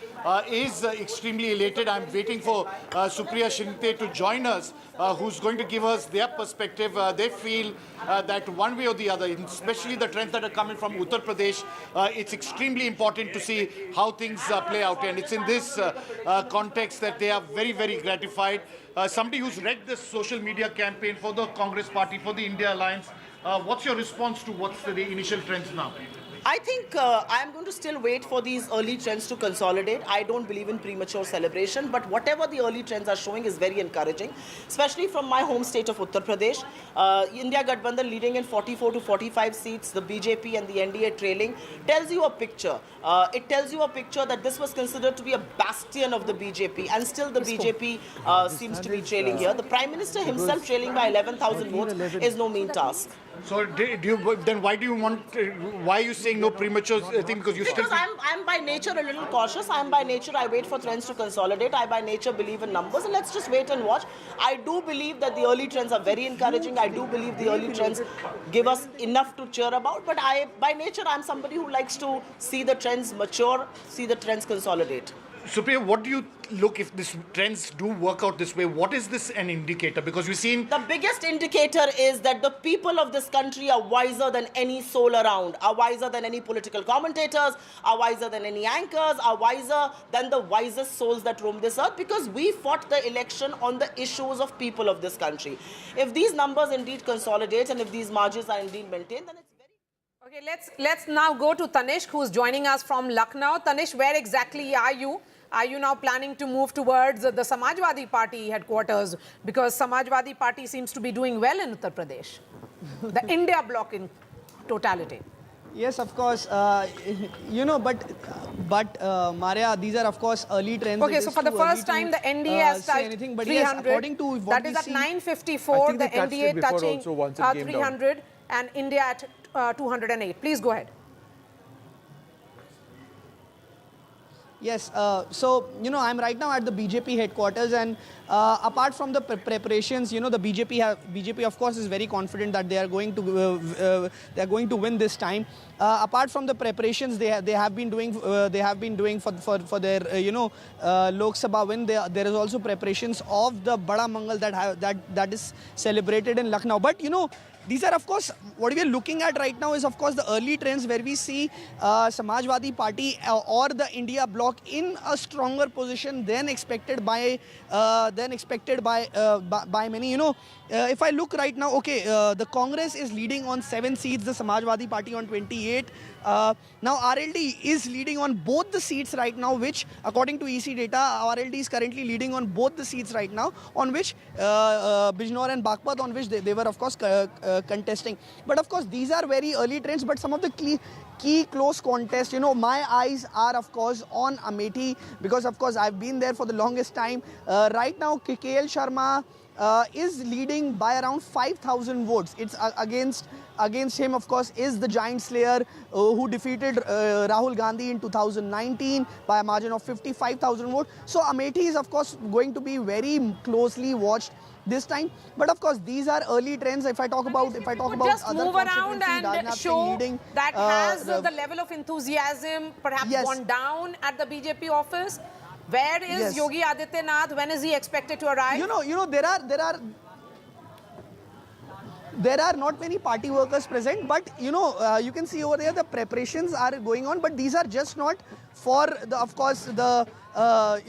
is extremely elated. I'm waiting for Supriya Shinte to join us, who's going to give us their perspective. They feel that one way or the other, especially the trends that are coming from Uttar Pradesh, it's extremely important to see how things play out. And it's in this context that they are very, very gratified. Somebody who's read this social media campaign for the Congress party, for the India Alliance, what's your response to what's the initial trends now? I think I'm going to still wait for these early trends to consolidate. I don't believe in premature celebration, but whatever the early trends are showing is very encouraging, especially from my home state of Uttar Pradesh. India Gadbandhan leading in 44 to 45 seats, the BJP and the NDA trailing, tells you a picture. It tells you a picture that this was considered to be a bastion of the BJP, and still the BJP seems to be trailing here. The Prime Minister himself trailing by 11,000 votes is no mean task. So then why do you want? Why are you saying no premature thing? Because you because I'm by nature a little cautious. I'm by nature I wait for trends to consolidate. I by nature believe in numbers, and let's just wait and watch. I do believe that the early trends are very encouraging. I do believe the early trends give us enough to cheer about. But by nature I'm somebody who likes to see the trends mature, see the trends consolidate. Supriya, what do you look if these trends do work out this way? What is this an indicator? Because we've seen... The biggest indicator is that the people of this country are wiser than any soul around, are wiser than any political commentators, are wiser than any anchors, are wiser than the wisest souls that roam this earth, because we fought the election on the issues of people of this country. If these numbers indeed consolidate and if these margins are indeed maintained, then it's very... Okay, let's now go to Tanishq, who's joining us from Lucknow. Tanishq, where exactly are you? Are you now planning to move towards the Samajwadi Party headquarters? Because Samajwadi Party seems to be doing well in Uttar Pradesh. The India bloc in totality. Yes, of course. You know, but Maria, these are of course early trends. Okay, so for the first time, the NDA has touched 300. Yes, according to what that is at 954. The NDA touching 300 and India at 208. Please go ahead. Yes, so, you know, I'm right now at the BJP headquarters, and apart from the preparations, you know, the BJP of course is very confident that they are going to win this time. Apart from the preparations they have been doing for their Lok Sabha win, there is also preparations of the Bada Mangal that is celebrated in Lucknow. But you know, these are of course, what we are looking at right now is of course the early trends where we see Samajwadi Party or the India bloc in a stronger position than expected by many. You know, if I look right now, okay, the Congress is leading on 7 seats, the Samajwadi Party on 28. Now RLD is leading on both the seats right now, which according to EC data, RLD is currently leading on both the seats right now, on which Bijnor and Bagpat, on which they were of course contesting. But of course these are very early trends, but some of the key close contests, you know, my eyes are of course on Amethi, because of course I've been there for the longest time. Right now KL Sharma is leading by around 5,000 votes. It's against against him, of course, is the giant slayer who defeated Rahul Gandhi in 2019 by a margin of 55,000 votes. So Amethi is, of course, going to be very closely watched this time. But of course, these are early trends. If I talk about just other move around and Rajnath show Singh leading, that has the level of enthusiasm perhaps Yes. gone down at the BJP office. Where is Yes. Yogi Adityanath? When is he expected to arrive? You know, there are not many party workers present, but you can see over there the preparations are going on. But these are just not for the, of course, the for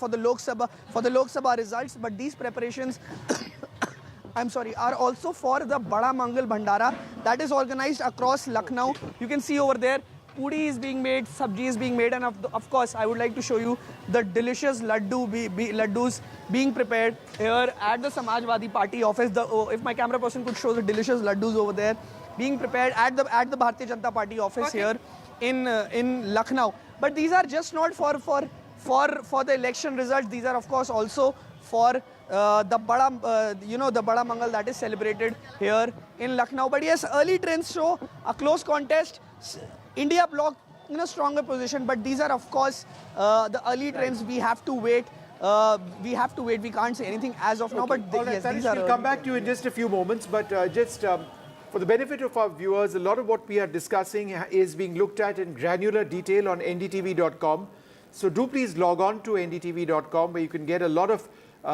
the Lok Sabha results. But these preparations, I'm sorry, are also for the Bada Mangal Bhandara that is organized across Lucknow. You can see over there, puri is being made, sabji is being made, and of course, I would like to show you the delicious laddus being prepared here at the Samajwadi Party office. If my camera person could show the delicious laddus over there, being prepared at the Bharatiya Janata Party office here in Lucknow. But these are just not for the election results. These are, of course, also for the Bada Mangal that is celebrated here in Lucknow. But yes, early trends show a close contest. India bloc in a stronger position, but these are, of course, the early trends. We have to wait. We can't say anything as of now. But All right, yes, Tanish, these are. we'll come back to you in just a few moments. But for the benefit of our viewers, a lot of what we are discussing is being looked at in granular detail on ndtv.com. So do please log on to ndtv.com, where you can get a lot of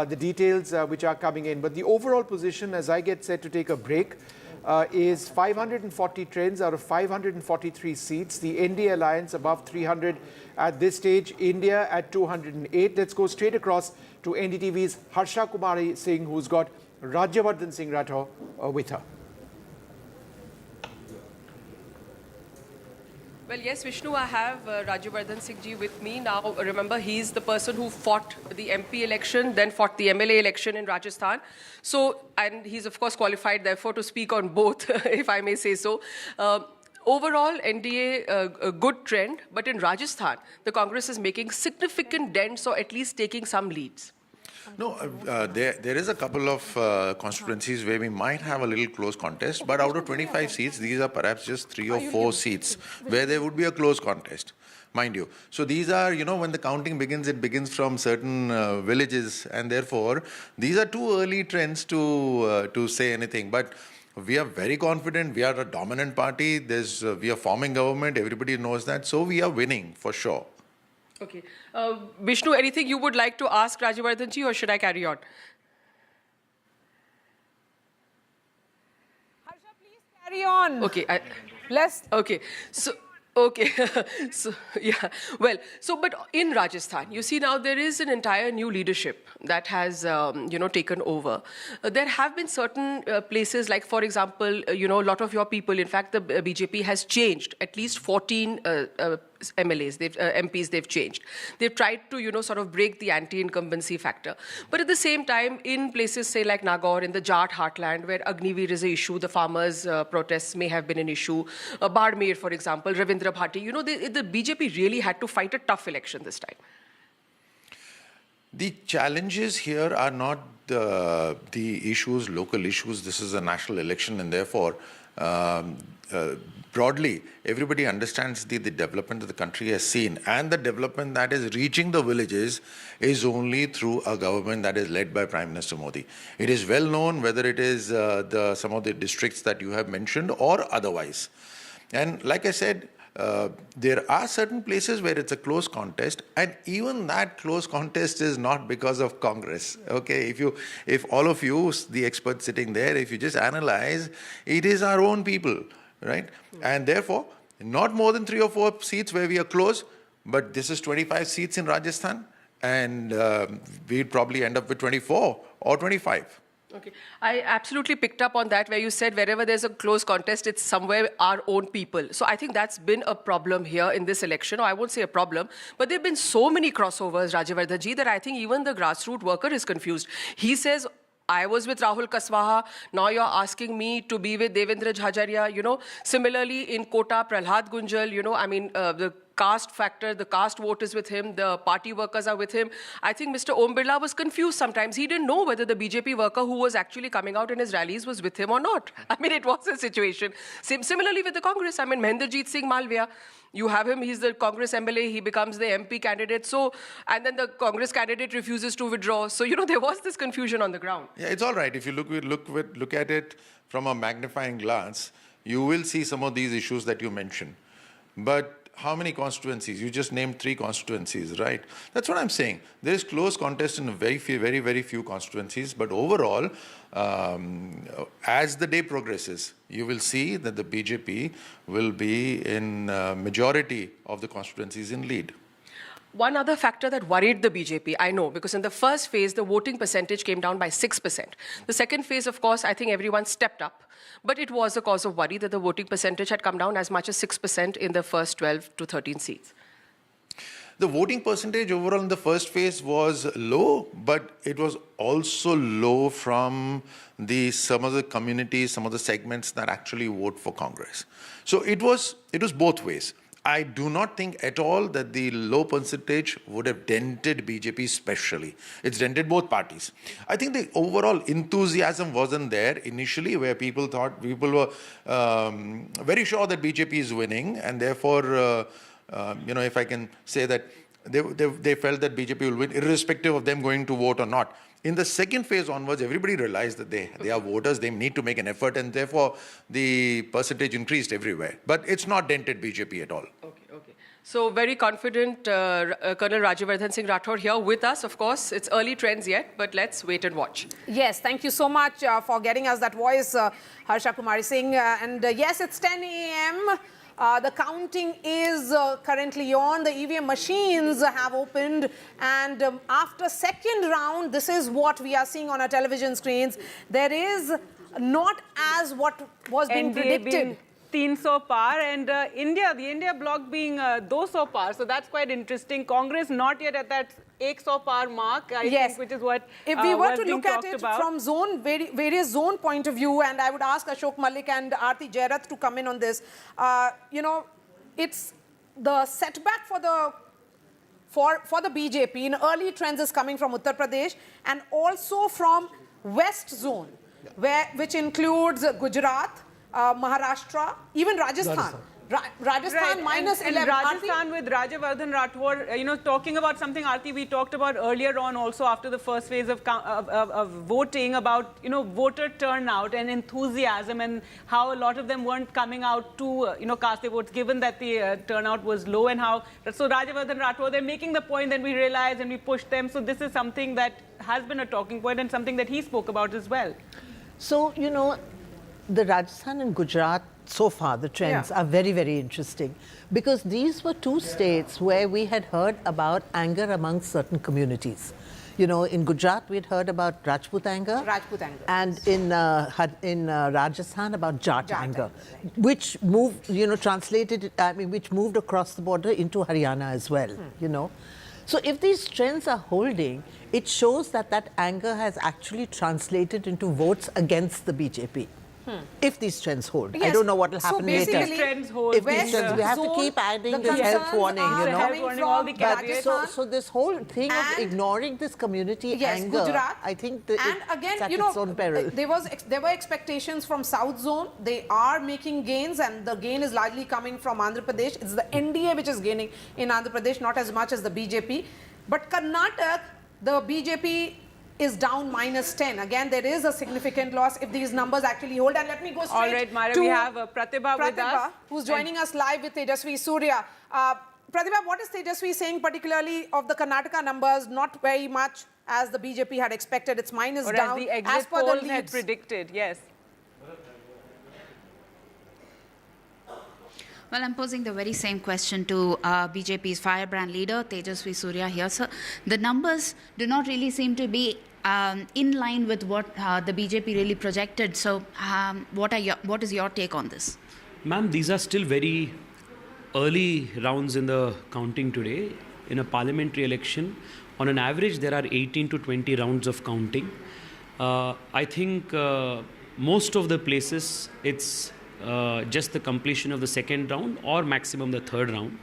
the details which are coming in. But the overall position, as I get set to take a break, is 540 trends out of 543 seats. The NDA alliance above 300 at this stage. India at 208. Let's go straight across to NDTV's Harsha Kumari Singh, who's got Rajyavardhan Singh Rathore with her. Well, yes, Vishnu, I have Rajyavardhan Singh ji with me. Now, remember, he's the person who fought the MP election, then fought the MLA election in Rajasthan. So, and he's, of course, qualified, therefore, to speak on both, if I may say so. Overall, NDA, a good trend, but in Rajasthan, the Congress is making significant dents or at least taking some leads. No, there is a couple of constituencies where we might have a little close contest, but out of 25 seats, these are perhaps just 3 or 4 seats where there would be a close contest, mind you. So these are, when the counting begins, it begins from certain villages, and therefore, these are too early trends to say anything. But we are very confident. We are a dominant party. We are forming government. Everybody knows that. So we are winning for sure. Okay. Vishnu, anything you would like to ask Rajyavardhan ji, or should I carry on? Harsha, please carry on. Okay. Okay. So, okay. So, yeah. Well, but in Rajasthan, you see now there is an entire new leadership that has, taken over. There have been certain places, like, for example, a lot of your people, in fact, the BJP has changed at least 14 MLAs, MPs they've changed. They've tried to, sort of break the anti-incumbency factor. But at the same time, in places, say, like Nagaur, in the Jat Heartland, where Agniveer is an issue, the farmers' protests may have been an issue. Bardmer, for example, Ravindra Bhati, the BJP really had to fight a tough election this time. The challenges here are not the issues, local issues. This is a national election, and therefore, broadly, everybody understands the development that the country has seen, and the development that is reaching the villages is only through a government that is led by Prime Minister Modi. It is well known, whether it is some of the districts that you have mentioned or otherwise. And like I said, there are certain places where it's a close contest, and even that close contest is not because of Congress. Okay, if all of you, the experts sitting there, if you just analyze, it is our own people, right? And therefore, not more than 3 or 4 seats where we are close, but this is 25 seats in Rajasthan, and we'd probably end up with 24 or 25. Okay. I absolutely picked up on that, where you said wherever there's a close contest, it's somewhere our own people. So I think that's been a problem here in this election. Or I won't say a problem, but there have been so many crossovers, Rajyavardhan ji, that I think even the grassroots worker is confused. He says, I was with Rahul Kaswaha, now you're asking me to be with Devendra Jhajaria. Similarly in Kota, Prahlad Gunjal, the caste factor, the caste vote is with him, the party workers are with him. I think Mr. Om Birla was confused sometimes. He didn't know whether the BJP worker who was actually coming out in his rallies was with him or not. I mean, it was a situation. Similarly with the Congress, I mean, Mahendrajit Singh Malviya, you have him, he's the Congress MLA, he becomes the MP candidate. So, and then the Congress candidate refuses to withdraw. So, you know, there was this confusion on the ground. Yeah, it's all right. If you look at it from a magnifying glass, you will see some of these issues that you mentioned. But how many constituencies? You just named 3 constituencies, right? That's what I'm saying. There is close contest in very few constituencies. But overall, as the day progresses, you will see that the BJP will be in majority of the constituencies in lead. One other factor that worried the BJP, I know, because in the first phase, the voting percentage came down by 6%. The second phase, of course, I think everyone stepped up. But it was a cause of worry that the voting percentage had come down as much as 6% in the first 12 to 13 seats. The voting percentage overall in the first phase was low, but it was also low from some of the communities, some of the segments that actually vote for Congress. So it was both ways. I do not think at all that the low percentage would have dented BJP especially. It's dented both parties. I think the overall enthusiasm wasn't there initially, where people were very sure that BJP is winning, and therefore, if I can say that they felt that BJP will win irrespective of them going to vote or not. In the second phase onwards, everybody realized that they are voters, they need to make an effort, and therefore the percentage increased everywhere. But it's not dented BJP at all. Okay. So very confident Colonel Rajyavardhan Singh Rathore here with us. Of course, it's early trends yet, but let's wait and watch. Yes, thank you so much for getting us that voice, Harsha Kumari Singh. Yes, it's 10 a.m. The counting is currently on. The EVM machines have opened, and after second round, this is what we are seeing on our television screens. There is not as what was being predicted. 300 par, and the India bloc being 200 par. So that's quite interesting. Congress not yet at that 100 par mark, I think, which is what if we were to being look at it about. from various zone point of view, and I would ask Ashok Malik and Aarti Jairath to come in on this, it's the setback for the BJP in early trends is coming from Uttar Pradesh and also from West zone, which includes Gujarat, Maharashtra, even Rajasthan. Rajasthan minus 11. And Rajasthan with Rajyavardhan Rathore, talking about something, Aarti, we talked about earlier on also after the first phase of voting about, voter turnout and enthusiasm and how a lot of them weren't coming out to, cast their votes given that the turnout was low and how, so Rajyavardhan Rathore, they're making the point, then we realized and we pushed them. So this is something that has been a talking point and something that he spoke about as well. So, the Rajasthan and Gujarat, so far, the trends are very, very interesting because these were 2 states where we had heard about anger among certain communities. In Gujarat, we had heard about Rajput anger. And in Rajasthan about Jat anger, which moved, which moved across the border into Haryana as well, So if these trends are holding, it shows that anger has actually translated into votes against the BJP. If these trends hold. I don't know what will happen later. If these trends hold, we have to keep adding this health warning, So this whole thing of ignoring this community anger, Gujarat, I think it's at its own peril. There were expectations from South Zone. They are making gains, and the gain is largely coming from Andhra Pradesh. It's the NDA which is gaining in Andhra Pradesh, not as much as the BJP. But Karnataka, the BJP is down minus 10. Again, there is a significant loss if these numbers actually hold. And let me go straight to we have Pratibha with us, who's joining us live with Tejasvi Surya. Pratibha, what is Tejasvi saying particularly of the Karnataka numbers? Not very much as the BJP had expected. It's minus or down as the exit polls had predicted. Yes. Well, I'm posing the very same question to BJP's firebrand leader, Tejasvi Surya here. So the numbers do not really seem to be in line with what the BJP really projected. So what is your take on this? Ma'am, these are still very early rounds in the counting today. In a parliamentary election, on an average, there are 18 to 20 rounds of counting. I think most of the places, it's just the completion of the second round or maximum the third round.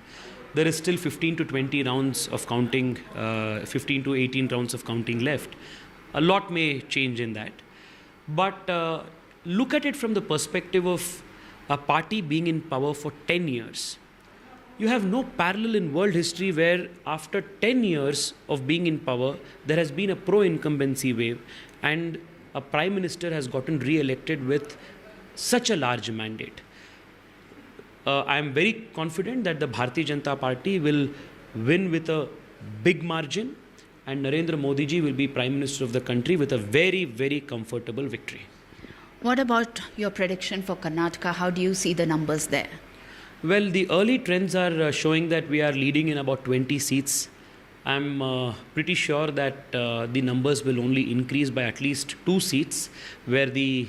there is still 15 to 20 rounds of counting, 15 to 18 rounds of counting left. A lot may change in that. But look at it from the perspective of a party being in power for 10 years. You have no parallel in world history where after 10 years of being in power, there has been a pro-incumbency wave and a Prime Minister has gotten re-elected with such a large mandate. I am very confident that the Bharatiya Janata Party will win with a big margin and Narendra Modi ji will be Prime Minister of the country with a very, very comfortable victory. What about your prediction for Karnataka? How do you see the numbers there? Well, the early trends are showing that we are leading in about 20 seats. I'm pretty sure that the numbers will only increase by at least 2 seats, where the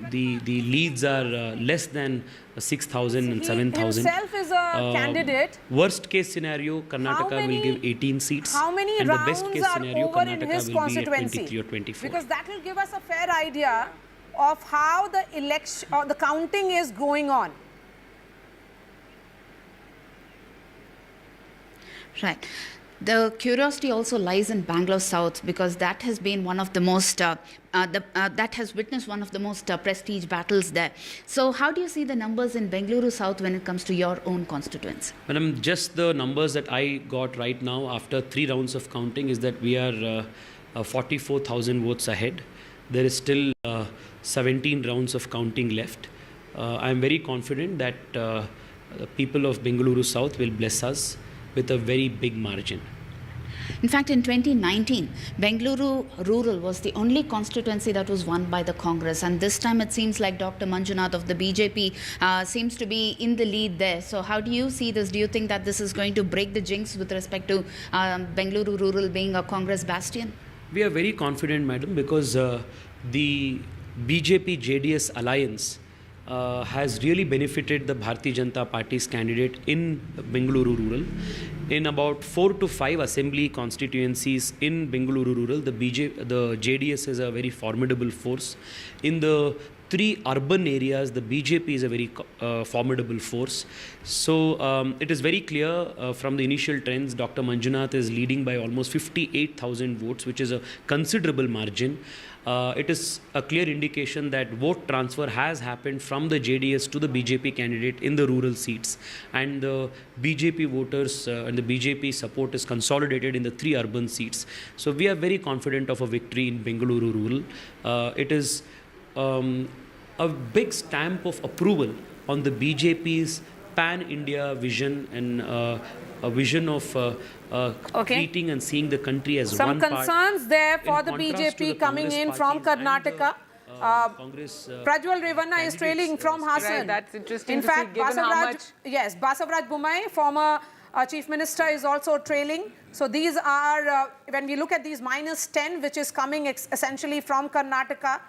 leads are less than 6,000 and 7,000. He himself is a candidate. Worst case scenario, Karnataka will give 18 seats. How many and rounds the best case are scenario, over in Karnataka his will be at constituency? 23 or 24. Because that will give us a fair idea of how the election or the counting is going on. Right. The curiosity also lies in Bangalore South because that has been one of the most, that has witnessed one of the most prestige battles there. So how do you see the numbers in Bengaluru South when it comes to your own constituents? Madam, just the numbers that I got right now after 3 rounds of counting is that we are 44,000 votes ahead. There is still 17 rounds of counting left. I am very confident that the people of Bengaluru South will bless us with a very big margin. In fact, in 2019, Bengaluru Rural was the only constituency that was won by the Congress. And this time it seems like Dr. Manjunath of the BJP seems to be in the lead there. So how do you see this? Do you think that this is going to break the jinx with respect to Bengaluru Rural being a Congress bastion? We are very confident, madam, because the BJP-JDS alliance has really benefited the Bharatiya Janata Party's candidate in Bengaluru Rural. In about 4 to 5 assembly constituencies in Bengaluru Rural, the JDS is a very formidable force. In the 3 urban areas, the BJP is a very formidable force. So it is very clear from the initial trends, Dr. Manjunath is leading by almost 58,000 votes, which is a considerable margin. It is a clear indication that vote transfer has happened from the JDS to the BJP candidate in the rural seats. And the BJP voters and the BJP support is consolidated in the 3 urban seats. So we are very confident of a victory in Bengaluru Rural. It is a big stamp of approval on the BJP's pan-India vision and a vision of treating and seeing the country as Some one part. Some concerns there for the contrast BJP to the coming in from Karnataka. Prajwal Revanna is trailing from Hassan. Right, that's interesting in to fact, see, given how much... Yes, Basavaraj Bommai, former Chief Minister, is also trailing. So these are, when we look at these -10, which is coming essentially from Karnataka,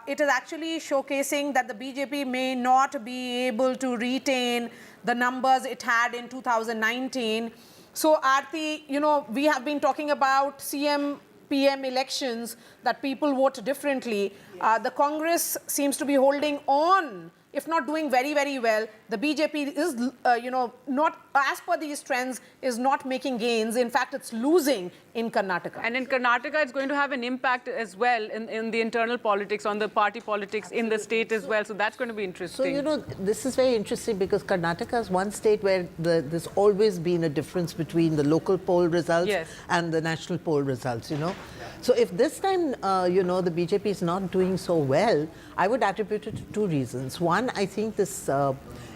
it is actually showcasing that the BJP may not be able to retain the numbers it had in 2019. So Aarti, you know, we have been talking about CM, PM elections, that people vote differently. The Congress seems to be holding on, if not doing very, very well. The BJP is, you know, not, as per these trends, is not making gains. In fact, it's losing in Karnataka. And in Karnataka, it's going to have an impact as well in the internal politics, on the party politics in the state as well. So that's going to be interesting. So, you know, this is very interesting because Karnataka is one state where there's always been a difference between the local poll results and the national poll results, you know. So if this time, you know, the BJP is not doing so well, I would attribute it to 2 reasons. One, I think this,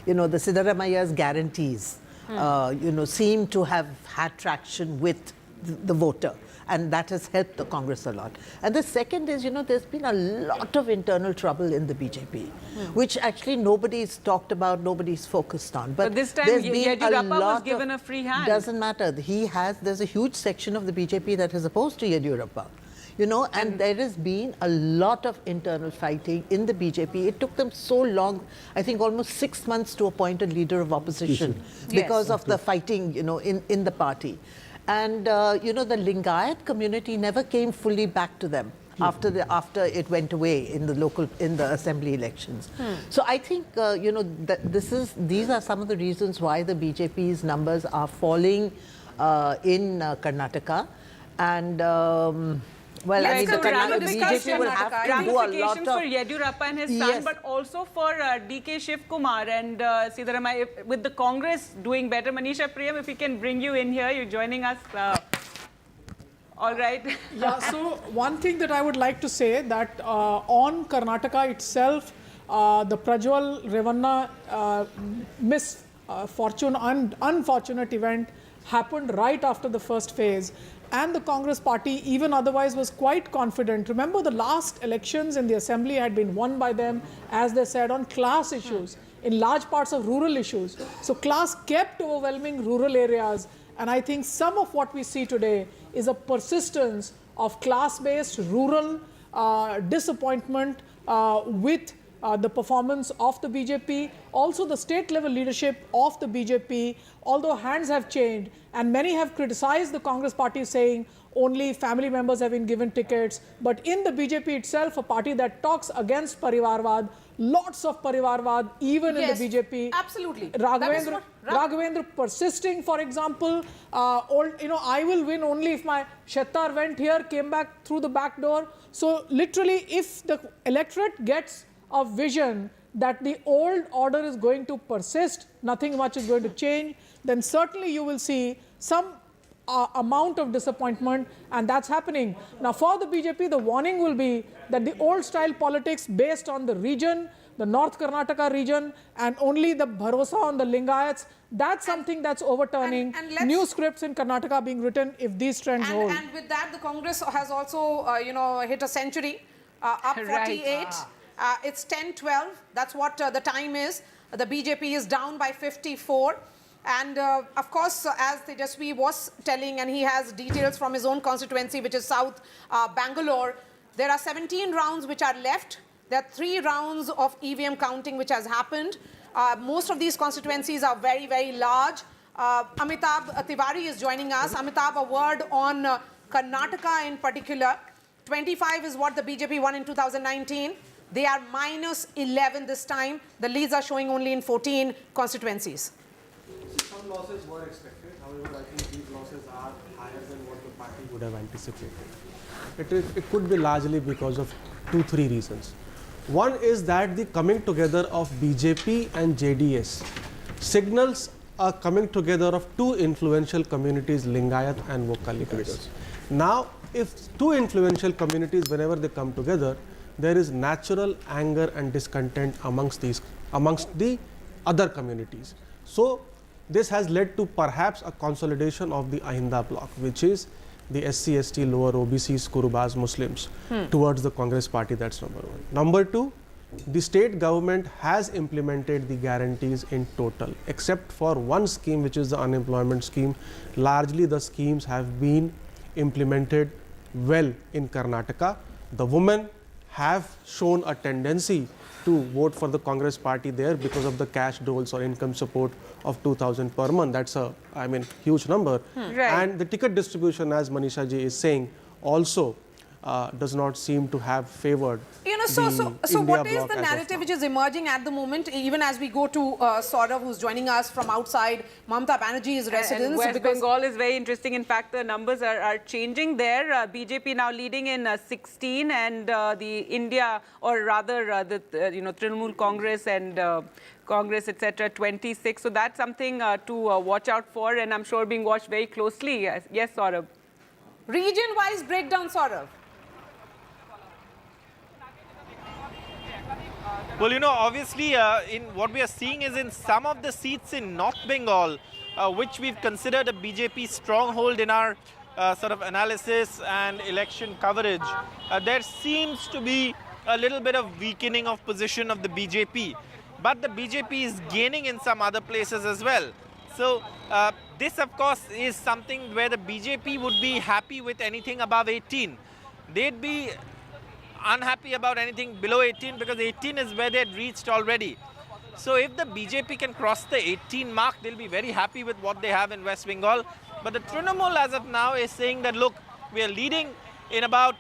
you know, the Siddharamaia's guarantees, you know, seem to have had traction with the voter, and that has helped the Congress a lot. And the second is, you know, there's been a lot of internal trouble in the BJP, which actually nobody's talked about, nobody's focused on. But this time, there's been Yediyurappa lot was given a free hand. Doesn't matter. There's a huge section of the BJP that is opposed to Yediyurappa. You know, and there has been a lot of internal fighting in the BJP. It took them so long, I think almost 6 months to appoint a leader of opposition because of the fighting, you know, in the party. And, you know, the Lingayat community never came fully back to them. after it went away in the assembly elections. So I think that these are some of the reasons why the BJP's numbers are falling in Karnataka, and. Well, I mean, the BJP will have to do a lot of... for Yediyurappa and his son, but also for DK Shiv Kumar and Siddharamaiah, with the Congress doing better. Manisha Priyam, if we can bring you in here, you're joining us. All right. Yeah, so one thing that I would like to say that on Karnataka itself, the Prajwal Revanna unfortunate event happened right after the first phase. And the Congress party, even otherwise, was quite confident. Remember, the last elections in the assembly had been won by them, as they said, on class issues, in large parts of rural issues. So class kept overwhelming rural areas. And I think some of what we see today is a persistence of class-based rural disappointment with the performance of the BJP, also the state level leadership of the BJP, although hands have changed, and many have criticized the Congress party, saying only family members have been given tickets. But in the BJP itself, a party that talks against Parivarvad, lots of Parivarvad, even in the BJP. Absolutely. Raghavendra persisting, for example, I will win only if my Shettar went here, came back through the back door. So literally, if the electorate gets a vision that the old order is going to persist, nothing much is going to change, then certainly you will see some amount of disappointment, and that's happening. Now for the BJP, the warning will be that the old style politics based on the region, the North Karnataka region, and only the bharosa on the Lingayats, that's something that's overturning. New scripts in Karnataka being written if these trends hold. And with that, the Congress has also, hit a century, up 48. It's 10-12. That's what the time is. The BJP is down by 54. And of course, as Tejasvi was telling, and he has details from his own constituency, which is South Bangalore, there are 17 rounds which are left. There are 3 rounds of EVM counting which has happened. Most of these constituencies are very, very large. Amitabh Tiwari is joining us. Amitabh, a word on Karnataka in particular. 25 is what the BJP won in 2019. They are minus 11 this time. The leads are showing only in 14 constituencies. Some losses were expected. However, I think these losses are higher than what the party would have anticipated. It could be largely because of 2-3 reasons. One is that the coming together of BJP and JDS signals a coming together of 2 influential communities, Lingayat and Vokkaligas. Now, if 2 influential communities, whenever they come together, there is natural anger and discontent amongst the other communities. So this has led to perhaps a consolidation of the Ahinda bloc, which is the SC, ST, lower OBCs, Kurubas, Muslims, towards the Congress party. That's number one. Number two, the state government has implemented the guarantees in total, except for one scheme, which is the unemployment scheme. Largely the schemes have been implemented well in Karnataka. The women have shown a tendency to vote for the Congress party there because of the cash doles or income support of 2,000 per month. That's a, huge number. And the ticket distribution, as Manisha ji is saying, also does not seem to have favored So what is the narrative which is emerging at the moment, even as we go to Saurav, who's joining us from outside Mamata Banerjee's residence? And West Bengal is very interesting. In fact, the numbers are changing there. BJP now leading in 16, and the India, or rather the Trinamool Congress and Congress, etc., 26. So that's something to watch out for, and I'm sure being watched very closely. Yes, Saurav. Region-wise breakdown, Saurav. Well, obviously, in what we are seeing is in some of the seats in North Bengal, which we've considered a BJP stronghold in our sort of analysis and election coverage, there seems to be a little bit of weakening of position of the BJP. But the BJP is gaining in some other places as well. So this, of course, is something where the BJP would be happy with anything above 18. They'd be unhappy about anything below 18 because 18 is where they had reached already. So if the BJP can cross the 18 mark, they'll be very happy with what they have in West Bengal. But the Trinamool as of now is saying that, look, we are leading in about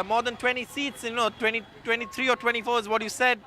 more than 20 seats, 23 or 24 is what you said.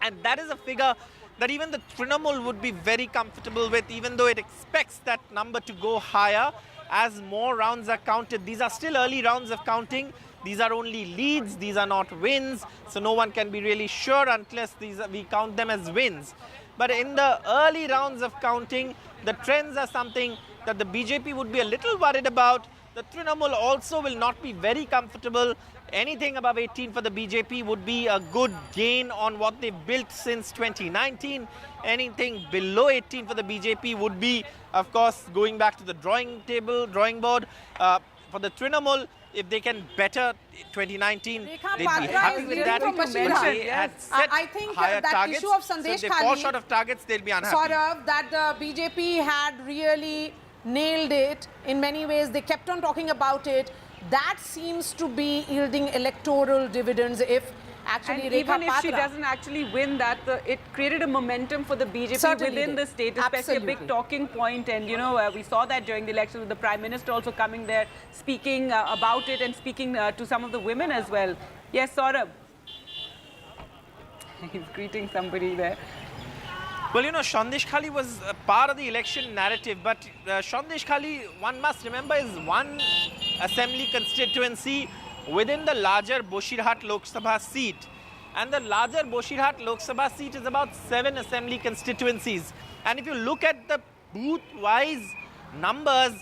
And that is a figure that even the Trinamool would be very comfortable with, even though it expects that number to go higher as more rounds are counted. These are still early rounds of counting. These are only leads, these are not wins, so no one can be really sure unless we count them as wins. But in the early rounds of counting, the trends are something that the BJP would be a little worried about. The Trinamool also will not be very comfortable. Anything above 18 for the BJP would be a good gain on what they've built since 2019. Anything below 18 for the BJP would be, of course, going back to the drawing board. For the Trinamool, if they can better 2019, they'd be happy with that. They had set I think higher that targets. issue of So Sandesh if they fall short of targets, they'll be unhappy. sort of that the BJP had really nailed it in many ways. They kept on talking about it. That seems to be yielding electoral dividends if actually and Rekha even if she Patra doesn't actually win that, it created a momentum for the BJP Certainly within the state, especially a big talking point. And, we saw that during the election with the Prime Minister also coming there, speaking about it and speaking to some of the women as well. Yes, Saurabh. He's greeting somebody there. Well, Sandesh Khali was a part of the election narrative, but Sandesh Khali, one must remember, is one assembly constituency within the larger Boshirhat Lok Sabha seat. And the larger Boshirhat Lok Sabha seat is about 7 assembly constituencies. And if you look at the booth-wise numbers,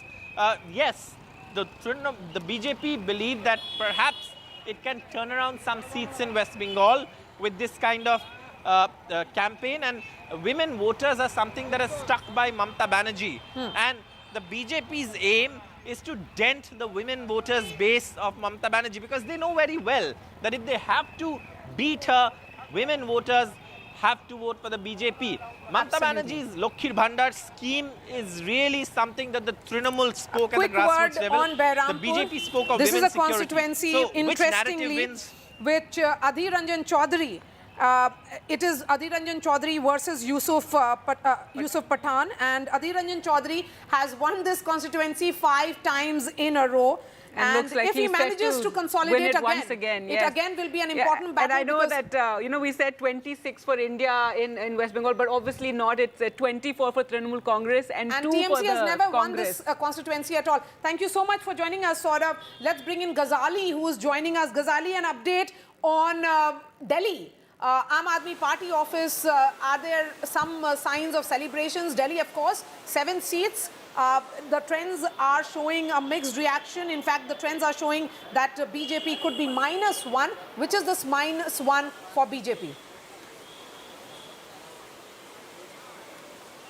yes, the BJP believe that perhaps it can turn around some seats in West Bengal with this kind of campaign. And women voters are something that is stuck by Mamata Banerjee. And the BJP's aim is to dent the women voters base of Mamata Banerjee, because they know very well that if they have to beat her, women voters have to vote for the BJP. Mamata Banerjee's Lokhir Bhandar scheme is really something that the Trinamool spoke at the grassroots level. On Behrampur. The BJP spoke of this women's is a security. constituency, So interestingly, which Adhir Ranjan Chaudhary, it is Adhir Ranjan Chaudhary versus Yusuf Pathan, and Adhir Ranjan Chaudhary has won this constituency 5 times in a row. And looks like if he manages to consolidate once again, it again will be an important battle. And I know that, we said 26 for India in West Bengal, but obviously not. It's 24 for Trinamool Congress and 2 TMC for the has never won Congress. this constituency at all. Thank you so much for joining us, Saurabh. Let's bring in Ghazali, who is joining us. Ghazali, an update on Delhi. Aam Aadmi Party office, are there some signs of celebrations? Delhi, of course, 7 seats. The trends are showing a mixed reaction. In fact, the trends are showing that BJP could be -1. Which is this -1 for BJP?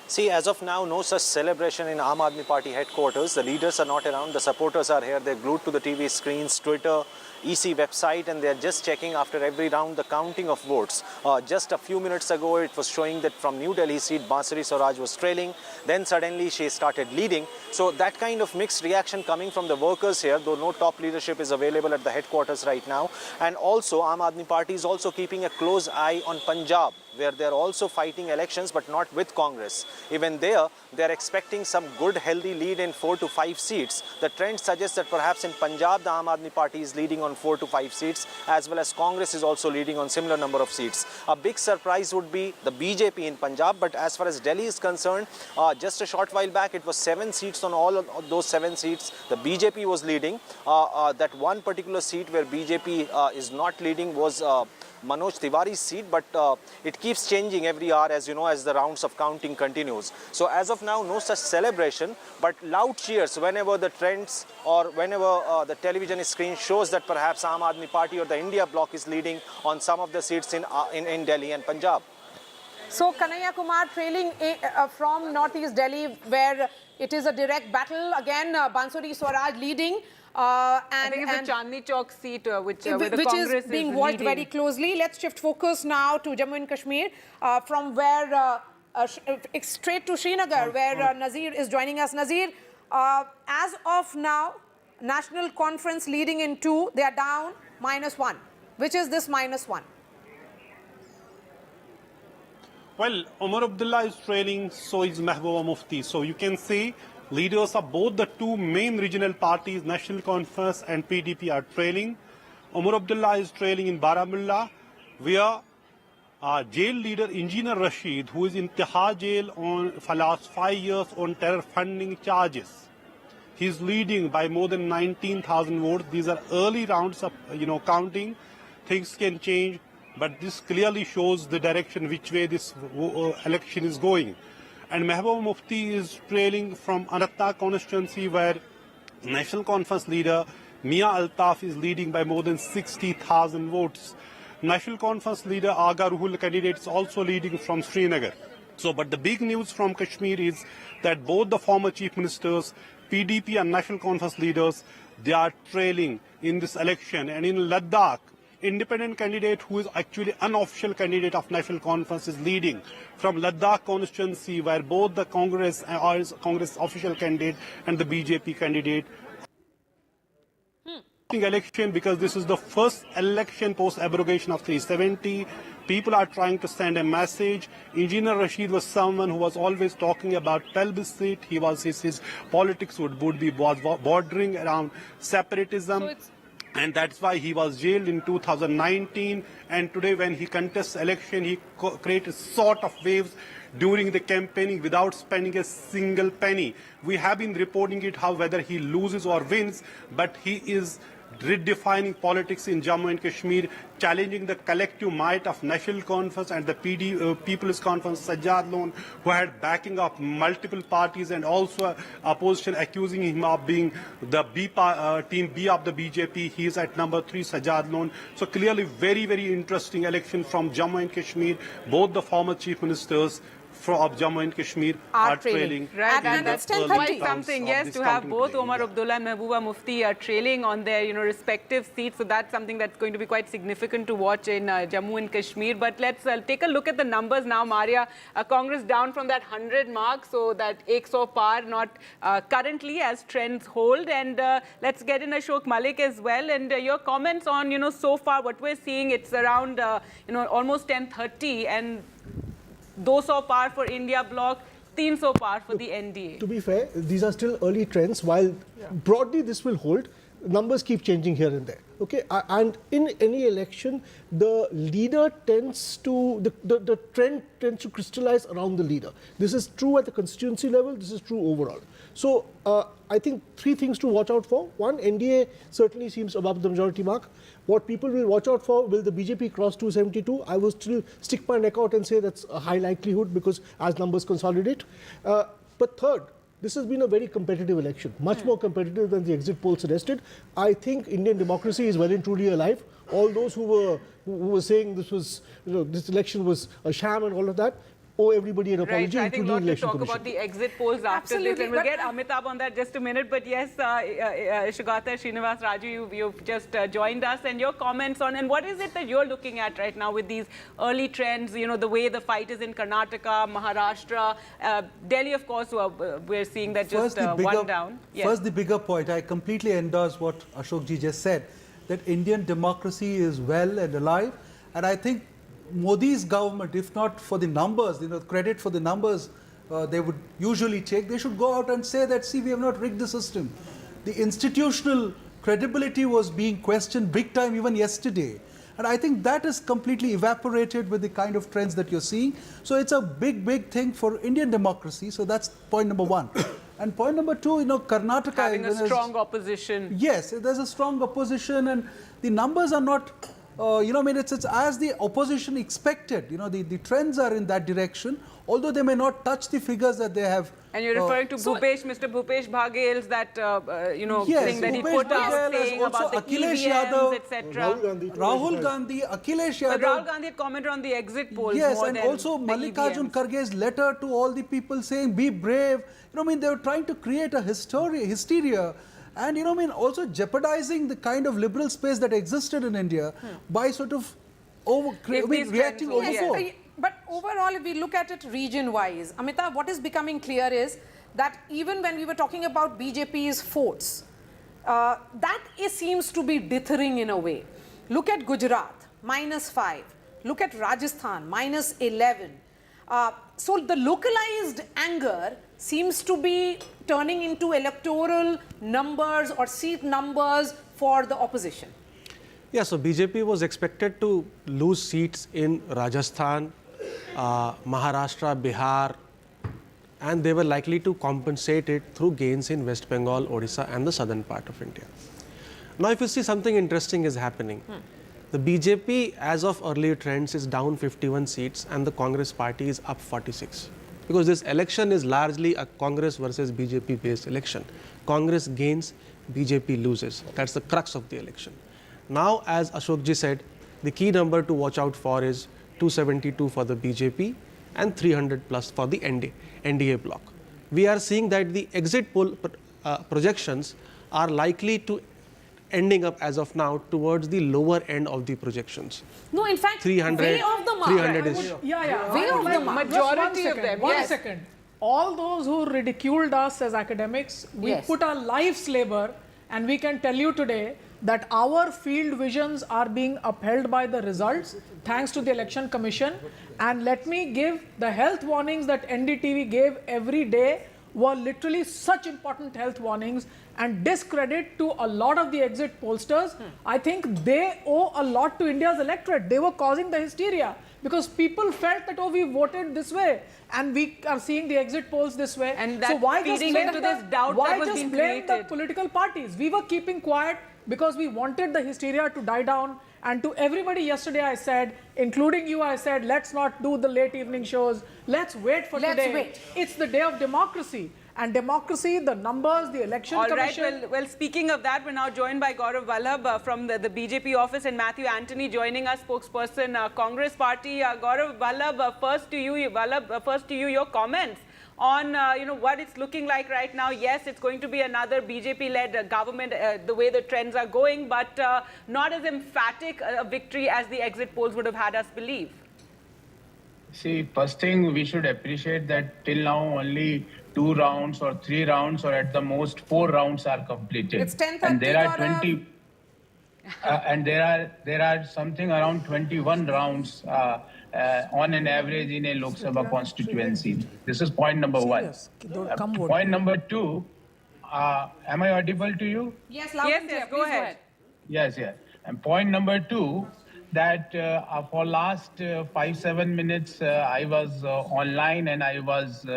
See, as of now, no such celebration in Aam Aadmi Party headquarters. The leaders are not around. The supporters are here. They're glued to the TV screens, Twitter, EC website, and they're just checking after every round the counting of votes. Just a few minutes ago, it was showing that from New Delhi seat, Bansuri Swaraj was trailing. Then suddenly she started leading. So that kind of mixed reaction coming from the workers here, though no top leadership is available at the headquarters right now. And also, Aam Aadmi Party is also keeping a close eye on Punjab, where they're also fighting elections, but not with Congress. Even there, they're expecting some good, healthy lead in 4 to 5 seats. The trend suggests that perhaps in Punjab, the Aam Aadmi Party is leading on 4 to 5 seats, as well as Congress is also leading on similar number of seats. A big surprise would be the BJP in Punjab, but as far as Delhi is concerned, just a short while back, it was 7 seats. On all of those 7 seats, the BJP was leading. That one particular seat where BJP is not leading was Manoj Tiwari's seat, but it keeps changing every hour, as you know, as the rounds of counting continues. So as of now, no such celebration, but loud cheers whenever the trends or whenever the television screen shows that perhaps Aam Aadmi Party or the India bloc is leading on some of the seats in Delhi and Punjab. So Kanhaiya Kumar trailing from northeast Delhi, where it is a direct battle. Again, Bansuri Swaraj leading. I think it's the Chandni Chowk seat, which the Congress is being watched very closely. Let's shift focus now to Jammu and Kashmir, from where straight to Srinagar, where Nazir is joining us. Nazir, as of now, National Conference leading in 2, they are down -1. Which is this -1? Well, Omar Abdullah is trailing, so is Mehbooba Mufti. So you can see leaders of both the 2 main regional parties, National Conference and PDP, are trailing. Omar Abdullah is trailing in Baramulla, where jail leader Engineer Rashid, who is in Tihar jail for last 5 years on terror funding charges. He's leading by more than 19,000 votes. These are early rounds of counting. Things can change, but this clearly shows the direction which way this election is going. And Mehbooba Mufti is trailing from Anantnag constituency, where National Conference leader Mia Altaf is leading by more than 60,000 votes. National Conference leader Aga Ruhul candidate is also leading from Srinagar. So, but the big news from Kashmir is that both the former chief ministers, PDP and National Conference leaders, they are trailing in this election. And in Ladakh, independent candidate who is actually unofficial candidate of National Conference is leading from Ladakh constituency, where both the Congress official candidate and the BJP candidate election, because this is the first election post abrogation of 370. People are trying to send a message. Engineer Rashid was someone who was always talking about plebiscite. He was his politics was bordering around separatism. And that's why he was jailed in 2019. And today, when he contests election, he created sort of waves during the campaigning without spending a single penny. We have been reporting it, how whether he loses or wins, but he is redefining politics in Jammu and Kashmir, challenging the collective might of National Conference and the People's Conference, Sajjad Lone, who had backing of multiple parties, and also opposition accusing him of being the team B of the BJP. He is at number 3, Sajjad Lone. So clearly very, very interesting election from Jammu and Kashmir. Both the former chief ministers of Jammu and Kashmir are trailing. Right, and that's 10:30 something, yes, to have both Omar Abdullah and Mehbooba Mufti trailing on their respective seats. So that's something that's going to be quite significant to watch in Jammu and Kashmir. But let's take a look at the numbers now, Maria. Congress down from that 100 mark, so that 100 par not currently as trends hold. And let's get in Ashok Malik as well. And your comments on so far what we're seeing. It's around almost 10:30 and 200 par for India bloc, 300 par for the NDA. To be fair, these are still early trends. While broadly this will hold, numbers keep changing here and there. Okay, and in any election, the leader tends to, the trend tends to crystallize around the leader. This is true at the constituency level, this is true overall. So I think 3 things to watch out for. One, NDA certainly seems above the majority mark. What people will watch out for, will the BJP cross 272? I will still stick my neck out and say that's a high likelihood, because as numbers consolidate. But third, this has been a very competitive election, much more competitive than the exit poll suggested. I think Indian democracy is well and truly alive. All those who were saying this was, this election was a sham and all of that, owe everybody an apology, right, I think including the we'll election talk commission. about the exit polls after this, and we'll get Amitabh on that just a minute. But yes, Shugata, Srinivas, Raju, you've just joined us, and your comments on, and what is it that you're looking at right now with these early trends, the way the fight is in Karnataka, Maharashtra, Delhi, of course, we're seeing that just one down. Yes. First, the bigger point, I completely endorse what Ashokji just said, that Indian democracy is well and alive, and I think Modi's government, if not for the numbers, credit for the numbers they would usually take, they should go out and say that, see, we have not rigged the system. The institutional credibility was being questioned big time even yesterday. And I think that is completely evaporated with the kind of trends that you're seeing. So it's a big, big thing for Indian democracy. So that's point number 1. And point number 2, Karnataka having a strong opposition. Yes, there's a strong opposition, and the numbers are not it's as the opposition expected. The trends are in that direction, although they may not touch the figures that they have. And you're referring to Mr. Bhupesh Baghel's that, yes, thing that he Bhupesh put out saying about the Akhilesh EVMs, Yadav, etc. Rahul Gandhi, Akhilesh Yadav. But Rahul Gandhi had commented on the exit polls yes, more and than also Mallikarjun Kharge's letter to all the people saying, be brave. They were trying to create a hysteria. And also jeopardizing the kind of liberal space that existed in India by sort of reacting overboard. Yes. But overall, if we look at it region-wise, Amitabh, what is becoming clear is that even when we were talking about BJP's forts, that seems to be dithering in a way. Look at Gujarat, -5. Look at Rajasthan, -11. So the localized anger seems to be turning into electoral numbers or seat numbers for the opposition. Yeah, so BJP was expected to lose seats in Rajasthan, Maharashtra, Bihar, and they were likely to compensate it through gains in West Bengal, Orissa and the southern part of India. Now, if you see, something interesting is happening. The BJP, as of earlier trends, is down 51 seats and the Congress party is up 46. Because this election is largely a Congress versus BJP based election. Congress gains, BJP loses. That's the crux of the election. Now, as Ashok ji said, the key number to watch out for is 272 for the BJP and 300 plus for the NDA bloc. We are seeing that the exit poll projections are likely to ending up as of now towards the lower end of the projections. No, in fact, 300, way off the mark. 300-ish. Way off the mark. Majority of them. One second. All those who ridiculed us as academics, we put our life's labor, and we can tell you today that our field visions are being upheld by the results thanks to the Election Commission. And let me give the health warnings that NDTV gave every day were literally such important health warnings, and discredit to a lot of the exit pollsters. I think they owe a lot to India's electorate. They were causing the hysteria because people felt that, oh, we voted this way and we are seeing the exit polls this way. And that so why feeding just into this doubt that was being blame created? The political parties? We were keeping quiet because we wanted the hysteria to die down. And to everybody yesterday I said, including you, I said, let's not do the late evening shows. Let's wait for today. Wait. It's the day of democracy. And democracy, the numbers, the election commission. All right, well, speaking of that, we're now joined by Gaurav Vallabh from the BJP office and Matthew Antony joining us, spokesperson, Congress party. Gaurav Vallabh, first to you, your comments on what it's looking like right now. Yes, it's going to be another BJP-led government, the way the trends are going, but not as emphatic a victory as the exit polls would have had us believe. See, first thing, we should appreciate that till now only 2 rounds or 3 rounds or at the most 4 rounds are completed. It's 10:30. And there are 20 and there are something around 21 rounds on an average in a Lok Sabha constituency. This is point number 1. Point number 2, am I audible to you? Yes, go ahead. Yes. And point number 2, that for last 5-7 minutes I was online and I was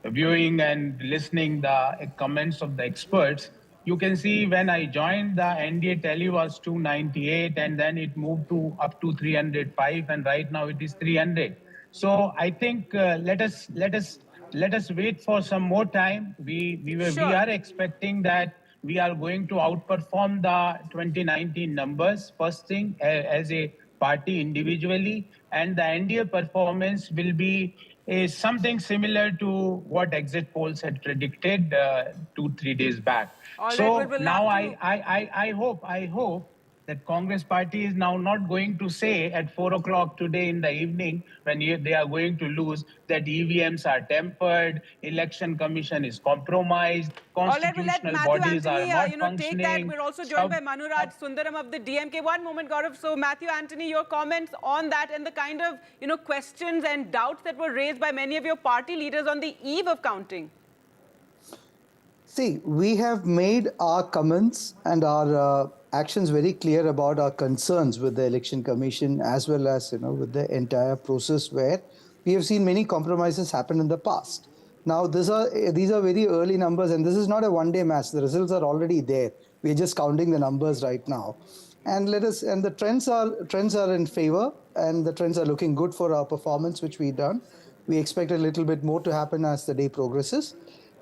viewing and listening the comments of the experts. You can see when I joined, the NDA tally was 298 and then it moved to up to 305 and right now it is 300. So I think let us wait for some more time. We are expecting that we are going to outperform the 2019 numbers, first thing, as a party individually, and the NDA performance will be something similar to what exit polls had predicted 2-3 days back. So now I hope that Congress party is now not going to say at 4 o'clock today in the evening when they are going to lose that EVMs are tempered, election commission is compromised, constitutional bodies are not functioning. Take that. We're also joined by Manuraj Sundaram of the DMK. One moment, Gaurav. So Matthew Antony, your comments on that and the kind of questions and doubts that were raised by many of your party leaders on the eve of counting. See, we have made our comments and our actions very clear about our concerns with the Election Commission as well as with the entire process where we have seen many compromises happen in the past. Now, these are very early numbers and this is not a one-day match. The results are already there. We are just counting the numbers right now. And the trends are in favor and the trends are looking good for our performance, which we've done. We expect a little bit more to happen as the day progresses.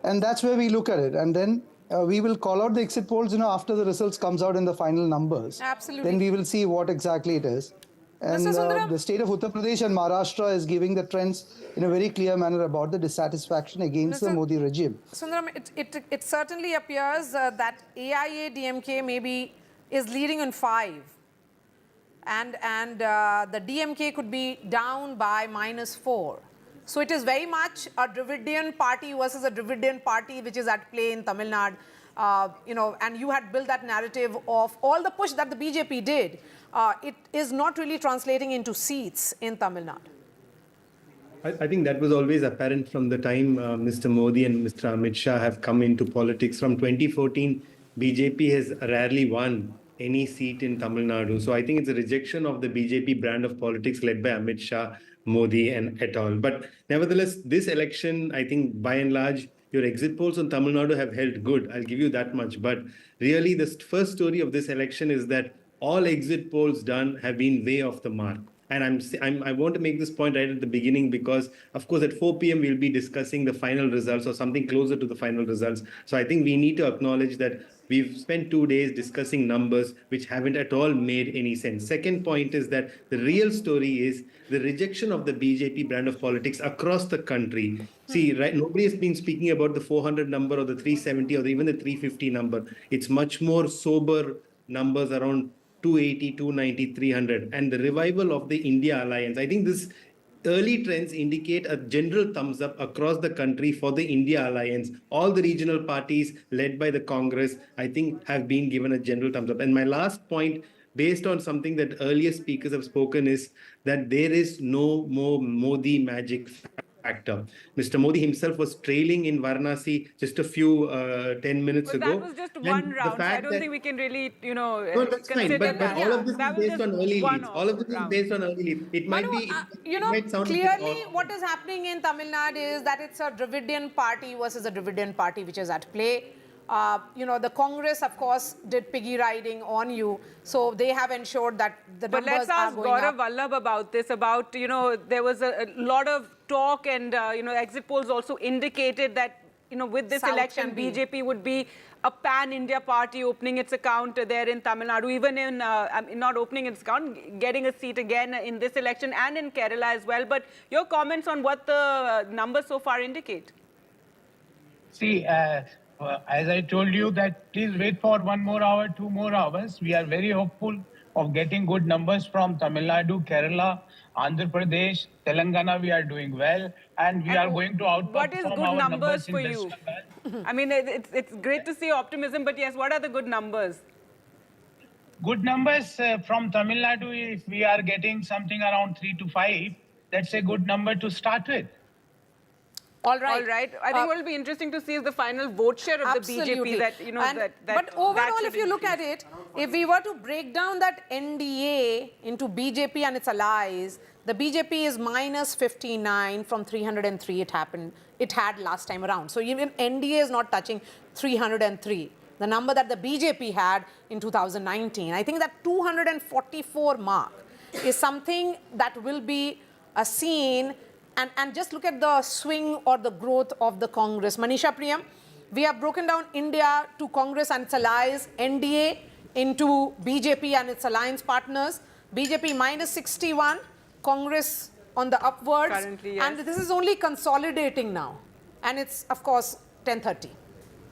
And that's where we look at it. And then we will call out the exit polls, after the results comes out in the final numbers. Absolutely. Then we will see what exactly it is. And the state of Uttar Pradesh and Maharashtra is giving the trends in a very clear manner about the dissatisfaction against the Modi regime. Sundaram, it certainly appears that AIA-DMK maybe is leading on 5. And the DMK could be down by -4. So it is very much a Dravidian party versus a Dravidian party which is at play in Tamil Nadu. And you had built that narrative of all the push that the BJP did. It is not really translating into seats in Tamil Nadu. I think that was always apparent from the time Mr. Modi and Mr. Amit Shah have come into politics. From 2014, BJP has rarely won any seat in Tamil Nadu. So I think it's a rejection of the BJP brand of politics led by Amit Shah, Modi and et al. But nevertheless, this election, I think by and large, your exit polls on Tamil Nadu have held good. I'll give you that much. But really, the first story of this election is that all exit polls done have been way off the mark. And I want to make this point right at the beginning because, of course, at 4 p.m. we'll be discussing the final results or something closer to the final results. So I think we need to acknowledge that we've spent 2 days discussing numbers which haven't at all made any sense. Second point is that the real story is the rejection of the BJP brand of politics across the country. See, right, nobody has been speaking about the 400 number or the 370 or even the 350 number. It's much more sober numbers around 280, 290, 300, and the revival of the India alliance. I think this early trends indicate a general thumbs up across the country for the India alliance. All the regional parties led by the Congress, I think, have been given a general thumbs up. And my last point, based on something that earlier speakers have spoken, is that there is no more Modi magic factor. Mr. Modi himself was trailing in Varanasi just a few 10 minutes ago. That was just one round. So I don't think we can really, no, that's fine. But all of this is based on early leads. All of this is based on early leads. It might be. Clearly, what is happening in Tamil Nadu is that it's a Dravidian party versus a Dravidian party which is at play. The Congress, of course, did piggy riding on you. So they have ensured that the numbers are going up. But let's ask Gaurav Vallabh about this, about, there was a lot of talk and, exit polls also indicated that, with this election, BJP would be a pan-India party opening its account there in Tamil Nadu, even in, not opening its account, getting a seat again in this election and in Kerala as well. But your comments on what the numbers so far indicate? See, as I told you that please wait for 1 more hour, 2 more hours. We are very hopeful of getting good numbers from Tamil Nadu, Kerala, Andhra Pradesh, Telangana. We are doing well, and we are going to outperform what is good our numbers for in you? I mean, it's great to see optimism, but yes, what are the good numbers? Good numbers from Tamil Nadu, if we are getting something around 3 to 5, that's a good number to start with. All right. All right. I think what will be interesting to see is the final vote share of the BJP. But overall, if you look at it, if we were to break down that NDA into BJP and its allies, the BJP is minus 59 from 303 it had last time around. So even NDA is not touching 303. The number that the BJP had in 2019. I think that 244 mark is something that will be seen. And just look at the swing or the growth of the Congress. Manisha Priyam, we have broken down India to Congress and its allies, NDA into BJP and its alliance partners, BJP minus 61, Congress on the upwards. Currently, yes. And this is only consolidating now. And it's, of course, 10:30.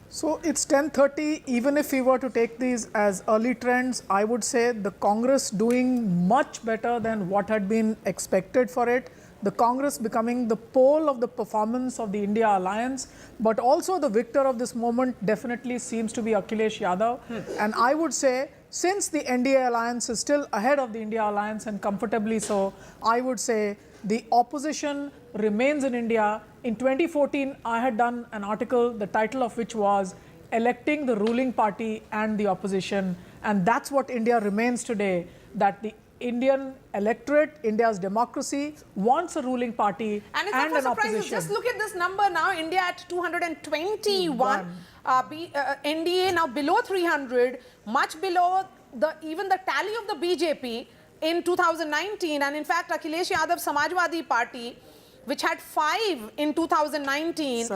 So it's 10:30. Even if we were to take these as early trends, I would say the Congress doing much better than what had been expected for it. The Congress becoming the pole of the performance of the India alliance, but also the victor of this moment definitely seems to be Akhilesh Yadav. And I would say, since the NDA alliance is still ahead of the India alliance and comfortably so, I would say the opposition remains in India. In 2014, I had done an article, the title of which was Electing the Ruling Party and the Opposition. And that's what India remains today, that the Indian electorate, India's democracy, wants a ruling party and an opposition. Just look at this number now, India at 221, NDA now below 300, much below even the tally of the BJP in 2019. And in fact, Akhilesh Yadav Samajwadi Party, which had 5 in 2019,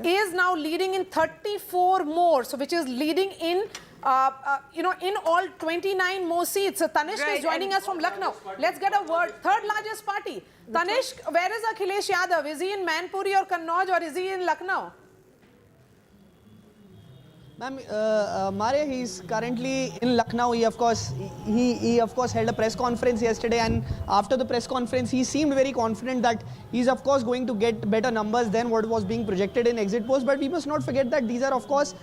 is now leading in 34 more, so which is leading in in all 29 more seats. So Tanishq is joining us from Lucknow. Let's get a word. Third largest party. Tanishq, where is Akhilesh Yadav? Is he in Manpuri or Kannauj, or is he in Lucknow? Ma'am, Maria, he's currently in Lucknow. He of course held a press conference yesterday, and after the press conference, he seemed very confident that he's of course going to get better numbers than what was being projected in exit polls. But we must not forget that these are of course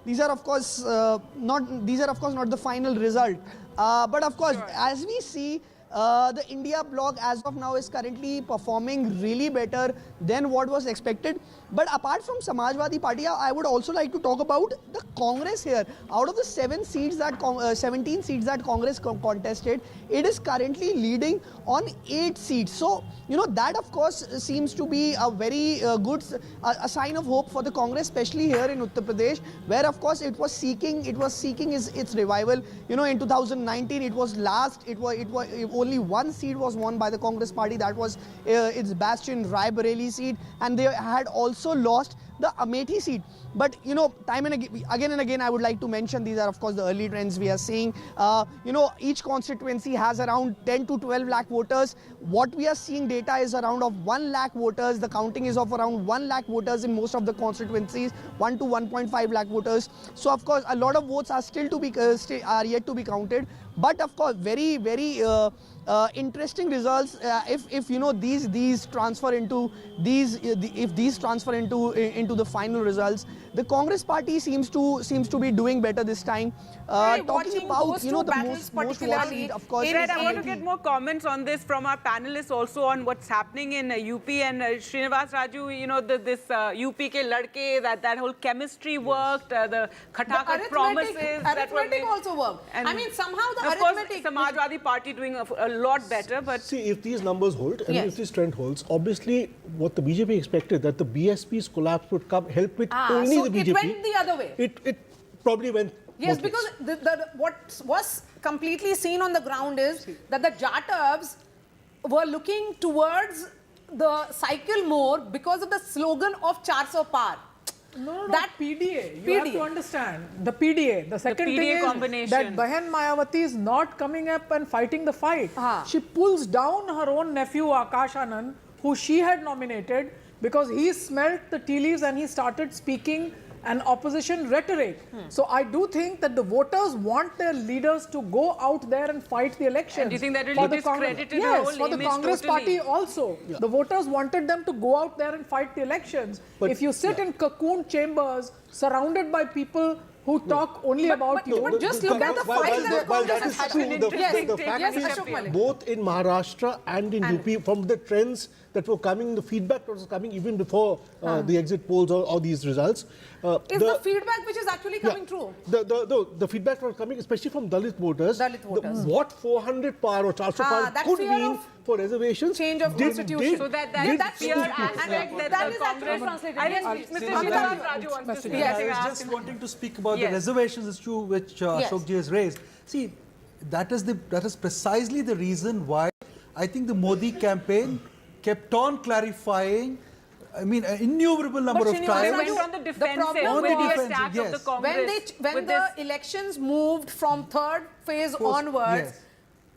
these are of course not the final result. But of course, as we see, the India bloc as of now is currently performing really better than what was expected. But apart from Samajwadi Party, I would also like to talk about the Congress here. Out of the 17 seats that Congress contested, it is currently leading on 8 seats. So, that of course seems to be a very good a sign of hope for the Congress, especially here in Uttar Pradesh, where of course it was seeking its revival. In 2019 it was only 1 seat was won by the Congress party. That was its bastion Rai Bareli seat, and they had also lost the Amethi seat. But time and again I would like to mention, these are of course the early trends we are seeing. Each constituency has around 10 to 12 lakh voters. What we are seeing data is around of 1 lakh voters. The counting is of around 1 lakh voters in most of the constituencies, 1 to 1.5 lakh voters. So of course a lot of votes are still to be are yet to be counted. But of course very interesting results if these transfer into into the final results. The Congress party seems to be doing better this time. Talking about the most watched, of course. I want to get more comments on this from our panelists also on what's happening in UP and Srinivas Raju. This UP ke ladke, that whole chemistry worked, the Khatakar promises. Arithmetic also worked. I mean, somehow the of arithmetic. Of course, Samajwadi Party doing a lot better, but see, if these numbers hold and if this trend holds, obviously what the BJP expected, that the BSP's collapse would help it only so the BJP. It went the other way. It probably went. Yes, because what was completely seen on the ground is that the Jatabs were looking towards the cycle more because of the slogan of 400 par. No, that PDA. You have to understand the PDA. The second thing is that Bahan Mayawati is not coming up and fighting the fight. She pulls down her own nephew Akash Anand, who she had nominated, because he smelt the tea leaves and he started speaking an opposition rhetoric. So I do think that the voters want their leaders to go out there and fight the election. And do you think that really discredited the whole image? Yes, for the Congress party also. Yeah. The voters wanted them to go out there and fight the elections. But if you sit in cocoon chambers surrounded by people who talk only about you. But just look at the fight that the Congress has happened. The fact is, both in Maharashtra and in UP, from the trends that were coming, the feedback that was coming even before the exit polls or these results. Is the feedback which is actually coming true? The feedback that was coming, especially from Dalit voters. What 400 par or 400 par could mean for reservations. Change of constitution. So that fear aspect that the Congress translated. I was just wanting to speak about the reservations issue which Ashokji has raised. See, that is precisely the reason why I think the Modi campaign kept on clarifying, I mean, an innumerable number of times. They went on the defensive with the attack of the Congress. When the elections moved from third phase onwards,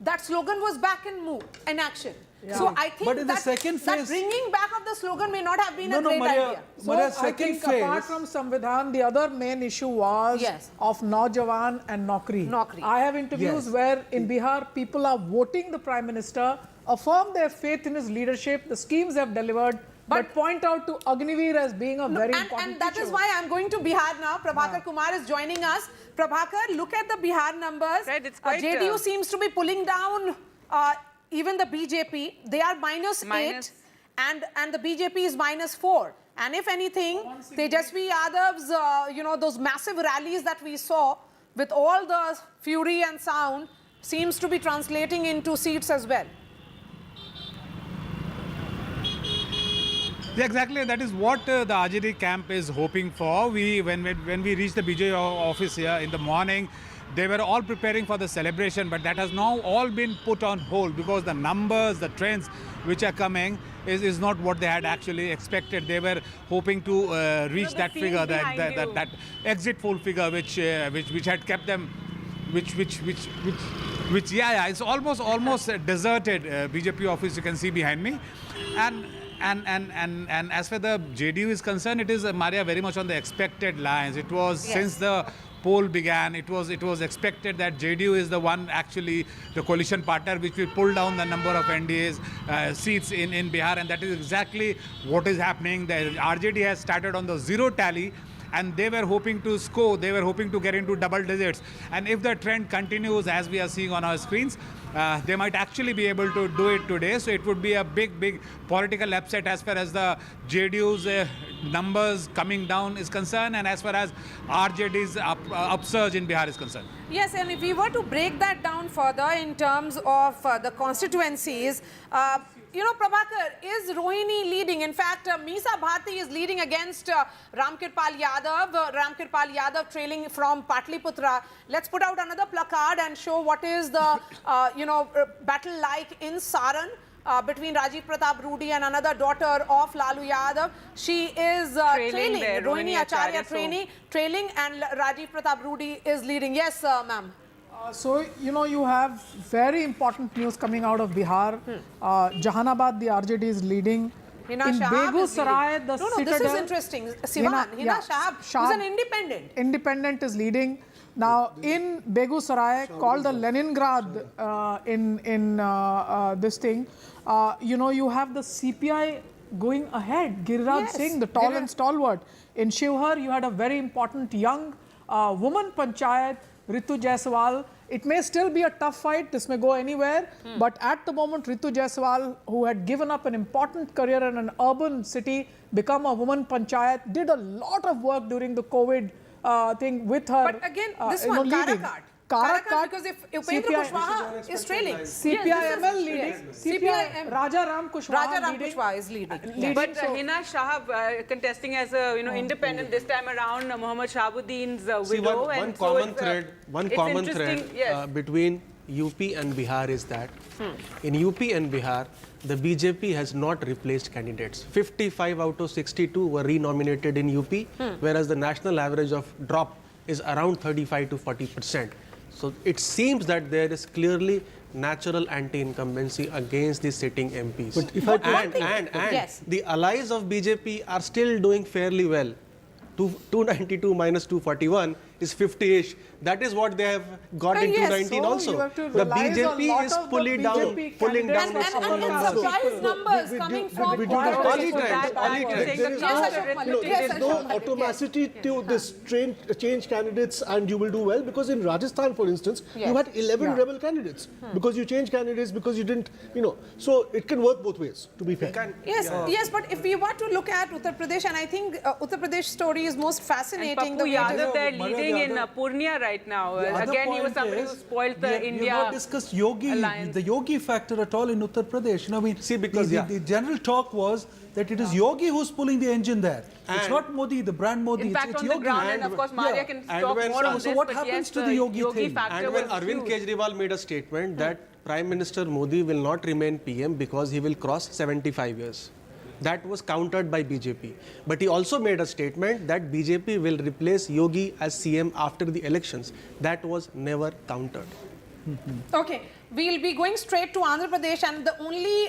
that slogan was back in action. Yeah. So I think that bringing back of the slogan may not have been a great idea. So I think apart from Samvidhan, the other main issue was of Naujawan and Naukri. I have interviews where in Bihar people are voting the Prime Minister, affirm their faith in his leadership, the schemes have delivered, but point out to Agniveer as being a very important And that is why I'm going to Bihar now. Prabhakar Kumar is joining us. Prabhakar, look at the Bihar numbers. Right, it's quite, JDU seems to be pulling down even the BJP. They are -8 and the BJP is -4. And if anything, Tejasvi Yadav's, those massive rallies that we saw with all the fury and sound seems to be translating into seats as well. Yeah, exactly. That is what the RJD camp is hoping for. When we reached the BJP office here in the morning, they were all preparing for the celebration, but that has now all been put on hold because the numbers, the trends which are coming is not what they had actually expected. They were hoping to reach that figure, that exit poll figure, which had kept them, it's almost a deserted BJP office. You can see behind me, and as far the JDU is concerned, it is Maria very much on the expected lines. It was since the poll began, it was expected that JDU is the one, actually the coalition partner, which will pull down the number of NDA's seats in Bihar, and that is exactly what is happening. The RJD has started on the zero tally, and they were hoping to score, they were hoping to get into double digits. And if the trend continues as we are seeing on our screens, they might actually be able to do it today. So it would be a big political upset as far as the JDU's numbers coming down is concerned, and as far as RJD's upsurge in Bihar is concerned. Yes, and if we were to break that down further in terms of the constituencies, you know, Prabhakar, is Rohini leading? In fact, Meesa Bharti is leading against Ramkirpal Yadav. Ramkirpal Yadav trailing from Patliputra. Let's put out another placard and show what is the, battle like in Saran. Between Rajiv Pratap Rudy and another daughter of Lalu Yadav. She is trailing. Rohini Acharya trailing, and Rajiv Pratap Rudy is leading. Yes, ma'am. So, you have very important news coming out of Bihar. Jahanabad, the RJD is leading. Hina in Shahab Begusarai, the No, citadel, this is interesting. Sivan, Hina Shahab, who's an independent. Independent is leading. Now, in Begusarai, called the Leningrad in this thing, you have the CPI going ahead. Giriraj Singh, the tall and stalwart. In Shivhar, you had a very important young woman panchayat, Ritu Jaiswal. It may still be a tough fight. This may go anywhere. But at the moment, Ritu Jaiswal, who had given up an important career in an urban city, become a woman panchayat, did a lot of work during the COVID thing with her. But again, this one, Karakat, because if Upendra Kushwaha is trailing. CPI-ML leading. CPI Raja Ram Kushwaha is leading. But Hina Shahab contesting as a independent this time around, Mohammad Shahabuddin's widow. One common thread between UP and Bihar is that in UP and Bihar, the BJP has not replaced candidates. 55 out of 62 were renominated in UP, whereas the national average of drop is around 35 to 40%. So it seems that there is clearly natural anti-incumbency against the sitting MPs. But the allies of BJP are still doing fairly well. 292 minus 241 is 50-ish. That is what they have got in 2019 also. The BJP is pulling down and surprise numbers coming from there is no automaticity to this change candidates and you will do well, because in Rajasthan, for instance, you had 11 rebel candidates because you changed candidates, because you didn't, so it can work both ways, to be fair. Yes, but if we were to look at Uttar Pradesh, and I think Uttar Pradesh story is most fascinating. And Papu Yadav, they're leading in Purnia right now. Again, he was somebody who spoiled the India We have not discussed the Yogi factor at all in Uttar Pradesh. See, because the general talk was that it is Yogi who's pulling the engine there. It's not Modi, the brand Modi. In fact, it's on Yogi. the ground, and of course, Madhya can talk more on this. So what happens to the Yogi thing? And when Arvind Kejriwal made a statement that Prime Minister Modi will not remain PM because he will cross 75 years. That was countered by BJP. But he also made a statement that BJP will replace Yogi as CM after the elections. That was never countered. Okay, we'll be going straight to Andhra Pradesh, and the only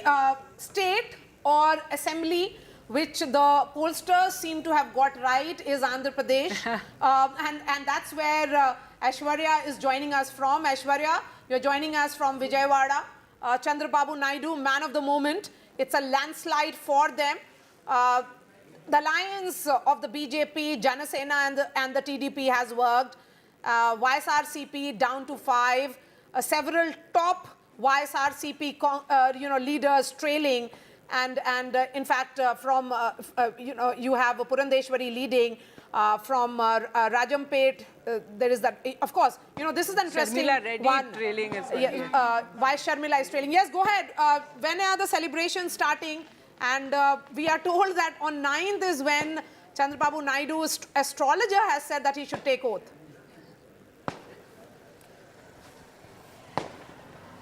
state or assembly which the pollsters seem to have got right is Andhra Pradesh. And that's where Aishwarya is joining us from. Aishwarya, you're joining us from Vijayawada. Chandrababu Naidu, man of the moment. It's a landslide for them. The alliance of the BJP, Janasena and the TDP has worked. YSRCP down to 5. Several top YSRCP leaders trailing. And in fact, from, you have Purandeshwari leading. From Rajampet, there is that, of course, this is an interesting Sharmila Reddy one. trailing as well. Why Sharmila is trailing? Yes, go ahead. When are the celebrations starting? And we are told that on 9th is when Chandrababu Naidu's astrologer has said that he should take oath.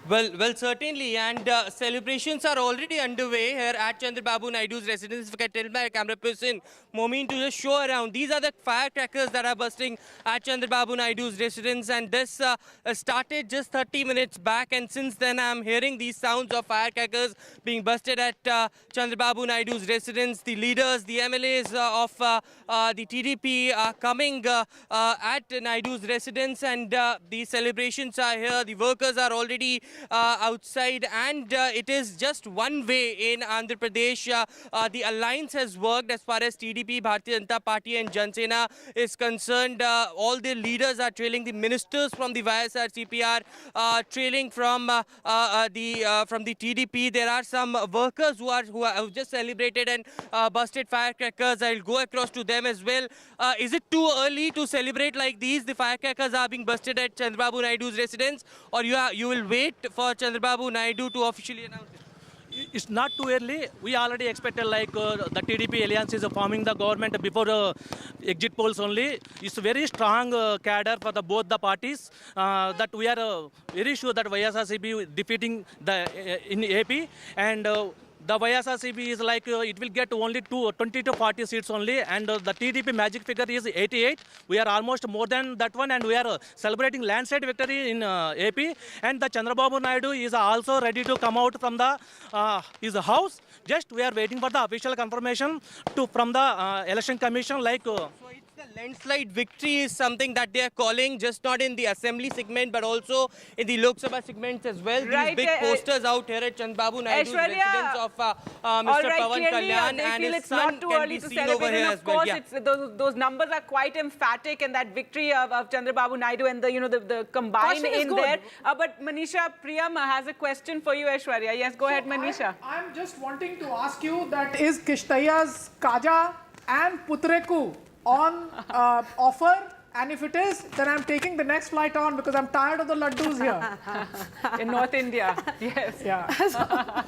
Well, certainly, and celebrations are already underway here at Chandrababu Naidu's residence. If I can tell my camera person, Momin, to just show around. These are the firecrackers that are bursting at Chandrababu Naidu's residence, and this started just 30 minutes back, and since then I'm hearing these sounds of firecrackers being bursted at Chandrababu Naidu's residence. The leaders, the MLAs of the TDP are coming at Naidu's residence, and the celebrations are here. The workers are already outside, and it is just one way in Andhra Pradesh. The alliance has worked as far as TDP, Bharatiya Janata Party and Jan Sena is concerned. All the leaders are trailing. The ministers from the YSR are trailing from the TDP. There are some workers who have just celebrated and busted firecrackers. I'll go across to them as well. Is it too early to celebrate like these? The firecrackers are being busted at Chandrababu Naidu's residence, or you will wait for Chandrababu Naidu to officially announce it? It's not too early. We already expected like the TDP alliance is forming the government before exit polls only. It's a very strong cadre for both the parties that we are very sure that YSRCP defeating in AP, and the YSRCP is like it will get only 20 to 40 seats only, and the TDP magic figure is 88. We are almost more than that one, and we are celebrating landslide victory in AP. And the Chandrababu Naidu is also ready to come out from his house. Just we are waiting for the official confirmation from the election commission. The landslide victory is something that they are calling, just not in the assembly segment, but also in the Lok Sabha segments as well. Right, These big posters out here at Chandrababu Naidu's residence of Mr. Pawan Kalyan and his son can be seen over here as well. Of course, those numbers are quite emphatic, and that victory of Chandrababu Naidu and the combined in there. But Manisha, Priyam has a question for you, Aishwarya. Yes, go ahead, Manisha. I'm just wanting to ask you that is Kishtaiya's Kaja and Putreku on offer, and if it is, then I'm taking the next flight on because I'm tired of the laddus here. In North India, yes. Yeah.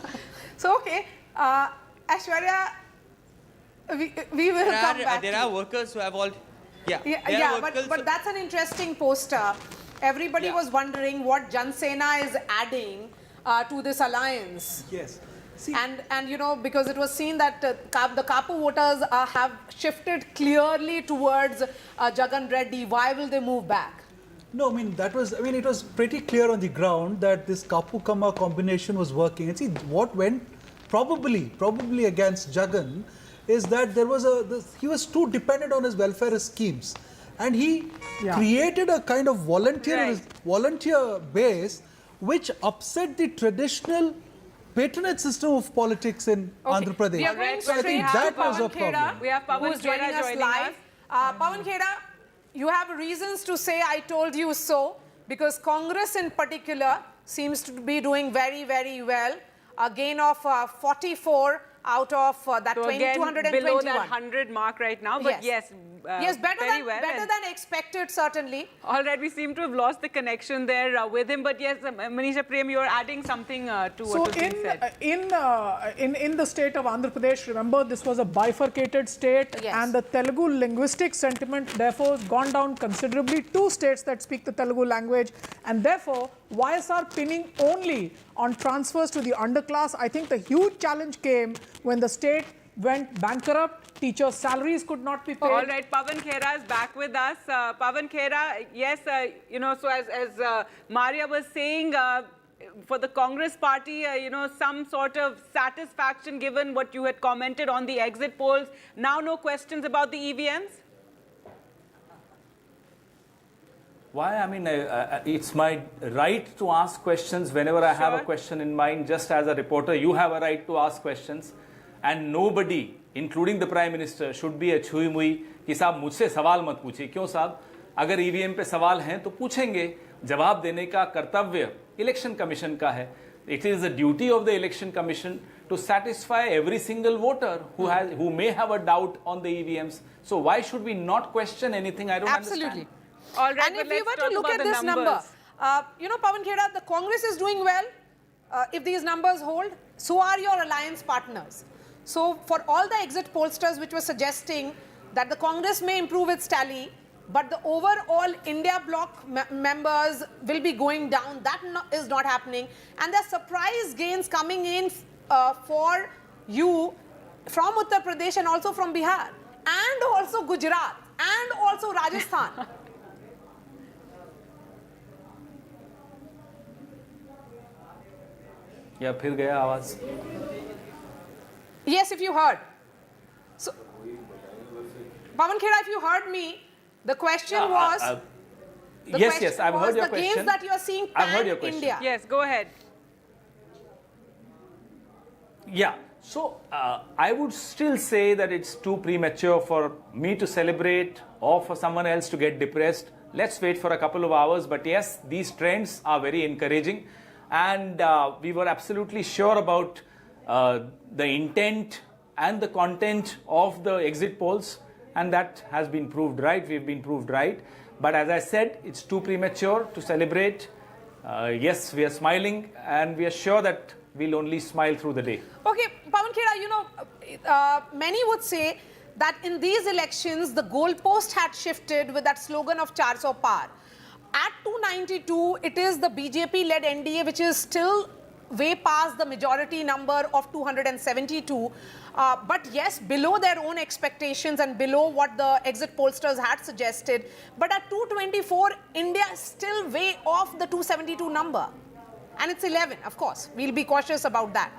So okay, Aishwarya, we will come back. There are workers who have all... But that's an interesting poster. Everybody was wondering what Jan Sena is adding to this alliance. Yes. And you know, because it was seen that the Kapu voters have shifted clearly towards Jagan Reddy. Why will they move back? No, it was pretty clear on the ground that this Kapu-Kama combination was working. And see, what went probably against Jagan is that he was too dependent on his welfare schemes. And he created a kind of volunteer base which upset the traditional patronage system of politics in Andhra Pradesh. We are going so I think that was a problem. We have Pawan who's joining us live. Pawan Kheda, you have reasons to say I told you so, because Congress in particular seems to be doing very, very well. A gain of 44 out of that so 221. Below that 100 mark right now, but yes, better than expected, certainly. All right, we seem to have lost the connection there with him, but yes, Manisha, Prem, you are adding something to what was being said. In the state of Andhra Pradesh, remember this was a bifurcated state, and the Telugu linguistic sentiment therefore has gone down considerably. 2 states that speak the Telugu language, and therefore YSR pinning only on transfers to the underclass. I think the huge challenge came when the state went bankrupt, teachers' salaries could not be paid. All right, Pawan Khera is back with us. Pawan Khera, yes, so as Maria was saying, for the Congress party, some sort of satisfaction given what you had commented on the exit polls. Now no questions about the EVMs? Why? It's my right to ask questions whenever I have a question in mind. Just as a reporter, you have a right to ask questions. And nobody, including the Prime Minister, should be a छुई मुई कि साहब मुझसे सवाल मत पूछिए. क्यों साहब? अगर EVM पे सवाल हैं तो पूछेंगे. जवाब देने का कर्तव्य इलेक्शन कमीशन का है. It is the duty of the election commission to satisfy every single voter who may have a doubt on the EVMs. So why should we not question anything? I don't understand. All right, and if we were to look at this number, Pawan Kheda, the Congress is doing well. If these numbers hold, so are your alliance partners. So for all the exit pollsters which were suggesting that the Congress may improve its tally, but the overall India bloc members will be going down, that is not happening. And there are surprise gains coming in for you from Uttar Pradesh and also from Bihar, and also Gujarat, and also Rajasthan. या फिर गया आवाज. Yes, if you heard. So, Pawan Khera, if you heard me, the question was... The yes, question yes, I've was heard your the question. gains that you are seeing I've heard your question. pan-India. Yes, go ahead. Yeah, so I would still say that it's too premature for me to celebrate or for someone else to get depressed. Let's wait for a couple of hours. But yes, these trends are very encouraging. And we were absolutely sure about the intent and the content of the exit polls. And that has been proved right. We've been proved right. But as I said, it's too premature to celebrate. Yes, we are smiling and we are sure that we'll only smile through the day. Okay, Pawan Khera, many would say that in these elections, the goalpost had shifted with that slogan of 400 par. At 292, it is the BJP-led NDA which is still way past the majority number of 272. But yes, below their own expectations and below what the exit pollsters had suggested. But at 224, India is still way off the 272 number. And it's 11, of course. We'll be cautious about that.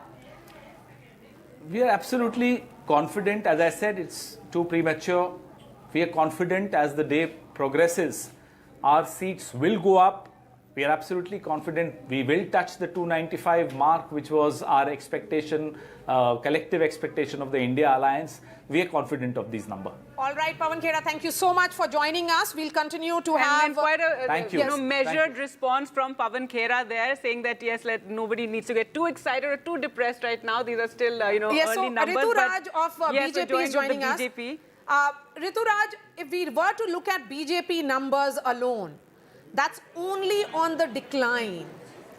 We are absolutely confident. As I said, it's too premature. We are confident as the day progresses. Our seats will go up. We are absolutely confident we will touch the 295 mark, which was our expectation, collective expectation of the India Alliance. We are confident of these numbers. All right, Pawan Khera, thank you so much for joining us. We'll continue to have quite a Thank you. measured response from Pawan Khera there, saying that yes, nobody needs to get too excited or too depressed right now. These are still yes, early so numbers. Ritu Raj of yes, BJP is joining us. BJP. Ritu Raj, if we were to look at BJP numbers alone, that's only on the decline.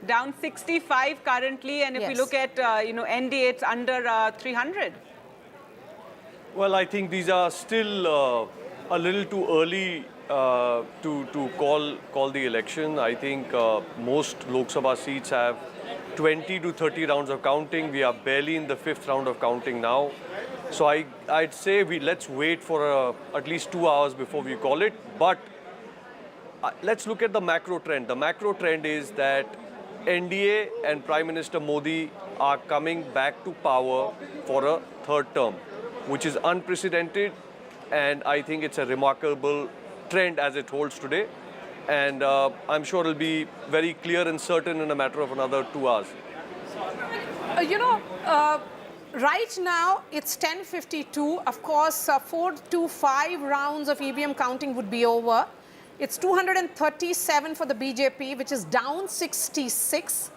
Down 65 currently, and if we look at NDA, it's under 300. Well, I think these are still a little too early to call the election. I think most Lok Sabha seats have 20 to 30 rounds of counting. We are barely in the 5th round of counting now. So I'd say let's wait for at least 2 hours before we call it. But let's look at the macro trend. The macro trend is that NDA and Prime Minister Modi are coming back to power for a 3rd term, which is unprecedented, and I think it's a remarkable trend as it holds today. And I'm sure it'll be very clear and certain in a matter of another 2 hours. Right now, it's 10:52. Of course, 4 to 5 rounds of EVM counting would be over. It's 237 for the BJP, which is down 66.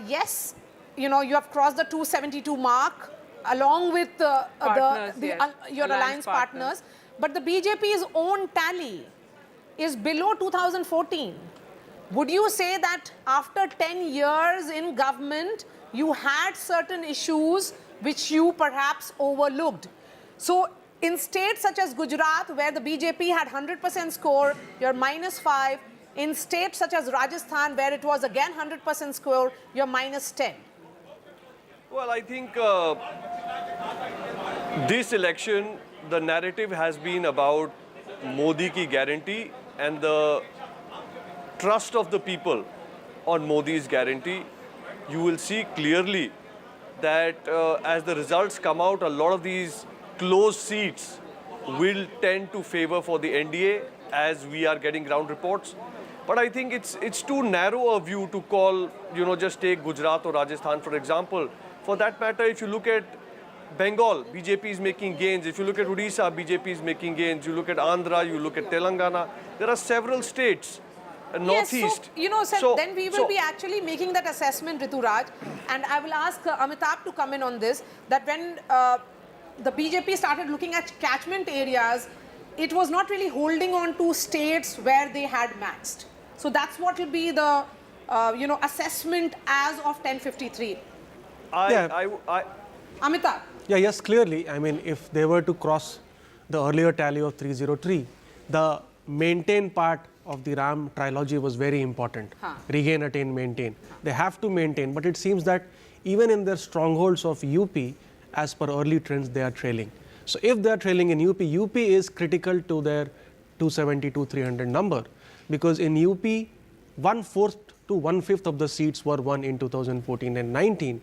Yes, you have crossed the 272 mark, along with your alliance partners. But the BJP's own tally is below 2014. Would you say that after 10 years in government, you had certain issues which you perhaps overlooked? So in states such as Gujarat, where the BJP had 100% score, you're -5. In states such as Rajasthan, where it was again 100% score, you're -10. Well, I think this election, the narrative has been about Modi ki guarantee and the trust of the people on Modi's guarantee. You will see clearly that as the results come out, a lot of these close seats will tend to favor for the NDA as we are getting ground reports. But I think it's too narrow a view to call, just take Gujarat or Rajasthan, for example. For that matter, if you look at Bengal, BJP is making gains. If you look at Orissa, BJP is making gains. You look at Andhra, you look at Telangana. There are several states, northeast. Yes, so, then we will be actually making that assessment, Ritu Raj. And I will ask Amitabh to come in on this, that when the BJP started looking at catchment areas, it was not really holding on to states where they had maxed. So that's what will be the, assessment as of 10:53. Amitabh. Yeah, yes, clearly. I mean, if they were to cross the earlier tally of 303, the maintain part of the Ram trilogy was very important. Regain, attain, maintain. They have to maintain, but it seems that even in their strongholds of UP, as per early trends, they are trailing. So if they are trailing in UP, UP is critical to their 272-300 number, because in UP, 1/4 to 1/5 of the seats were won in 2014 and 19.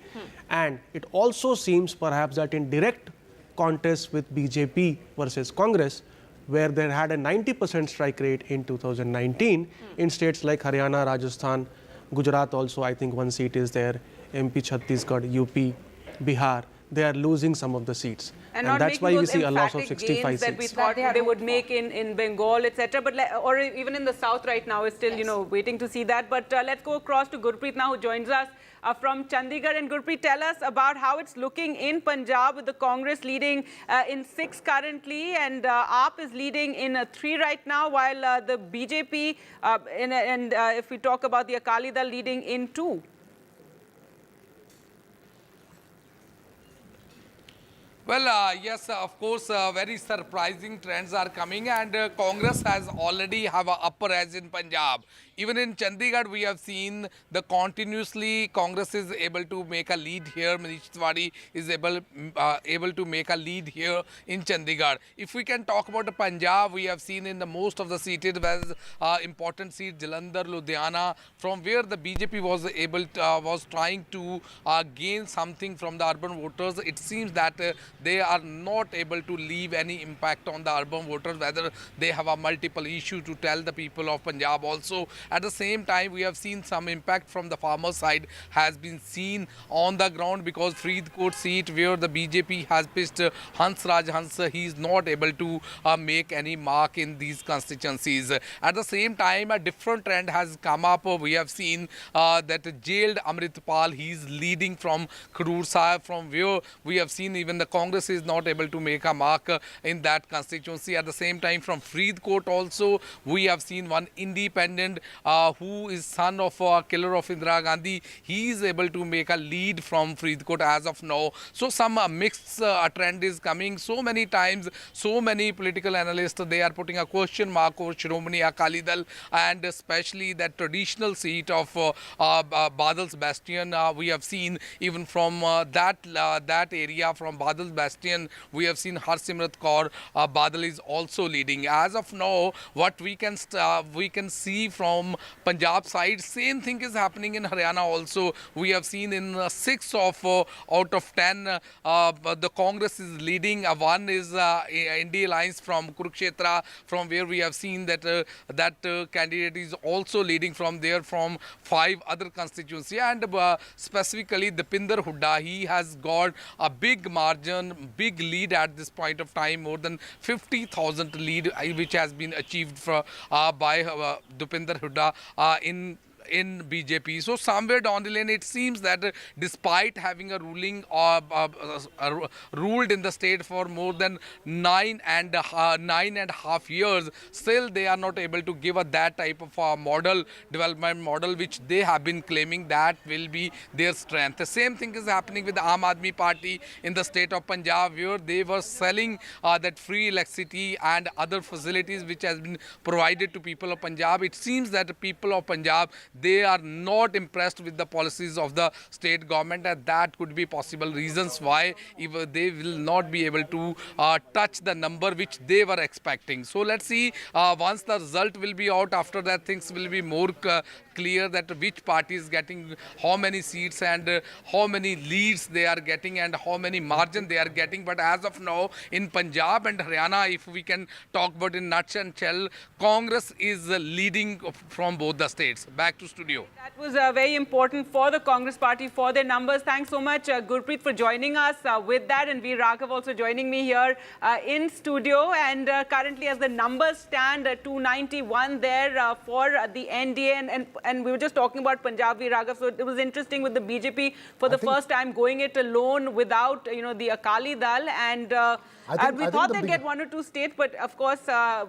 And it also seems perhaps that in direct contest with BJP versus Congress, where they had a 90% strike rate in 2019 in states like Haryana, Rajasthan, Gujarat also, I think one seat is there, MP, Chhattisgarh, UP, Bihar, they are losing some of the seats. And that's why we see a loss of 65 gains that we seats. thought they would make in Bengal, etc. But or even in the south right now, we're still waiting to see that. But let's go across to Gurpreet now, who joins us from Chandigarh. And Gurpreet, tell us about how it's looking in Punjab, with the Congress leading in 6 currently, and AAP is leading in 3 right now, while the BJP and if we talk about the Akali Dal, leading in 2. Well, yes, of course, very surprising trends are coming, and Congress has already have an upper edge in Punjab. Even in Chandigarh, we have seen the continuously Congress is able to make a lead here. Manish Tiwari is able to make a lead here in Chandigarh. If we can talk about the Punjab, we have seen in the most of the seated important seat, Jalandhar, Ludhiana, from where the BJP was trying to gain something from the urban voters. It seems that they are not able to leave any impact on the urban voters, whether they have a multiple issue to tell the people of Punjab also. At the same time, we have seen some impact from the farmer side has been seen on the ground, because Faridkot seat where the BJP has pitched Hans Raj Hans, he is not able to make any mark in these constituencies. At the same time, a different trend has come up. We have seen that jailed Amritpal, he is leading from Khadur Sahib, from where we have seen even the Congress is not able to make a mark in that constituency. At the same time, from Faridkot also, we have seen one independent who is son of a killer of Indira Gandhi. He is able to make a lead from Faridkot as of now. So some mixed trend is coming. So many times, so many political analysts, they are putting a question mark over Shiromani Akali Dal, and especially that traditional seat of Badal's Bastion. We have seen even from that area, from Badal's Bastion, we have seen Harsimrat Kaur Badal is also leading. As of now, what we can see from Punjab side, same thing is happening in Haryana also. We have seen in 6 out of 10, the Congress is leading. One is NDA Alliance from Kurukshetra, from where we have seen that candidate is also leading from there, from 5 other constituencies. And specifically Dipinder Hooda, he has got a big margin, big lead at this point of time, more than 50,000 lead which has been achieved by Dipinder Hooda in BJP. So somewhere down the lane, it seems that despite having a ruling ruled in the state for more than 9.5 years, still they are not able to give that type of development model which they have been claiming that will be their strength. The same thing is happening with the Aam Aadmi Party in the state of Punjab, where they were selling that free electricity and other facilities which has been provided to people of Punjab. It seems that the people of Punjab, they are not impressed with the policies of the state government, and that could be possible reasons why they will not be able to touch the number which they were expecting. So let's see, once the result will be out, after that things will be more clear that which party is getting how many seats and how many leads they are getting and how many margin they are getting. But as of now, in Punjab and Haryana, if we can talk about in nutshell, Congress is leading from both the states. Back to studio. That was very important for the Congress party, for their numbers. Thanks so much, Gurpreet, for joining us with that, and Veer Raghav also joining me here in studio. And currently, as the numbers stand, 291 there for the NDA, and we were just talking about Punjab, Veer Raghav. So it was interesting with the BJP for the first time going it alone without the Akali Dal, and we thought they'd get 1 or 2 states, but of course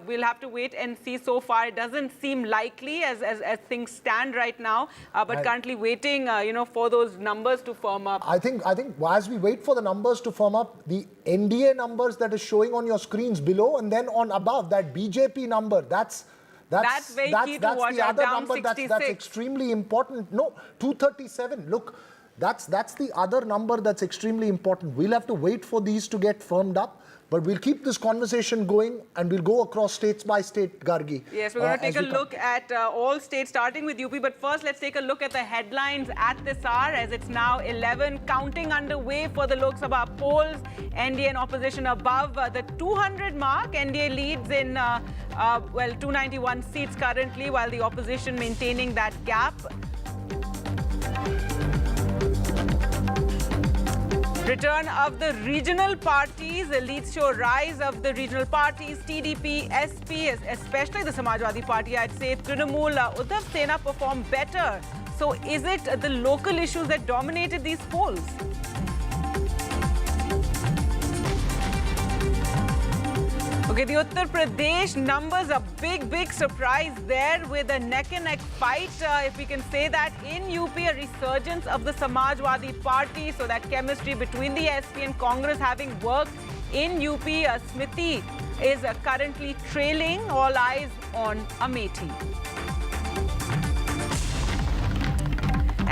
we'll have to wait and see. So far, it doesn't seem likely as things stand right now, but currently waiting, for those numbers to firm up. I think as we wait for the numbers to firm up, the NDA numbers that is showing on your screens below, and then on above, that BJP number, that's very key to watch. The other down number that's extremely important. No, 237. Look, that's the other number that's extremely important. We'll have to wait for these to get firmed up. But we'll keep this conversation going and we'll go across states by state, Gargi. Yes, we're going to take a look at all states, starting with UP. But first, let's take a look at the headlines at this hour, as it's now 11. Counting underway for the Lok Sabha polls. NDA and opposition above the 200 mark. NDA leads in, 291 seats currently, while the opposition maintaining that gap. Return of the regional parties, the leads show rise of the regional parties, TDP, SP, especially the Samajwadi Party, I'd say. Trinamool, Uddhav Sena performed better. So is it the local issues that dominated these polls? Okay, the Uttar Pradesh numbers, a big surprise there with a neck-and-neck fight, if we can say that. In UP, a resurgence of the Samajwadi Party, so that chemistry between the SP and Congress having worked. In UP, Smriti is currently trailing, all eyes on Amethi.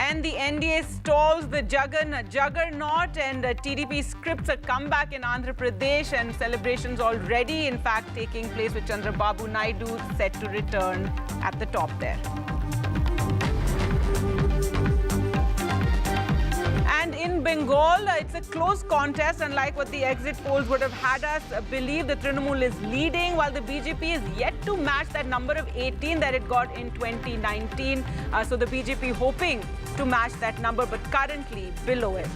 And the NDA stalls the juggernaut, and TDP scripts a comeback in Andhra Pradesh, and celebrations already, in fact, taking place with Chandrababu Naidu set to return at the top there. And in Bengal, it's a close contest, unlike what the exit polls would have had us believe. The Trinamool is leading, while the BJP is yet to match that number of 18 that it got in 2019. So the BJP hoping to match that number, but currently below it.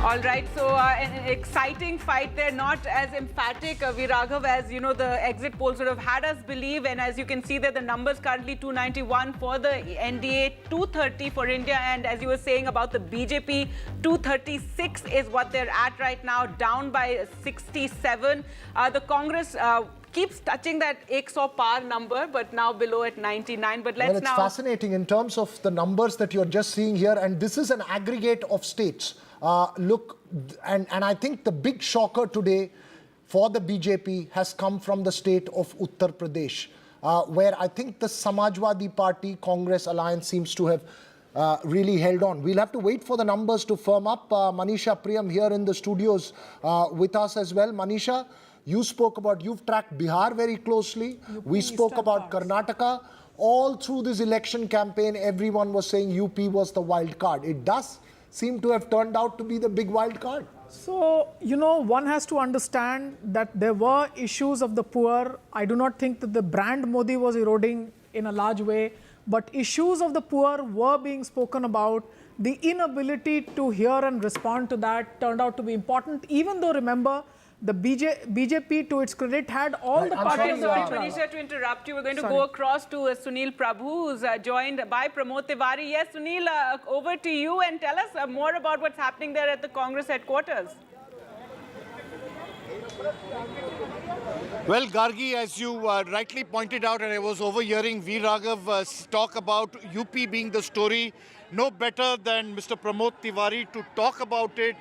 All right, so an exciting fight there, not as emphatic, Viraghav, as you know the exit polls would have had us believe. And as you can see there, the numbers currently 291 for the NDA, 230 for India, and as you were saying about the BJP, 236 is what they're at right now, down by 67. The Congress keeps touching that 100 par number, but now below at 99. But let's it's fascinating in terms of the numbers that you're just seeing here, and this is an aggregate of states. Look, and I think the big shocker today for the BJP has come from the state of Uttar Pradesh, where I think the Samajwadi Party Congress alliance seems to have really held on. We'll have to wait for the numbers to firm up. Manisha Priyam here in the studios with us as well. Manisha, you spoke about, you've tracked Bihar very closely. We spoke about Karnataka. All through this election campaign, everyone was saying UP was the wild card. It does seem to have turned out to be the big wild card. So, you know, one has to understand that there were issues of the poor. I do not think that the brand Modi was eroding in a large way, but issues of the poor were being spoken about. The inability to hear and respond to that turned out to be important, even though, remember, the BJP, to its credit, had all the parties. Sorry, Manisha, to interrupt you. We're going to go across to Sunil Prabhu, who's joined by Pramod Tiwari. Yes, Sunil, over to you, and tell us more about what's happening there at the Congress headquarters. Well, Gargi, as you rightly pointed out, and I was overhearing Viraghav talk about UP being the story, no better than Mr. Pramod Tiwari to talk about it.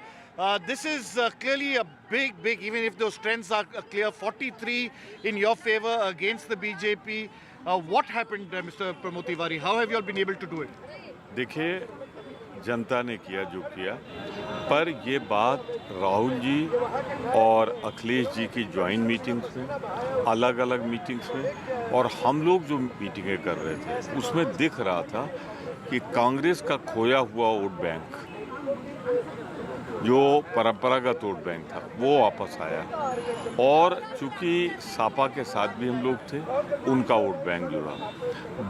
This is clearly a big, even if those trends are clear, 43 in your favor against the BJP. What happened, Mr. Pramod Tiwari? How have you all been able to do it? देखिए, जनता ने किया जो किया, पर ये बात राहुल जी और अखिलेश जी की ज्वाइंट मीटिंग्स में, अलग-अलग मीटिंग्स में, और हम लोग जो मीटिंगें कर रहे थे, उसमें दिख रहा था कि कांग्रेस का खोया हुआ वोट बैंक, जो परंपरागत वोट बैंक था, वो वापस आया, और चूंकि सापा के साथ भी हम लोग थे, उनका वोट बैंक जुड़ा।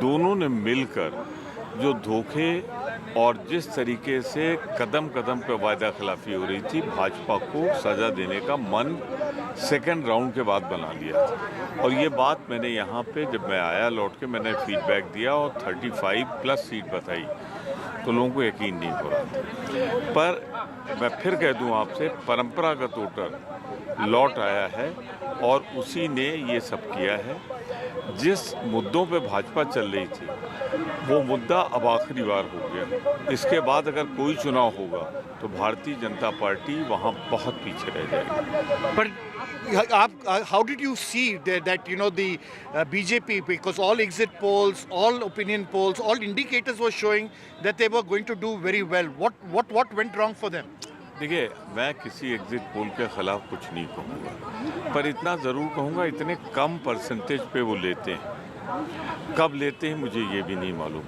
दोनों ने मिलकर जो धोखे और जिस तरीके से कदम कदम पे वायदा खिलाफी हो रही थी, भाजपा को सजा देने का मन सेकंड राउंड के बाद बना लिया था। और ये बात मैंने यहाँ पे जब मैं आया लौट के मैंने फीडबैक दिया और 35+ सीट बताई, तो लोगों को यकीन नहीं हो रहा था। पर मैं फिर कह दूं आपसे, परंपरागत वोटर लौट आया है और उसी ने ये सब किया है। जिस मुद्दों पे भाजपा चल रही थी, वो मुद्दा अब आखिरी बार हो गया। इसके बाद अगर कोई चुनाव होगा तो भारतीय जनता पार्टी वहाँ बहुत पीछे रह जाएगी। But how did you see that you know the BJP, because all exit polls, all opinion polls, all indicators were showing that they were going to do very well. What went wrong for them? देखिए, मैं किसी exit poll के खिलाफ कुछ नहीं कहूँगा, पर इतना ज़रूर कहूँगा इतने कम परसेंटेज पे वो लेते हैं। कब लेते हैं मुझे ये भी नहीं मालूम।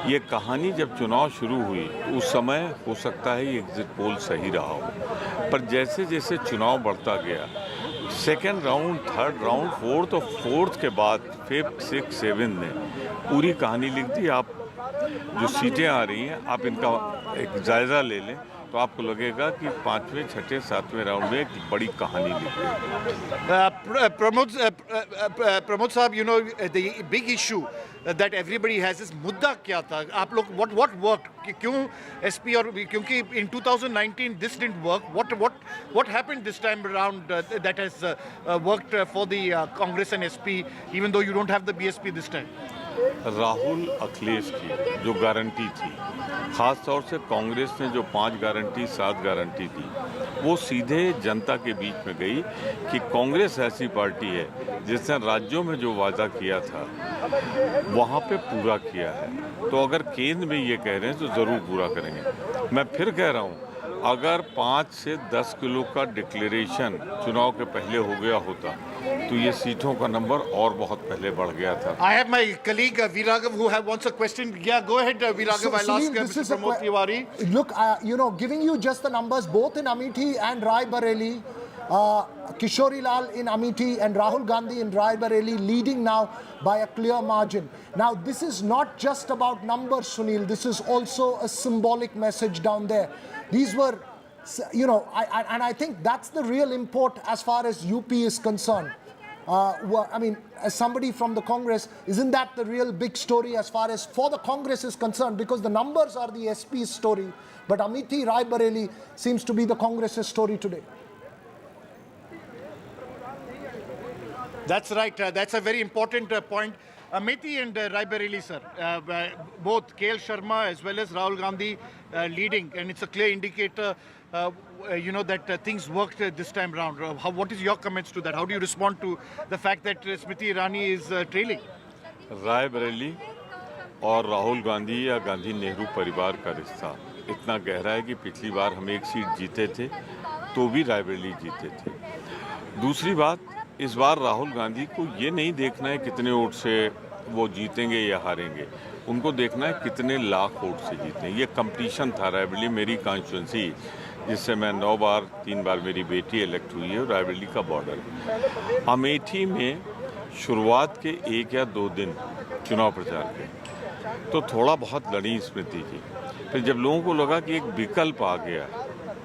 ये कहानी जब चुनाव शुरू हुई उस समय हो सकता है ये एग्जिट पोल सही रहा हो, पर जैसे जैसे चुनाव बढ़ता गया, second round, third round, fourth और फोर्थ के बाद फिफ्थ, सिक्स, सेवन ने पूरी कहानी लिख दी। आप जो सीटें आ रही हैं आप इनका एक जायज़ा ले लें तो आपको लगेगा कि पाँचवें, छठे, सातवें राउंड में एक बड़ी कहानी लिख गई। प्रमोद साहब, you know the big issue that everybody has is मुद्दा क्या था? आप लोग what worked? क्यों SP और क्योंकि in 2019 this didn't work. What happened this time around that has worked for the Congress and SP, even though you don't have the BSP this time? Rahul Akhilesh की जो गारंटी थी, ख़ास तौर से कांग्रेस ने जो 5 गारंटी 7 गारंटी थी, वो सीधे जनता के बीच में गई कि कांग्रेस ऐसी पार्टी है जिसने राज्यों में जो वादा किया था वहाँ पे पूरा किया है। तो अगर केंद्र में ये कह रहे हैं तो ज़रूर पूरा करेंगे। मैं फिर कह रहा हूँ, अगर 5 से 10 किलो का डिक्लेरेशन चुनाव के पहले हो गया होता तो ये सीटों का नंबर और बहुत पहले बढ़ गया था। I have my colleague Viraghav who wants a question. Yeah, go ahead, Viraghav. I'll ask Mr. Pramod Tiwari. Look, you know, giving you just the numbers, both in Amethi and Rai Bareli, Kishori Lal in Amethi and Rahul Gandhi in Rai Bareli leading now by a clear margin. Now, this is not just about numbers, Sunil. This is also a symbolic message down there. These were, you know, and I think that's the real import as far as UP is concerned. I mean, as somebody from the Congress, isn't that the real big story as far as for the Congress is concerned? Because the numbers are the SP's story, but Amethi, Rai Bareli seems to be the Congress's story today. That's right. That's a very important point. Amethi and Rai Bareli, sir, both KL Sharma as well as Rahul Gandhi leading, and it's a clear indicator, you know, that things worked this time round. What is your comments to that? How do you respond to the fact that Smriti Irani is trailing? Rae Bareli और राहुल गांधी या गांधी नेहरू परिवार का रिश्ता इतना गहरा है कि पिछली बार हम एक सीट जीते थे तो भी राय बरेली जीते थे। दूसरी बात, इस बार राहुल गांधी को ये नहीं देखना है कितने वोट से वो जीतेंगे या हारेंगे, उनको देखना है कितने लाख वोट से जीते हैं। ये कंपटीशन था। रायबरेली मेरी कॉन्स्टिट्यूंसी जिससे मैं 9 बार 3 बार मेरी बेटी इलेक्ट हुई है, रायबरेली का बॉर्डर। अमेठी में शुरुआत के 1 या 2 दिन चुनाव प्रचार के तो थोड़ा बहुत लड़ी स्मृति की, फिर जब लोगों को लगा कि एक विकल्प आ गया,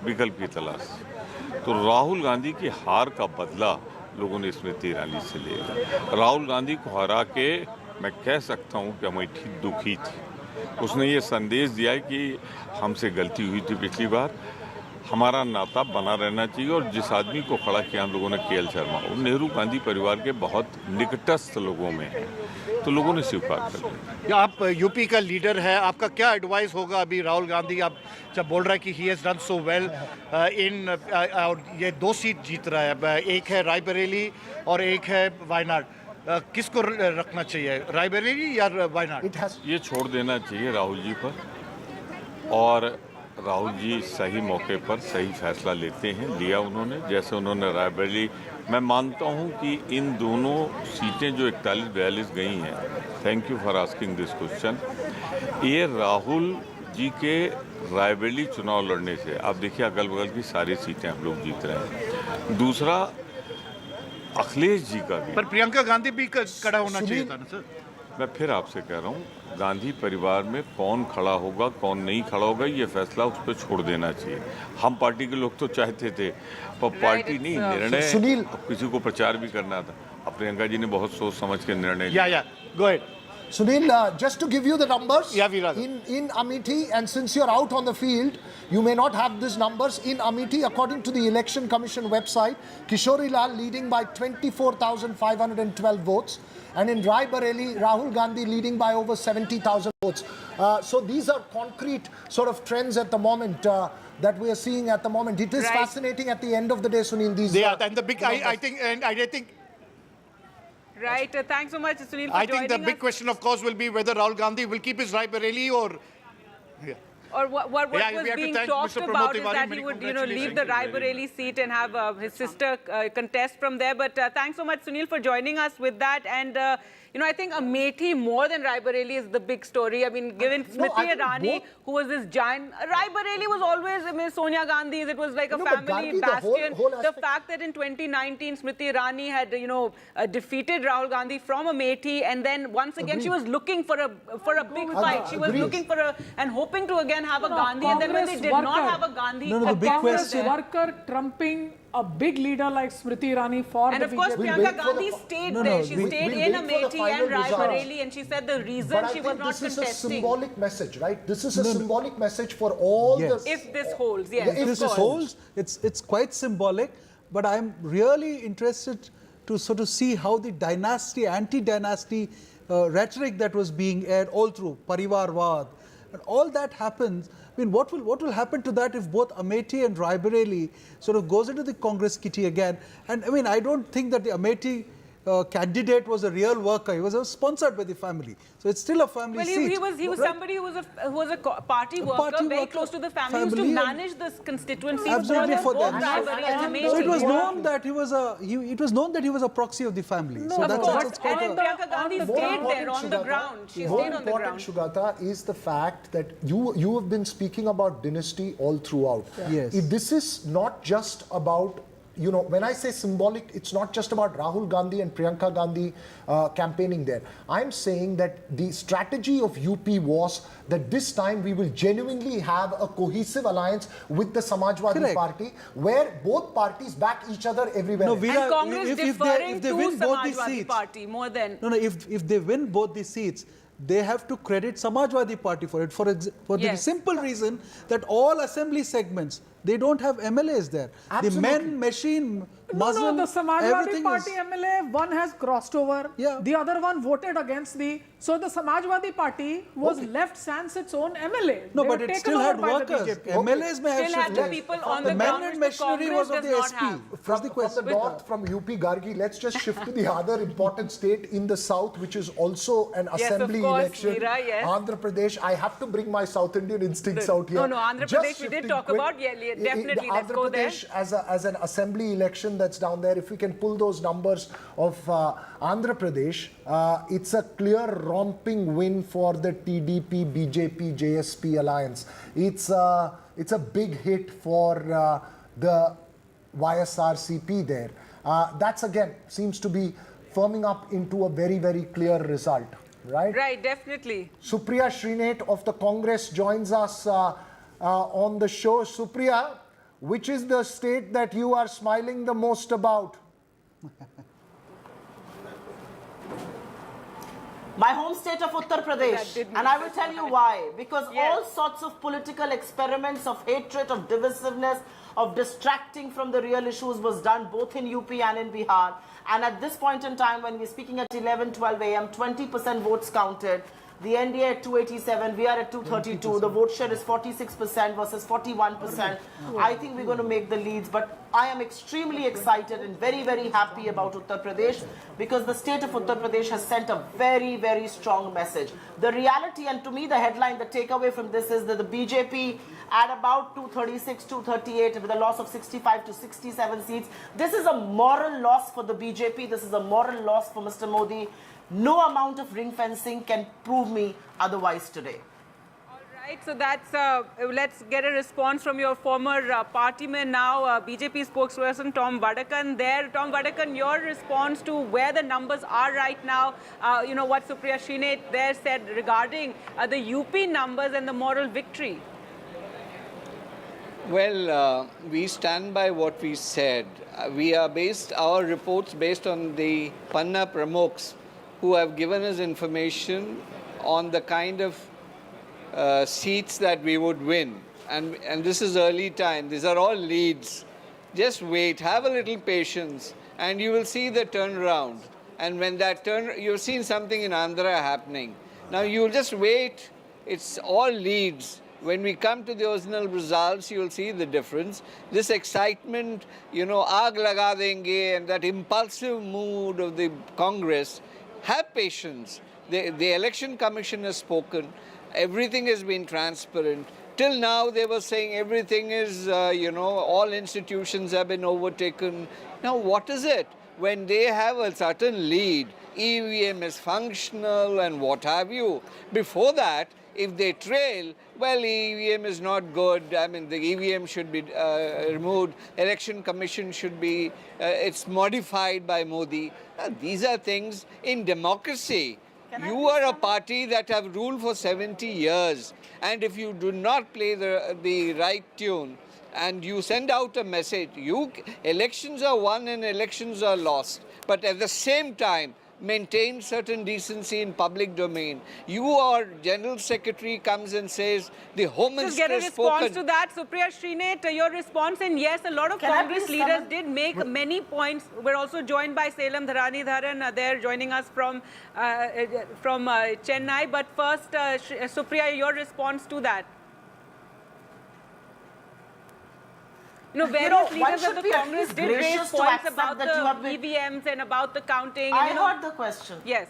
विकल्प की तलाश, तो राहुल गांधी की हार का बदला लोगों ने स्मृति ईरानी से लिया। राहुल गांधी को हरा के मैं कह सकता हूं कि अमेठी दुखी थी। उसने ये संदेश दिया है कि हमसे गलती हुई थी पिछली बार, हमारा नाता बना रहना चाहिए, और जिस आदमी को खड़ा किया हम लोगों ने KL शर्मा, वो नेहरू गांधी परिवार के बहुत निकटस्थ लोगों में है, तो लोगों ने स्वीकार कर लिया। आप यूपी का लीडर है, आपका क्या एडवाइस होगा अभी राहुल गांधी, आप जब बोल रहा है कि he has done so well in, और ये 2 सीट जीत रहा है, एक है रायबरेली और एक है वायनाड, किसको रखना चाहिए, रायबरेली या वायनाड? ये छोड़ देना चाहिए राहुल जी पर, और राहुल जी सही मौके पर सही फैसला लेते हैं, लिया उन्होंने। जैसे उन्होंने रायबरेली, मैं मानता हूं कि इन दोनों सीटें जो 41-42 गई हैं, thank you for asking this question, ये राहुल जी के रायबरेली चुनाव लड़ने से, आप देखिए अगल बगल की सारी सीटें हम लोग जीत रहे हैं। दूसरा, अखिलेश जी का भी, पर प्रियंका गांधी भी खड़ा होना चाहिए था ना सर। मैं फिर आपसे कह रहा हूँ, गांधी परिवार में कौन खड़ा होगा कौन नहीं खड़ा होगा ये फैसला उस पर छोड़ देना चाहिए। हम पार्टी के लोग तो चाहते थे, पर पार्टी नहीं, निर्णय, किसी को प्रचार भी करना था। अब प्रियंका जी ने बहुत सोच समझ के निर्णय लिया। Go ahead. Sunil, just to give you the numbers, in Amethi, and since you're out on the field, you may not have these numbers. In Amethi, according to the Election Commission website, Kishori Lal leading by 24,512 votes. And in Rai Bareli, Rahul Gandhi leading by over 70,000 votes. So these are concrete sort of trends at the moment that we are seeing at the moment. It is fascinating at the end of the day, Sunil. These and the big, I think. Right. Thanks so much, Sunil, for joining us. I think the big question, of course, will be whether Rahul Gandhi will keep his Rai Bareli or... Yeah. Or what was being talked about is that he would, leave the Rai Bareli seat and have his sister contest from there. But thanks so much, Sunil, for joining us with that. And, I think Amethi more than Rai Bareli is the big story. I mean, given Smriti Irani, who was this giant... Rai Bareli was always, Sonia Gandhi's. It was like a family bastion. The fact that in 2019, Smriti Irani had, defeated Rahul Gandhi from Amethi, and then once again she was looking for a big fight. She was looking for and hoping to again have a Gandhi, and then when they did not have a Gandhi, the big question, worker trumping a big leader like Smriti Irani for and the of course, BJP. Priyanka Gandhi stayed there. She stayed in Amethi and Rai Bareli, and she said the reason she was not contesting. This is a symbolic message, right? This is a symbolic message for all the... If this holds, yes. If this holds, it's quite symbolic. But I'm really interested to sort of see how the dynasty, anti-dynasty rhetoric that was being aired all through, Parivarvad, and all that happens. I mean, what will happen to that if both Amethi and Rai Bareli sort of goes into the Congress kitty again? And I mean, I don't think that the Amethi candidate was a real worker. He was sponsored by the family. So it's still a family seat. He was somebody who was a party worker, very close to the family, used to manage this constituency for them. So it was known that he was a proxy of the family. No, so that's quite and Priyanka Gandhi stayed there on the ground. She stayed on the ground. Shugata, is the fact that you have been speaking about dynasty all throughout. Yes. This is not just about, when I say symbolic, it's not just about Rahul Gandhi and Priyanka Gandhi campaigning there. I'm saying that the strategy of UP was that this time we will genuinely have a cohesive alliance with the Samajwadi Party, where both parties back each other everywhere. No, and Congress deferring to Samajwadi Party more than... No, if they win both the seats, they have to credit Samajwadi Party for it, for the simple reason that all assembly segments, they don't have MLAs there. Absolutely. The men, machine, muzzle, the Samajwadi Party MLA, one has crossed over, the other one voted against so the Samajwadi Party was left sans its own MLA. No, but it still had workers. MLAs may have shifted. Had people on the men and machinery was of the SP. From the north, from UP Gargi, let's just shift to the other important state in the south, which is also an assembly election. Andhra Pradesh. I have to bring my South Indian instincts out here. No, Andhra Pradesh we did talk about. Definitely, let's go there. Andhra Pradesh as an assembly election that's down there, if we can pull those numbers of Andhra Pradesh, it's a clear romping win for the TDP, BJP, JSP alliance. It's a big hit for the YSRCP there. That's again seems to be firming up into a very, very clear result, right? Right, definitely. Supriya Srinath of the Congress joins us on the show. Supriya, which is the state that you are smiling the most about? My home state of Uttar Pradesh, and I will tell you why. Because all sorts of political experiments of hatred, of divisiveness, of distracting from the real issues was done both in UP and in Bihar. And at this point in time, when we're speaking at 11, 12 a.m., 20% votes counted. The NDA at 287, we are at 232. The vote share is 46% versus 41%. I think we're going to make the leads, but I am extremely excited and very, very happy about Uttar Pradesh because the state of Uttar Pradesh has sent a very, very strong message. The reality, and to me the headline, the takeaway from this is that the BJP at about 236, 238 with a loss of 65 to 67 seats. This is a moral loss for the BJP. This is a moral loss for Mr. Modi. No amount of ring fencing can prove me otherwise today. All right, so that's, let's get a response from your former partyman now, BJP spokesperson Tom Vadakan there. Tom Vadakan, your response to where the numbers are right now, what Supriya Srinath there said regarding the UP numbers and the moral victory. Well, we stand by what we said. We are our reports based on the Panna Pramukhs who have given us information on the kind of seats that we would win. And this is early time. These are all leads. Just wait, have a little patience, and you will see the turnaround. And when that you've seen something in Andhra happening. Now you'll just wait. It's all leads. When we come to the original results, you'll see the difference. This excitement, aag laga denge, and that impulsive mood of the Congress, have patience. The Election Commission has spoken. Everything has been transparent. Till now, they were saying everything is, all institutions have been overtaken. Now, what is it? When they have a certain lead, EVM is functional and what have you. Before that, if they trail, well, EVM is not good. I mean, the EVM should be removed. Election Commission should be, it's modified by Modi. These are things in democracy. You are a party that have ruled for 70 years. And if you do not play the right tune, and you send out a message, elections are won and elections are lost. But at the same time, maintain certain decency in public domain. Your General Secretary comes and says, the Home Minister has Just get a spoken. response to that. Supriya, Srinath, your response, and yes, a lot of Congress leaders did make many points. We're also joined by Salem Dharanidharan. They're joining us from Chennai. But first, Supriya, your response to that. Various leaders of the Congress did raise points about the EVMs and about the counting. I heard the question. Yes.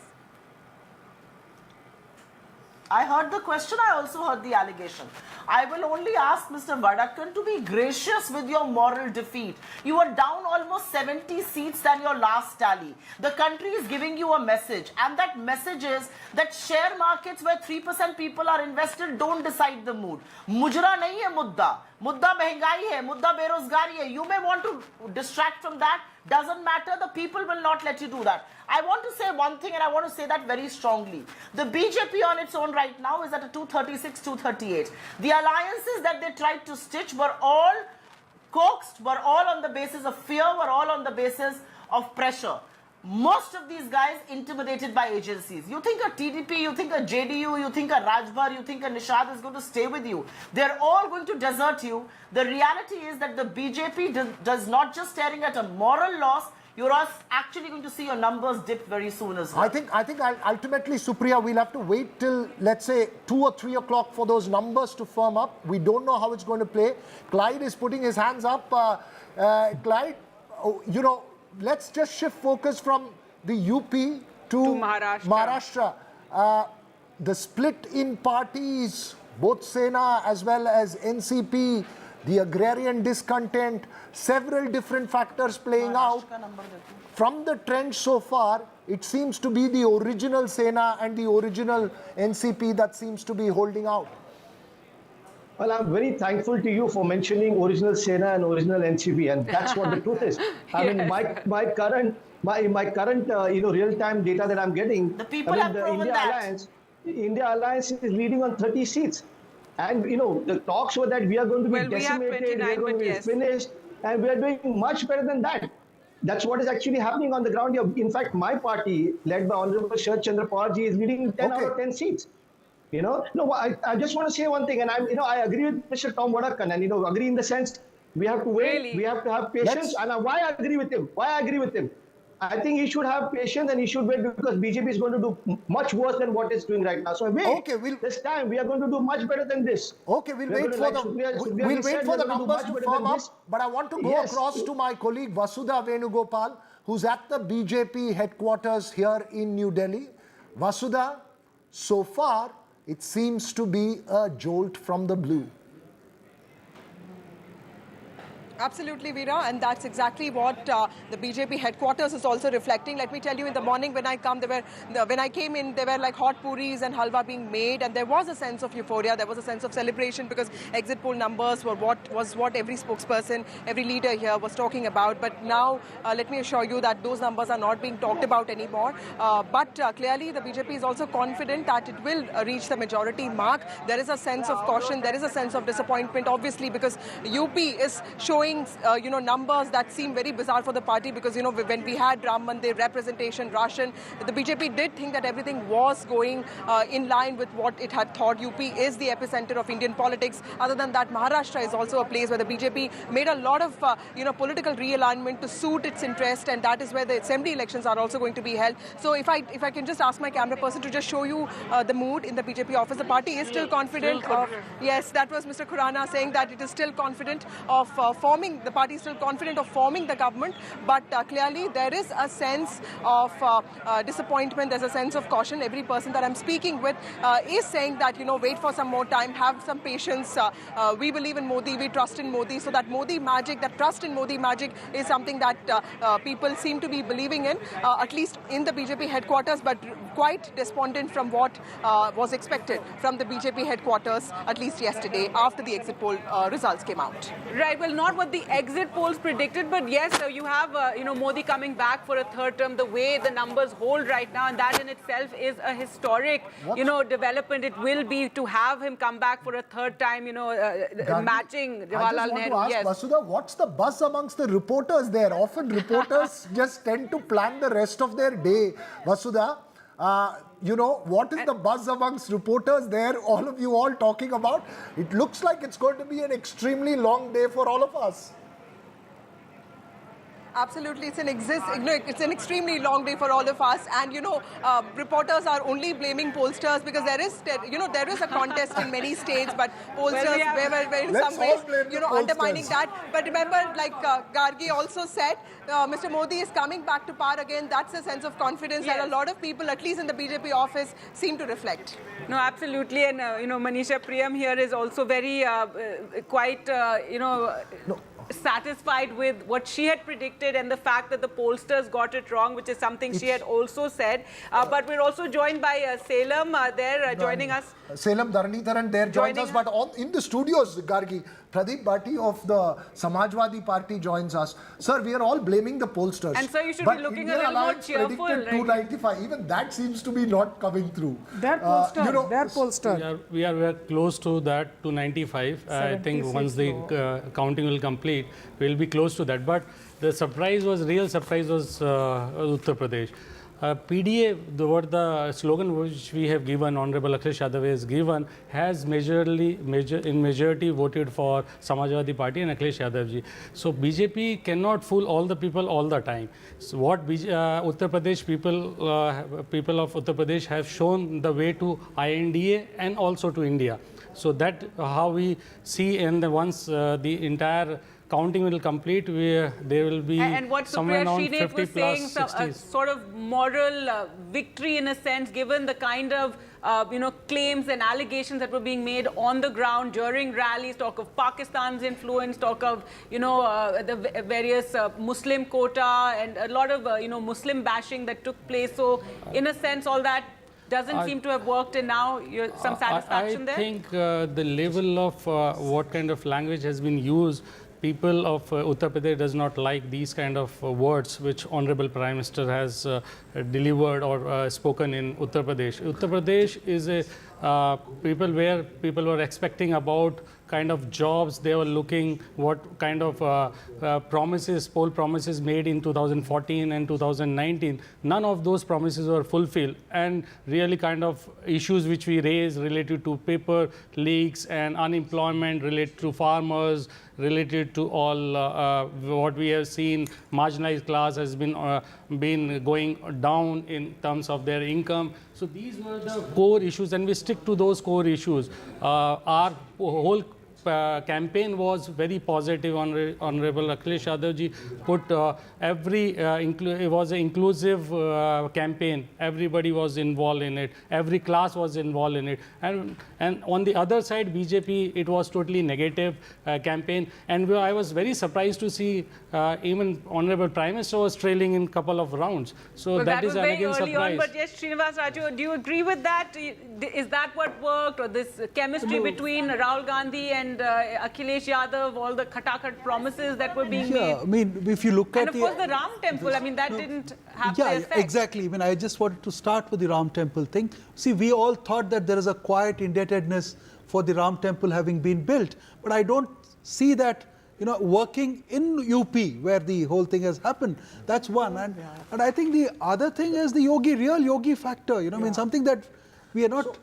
I heard the question, I also heard the allegation. I will only ask Mr. Vadakkan to be gracious with your moral defeat. You are down almost 70 seats than your last tally. The country is giving you a message, and that message is that share markets where 3% people are invested don't decide the mood. Mujra nahi hai mudda. Mudda mehengai hai, mudda berozgari hai. You may want to distract from that. Doesn't matter, the people will not let you do that. I want to say one thing, and I want to say that very strongly. The BJP on its own right now is at a 236, 238. The alliances that they tried to stitch were all coaxed, were all on the basis of fear, were all on the basis of pressure. Most of these guys intimidated by agencies. You think a TDP, you think a JDU, you think a Rajbhar, you think a Nishad is going to stay with you. They're all going to desert you. The reality is that the BJP does not just staring at a moral loss, you're actually going to see your numbers dip very soon as well. I think ultimately, Supriya, we'll have to wait till, let's say, 2 or 3 o'clock for those numbers to firm up. We don't know how it's going to play. Clyde is putting his hands up. Clyde, let's just shift focus from the UP to Maharashtra. The split in parties, both Sena as well as NCP, the agrarian discontent, several different factors playing out. From the trend so far, it seems to be the original Sena and the original NCP that seems to be holding out. Well, I'm very thankful to you for mentioning original Sena and original NCP, and that's what the truth is. I mean, my current real-time data that I'm getting, the people have proven that. India Alliance is leading on 30 seats. And, the talks were that we are going to be decimated, we are going to be finished, and we are doing much better than that. That's what is actually happening on the ground here. In fact, my party, led by Honorable Sharad Chandra Pawarji, is leading 10 out of 10 seats. I just want to say one thing, and I agree with Mr. Tom Vadakkan, and, agree in the sense we have to wait, we have to have patience. And why I agree with him? I think he should have patience and he should wait because BJP is going to do much worse than what it's doing right now. So this time we are going to do much better than this. Okay, we'll wait for the numbers to firm up. But I want to go across to my colleague Vasudha Venugopal, who's at the BJP headquarters here in New Delhi. Vasudha, so far it seems to be a jolt from the blue. Absolutely, Veera, and that's exactly what the BJP headquarters is also reflecting. Let me tell you, in the morning when I came in, there were like hot puris and halwa being made, and there was a sense of euphoria, there was a sense of celebration because exit poll numbers were what every spokesperson, every leader here was talking about. But now, let me assure you that those numbers are not being talked about anymore. But clearly, the BJP is also confident that it will reach the majority mark. There is a sense of caution, there is a sense of disappointment, obviously, because UP is showing showing, numbers that seem very bizarre for the party because, when we had Ram Mandir, representation, Ration, the BJP did think that everything was going in line with what it had thought. UP is the epicenter of Indian politics. Other than that, Maharashtra is also a place where the BJP made a lot of, political realignment to suit its interest, and that is where the assembly elections are also going to be held. So if I can just ask my camera person to just show you the mood in the BJP office, the party is still confident of, yes, that was Mr. Khurana saying that it is still confident of forming, the party is still confident of forming the government, but clearly there is a sense of disappointment, there's a sense of caution. Every person that I'm speaking with is saying that, wait for some more time, have some patience. We believe in Modi, we trust in Modi, so that Modi magic, that trust in Modi magic is something that people seem to be believing in, at least in the BJP headquarters, but quite despondent from what was expected from the BJP headquarters, at least yesterday, after the exit poll results came out. Right, well, not what the exit polls predicted, but yes, you have, Modi coming back for a third term, the way the numbers hold right now, and that in itself is a historic, development. It will be to have him come back for a third time, matching Jawaharlal Nehru. I just want to ask Vasudha, what's the buzz amongst the reporters there? Often reporters just tend to plan the rest of their day. Vasudha, what is the buzz amongst reporters there? All of you all talking about? It looks like it's going to be an extremely long day for all of us. Absolutely, it's an extremely long day for all of us, and reporters are only blaming pollsters because there is a contest in many states, but pollsters were in some ways undermining that. But remember, like Gargi also said, Mr. Modi is coming back to power again. That's a sense of confidence that a lot of people, at least in the BJP office, seem to reflect. No, absolutely, and Manisha Priyam here is also very satisfied with what she had predicted and the fact that the pollsters got it wrong, which is something she had also said. But we're also joined by Salem joining us. Salem Dharanitharan there joins us, but in the studios, Gargi, Pradeep Bhatti of the Samajwadi Party joins us. Sir, we are all blaming the pollsters. And sir, you should be looking a little more cheerful. Predicted 295. Even that seems to be not coming through. Their pollster, We are close to that 295. I think once the counting will complete, we'll be close to that. But the real surprise was Uttar Pradesh. PDA, what the slogan which we have given, Honorable Akhilesh Yadav has given, has in majority voted for Samajwadi Party and Akhilesh Yadav ji. So BJP cannot fool all the people all the time. So what Uttar Pradesh people of Uttar Pradesh have shown the way to INDA and also to India. So that how we see, and once the entire counting will complete, there will be somewhere around 50 plus 60. A sort of moral victory in a sense, given the kind of claims and allegations that were being made on the ground during rallies, talk of Pakistan's influence, talk of the various Muslim quota and a lot of Muslim bashing that took place. So in a sense, all that doesn't seem to have worked, and now some satisfaction there? I think the level of what kind of language has been used, people of Uttar Pradesh does not like these kind of words which Honorable Prime Minister has delivered or spoken in Uttar Pradesh. Uttar Pradesh is a people where people were expecting about kind of jobs they were looking, what kind of poll promises made in 2014 and 2019. None of those promises were fulfilled, and really kind of issues which we raised related to paper leaks and unemployment, related to farmers, related to all what we have seen, marginalized class has been going down in terms of their income. So these were the core issues, and we stick to those core issues. Our whole campaign was very positive. Honorable Akhilesh Yadav ji put it was an inclusive campaign. Everybody was involved in it. Every class was involved in it. And on the other side, BJP, it was totally negative campaign. And I was very surprised to see even Honorable Prime Minister was trailing in a couple of rounds. So well, that is was again very early surprise. on, but yes, Srinivas Raju, do you agree with that? Is that what worked, or this chemistry between Rahul Gandhi and Akhilesh Yadav, all the khatakhat promises that were being made? I mean, if you look at of course the Ram Temple, I mean, that didn't have the effect. Exactly. I mean, I just wanted to start with the Ram Temple thing. See, we all thought that there is a quiet indebtedness for the Ram Temple having been built, but I don't see that working in UP where the whole thing has happened. That's one. And I think the other thing is the real yogi factor, I mean, something that we are not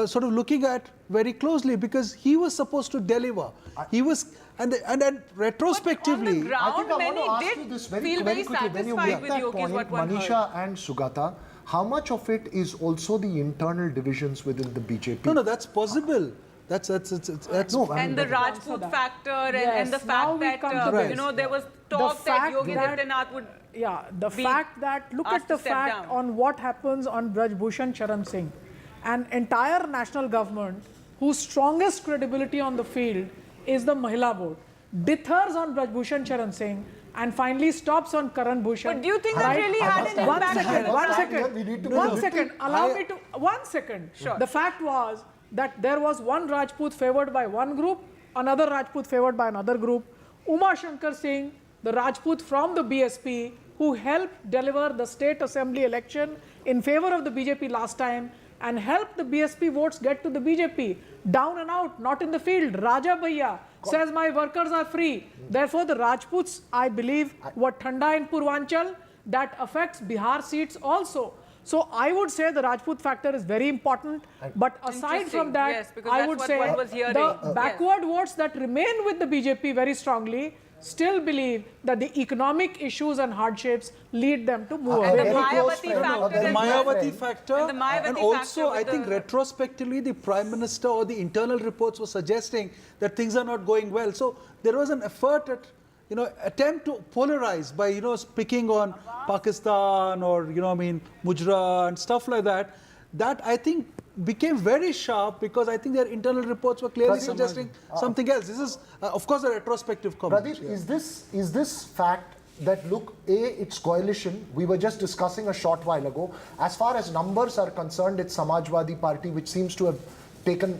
sort of looking at very closely, because he was supposed to deliver. He was, and retrospectively, but on the ground, many did feel very quickly, satisfied with Yogi, is what one Manisha heard. and Sugata, how much of it is also the internal divisions within the BJP? No, that's possible. That's no, and the Rajput factor and the fact that there was talk that Yogi Adityanath would the fact that look at the fact on what happens on Braj Bhushan Charan Singh, an entire national government whose strongest credibility on the field is the Mahila vote, dithers on Braj Bhushan Charan Singh and finally stops on Karan Bhushan. But do you think that really had an impact? One second. Sure. The fact was that there was one Rajput favored by one group, another Rajput favored by another group. Uma Shankar Singh, the Rajput from the BSP, who helped deliver the state assembly election in favor of the BJP last time and helped the BSP votes get to the BJP. Down and out, not in the field. Raja Bhaiya says my workers are free. Therefore, the Rajputs, I believe, were Thanda in Purvanchal. That affects Bihar seats also. So I would say the Rajput factor is very important. But aside from that, yes, I would say the backward votes that remain with the BJP very strongly still believe that the economic issues and hardships lead them to move And away. the Mayawati factor, and also I think retrospectively the Prime Minister or the internal reports were suggesting that things are not going well. So there was an effort at attempt to polarize by picking on Pakistan or Mujra and stuff like that. That I think became very sharp because I think their internal reports were clearly suggesting something else. This is of course a retrospective comment. Pradeep, is this fact that look, it's coalition. We were just discussing a short while ago. As far as numbers are concerned, it's Samajwadi Party which seems to have taken,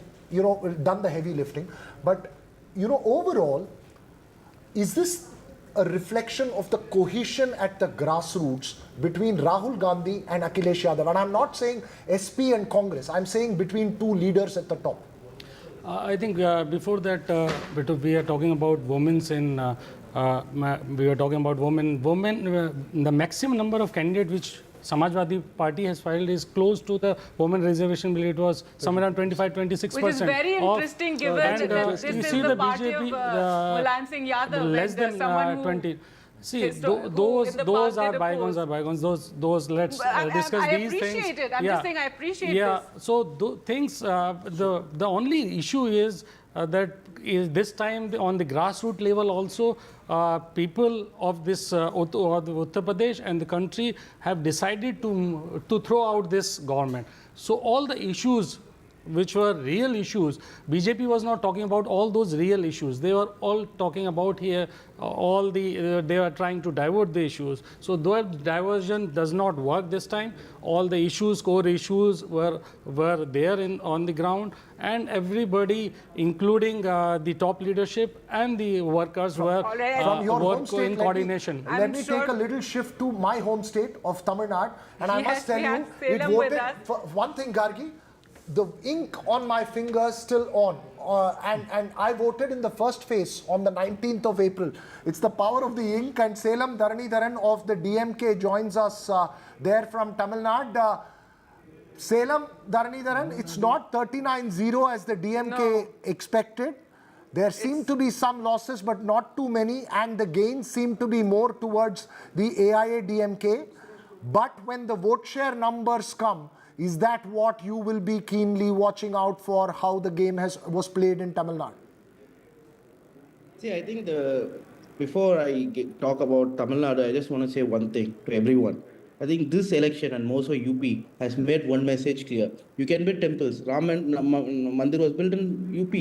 done the heavy lifting. But overall, is this a reflection of the cohesion at the grassroots between Rahul Gandhi and Akhilesh Yadav? And I'm not saying SP and Congress. I'm saying between two leaders at the top. I think before that, we are talking about women's in. We are talking about women. The maximum number of candidates which Samajwadi Party has filed is close to the women reservation bill. It was somewhere around 25-26%. Which is very interesting given that this is the party of Mulayam Singh Yadav. Less than 20. See, those are bygones. Those let's discuss these things. I appreciate it. I'm just saying I appreciate this. Yeah. So things. The only issue is that this time on the grassroots level also. People of this Uttar Pradesh and the country have decided to throw out this government. So all the issues which were real issues, BJP was not talking about all those real issues. They were all talking about here they are trying to divert the issues. So that diversion does not work this time. All the issues, core issues were there on the ground, and everybody, including the top leadership and the workers, were from your home state, in coordination. Let me take a little shift to my home state of Tamil Nadu, and I must tell you, it voted for one thing, Gargi. The ink on my fingers still on, and I voted in the first phase on the 19th of April. It's the power of the ink, and Salem Dharanidharan of the DMK joins us there from Tamil Nadu. Salem Dharanidharan, it's not 39-0 as the DMK expected. There seem to be some losses, but not too many, and the gains seem to be more towards the AIA DMK. But when the vote share numbers come, is that what you will be keenly watching out for, how the game was played in Tamil Nadu? See, I think before I talk about Tamil Nadu, I just want to say one thing to everyone. I think this election and more so UP has made one message clear. You can build temples. Ram Mandir was built in UP.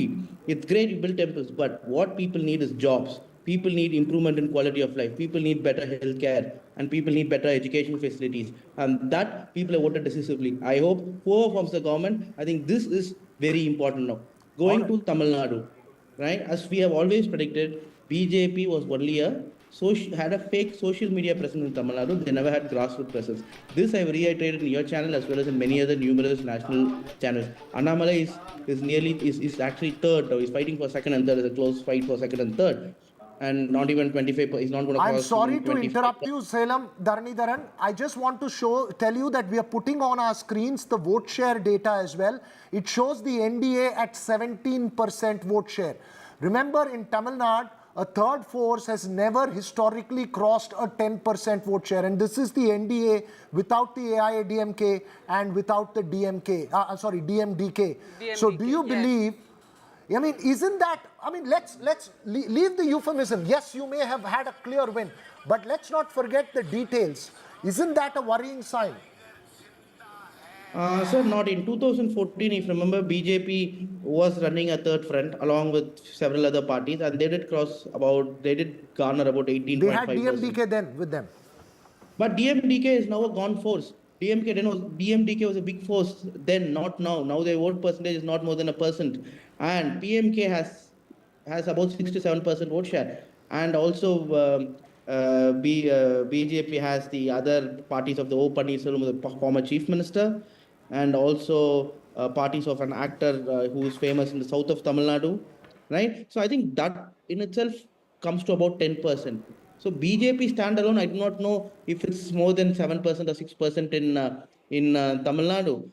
It's great you build temples, but what people need is jobs. People need improvement in quality of life. People need better health care. And people need better education facilities. And that people have voted decisively. I hope whoever forms the government, I think this is very important now. Going to Tamil Nadu, right? As we have always predicted, BJP was only had a fake social media presence in Tamil Nadu. They never had grassroots presence. This I have reiterated in your channel as well as in many other numerous national channels. Annamalai is actually third. He's fighting for second and third. There's a close fight for second and third. and not even 25. It's not going to. I'm sorry to interrupt you, Salem Dharnidharan. I just want to tell you that we are putting on our screens the vote share data as well. It shows the NDA at 17% vote share. Remember, in Tamil Nadu, a third force has never historically crossed a 10% vote share. And this is the NDA without the AIADMK and without the DMDK. So do you believe, I mean, isn't that, I mean, let's leave the euphemism. Yes, you may have had a clear win, but let's not forget the details. Isn't that a worrying sign? Sir, not in 2014, if you remember, BJP was running a third front along with several other parties, and they did garner about 18.5%. They had DMDK then with them. But DMDK is now a gone force. DMDK was a big force then, not now. Now their vote percentage is not more than 1%. And PMK has about 6 to 7% vote share. And also BJP has the other parties of the O Pannirselvam, the former chief minister, and also parties of an actor who is famous in the south of Tamil Nadu, right? So I think that in itself comes to about 10%. So BJP standalone, I do not know if it's more than 7% or 6% in Tamil Nadu.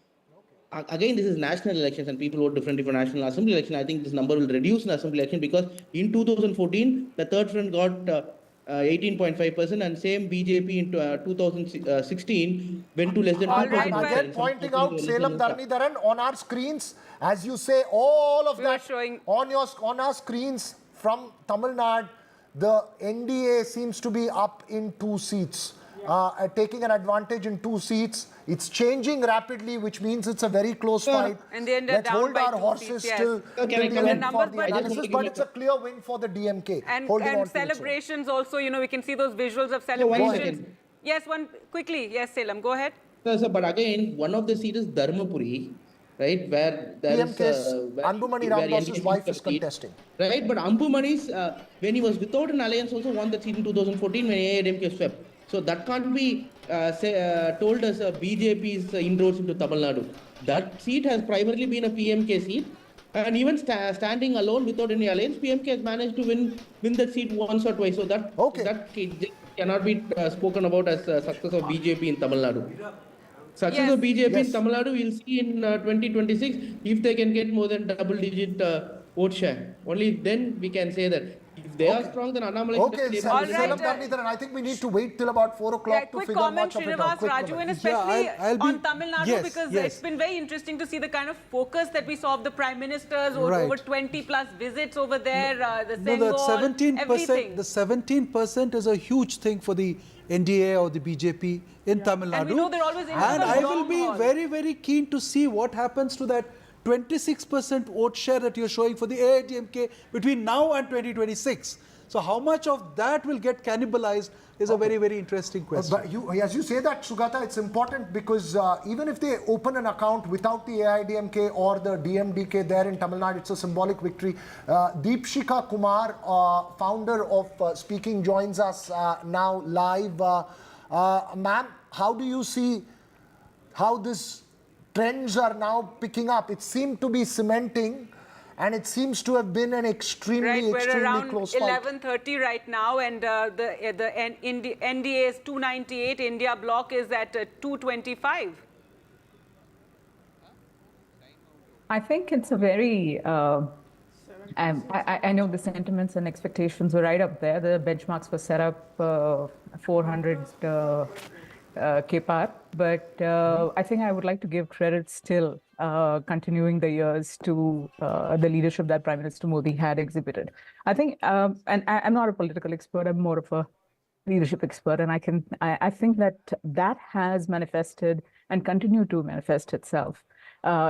Again, this is national elections and people vote differently for national assembly election. I think this number will reduce in assembly election because in 2014, the third front got 18.5%, and same BJP in 2016 went to less than 2%. Again, pointing out, Salem Dharnidharan, on our screens, as you say, all of that on our screens from Tamil Nadu, the NDA seems to be up in 2 seats, taking an advantage in 2 seats. It's changing rapidly, which means it's a very close fight. And they Let's hold our horses still till the end for the analysis, but it's a clear win for the DMK. And celebrations also, you know, we can see those visuals of celebrations. Yes, quickly. Yes, Salem, go ahead. So, but again, one of the seats is Dharmapuri, right, where there is Anbumani Ramdas's wife is contesting. Right, but Ambumani's, when he was without an alliance, also won the seat in 2014 when AIADMK swept. So that can't be told as BJP's inroads into Tamil Nadu. That seat has primarily been a PMK seat, and even standing alone without any alliance, PMK has managed to win that seat once or twice. So that cannot be spoken about as success of BJP in Tamil Nadu. Success of BJP in Tamil Nadu, we'll see in 2026 if they can get more than double-digit vote share. Only then we can say that. If they are strong, then Annamalai... Okay, Salem Dharnidharan, I think we need to wait till about 4 o'clock to figure much of it out. Raju, and especially on Tamil Nadu, because it's been very interesting to see the kind of focus that we saw of the Prime Ministers, over 20 plus visits over there, the Bengal, everything. The 17% is a huge thing for the NDA or the BJP in Tamil Nadu. And we know they're always in and I will be very, very keen to see what happens to that 26% vote share that you're showing for the AIADMK between now and 2026. So how much of that will get cannibalized is a very, very interesting question. But as you say that, Sugata, it's important because even if they open an account without the AIADMK or the DMDK there in Tamil Nadu, it's a symbolic victory. Deepshika Kumar, founder of Speaking, joins us now live. Ma'am, how do you see how this trends are now picking up? It seemed to be cementing, and it seems to have been an extremely close fight. We're around 11:30 right now, and the NDA is 298. India bloc is at 225. I think it's a very. I know the sentiments and expectations were right up there. The benchmarks were set up 400 K-par, but I think I would like to give credit still continuing the years to the leadership that Prime Minister Modi had exhibited. I think, and I'm not a political expert, I'm more of a leadership expert, and I think that has manifested and continue to manifest itself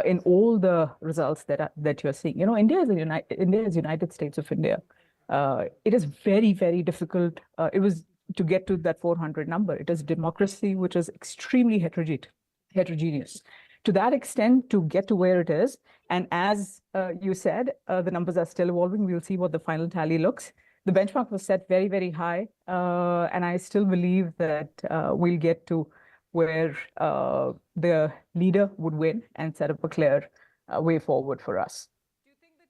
in all the results that you're seeing. You know, India is United States of India. It is very, very difficult. It was to get to that 400 number. It is democracy, which is extremely heterogeneous. To that extent, to get to where it is, and as you said, the numbers are still evolving. We'll see what the final tally looks. The benchmark was set very, very high, and I still believe that we'll get to where the leader would win and set up a clear way forward for us. Do you think the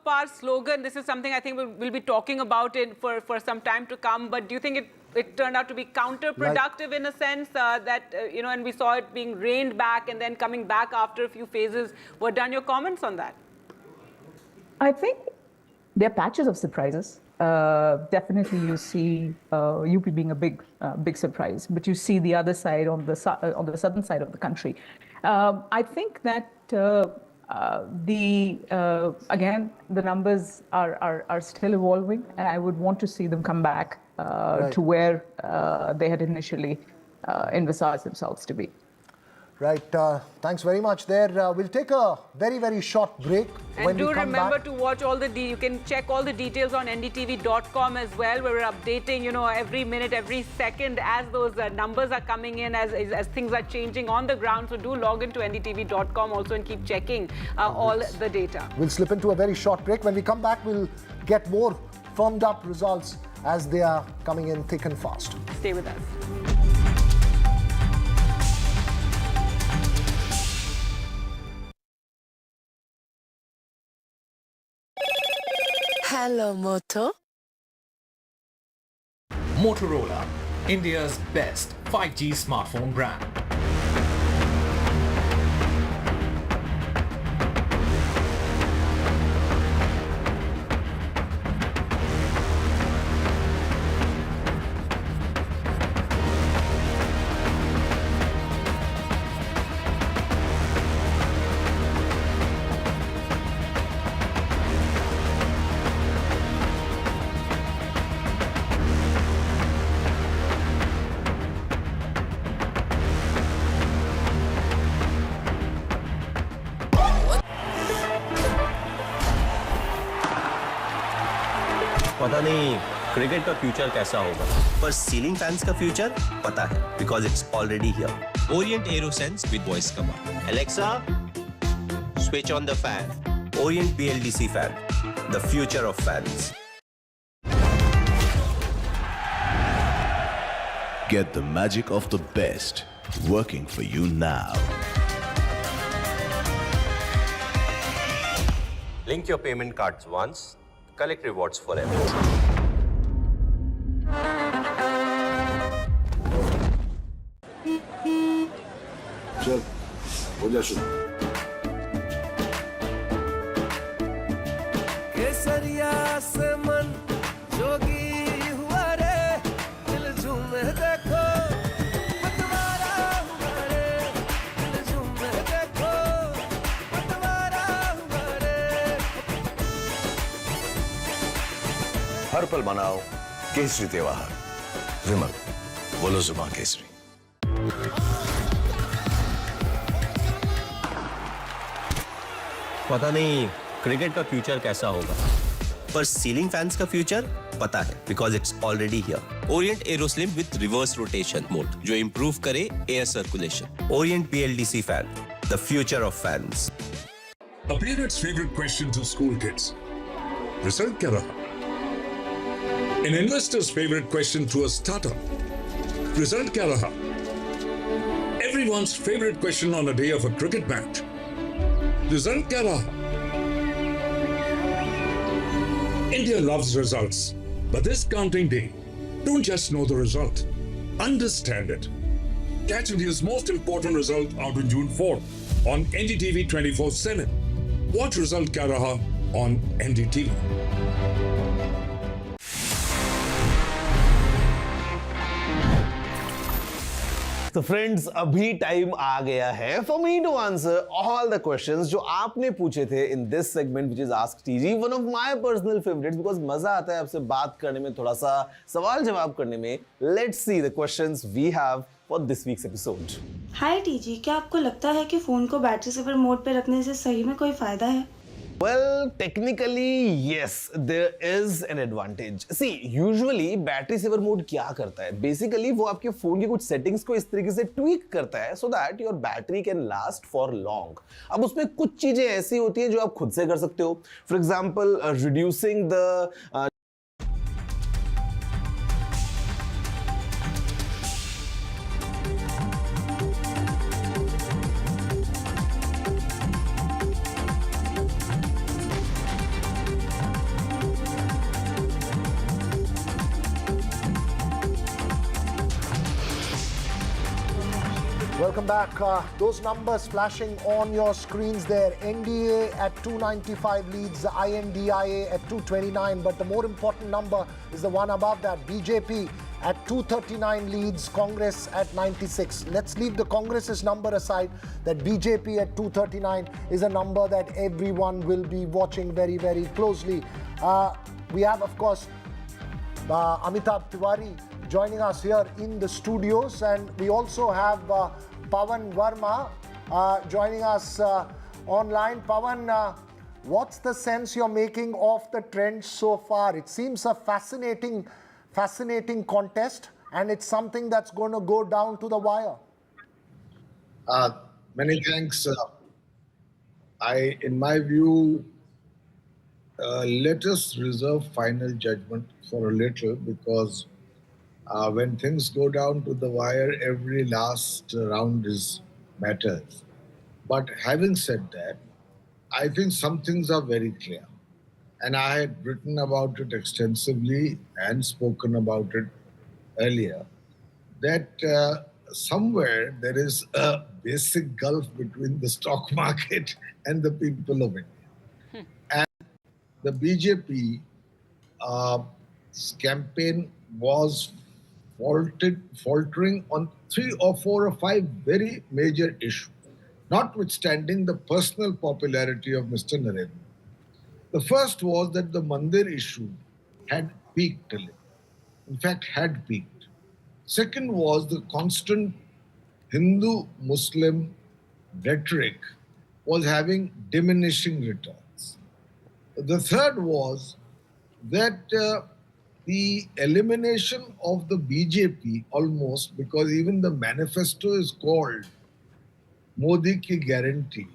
400 par slogan. This is something I think we'll be talking about it for some time to come. But do you think it turned out to be counterproductive in a sense that, and we saw it being reined back and then coming back after a few phases? What are your comments on that? I think there are patches of surprises. Definitely, you see UP being a big surprise, but you see the other side on the southern side of the country. I think that again the numbers are still evolving, and I would want to see them come back to where they had initially envisaged themselves to be. Right. Thanks very much there. We'll take a very, very short break. And do remember to watch all you can check all the details on ndtv.com as well, where we're updating, every minute, every second as those numbers are coming in, as things are changing on the ground. So do log into ndtv.com also and keep checking all the data. We'll slip into a very short break. When we come back, we'll get more firmed up results as they are coming in thick and fast. Stay with us. Hello, Moto. Motorola, India's best 5G smartphone brand. पता नहीं cricket का future कैसा होगा, पर ceiling fans का future पता है, because it's already here. Orient AeroSense with voice command. Alexa, switch on the fan. Orient BLDC fan, the future of fans. Get the magic of the best working for you now. Link your payment cards once, collect rewards forever. चल, हो जा शुरू। केसरिया से मन जोगी हुआ रे, दिल झूमे देखो, पतवारा हुआ रे, दिल झूमे देखो, पतवारा हुआ रे। हर पल मनाओ केसरी त्योहार। विमल, बोलो जुबान केसरी। पता नहीं क्रिकेट का फ्यूचर कैसा होगा, पर सीलिंग फैंस का फ्यूचर पता है, because it's already here. Orient AeroSlim with reverse rotation mode, जो improve करे air circulation. Orient BLDC fan, the future of fans. A parent's favorite question to school kids. Result क्या रहा? An investor's favorite question to a startup. Result क्या रहा? Everyone's favorite question on a day of a cricket match. Result क्या रहा? India loves results, but this counting day, don't just know the result, understand it. Catch India's most important result out on June 4th on NDTV 24/7. Watch Result क्या रहा on NDTV. तो friends, अभी time आ गया है for me to answer all the questions जो आपने पूछे थे in this segment which is ask TG, one of my personal favourites, because मजा आता है आपसे बात करने में, थोड़ा सा सवाल जवाब करने में। Let's see the questions we have for this week's episode. Hi TG, क्या आपको लगता है कि फोन को बैटरी सेवर मोड पे रखने से सही में कोई फायदा है? Well, technically, yes, there is an advantage. See, usually battery saver mode क्या करता है? Basically, वो आपके फोन के कुछ सेटिंग्स को इस तरीके से ट्वीक करता है so that your battery can last for long. अब उसमें कुछ चीजें ऐसी होती हैं जो आप खुद से कर सकते हो. For example, reducing the Welcome back. Those numbers flashing on your screens there. NDA at 295 leads INDIA at 229. But the more important number is the one above that. BJP at 239 leads Congress at 96. Let's leave the Congress's number aside. That BJP at 239 is a number that everyone will be watching very, very closely. We have, of course, Amitabh Tiwari joining us here in the studios, and we also have Pawan Verma joining us online. Pawan, what's the sense you're making of the trend so far? It seems a fascinating contest, and it's something that's going to go down to the wire. Many thanks. In my view, let us reserve final judgment for a little, because when things go down to the wire, every last round matters. But having said that, I think some things are very clear. And I had written about it extensively and spoken about it earlier, that somewhere there is a basic gulf between the stock market and the people of India. And the BJP campaign was faltering on 3 or 4 or 5 very major issues, notwithstanding the personal popularity of Mr. Narendra. The first was that the Mandir issue had peaked a little. In fact, had peaked. Second was the constant Hindu-Muslim rhetoric was having diminishing returns. The third was that the elimination of the BJP almost, because even the manifesto is called Modi Ki Guarantee,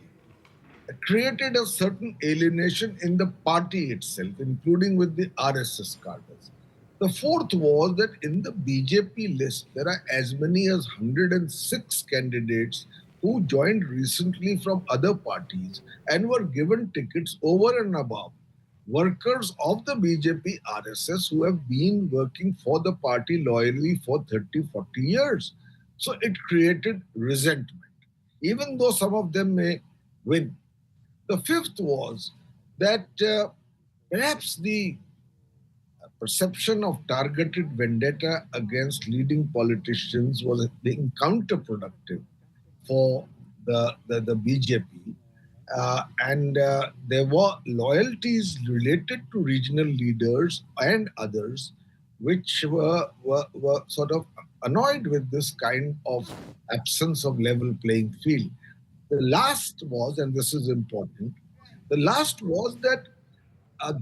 created a certain alienation in the party itself, including with the RSS cadres. The fourth was that in the BJP list, there are as many as 106 candidates who joined recently from other parties and were given tickets over and above workers of the BJP RSS who have been working for the party loyally for 30, 40 years. So it created resentment, even though some of them may win. The fifth was that perhaps the perception of targeted vendetta against leading politicians was being counterproductive for the BJP. And there were loyalties related to regional leaders and others which were sort of annoyed with this kind of absence of level playing field. The last was, and this is important, the last was that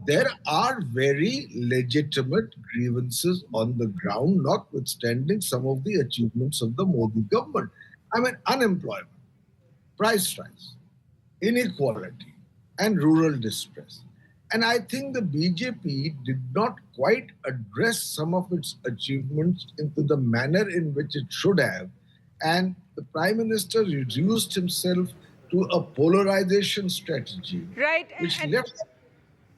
there are very legitimate grievances on the ground, notwithstanding some of the achievements of the Modi government. I mean, unemployment, price rise, inequality, and rural distress. And I think the BJP did not quite address some of its achievements into the manner in which it should have. And the Prime Minister reduced himself to a polarization strategy. Right. Which left...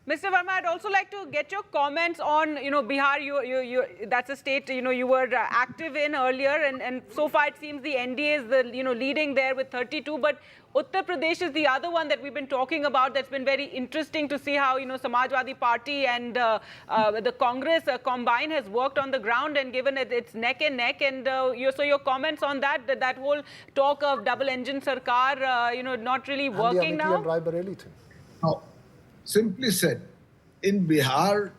Mr. Verma, I'd also like to get your comments on, Bihar. You that's a state, you were active in earlier, and so far it seems the NDA is leading there with 32. But Uttar Pradesh is the other one that we've been talking about. That's been very interesting to see how Samajwadi Party and the Congress combine has worked on the ground and given it's neck and neck. And so your comments on that whole talk of double engine sarkar, not really working now. No. Simply said, in Bihar,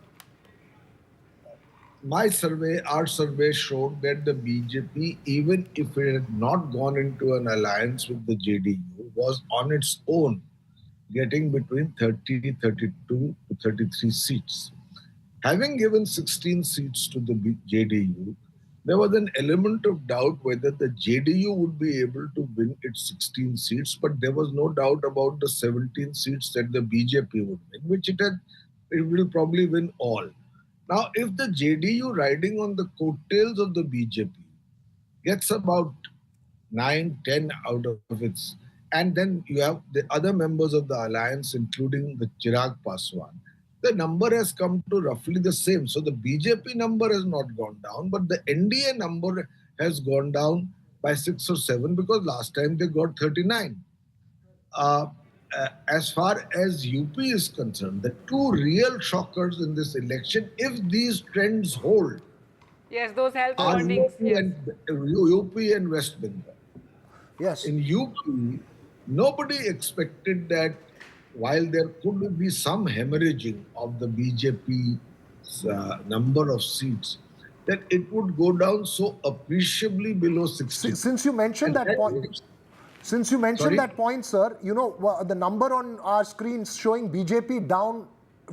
our survey showed that the BJP, even if it had not gone into an alliance with the JDU, was on its own getting between 30, 32 to 33 seats. Having given 16 seats to the JDU, there was an element of doubt whether the JDU would be able to win its 16 seats, but there was no doubt about the 17 seats that the BJP would win, which it will probably win all. Now, if the JDU riding on the coattails of the BJP gets about 9, 10 out of its, and then you have the other members of the alliance, including the Chirag Paswan, the number has come to roughly the same. So the BJP number has not gone down, but the NDA number has gone down by 6 or 7 because last time they got 39. As far as UP is concerned, the two real shockers in this election, if these trends hold, yes, those health are warnings, UP and West Bengal. Yes. In UP, nobody expected that while there could be some hemorrhaging of the BJP's number of seats, that it would go down so appreciably below 60. Since you mentioned that point, sir, you know, the number on our screens showing BJP down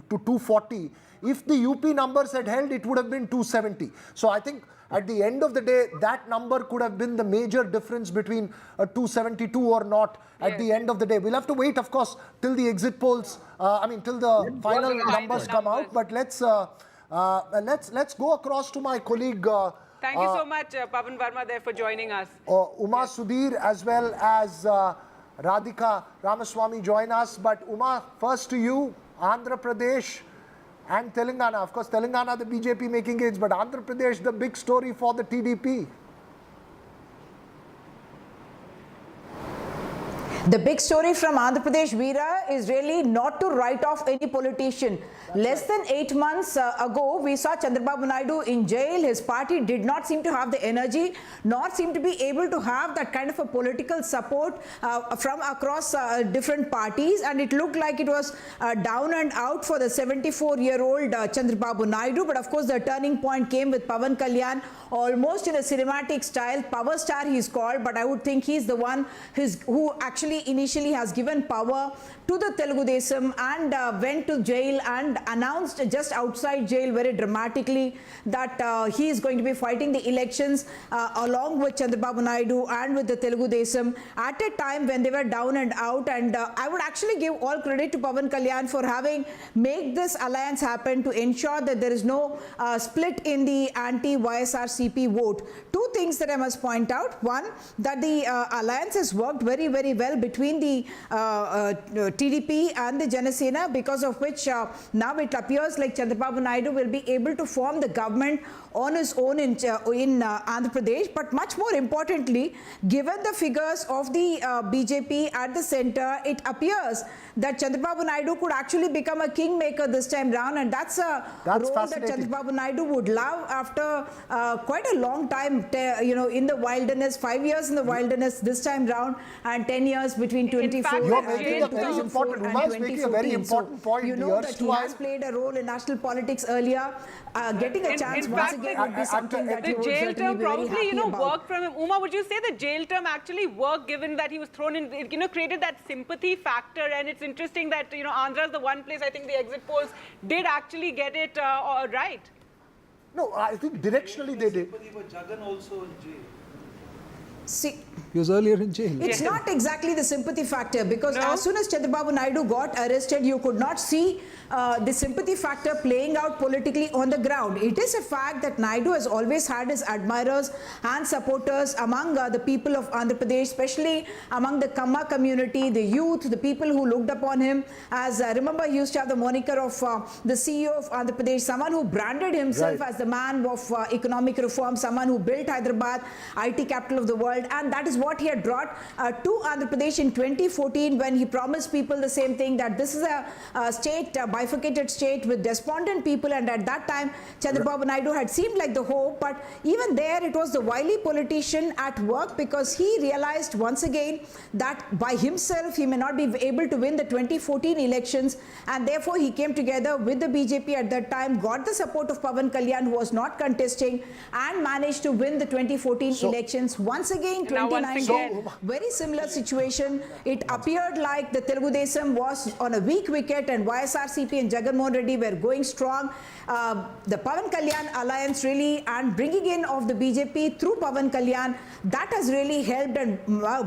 to 240. If the UP numbers had held, it would have been 270. So I think at the end of the day, that number could have been the major difference between a 272 or not at the end of the day. We'll have to wait, of course, till the exit polls, till the final numbers come out. But let's go across to my colleague. Thank you so much, Pavan Verma, there for joining us. Uma Sudhir as well as Radhika Ramaswamy join us. But Uma, first to you, Andhra Pradesh and Telangana. Of course, Telangana, the BJP making gains, but Andhra Pradesh, the big story for the TDP. The big story from Andhra Pradesh, Veera, is really not to write off any politician. Less than 8 months ago, we saw Chandrababu Naidu in jail. His party did not seem to have the energy, nor seem to be able to have that kind of a political support from across different parties. And it looked like it was down and out for the 74-year-old Chandrababu Naidu. But of course, the turning point came with Pavan Kalyan, almost in a cinematic style. Power star he's called, but I would think he's the one who actually initially has given power to the Telugu Desam and went to jail and announced just outside jail very dramatically that he is going to be fighting the elections along with Chandrababu Naidu and with the Telugu Desam at a time when they were down and out. And I would actually give all credit to Pavan Kalyan for having made this alliance happen to ensure that there is no split in the anti-YSRCP vote. Two things that I must point out. One, that the alliance has worked very, very well between the TDP and the Janasena, because of which now it appears like Chandrababu Naidu will be able to form the government on his own in Andhra Pradesh. But much more importantly, given the figures of the BJP at the center, it appears that Chandrababu Naidu could actually become a kingmaker this time round, and that's a role that Chandrababu Naidu would love after quite a long time, in the wilderness, 5 years in the wilderness this time round, and 10 years between 24 You're making a very important, Uma is making a very important point. You know that he has played a role in national politics earlier. Getting a chance once again would be something that the jail term probably, worked from him. Uma, would you say the jail term actually worked, given that he was thrown in, created that sympathy factor? And it's interesting that, Andhra is the one place I think the exit polls did actually get it right. No, I think directionally they did. Jagan also in jail. See, he was earlier in jail. It's not exactly the sympathy factor, because as soon as Chandrababu Naidu got arrested, you could not see the sympathy factor playing out politically on the ground. It is a fact that Naidu has always had his admirers and supporters among the people of Andhra Pradesh, especially among the Kamma community, the youth, the people who looked upon him as, remember, he used to have the moniker of the CEO of Andhra Pradesh, someone who branded himself as the man of economic reform, someone who built Hyderabad, IT capital of the world. And that is what he had brought to Andhra Pradesh in 2014, when he promised people the same thing, that this is a state, a bifurcated state with despondent people. And at that time, Chandrababu Naidu had seemed like the hope. But even there, it was the wily politician at work, because he realized once again that by himself, he may not be able to win the 2014 elections. And therefore, he came together with the BJP at that time, got the support of Pavan Kalyan, who was not contesting, and managed to win the 2014 elections. Once again, 2019, very similar situation. It appeared like the Telugu Desam was on a weak wicket and YSRCP and Jagan Mohan Reddy were going strong. The Pavan Kalyan alliance really, and bringing in of the BJP through Pavan Kalyan, that has really helped and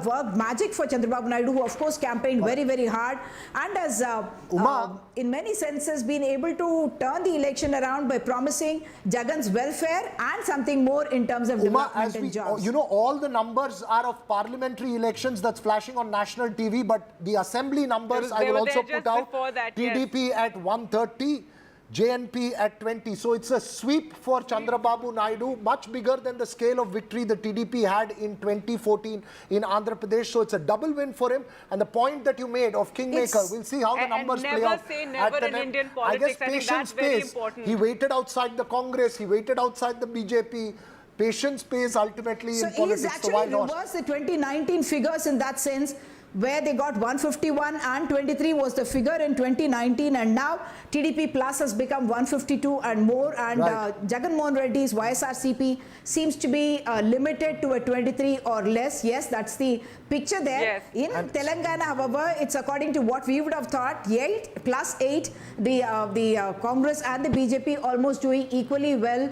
worked magic for Chandrababu Naidu, who of course campaigned very, very hard, and has in many senses been able to turn the election around by promising Jagan's welfare and something more in terms of development and jobs. All the numbers are of parliamentary elections that's flashing on national TV, but the assembly numbers I will also put out. TDP at 130, JNP at 20. So it's a sweep for Chandrababu Naidu, much bigger than the scale of victory the TDP had in 2014 in Andhra Pradesh. So it's a double win for him. And the point that you made of Kingmaker, we'll see how the numbers play out. Never say never in Indian politics. I think that's very important. He waited outside the Congress. He waited outside the BJP. Patience pays ultimately in politics. So he's actually reversed the 2019 figures in that sense, where they got 151 and 23 was the figure in 2019, and now TDP plus has become 152 and more, and Jagan Mohan Reddy's YSRCP seems to be limited to a 23 or less. Yes, that's the picture there. In Telangana, however, it's according to what we would have thought, 8 plus 8, the Congress and the BJP almost doing equally well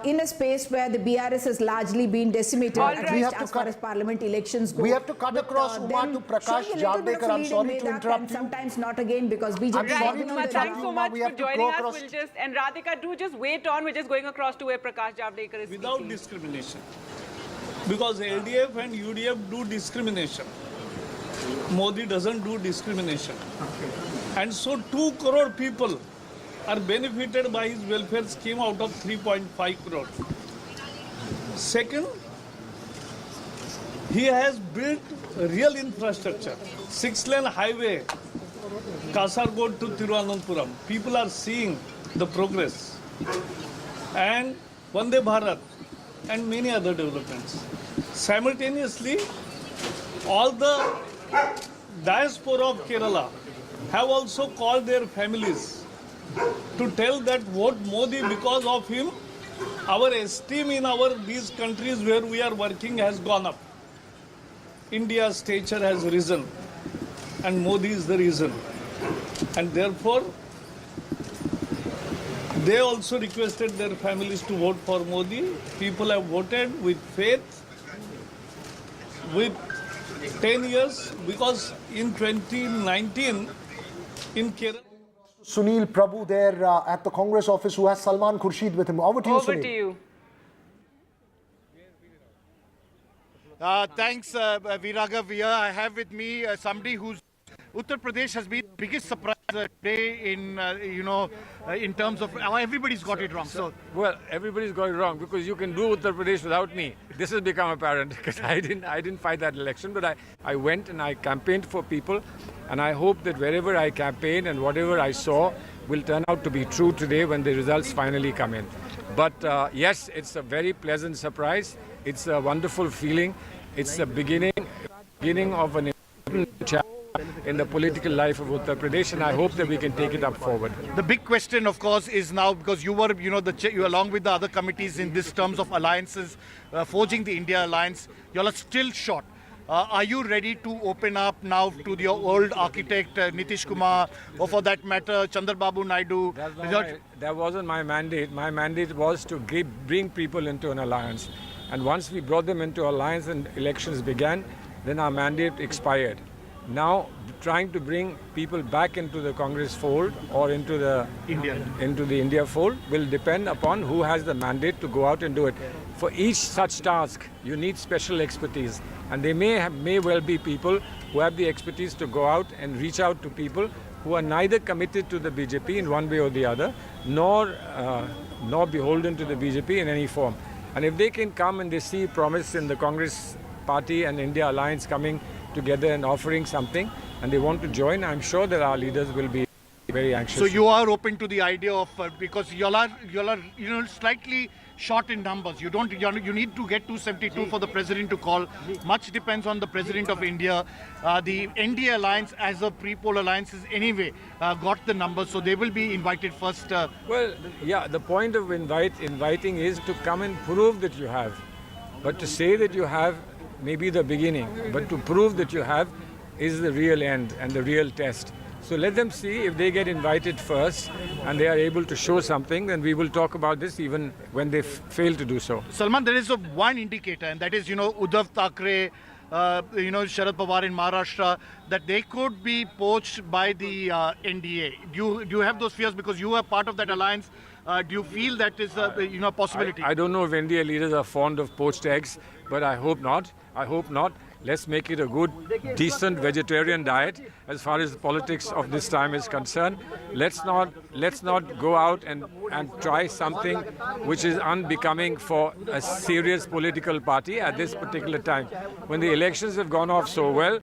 in a space where the BRS has largely been decimated, at least as far as parliament elections go. We have to cut across Uma to Prakash Javadekar. I'm sorry to interrupt you. Sometimes not again, because BJP... Thanks so much for joining us. We'll just, and Radhika, do just wait on. We're just going across to where Prakash Javadekar is without speaking. Discrimination. Because LDF and UDF do discrimination. Modi doesn't do discrimination. And so 2 crore people are benefited by his welfare scheme out of 3.5 crore. Second, he has built real infrastructure. 6-lane highway, Kasargod to Thiruvananthapuram. People are seeing the progress. And Vande Bharat and many other developments. Simultaneously, all the diaspora of Kerala have also called their families to tell that vote Modi, because of him, our esteem in these countries where we are working has gone up. India's stature has risen, and Modi is the reason. And therefore, they also requested their families to vote for Modi. People have voted with faith, with 10 years, because in 2019, in Kerala... Sunil Prabhu there at the Congress office, who has Salman Khurshid with him. Over to you, Sunil. Over to you. Thanks, Viraghav. I have with me somebody who's Uttar Pradesh has been the biggest surprise today in, in terms of everybody's got it wrong. So, well, everybody's got it wrong because you can do Uttar Pradesh without me. This has become apparent because I didn't fight that election, but I went and I campaigned for people, and I hope that wherever I campaigned and whatever I saw will turn out to be true today when the results finally come in. But yes, it's a very pleasant surprise. It's a wonderful feeling. It's the beginning of an important chapter in the political life of Uttar Pradesh, and I hope that we can take it up forward. The big question, of course, is now, because you were, you along with the other committees in this terms of alliances, forging the India alliance, you all are still short. Are you ready to open up now to your old architect, Nitish Kumar, or for that matter, Chandrababu Naidu? That wasn't my mandate. My mandate was to bring people into an alliance. And once we brought them into alliance and elections began, then our mandate expired. Now, trying to bring people back into the Congress fold or into the India fold will depend upon who has the mandate to go out and do it. For each such task, you need special expertise. And there may well be people who have the expertise to go out and reach out to people who are neither committed to the BJP in one way or the other, nor beholden to the BJP in any form. And if they can come and they see promise in the Congress party and India alliance coming together and offering something, and they want to join, I'm sure that our leaders will be very anxious. So you are open to the idea of, because you are slightly short in numbers. You need to get 272 for the president to call. Much depends on the president of India. The NDA alliance as a pre-poll alliance is anyway got the numbers, so they will be invited first. Well, yeah, the point of inviting is to come and prove that you have. But to say that you have may be the beginning, but to prove that you have is the real end and the real test. So let them see. If they get invited first and they are able to show something, then we will talk about this even when they fail to do so. Salman, there is one indicator, and that is, Uddhav Thackeray, Sharad Pawar in Maharashtra, that they could be poached by the NDA. Do you have those fears because you are part of that alliance? Do you feel that is a possibility? I don't know if NDA leaders are fond of poached eggs, but I hope not. I hope not. Let's make it a good, decent vegetarian diet as far as the politics of this time is concerned. Let's not go out and try something which is unbecoming for a serious political party at this particular time. When the elections have gone off so well,